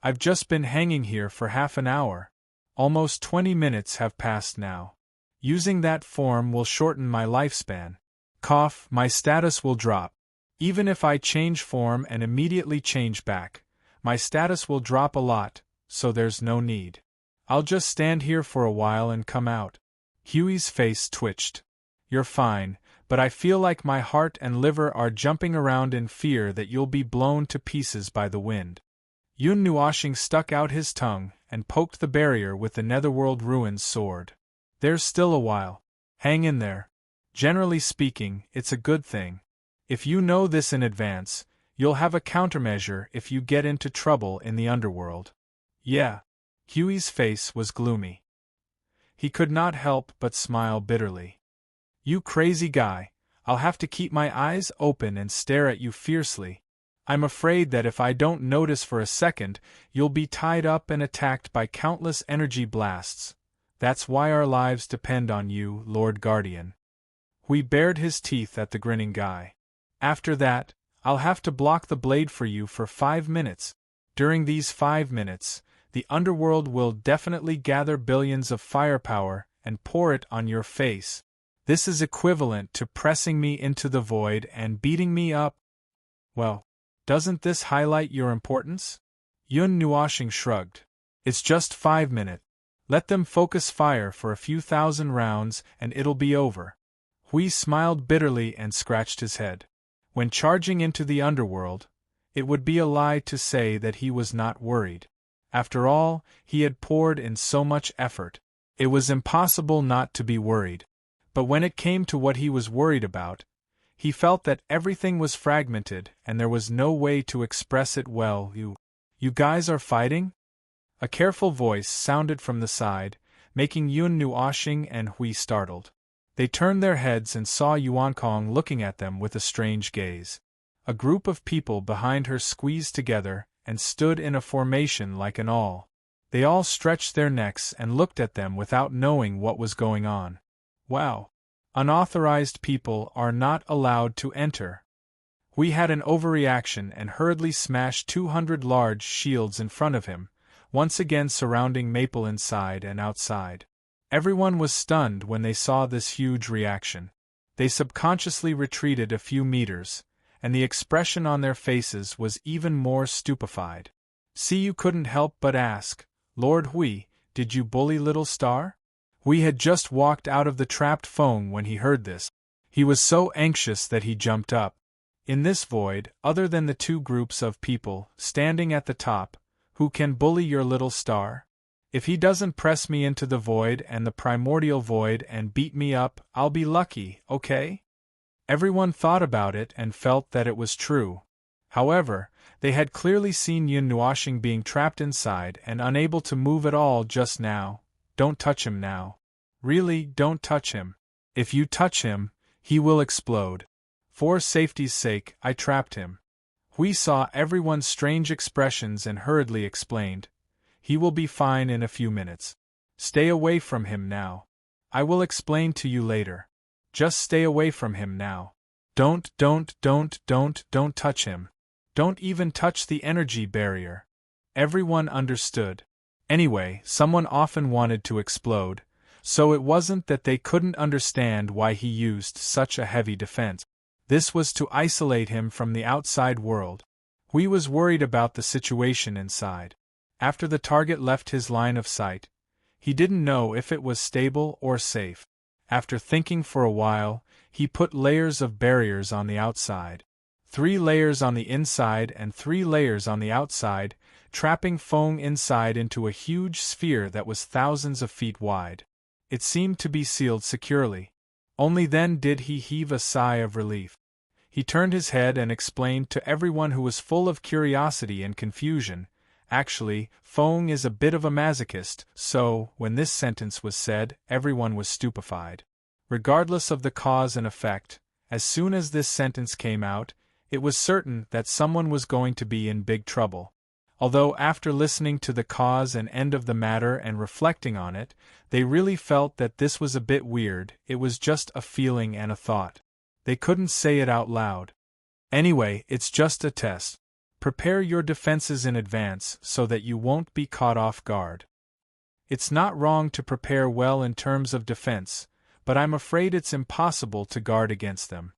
I've just been hanging here for half an hour. Almost 20 minutes have passed now. Using that form will shorten my lifespan. Cough, my status will drop. Even if I change form and immediately change back, my status will drop a lot, so there's no need. I'll just stand here for a while and come out. Huey's face twitched. You're fine, but I feel like my heart and liver are jumping around in fear that you'll be blown to pieces by the wind. Yun Nuoshing stuck out his tongue and poked the barrier with the Netherworld Ruins sword. There's still a while. Hang in there. Generally speaking, it's a good thing. If you know this in advance, you'll have a countermeasure if you get into trouble in the underworld. Yeah. Huey's face was gloomy. He could not help but smile bitterly. You crazy guy, I'll have to keep my eyes open and stare at you fiercely. I'm afraid that if I don't notice for a second, you'll be tied up and attacked by countless energy blasts. That's why our lives depend on you, Lord Guardian. Hui bared his teeth at the grinning guy. After that, I'll have to block the blade for you for 5 minutes. During these 5 minutes, the underworld will definitely gather billions of firepower and pour it on your face. This is equivalent to pressing me into the void and beating me up. Well, doesn't this highlight your importance? Yun Nuoshing shrugged. It's just 5 minutes. Let them focus fire for a few thousand rounds and it'll be over. Hui smiled bitterly and scratched his head. When charging into the underworld, it would be a lie to say that he was not worried. After all, he had poured in so much effort. It was impossible not to be worried. But when it came to what he was worried about, he felt that everything was fragmented and there was no way to express it well. You guys are fighting? A careful voice sounded from the side, making Yun Nuoshing and Hui startled. They turned their heads and saw Yuan Kong looking at them with a strange gaze. A group of people behind her squeezed together and stood in a formation like an awl. They all stretched their necks and looked at them without knowing what was going on. Wow! Unauthorized people are not allowed to enter. Hui had an overreaction and hurriedly smashed 200 large shields in front of him, once again surrounding Maple inside and outside. Everyone was stunned when they saw this huge reaction. They subconsciously retreated a few meters, and the expression on their faces was even more stupefied. See, you couldn't help but ask, Lord Hui, did you bully Little Star? Hui had just walked out of the trapped phone when he heard this. He was so anxious that he jumped up. In this void, other than the two groups of people standing at the top, who can bully your Little Star? If he doesn't press me into the void and the primordial void and beat me up, I'll be lucky, okay? Everyone thought about it and felt that it was true. However, they had clearly seen Yun Nuoshing being trapped inside and unable to move at all just now. Don't touch him now. Really, don't touch him. If you touch him, he will explode. For safety's sake, I trapped him. We saw everyone's strange expressions and hurriedly explained, "He will be fine in a few minutes. Stay away from him now. I will explain to you later. Just stay away from him now. Don't touch him. Don't even touch the energy barrier." Everyone understood. Anyway, someone often wanted to explode, so it wasn't that they couldn't understand why he used such a heavy defense. This was to isolate him from the outside world. He was worried about the situation inside. After the target left his line of sight, he didn't know if it was stable or safe. After thinking for a while, he put layers of barriers on the outside. 3 layers on the inside and 3 layers on the outside, trapping Feng inside into a huge sphere that was thousands of feet wide. It seemed to be sealed securely. Only then did he heave a sigh of relief. He turned his head and explained to everyone who was full of curiosity and confusion, "Actually, Feng is a bit of a masochist," so, when this sentence was said, everyone was stupefied. Regardless of the cause and effect, as soon as this sentence came out, it was certain that someone was going to be in big trouble. Although after listening to the cause and end of the matter and reflecting on it, they really felt that this was a bit weird. It was just a feeling and a thought. They couldn't say it out loud. Anyway, it's just a test. Prepare your defenses in advance so that you won't be caught off guard. It's not wrong to prepare well in terms of defense, but I'm afraid it's impossible to guard against them.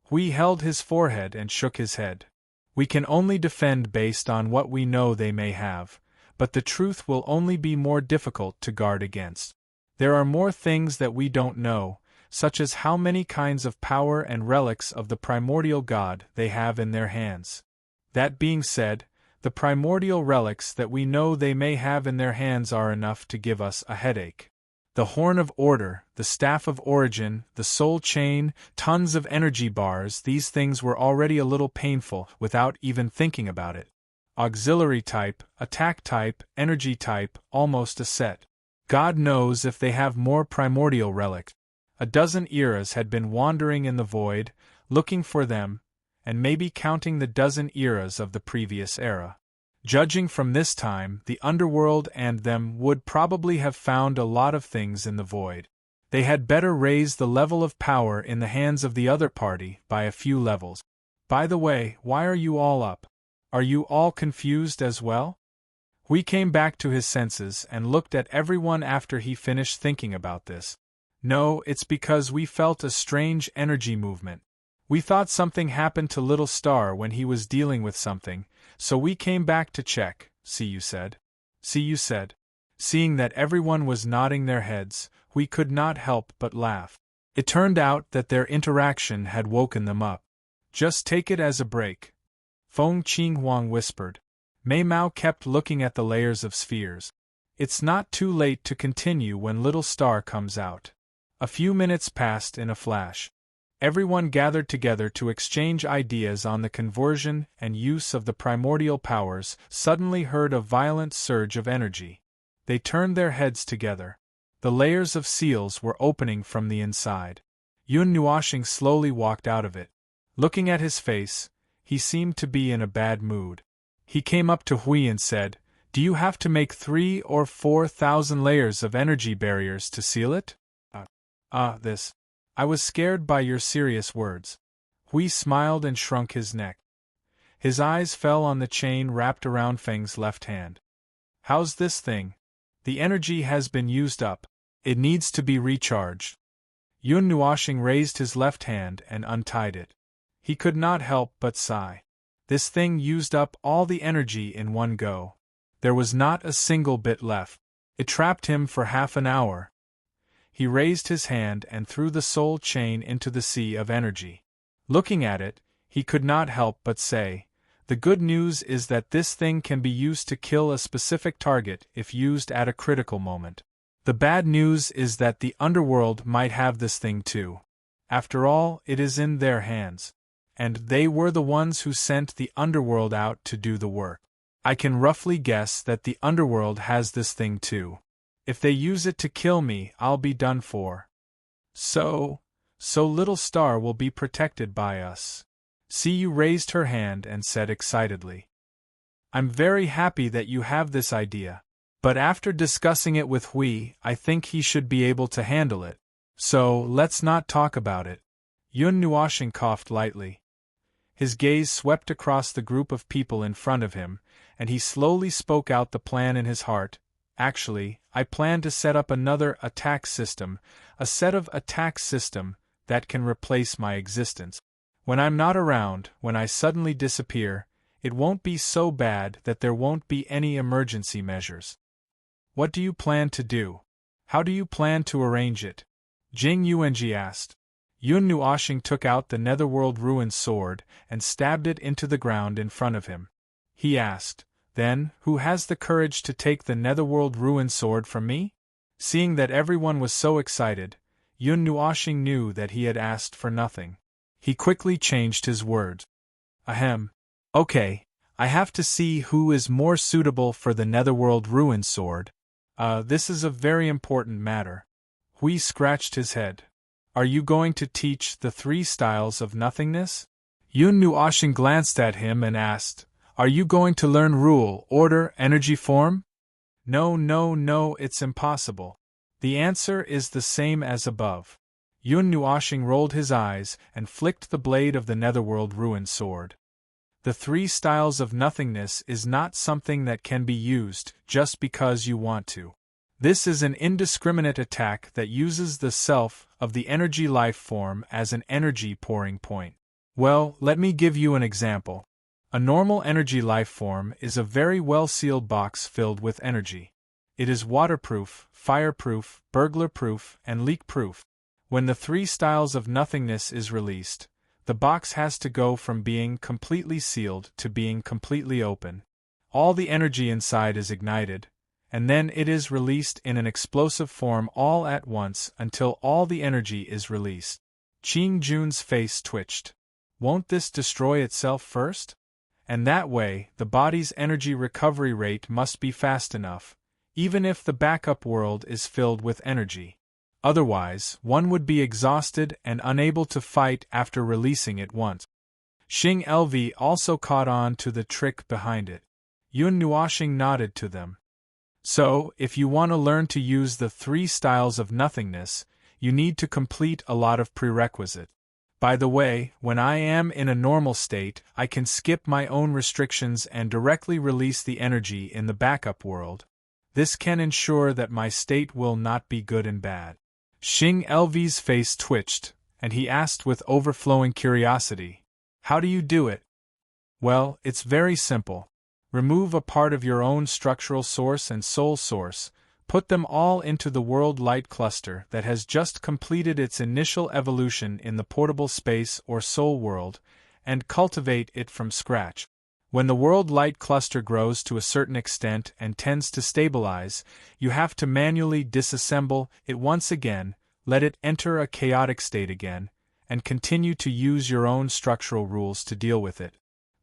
He held his forehead and shook his head. We can only defend based on what we know they may have, but the truth will only be more difficult to guard against. There are more things that we don't know, such as how many kinds of power and relics of the primordial god they have in their hands. That being said, the primordial relics that we know they may have in their hands are enough to give us a headache. The Horn of Order, the Staff of Origin, the Soul Chain, tons of energy bars, these things were already a little painful without even thinking about it. Auxiliary type, attack type, energy type, almost a set. God knows if they have more primordial relics. A dozen eras had been wandering in the void, looking for them, and maybe counting the dozen eras of the previous era. Judging from this time, the underworld and them would probably have found a lot of things in the void. They had better raise the level of power in the hands of the other party by a few levels. By the way, why are you all up? Are you all confused as well? We came back to his senses and looked at everyone after he finished thinking about this. No, it's because we felt a strange energy movement. We thought something happened to Little Star when he was dealing with something, so we came back to check, you said. Seeing that everyone was nodding their heads, we could not help but laugh. It turned out that their interaction had woken them up. Just take it as a break, Feng Qinghuang whispered. Mei Mao kept looking at the layers of spheres. It's not too late to continue when Little Star comes out. A few minutes passed in a flash. Everyone gathered together to exchange ideas on the conversion and use of the primordial powers, suddenly heard a violent surge of energy. They turned their heads together. The layers of seals were opening from the inside. Yun Nuoshing slowly walked out of it. Looking at his face, he seemed to be in a bad mood. He came up to Hui and said, "Do you have to make 3,000 or 4,000 layers of energy barriers to seal it?" This. I was scared by your serious words. Hui smiled and shrunk his neck. His eyes fell on the chain wrapped around Feng's left hand. How's this thing? The energy has been used up. It needs to be recharged. Yun Nuoshing raised his left hand and untied it. He could not help but sigh. This thing used up all the energy in one go. There was not a single bit left. It trapped him for half an hour. He raised his hand and threw the soul chain into the sea of energy. Looking at it, he could not help but say, "The good news is that this thing can be used to kill a specific target if used at a critical moment. The bad news is that the underworld might have this thing too. After all, it is in their hands. And they were the ones who sent the underworld out to do the work. I can roughly guess that the underworld has this thing too. If they use it to kill me, I'll be done for. So so little star will be protected by us. Siyu raised her hand and said excitedly. I'm very happy that you have this idea. But after discussing it with Hui, I think he should be able to handle it. So, let's not talk about it. Yun Nuoshing coughed lightly. His gaze swept across the group of people in front of him, and he slowly spoke out the plan in his heart. Actually, I plan to set up another attack system, a set of attack system that can replace my existence. When I'm not around, when I suddenly disappear, it won't be so bad that there won't be any emergency measures. What do you plan to do? How do you plan to arrange it? Jing Yuanji asked. Yun Nuoshing took out the Netherworld Ruin sword and stabbed it into the ground in front of him. He asked, Then, who has the courage to take the Netherworld Ruin sword from me? Seeing that everyone was so excited, Yun Nuoshing knew that he had asked for nothing. He quickly changed his words. Ahem. Okay, I have to see who is more suitable for the Netherworld Ruin sword. This is a very important matter. Hui scratched his head. Are you going to teach the 3 styles of nothingness? Yun Nuoshing glanced at him and asked, Are you going to learn rule, order, energy form? No, it's impossible. The answer is the same as above. Yun Nuoshing rolled his eyes and flicked the blade of the Netherworld Ruin sword. The 3 styles of nothingness is not something that can be used just because you want to. This is an indiscriminate attack that uses the self of the energy life form as an energy pouring point. Well, let me give you an example. A normal energy life form is a very well-sealed box filled with energy. It is waterproof, fireproof, burglar-proof, and leak-proof. When the 3 styles of nothingness is released, the box has to go from being completely sealed to being completely open. All the energy inside is ignited, and then it is released in an explosive form all at once until all the energy is released. Qing Jun's face twitched. Won't this destroy itself first? And that way, the body's energy recovery rate must be fast enough, even if the backup world is filled with energy. Otherwise, one would be exhausted and unable to fight after releasing it once. Xing LV also caught on to the trick behind it. Yun Nuoshing nodded to them. So, if you want to learn to use the 3 styles of nothingness, you need to complete a lot of prerequisites. By the way, when I am in a normal state, I can skip my own restrictions and directly release the energy in the backup world. This can ensure that my state will not be good and bad. Xing LV's face twitched, and he asked with overflowing curiosity, How do you do it? Well, it's very simple. Remove a part of your own structural source and soul source, put them all into the world light cluster that has just completed its initial evolution in the portable space or soul world, and cultivate it from scratch. When the world light cluster grows to a certain extent and tends to stabilize, you have to manually disassemble it once again, let it enter a chaotic state again, and continue to use your own structural rules to deal with it.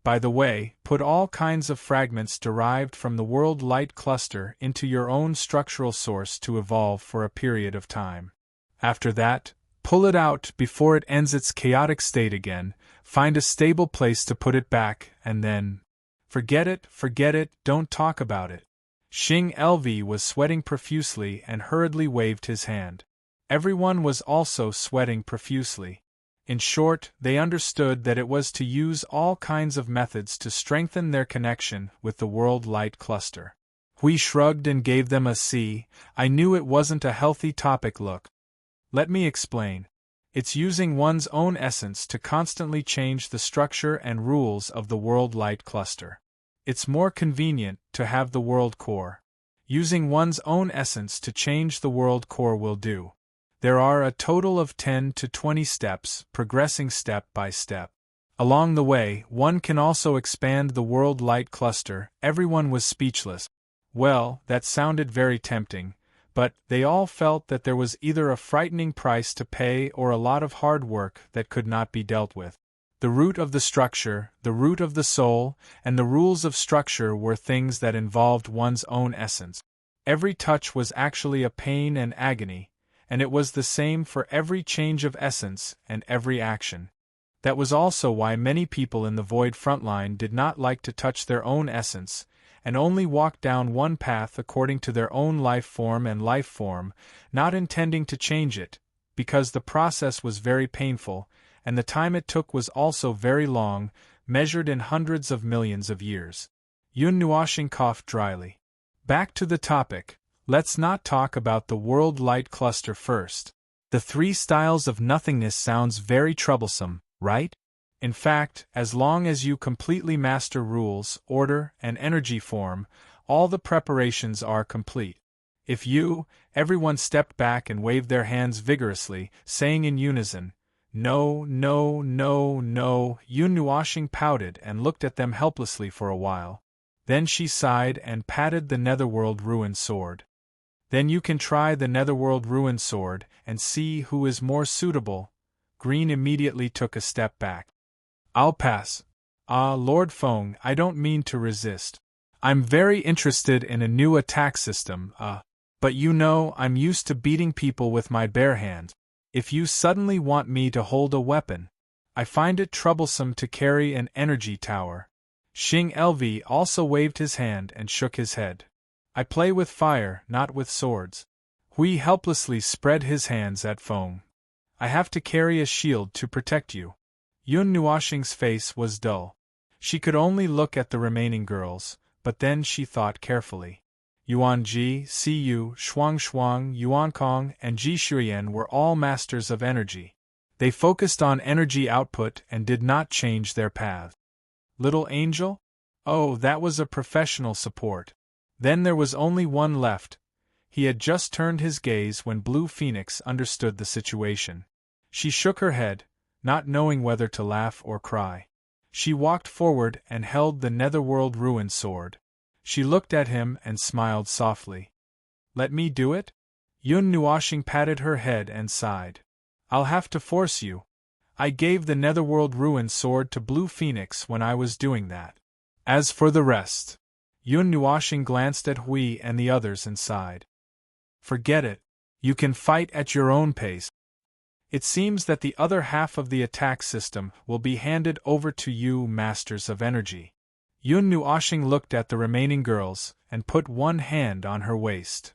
By the way, put all kinds of fragments derived from the world light cluster into your own structural source to evolve for a period of time. After that, pull it out before it ends its chaotic state again, find a stable place to put it back, and then… Forget it, don't talk about it. Xing LV was sweating profusely and hurriedly waved his hand. Everyone was also sweating profusely. In short, they understood that it was to use all kinds of methods to strengthen their connection with the world light cluster. Hui shrugged and gave them a C. I knew it wasn't a healthy topic. Look. Let me explain. It's using one's own essence to constantly change the structure and rules of the world light cluster. It's more convenient to have the world core. Using one's own essence to change the world core will do. There are a total of 10 to 20 steps, progressing step by step. Along the way, one can also expand the world light cluster. Everyone was speechless. Well, that sounded very tempting, but they all felt that there was either a frightening price to pay or a lot of hard work that could not be dealt with. The root of the structure, the root of the soul, and the rules of structure were things that involved one's own essence. Every touch was actually a pain and agony, and it was the same for every change of essence and every action. That was also why many people in the Void frontline did not like to touch their own essence, and only walked down one path according to their own life form, not intending to change it, because the process was very painful, and the time it took was also very long, measured in hundreds of millions of years. Yun Nuoxing coughed dryly. Back to the topic, let's not talk about the world light cluster first. The 3 styles of nothingness sounds very troublesome, right? In fact, as long as you completely master rules, order, and energy form, all the preparations are complete. If everyone stepped back and waved their hands vigorously, saying in unison, "No, no, no, no," Yun Nuoxing pouted and looked at them helplessly for a while. Then she sighed and patted the Netherworld Ruin Sword. "Then you can try the Netherworld Ruin Sword and see who is more suitable." Green immediately took a step back. "I'll pass." "Ah, Lord Feng, I don't mean to resist. I'm very interested in a new attack system, but you know I'm used to beating people with my bare hand. If you suddenly want me to hold a weapon, I find it troublesome to carry an energy tower." Xing Lv also waved his hand and shook his head. "I play with fire, not with swords." Hui helplessly spread his hands at Feng. "I have to carry a shield to protect you." Yun Nuoxing's face was dull. She could only look at the remaining girls, but then she thought carefully. Yuan Ji, Siyu, Shuang, Yuan Kong, and Ji Shuyan were all masters of energy. They focused on energy output and did not change their path. Little Angel? Oh, that was a professional support. Then there was only one left. He had just turned his gaze when Blue Phoenix understood the situation. She shook her head, not knowing whether to laugh or cry. She walked forward and held the Netherworld Ruin Sword. She looked at him and smiled softly. "Let me do it?" Yun Nuoxing patted her head and sighed. "I'll have to force you. I gave the Netherworld Ruin Sword to Blue Phoenix when I was doing that. As for the rest..." Yun Nuoxing glanced at Hui and the others and sighed. "Forget it. You can fight at your own pace. It seems that the other half of the attack system will be handed over to you, Masters of Energy." Yun Nuoxing looked at the remaining girls and put one hand on her waist.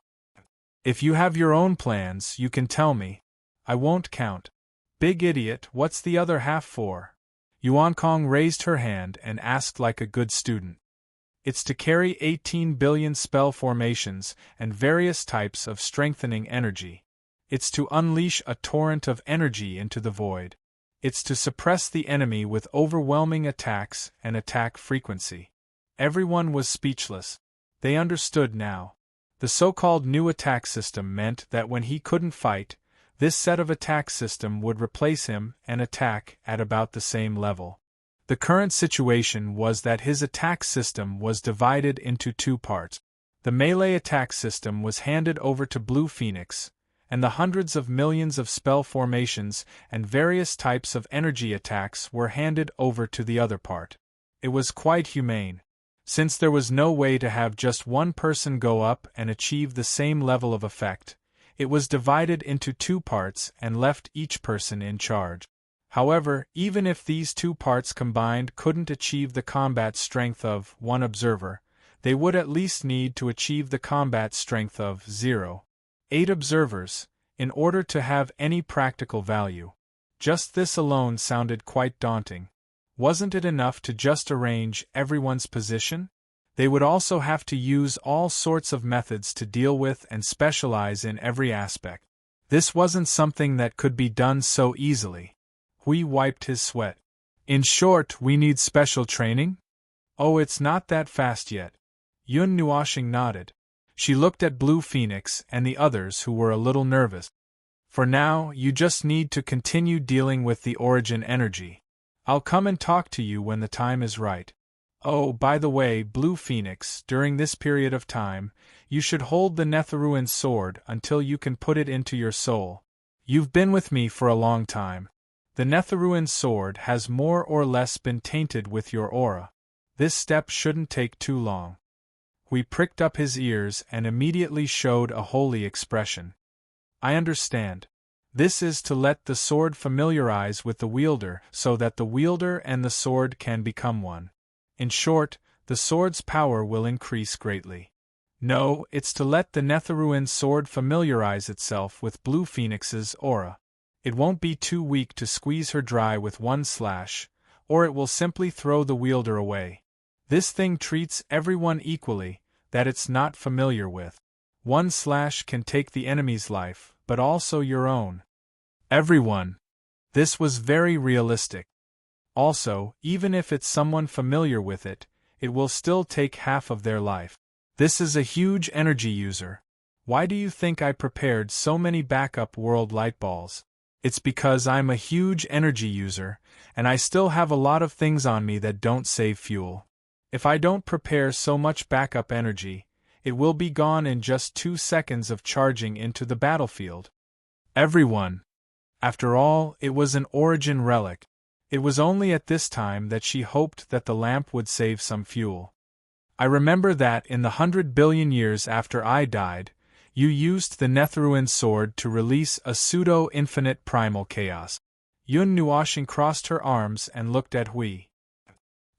"If you have your own plans, you can tell me. I won't count." "Big idiot, what's the other half for?" Yuan Kong raised her hand and asked like a good student. "It's to carry 18 billion spell formations and various types of strengthening energy. It's to unleash a torrent of energy into the void. It's to suppress the enemy with overwhelming attacks and attack frequency." Everyone was speechless. They understood now. The so-called new attack system meant that when he couldn't fight, this set of attack system would replace him and attack at about the same level. The current situation was that his attack system was divided into 2 parts. The melee attack system was handed over to Blue Phoenix, and the hundreds of millions of spell formations and various types of energy attacks were handed over to the other part. It was quite humane. Since there was no way to have just one person go up and achieve the same level of effect, it was divided into 2 parts and left each person in charge. However, even if these 2 parts combined couldn't achieve the combat strength of 1 observer, they would at least need to achieve the combat strength of 0.8 observers, in order to have any practical value. Just this alone sounded quite daunting. Wasn't it enough to just arrange everyone's position? They would also have to use all sorts of methods to deal with and specialize in every aspect. This wasn't something that could be done so easily. Hui wiped his sweat. "In short, we need special training?" "Oh, it's not that fast yet." Yun Nuoxing nodded. She looked at Blue Phoenix and the others who were a little nervous. "For now, you just need to continue dealing with the origin energy. I'll come and talk to you when the time is right. Oh, by the way, Blue Phoenix, during this period of time, you should hold the Netherruin sword until you can put it into your soul. You've been with me for a long time. The Netherruin sword has more or less been tainted with your aura. This step shouldn't take too long." Hui pricked up his ears and immediately showed a holy expression. I understand. This is to let the sword familiarize with the wielder so that the wielder and the sword can become one. In short, the sword's power will increase greatly. No, it's to let the Netherruin sword familiarize itself with Blue Phoenix's aura. It won't be too weak to squeeze her dry with one slash, or it will simply throw the wielder away. This thing treats everyone equally, that it's not familiar with. One slash can take the enemy's life, but also your own. Everyone. This was very realistic. Also, even if it's someone familiar with it, it will still take half of their life. This is a huge energy user. Why do you think I prepared so many backup world light balls? It's because I'm a huge energy user, and I still have a lot of things on me that don't save fuel. If I don't prepare so much backup energy, it will be gone in just 2 seconds of charging into the battlefield. Everyone. After all, it was an origin relic. It was only at this time that she hoped that the lamp would save some fuel. I remember that in the 100 billion years after I died, you used the Netherruin sword to release a pseudo-infinite primal chaos. Yun Nuashing crossed her arms and looked at Hui.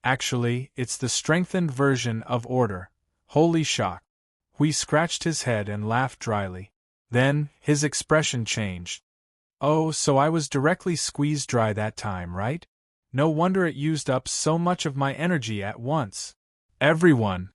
Actually, it's the strengthened version of order. Holy shock. Hui scratched his head and laughed dryly. Then, his expression changed. Oh, so I was directly squeezed dry that time, right? No wonder it used up so much of my energy at once. Everyone.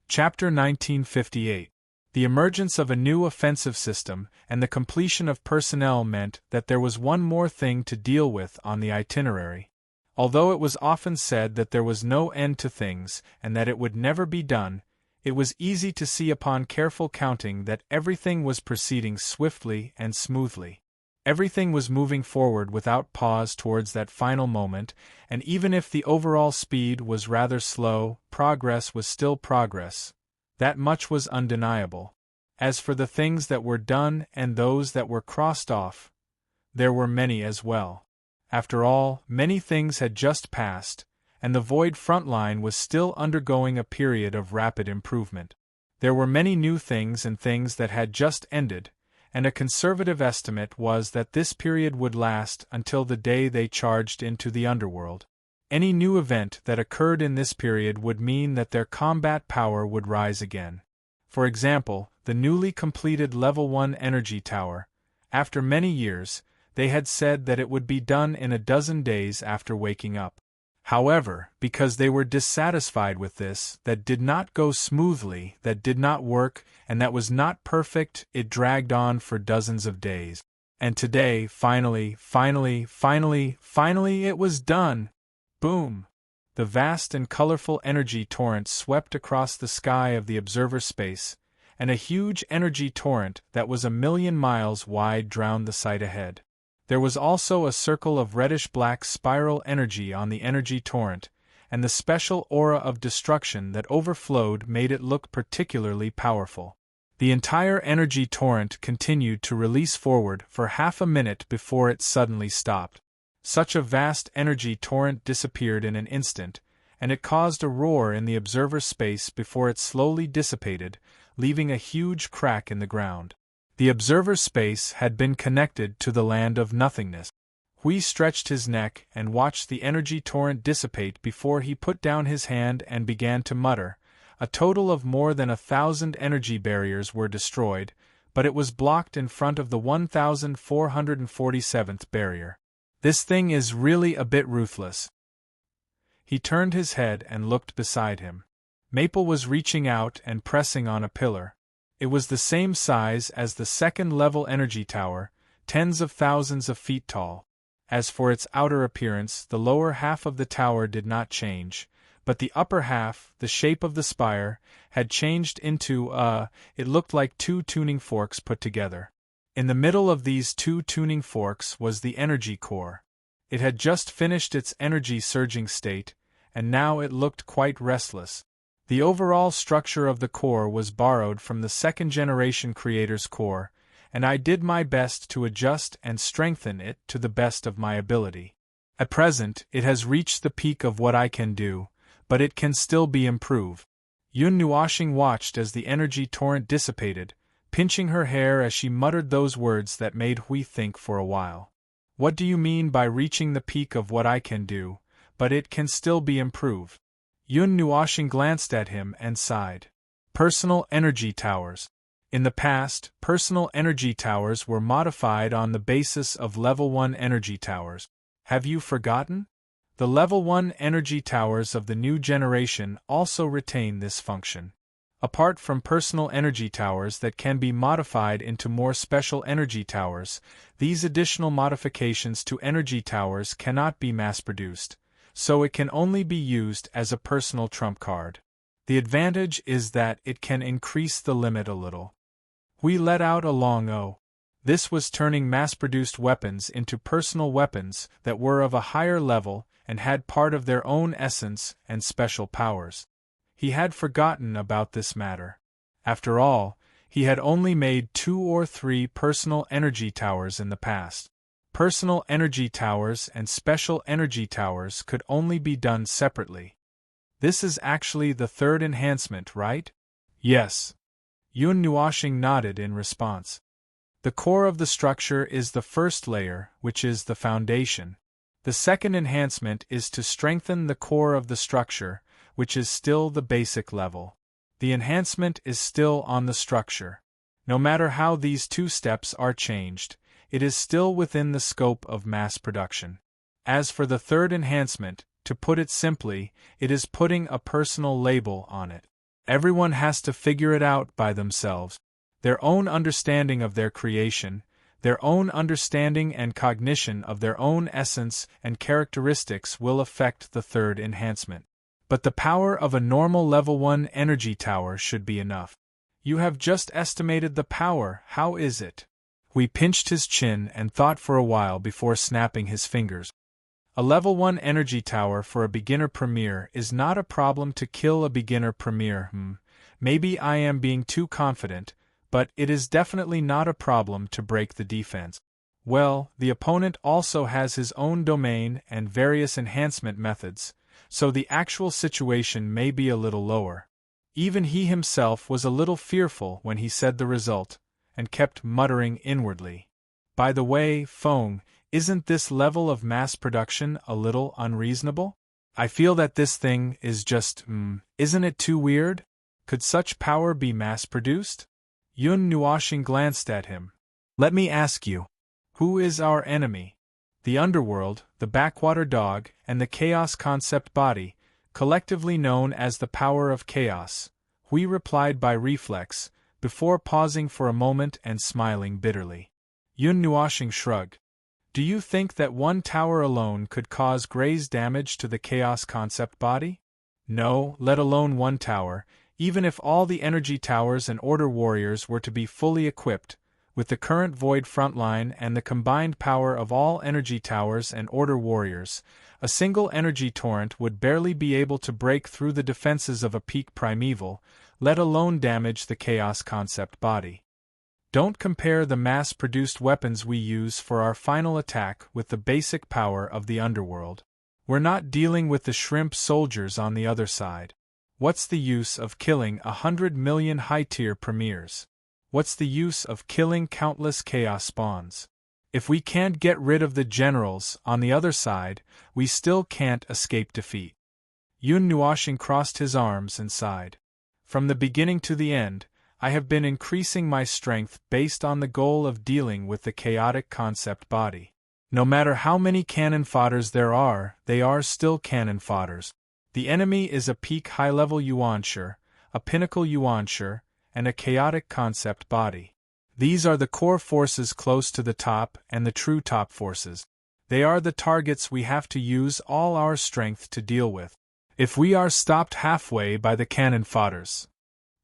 Chapter 1958. The emergence of a new offensive system and the completion of personnel meant that there was one more thing to deal with on the itinerary. Although it was often said that there was no end to things and that it would never be done, it was easy to see upon careful counting that everything was proceeding swiftly and smoothly. Everything was moving forward without pause towards that final moment, and even if the overall speed was rather slow, progress was still progress. That much was undeniable. As for the things that were done and those that were crossed off, there were many as well. After all, many things had just passed, and the Void front line was still undergoing a period of rapid improvement. There were many new things and things that had just ended, and a conservative estimate was that this period would last until the day they charged into the underworld. Any new event that occurred in this period would mean that their combat power would rise again. For example, the newly completed Level 1 energy tower. After many years, they had said that it would be done in a dozen days after waking up. However, because they were dissatisfied with this, that did not go smoothly, that did not work, and that was not perfect, it dragged on for dozens of days. And today, finally, it was done! Boom! The vast and colorful energy torrent swept across the sky of the observer space, and a huge energy torrent that was 1,000,000 miles wide drowned the sight ahead. There was also a circle of reddish-black spiral energy on the energy torrent, and the special aura of destruction that overflowed made it look particularly powerful. The entire energy torrent continued to release forward for half a minute before it suddenly stopped. Such a vast energy torrent disappeared in an instant, and it caused a roar in the observer space before it slowly dissipated, leaving a huge crack in the ground. The observer space had been connected to the land of nothingness. Hui stretched his neck and watched the energy torrent dissipate before he put down his hand and began to mutter. A total of more than 1,000 energy barriers were destroyed, but it was blocked in front of the 1,447th barrier. This thing is really a bit ruthless. He turned his head and looked beside him. Maple was reaching out and pressing on a pillar. It was the same size as the second-level energy tower, tens of thousands of feet tall. As for its outer appearance, the lower half of the tower did not change, but the upper half, the shape of the spire, had changed into it looked like 2 tuning forks put together. In the middle of these 2 tuning forks was the energy core. It had just finished its energy surging state, and now it looked quite restless. The overall structure of the core was borrowed from the second-generation Creator's core, and I did my best to adjust and strengthen it to the best of my ability. At present, it has reached the peak of what I can do, but it can still be improved. Yun Nuashing watched as the energy torrent dissipated, pinching her hair as she muttered those words that made Hui think for a while. What do you mean by reaching the peak of what I can do, but it can still be improved? Yun Nuoxing glanced at him and sighed. Personal energy towers. In the past, personal energy towers were modified on the basis of level 1 energy towers. Have you forgotten? The level 1 energy towers of the new generation also retain this function. Apart from personal energy towers that can be modified into more special energy towers, these additional modifications to energy towers cannot be mass-produced, so it can only be used as a personal trump card. The advantage is that it can increase the limit a little. We let out a long "oh." This was turning mass-produced weapons into personal weapons that were of a higher level and had part of their own essence and special powers. He had forgotten about this matter. After all, he had only made 2 or 3 personal energy towers in the past. Personal energy towers and special energy towers could only be done separately. This is actually the third enhancement, right? Yes. Yun Nuoxing nodded in response. The core of the structure is the first layer, which is the foundation. The second enhancement is to strengthen the core of the structure, which is still the basic level. The enhancement is still on the structure. No matter how these 2 steps are changed, it is still within the scope of mass production. As for the third enhancement, to put it simply, it is putting a personal label on it. Everyone has to figure it out by themselves. Their own understanding of their creation, their own understanding and cognition of their own essence and characteristics will affect the third enhancement. But the power of a normal level 1 energy tower should be enough. You have just estimated the power, how is it? Hui pinched his chin and thought for a while before snapping his fingers. A level 1 energy tower for a beginner premier is not a problem to kill a beginner premier. Maybe I am being too confident, but it is definitely not a problem to break the defense. Well, the opponent also has his own domain and various enhancement methods, so the actual situation may be a little lower. Even he himself was a little fearful when he said the result, and kept muttering inwardly. By the way, Feng, isn't this level of mass production a little unreasonable? I feel that this thing is just, isn't it too weird? Could such power be mass-produced? Yun Nuoxing glanced at him. Let me ask you, who is our enemy? The underworld, the backwater dog, and the chaos concept body, collectively known as the power of chaos, Hui replied by reflex, before pausing for a moment and smiling bitterly. Yun Nuoxing shrugged. Do you think that one tower alone could cause graze damage to the chaos concept body? No, let alone one tower, even if all the energy towers and order warriors were to be fully equipped, with the current void frontline and the combined power of all energy towers and order warriors, a single energy torrent would barely be able to break through the defenses of a peak primeval, let alone damage the chaos concept body. Don't compare the mass-produced weapons we use for our final attack with the basic power of the underworld. We're not dealing with the shrimp soldiers on the other side. What's the use of killing 100 million high-tier premiers? What's the use of killing countless chaos spawns? If we can't get rid of the generals on the other side, we still can't escape defeat. Yun Nuoxing crossed his arms and sighed. From the beginning to the end, I have been increasing my strength based on the goal of dealing with the chaotic concept body. No matter how many cannon fodders there are, they are still cannon fodders. The enemy is a peak high-level yuanshi, a pinnacle yuanshi, and a chaotic concept body. These are the core forces close to the top and the true top forces. They are the targets we have to use all our strength to deal with. If we are stopped halfway by the cannon fodders.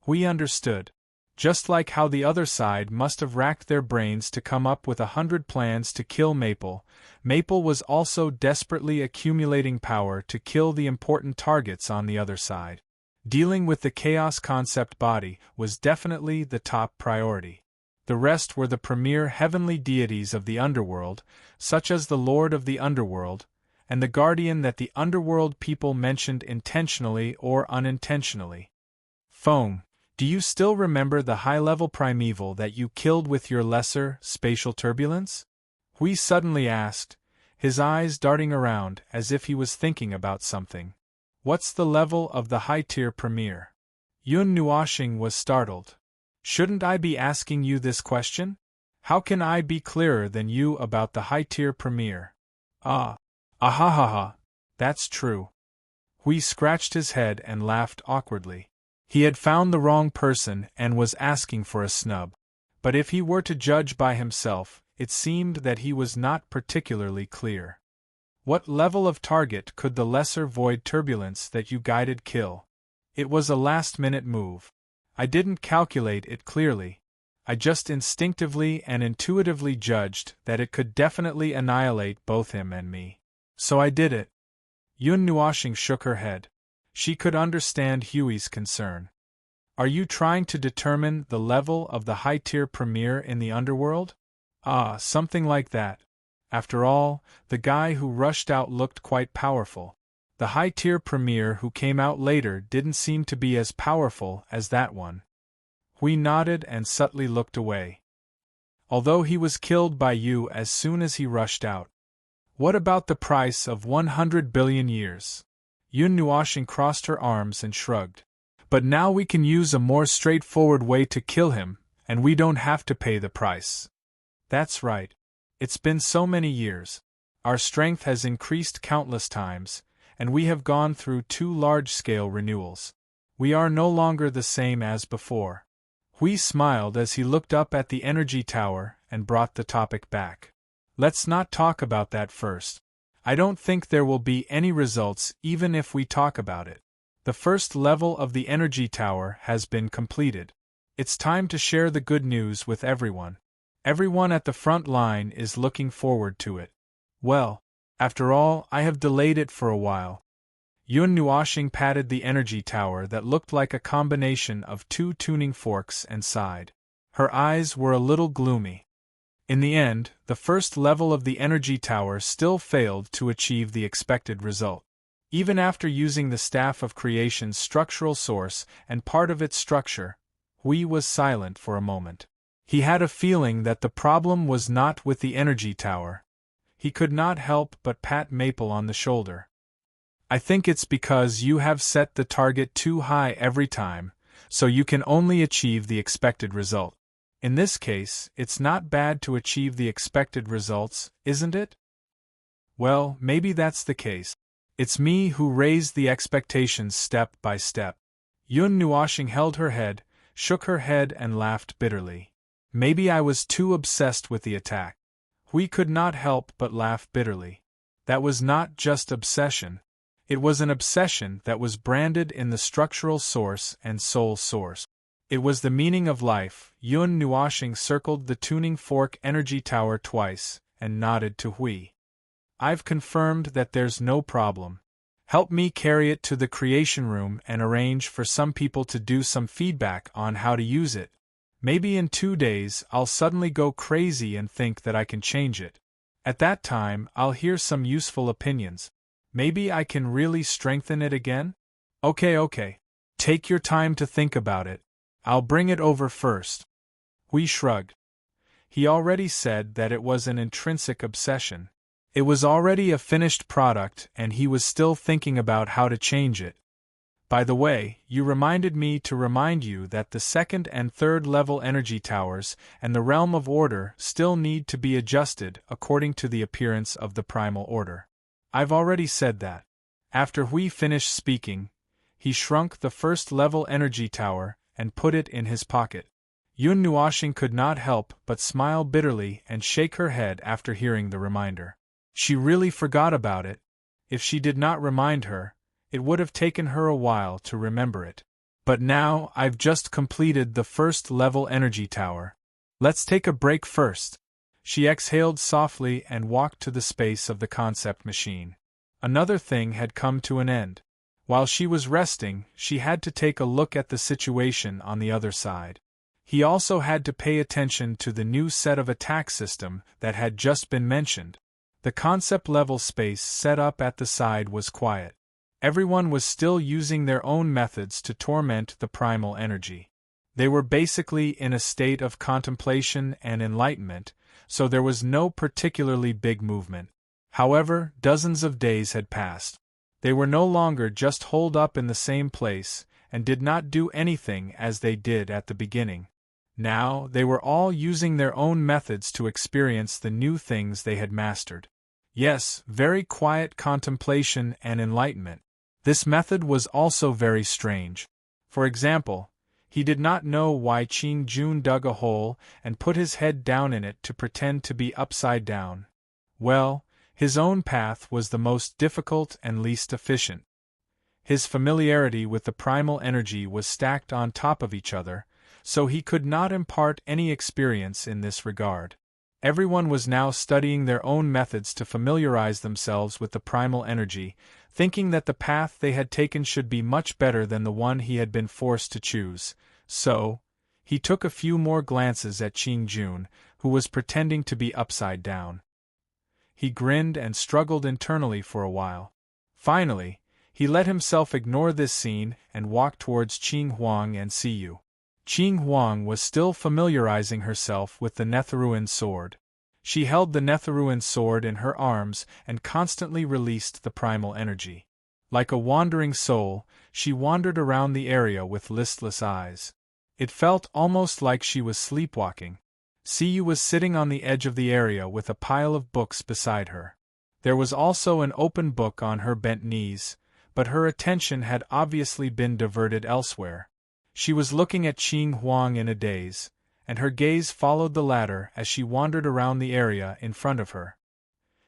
We understood. Just like how the other side must have racked their brains to come up with 100 plans to kill Maple, Maple was also desperately accumulating power to kill the important targets on the other side. Dealing with the chaos concept body was definitely the top priority. The rest were the premier heavenly deities of the underworld, such as the Lord of the Underworld, and the guardian that the underworld people mentioned intentionally or unintentionally. Feng, do Do you still remember the high-level primeval that you killed with your lesser, spatial turbulence? Hui suddenly asked, his eyes darting around as if he was thinking about something. What's the level of the high-tier premier? Yun Nuoxing was startled. Shouldn't I be asking you this question? How can I be clearer than you about the high-tier premier? Ahahaha, that's true. Hui scratched his head and laughed awkwardly. He had found the wrong person and was asking for a snub. But if he were to judge by himself, it seemed that he was not particularly clear. What level of target could the lesser void turbulence that you guided kill? It was a last-minute move. I didn't calculate it clearly. I just instinctively and intuitively judged that it could definitely annihilate both him and me. So I did it. Yun Nuoxing shook her head. She could understand Huey's concern. Are you trying to determine the level of the high-tier premier in the underworld? Something like that. After all, the guy who rushed out looked quite powerful. The high-tier premier who came out later didn't seem to be as powerful as that one. Hui nodded and subtly looked away. Although he was killed by you as soon as he rushed out. What about the price of 100 billion years? Yun Nuoxing crossed her arms and shrugged. But now we can use a more straightforward way to kill him, and we don't have to pay the price. That's right. It's been so many years. Our strength has increased countless times, and we have gone through 2 large-scale renewals. We are no longer the same as before. Hui smiled as he looked up at the energy tower and brought the topic back. Let's not talk about that first. I don't think there will be any results even if we talk about it. The first level of the energy tower has been completed. It's time to share the good news with everyone. Everyone at the front line is looking forward to it. Well, after all, I have delayed it for a while. Yun Nuoxing patted the energy tower that looked like a combination of 2 tuning forks and sighed. Her eyes were a little gloomy. In the end, the first level of the energy tower still failed to achieve the expected result. Even after using the Staff of Creation's structural source and part of its structure, Hui was silent for a moment. He had a feeling that the problem was not with the energy tower. He could not help but pat Maple on the shoulder. I think it's because you have set the target too high every time, so you can only achieve the expected result. In this case, it's not bad to achieve the expected results, isn't it? Well, maybe that's the case. It's me who raised the expectations step by step. Yun Nuoxing held her head, shook her head and laughed bitterly. Maybe I was too obsessed with the attack. Hui could not help but laugh bitterly. That was not just obsession. It was an obsession that was branded in the structural source and soul source. It was the meaning of life. Yun Nuoxing circled the tuning fork energy tower twice and nodded to Hui. I've confirmed that there's no problem. Help me carry it to the creation room and arrange for some people to do some feedback on how to use it. Maybe in 2 days I'll suddenly go crazy and think that I can change it. At that time I'll hear some useful opinions. Maybe I can really strengthen it again? Okay. Take your time to think about it. I'll bring it over first. Hui shrugged. He already said that it was an intrinsic obsession. It was already a finished product and he was still thinking about how to change it. By the way, you reminded me to remind you that the 2nd and 3rd level energy towers and the realm of order still need to be adjusted according to the appearance of the primal order. I've already said that. After Hui finished speaking, he shrunk the 1st level energy tower and put it in his pocket. Yun Nuoxing could not help but smile bitterly and shake her head after hearing the reminder. She really forgot about it. If she did not remind her, it would have taken her a while to remember it. But now I've just completed the 1st level energy tower. Let's take a break first. She exhaled softly and walked to the space of the concept machine. Another thing had come to an end. While she was resting, she had to take a look at the situation on the other side. He also had to pay attention to the new set of attack system that had just been mentioned. The concept level space set up at the side was quiet. Everyone was still using their own methods to torment the primal energy. They were basically in a state of contemplation and enlightenment, so there was no particularly big movement. However, dozens of days had passed. They were no longer just holed up in the same place, and did not do anything as they did at the beginning. Now, they were all using their own methods to experience the new things they had mastered. Yes, very quiet contemplation and enlightenment. This method was also very strange. For example, he did not know why Qing Jun dug a hole and put his head down in it to pretend to be upside down. Well, his own path was the most difficult and least efficient. His familiarity with the primal energy was stacked on top of each other, so he could not impart any experience in this regard. Everyone was now studying their own methods to familiarize themselves with the primal energy, thinking that the path they had taken should be much better than the one he had been forced to choose. So, he took a few more glances at Qing Jun, who was pretending to be upside down. He grinned and struggled internally for a while. Finally, he let himself ignore this scene and walked towards Qing Huang and Siyu. Qing Huang was still familiarizing herself with the Netherruin sword. She held the Netherruin sword in her arms and constantly released the primal energy. Like a wandering soul, she wandered around the area with listless eyes. It felt almost like she was sleepwalking. Siyu was sitting on the edge of the area with a pile of books beside her. There was also an open book on her bent knees, but her attention had obviously been diverted elsewhere. She was looking at Qing Huang in a daze, and her gaze followed the latter as she wandered around the area in front of her.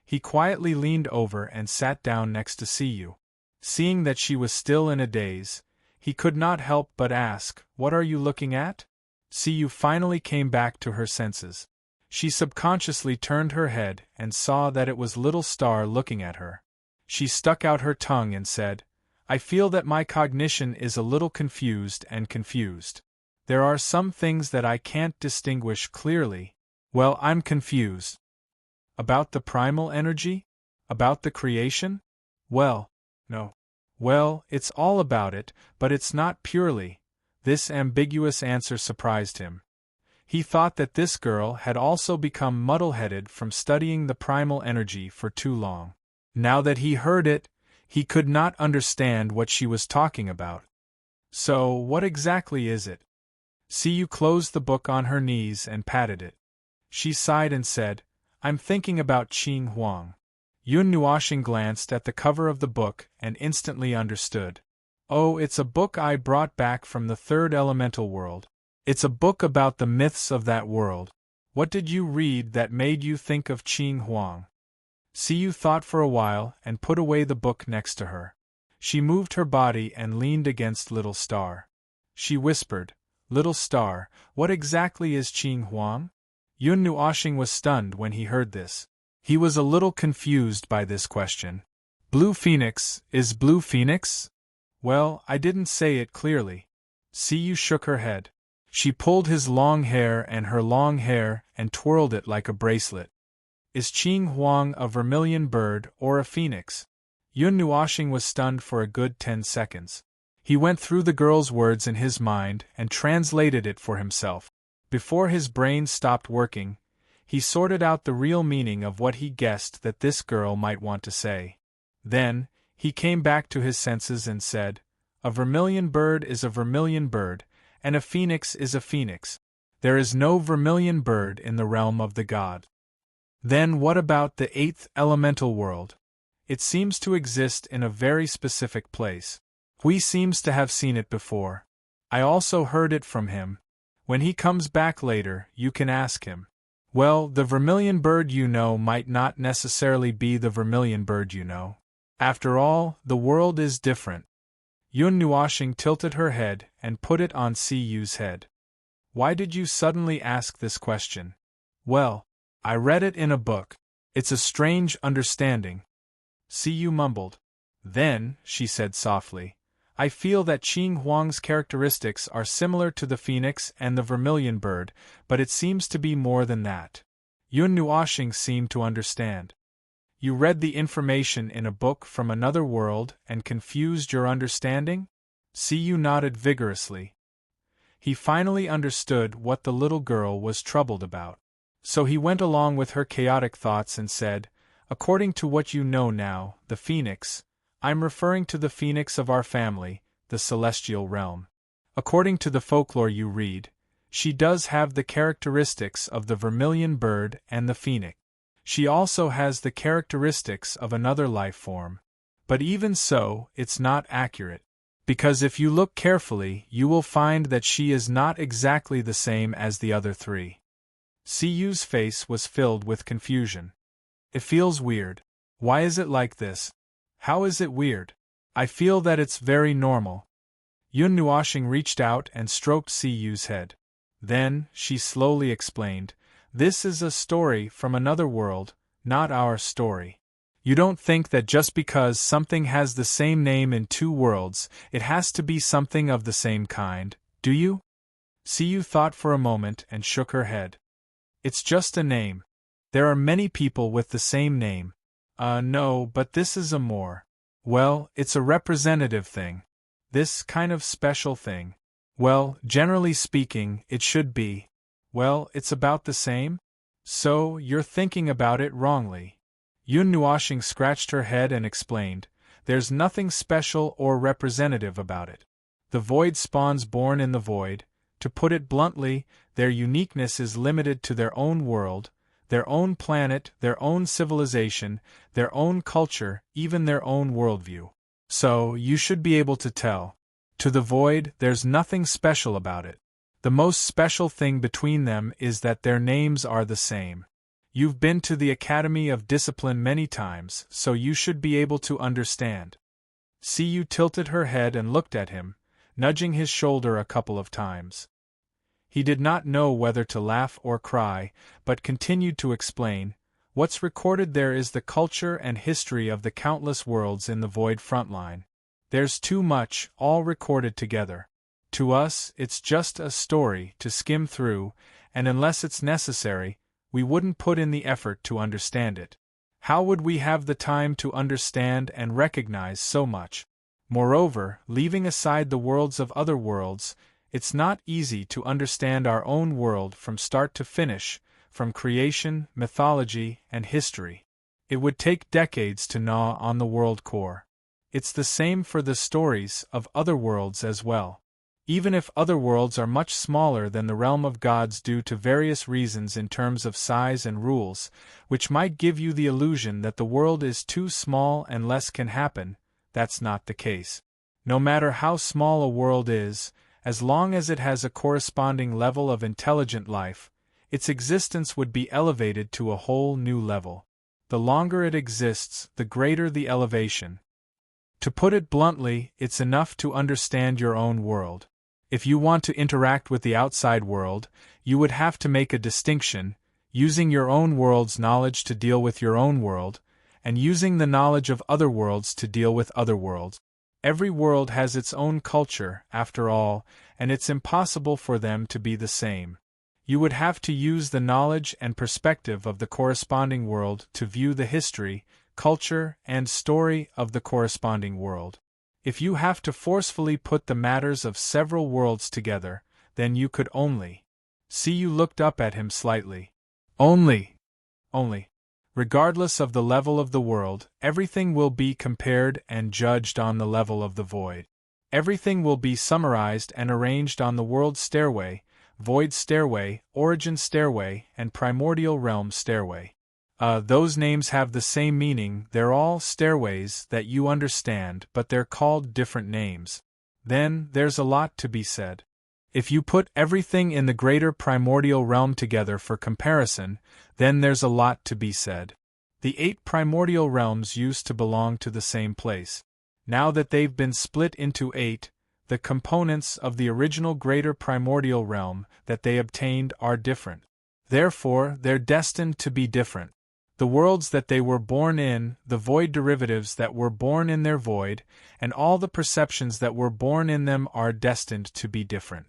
He quietly leaned over and sat down next to Siyu. Seeing that she was still in a daze, he could not help but ask, "What are you looking at?" Siyu finally came back to her senses. She subconsciously turned her head and saw that it was Little Star looking at her. She stuck out her tongue and said, "I feel that my cognition is a little confused. There are some things that I can't distinguish clearly. Well, I'm confused. About the primal energy? About the creation? Well, no. Well, it's all about it, but it's not purely." This ambiguous answer surprised him. He thought that this girl had also become muddle-headed from studying the primal energy for too long. Now that he heard it, he could not understand what she was talking about. "So, what exactly is it?" Siyu closed the book on her knees and patted it. She sighed and said, "I'm thinking about Qing Huang." Yun Nuoxing glanced at the cover of the book and instantly understood. "Oh, it's a book I brought back from the third elemental world. It's a book about the myths of that world. What did you read that made you think of Qing Huang?" Siyu thought for a while and put away the book next to her. She moved her body and leaned against Little Star. She whispered, "Little Star, what exactly is Qing Huang?" Yun Nuoxing was stunned when he heard this. He was a little confused by this question. "Blue Phoenix, is Blue Phoenix?" "Well, I didn't say it clearly." Siyu shook her head. She pulled his long hair and her long hair and twirled it like a bracelet. "Is Qing Huang a vermilion bird or a phoenix?" Yun Nuoxing was stunned for a good 10 seconds. He went through the girl's words in his mind and translated it for himself. Before his brain stopped working, he sorted out the real meaning of what he guessed that this girl might want to say. Then, he came back to his senses and said, "A vermilion bird is a vermilion bird, and a phoenix is a phoenix. There is no vermilion bird in the realm of the god." "Then what about the 8th elemental world?" "It seems to exist in a very specific place. Hui seems to have seen it before. I also heard it from him. When he comes back later, you can ask him." "Well, the vermilion bird you know might not necessarily be the vermilion bird you know. After all, the world is different." Yun Nuoxing tilted her head and put it on Siyu's head. "Why did you suddenly ask this question?" "Well, I read it in a book. It's a strange understanding." Siyu mumbled. "Then," she said softly, "I feel that Qing Huang's characteristics are similar to the phoenix and the vermilion bird, but it seems to be more than that." Yun Nuoxing seemed to understand. "You read the information in a book from another world and confused your understanding?" Siyu nodded vigorously. He finally understood what the little girl was troubled about. So he went along with her chaotic thoughts and said, "According to what you know now, the phoenix, I'm referring to the phoenix of our family, the celestial realm. According to the folklore you read, she does have the characteristics of the vermilion bird and the phoenix. She also has the characteristics of another life form. But even so, it's not accurate. Because if you look carefully, you will find that she is not exactly the same as the other three." Siyu's face was filled with confusion. "It feels weird. Why is it like this? How is it weird? I feel that it's very normal." Yun Nuoshing reached out and stroked Siyu's head. Then, she slowly explained, "This is a story from another world, not our story. You don't think that just because something has the same name in two worlds, it has to be something of the same kind, do you?" Siyu thought for a moment and shook her head. "It's just a name. There are many people with the same name. No, but this is a more. Well, it's a representative thing. This kind of special thing. Well, generally speaking, it should be. Well, it's about the same? So, you're thinking about it wrongly." Yun Nuoshing scratched her head and explained, "There's nothing special or representative about it. The void spawns born in the void. To put it bluntly, their uniqueness is limited to their own world, their own planet, their own civilization, their own culture, even their own worldview. So, you should be able to tell. To the void, there's nothing special about it. The most special thing between them is that their names are the same. You've been to the Academy of Discipline many times, so you should be able to understand." Siyu tilted her head and looked at him, nudging his shoulder a couple of times. He did not know whether to laugh or cry, but continued to explain, "What's recorded there is the culture and history of the countless worlds in the void frontline. There's too much, all recorded together. To us, it's just a story to skim through, and unless it's necessary, we wouldn't put in the effort to understand it. How would we have the time to understand and recognize so much? Moreover, leaving aside the worlds of other worlds, it's not easy to understand our own world from start to finish, from creation, mythology, and history. It would take decades to gnaw on the world core. It's the same for the stories of other worlds as well. Even if other worlds are much smaller than the realm of gods due to various reasons in terms of size and rules, which might give you the illusion that the world is too small and less can happen, that's not the case. No matter how small a world is, as long as it has a corresponding level of intelligent life, its existence would be elevated to a whole new level. The longer it exists, the greater the elevation. To put it bluntly, it's enough to understand your own world. If you want to interact with the outside world, you would have to make a distinction, using your own world's knowledge to deal with your own world, and using the knowledge of other worlds to deal with other worlds. Every world has its own culture, after all, and it's impossible for them to be the same. You would have to use the knowledge and perspective of the corresponding world to view the history, culture, and story of the corresponding world. If you have to forcefully put the matters of several worlds together, then you could only. Siyu looked up at him slightly. Only. Regardless of the level of the world, everything will be compared and judged on the level of the void. Everything will be summarized and arranged on the world stairway, void stairway, origin stairway, and primordial realm stairway. Those names have the same meaning, they're all stairways that you understand, but they're called different names. Then, there's a lot to be said. If you put everything in the greater primordial realm together for comparison, then there's a lot to be said. The 8 primordial realms used to belong to the same place. Now that they've been split into 8, the components of the original greater primordial realm that they obtained are different. Therefore, they're destined to be different. The worlds that they were born in, the void derivatives that were born in their void, and all the perceptions that were born in them are destined to be different.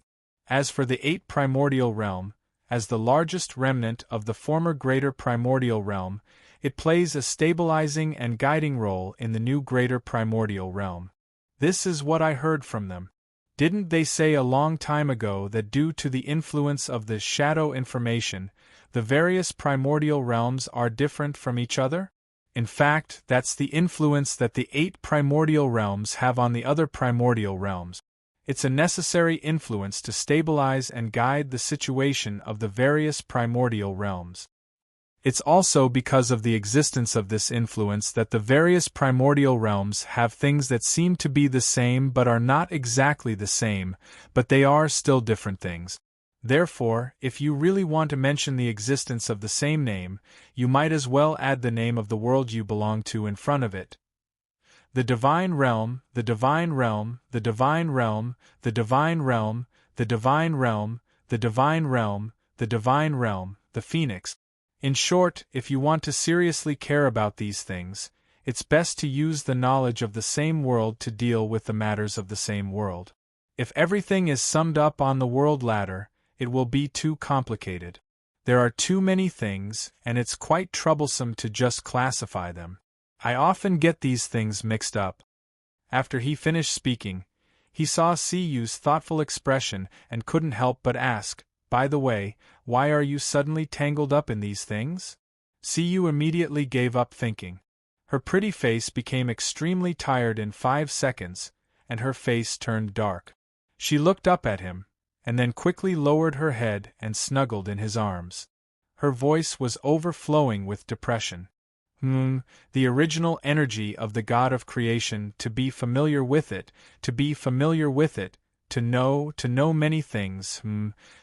As for the 8 primordial realm, as the largest remnant of the former greater primordial realm, it plays a stabilizing and guiding role in the new greater primordial realm. This is what I heard from them. Didn't they say a long time ago that due to the influence of the shadow information, the various primordial realms are different from each other? In fact, that's the influence that the 8 primordial realms have on the other primordial realms. It's a necessary influence to stabilize and guide the situation of the various primordial realms. It's also because of the existence of this influence that the various primordial realms have things that seem to be the same but are not exactly the same, but they are still different things. Therefore, if you really want to mention the existence of the same name, you might as well add the name of the world you belong to in front of it. The divine realm, the divine realm, the divine realm, the divine realm, the divine realm, the divine realm, the divine realm, the phoenix. In short, if you want to seriously care about these things, it's best to use the knowledge of the same world to deal with the matters of the same world. If everything is summed up on the world ladder, it will be too complicated. There are too many things, and it's quite troublesome to just classify them. I often get these things mixed up. After he finished speaking, he saw Siyu's thoughtful expression and couldn't help but ask, "By the way, why are you suddenly tangled up in these things?" Siyu immediately gave up thinking. Her pretty face became extremely tired in 5 seconds, and her face turned dark. She looked up at him, and then quickly lowered her head and snuggled in his arms. Her voice was overflowing with depression. The original energy of the God of creation, to be familiar with it, to be familiar with it, to know many things,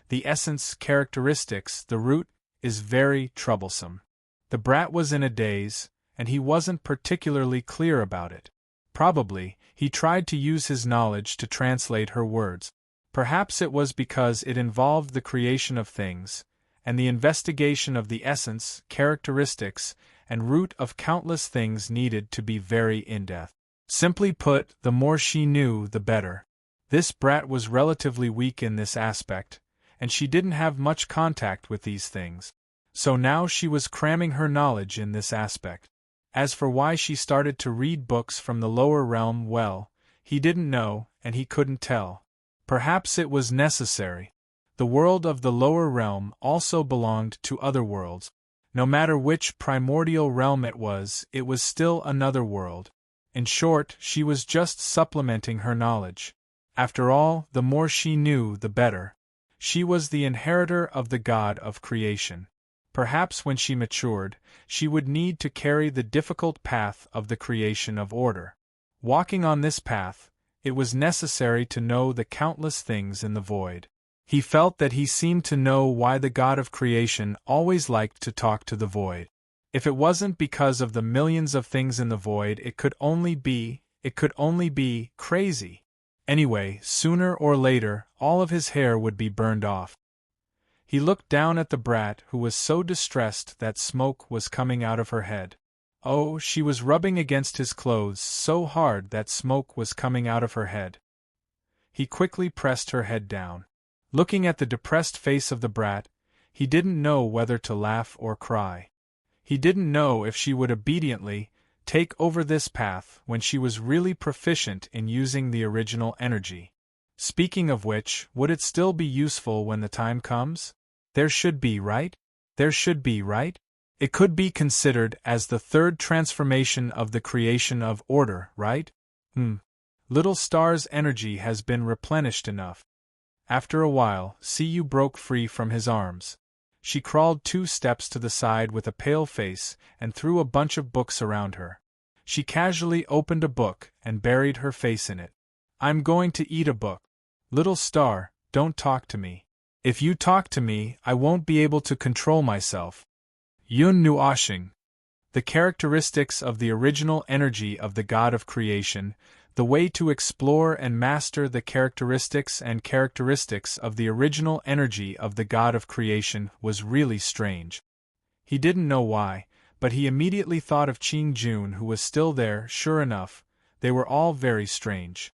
the essence, characteristics, the root, is very troublesome. The brat was in a daze, and he wasn't particularly clear about it. Probably, he tried to use his knowledge to translate her words. Perhaps it was because it involved the creation of things, and the investigation of the essence, characteristics, and root of countless things needed to be very in-depth. Simply put, the more she knew, the better. This brat was relatively weak in this aspect, and she didn't have much contact with these things. So now she was cramming her knowledge in this aspect. As for why she started to read books from the lower realm, well, he didn't know, and he couldn't tell. Perhaps it was necessary. The world of the lower realm also belonged to other worlds. No matter which primordial realm it was still another world. In short, she was just supplementing her knowledge. After all, the more she knew, the better. She was the inheritor of the God of creation. Perhaps when she matured, she would need to carry the difficult path of the creation of order. Walking on this path, it was necessary to know the countless things in the void. He felt that he seemed to know why the God of creation always liked to talk to the void. If it wasn't because of the millions of things in the void, it could only be crazy. Anyway, sooner or later, all of his hair would be burned off. He looked down at the brat, who was so distressed that smoke was coming out of her head. Oh, she was rubbing against his clothes so hard that smoke was coming out of her head. He quickly pressed her head down. Looking at the depressed face of the brat, he didn't know whether to laugh or cry. He didn't know if she would obediently take over this path when she was really proficient in using the original energy. Speaking of which, would it still be useful when the time comes? There should be, right? There should be, right? It could be considered as the third transformation of the creation of order, right? Little Star's energy has been replenished enough. After a while, Siyu broke free from his arms. She crawled 2 steps to the side with a pale face and threw a bunch of books around her. She casually opened a book and buried her face in it. "I'm going to eat a book. Little Star, don't talk to me. If you talk to me, I won't be able to control myself." Yun Nu Ashing. The characteristics of the original energy of the God of creation, the way to explore and master the characteristics of the original energy of the God of creation was really strange. He didn't know why, but he immediately thought of Qing Jun, who was still there. Sure enough, they were all very strange.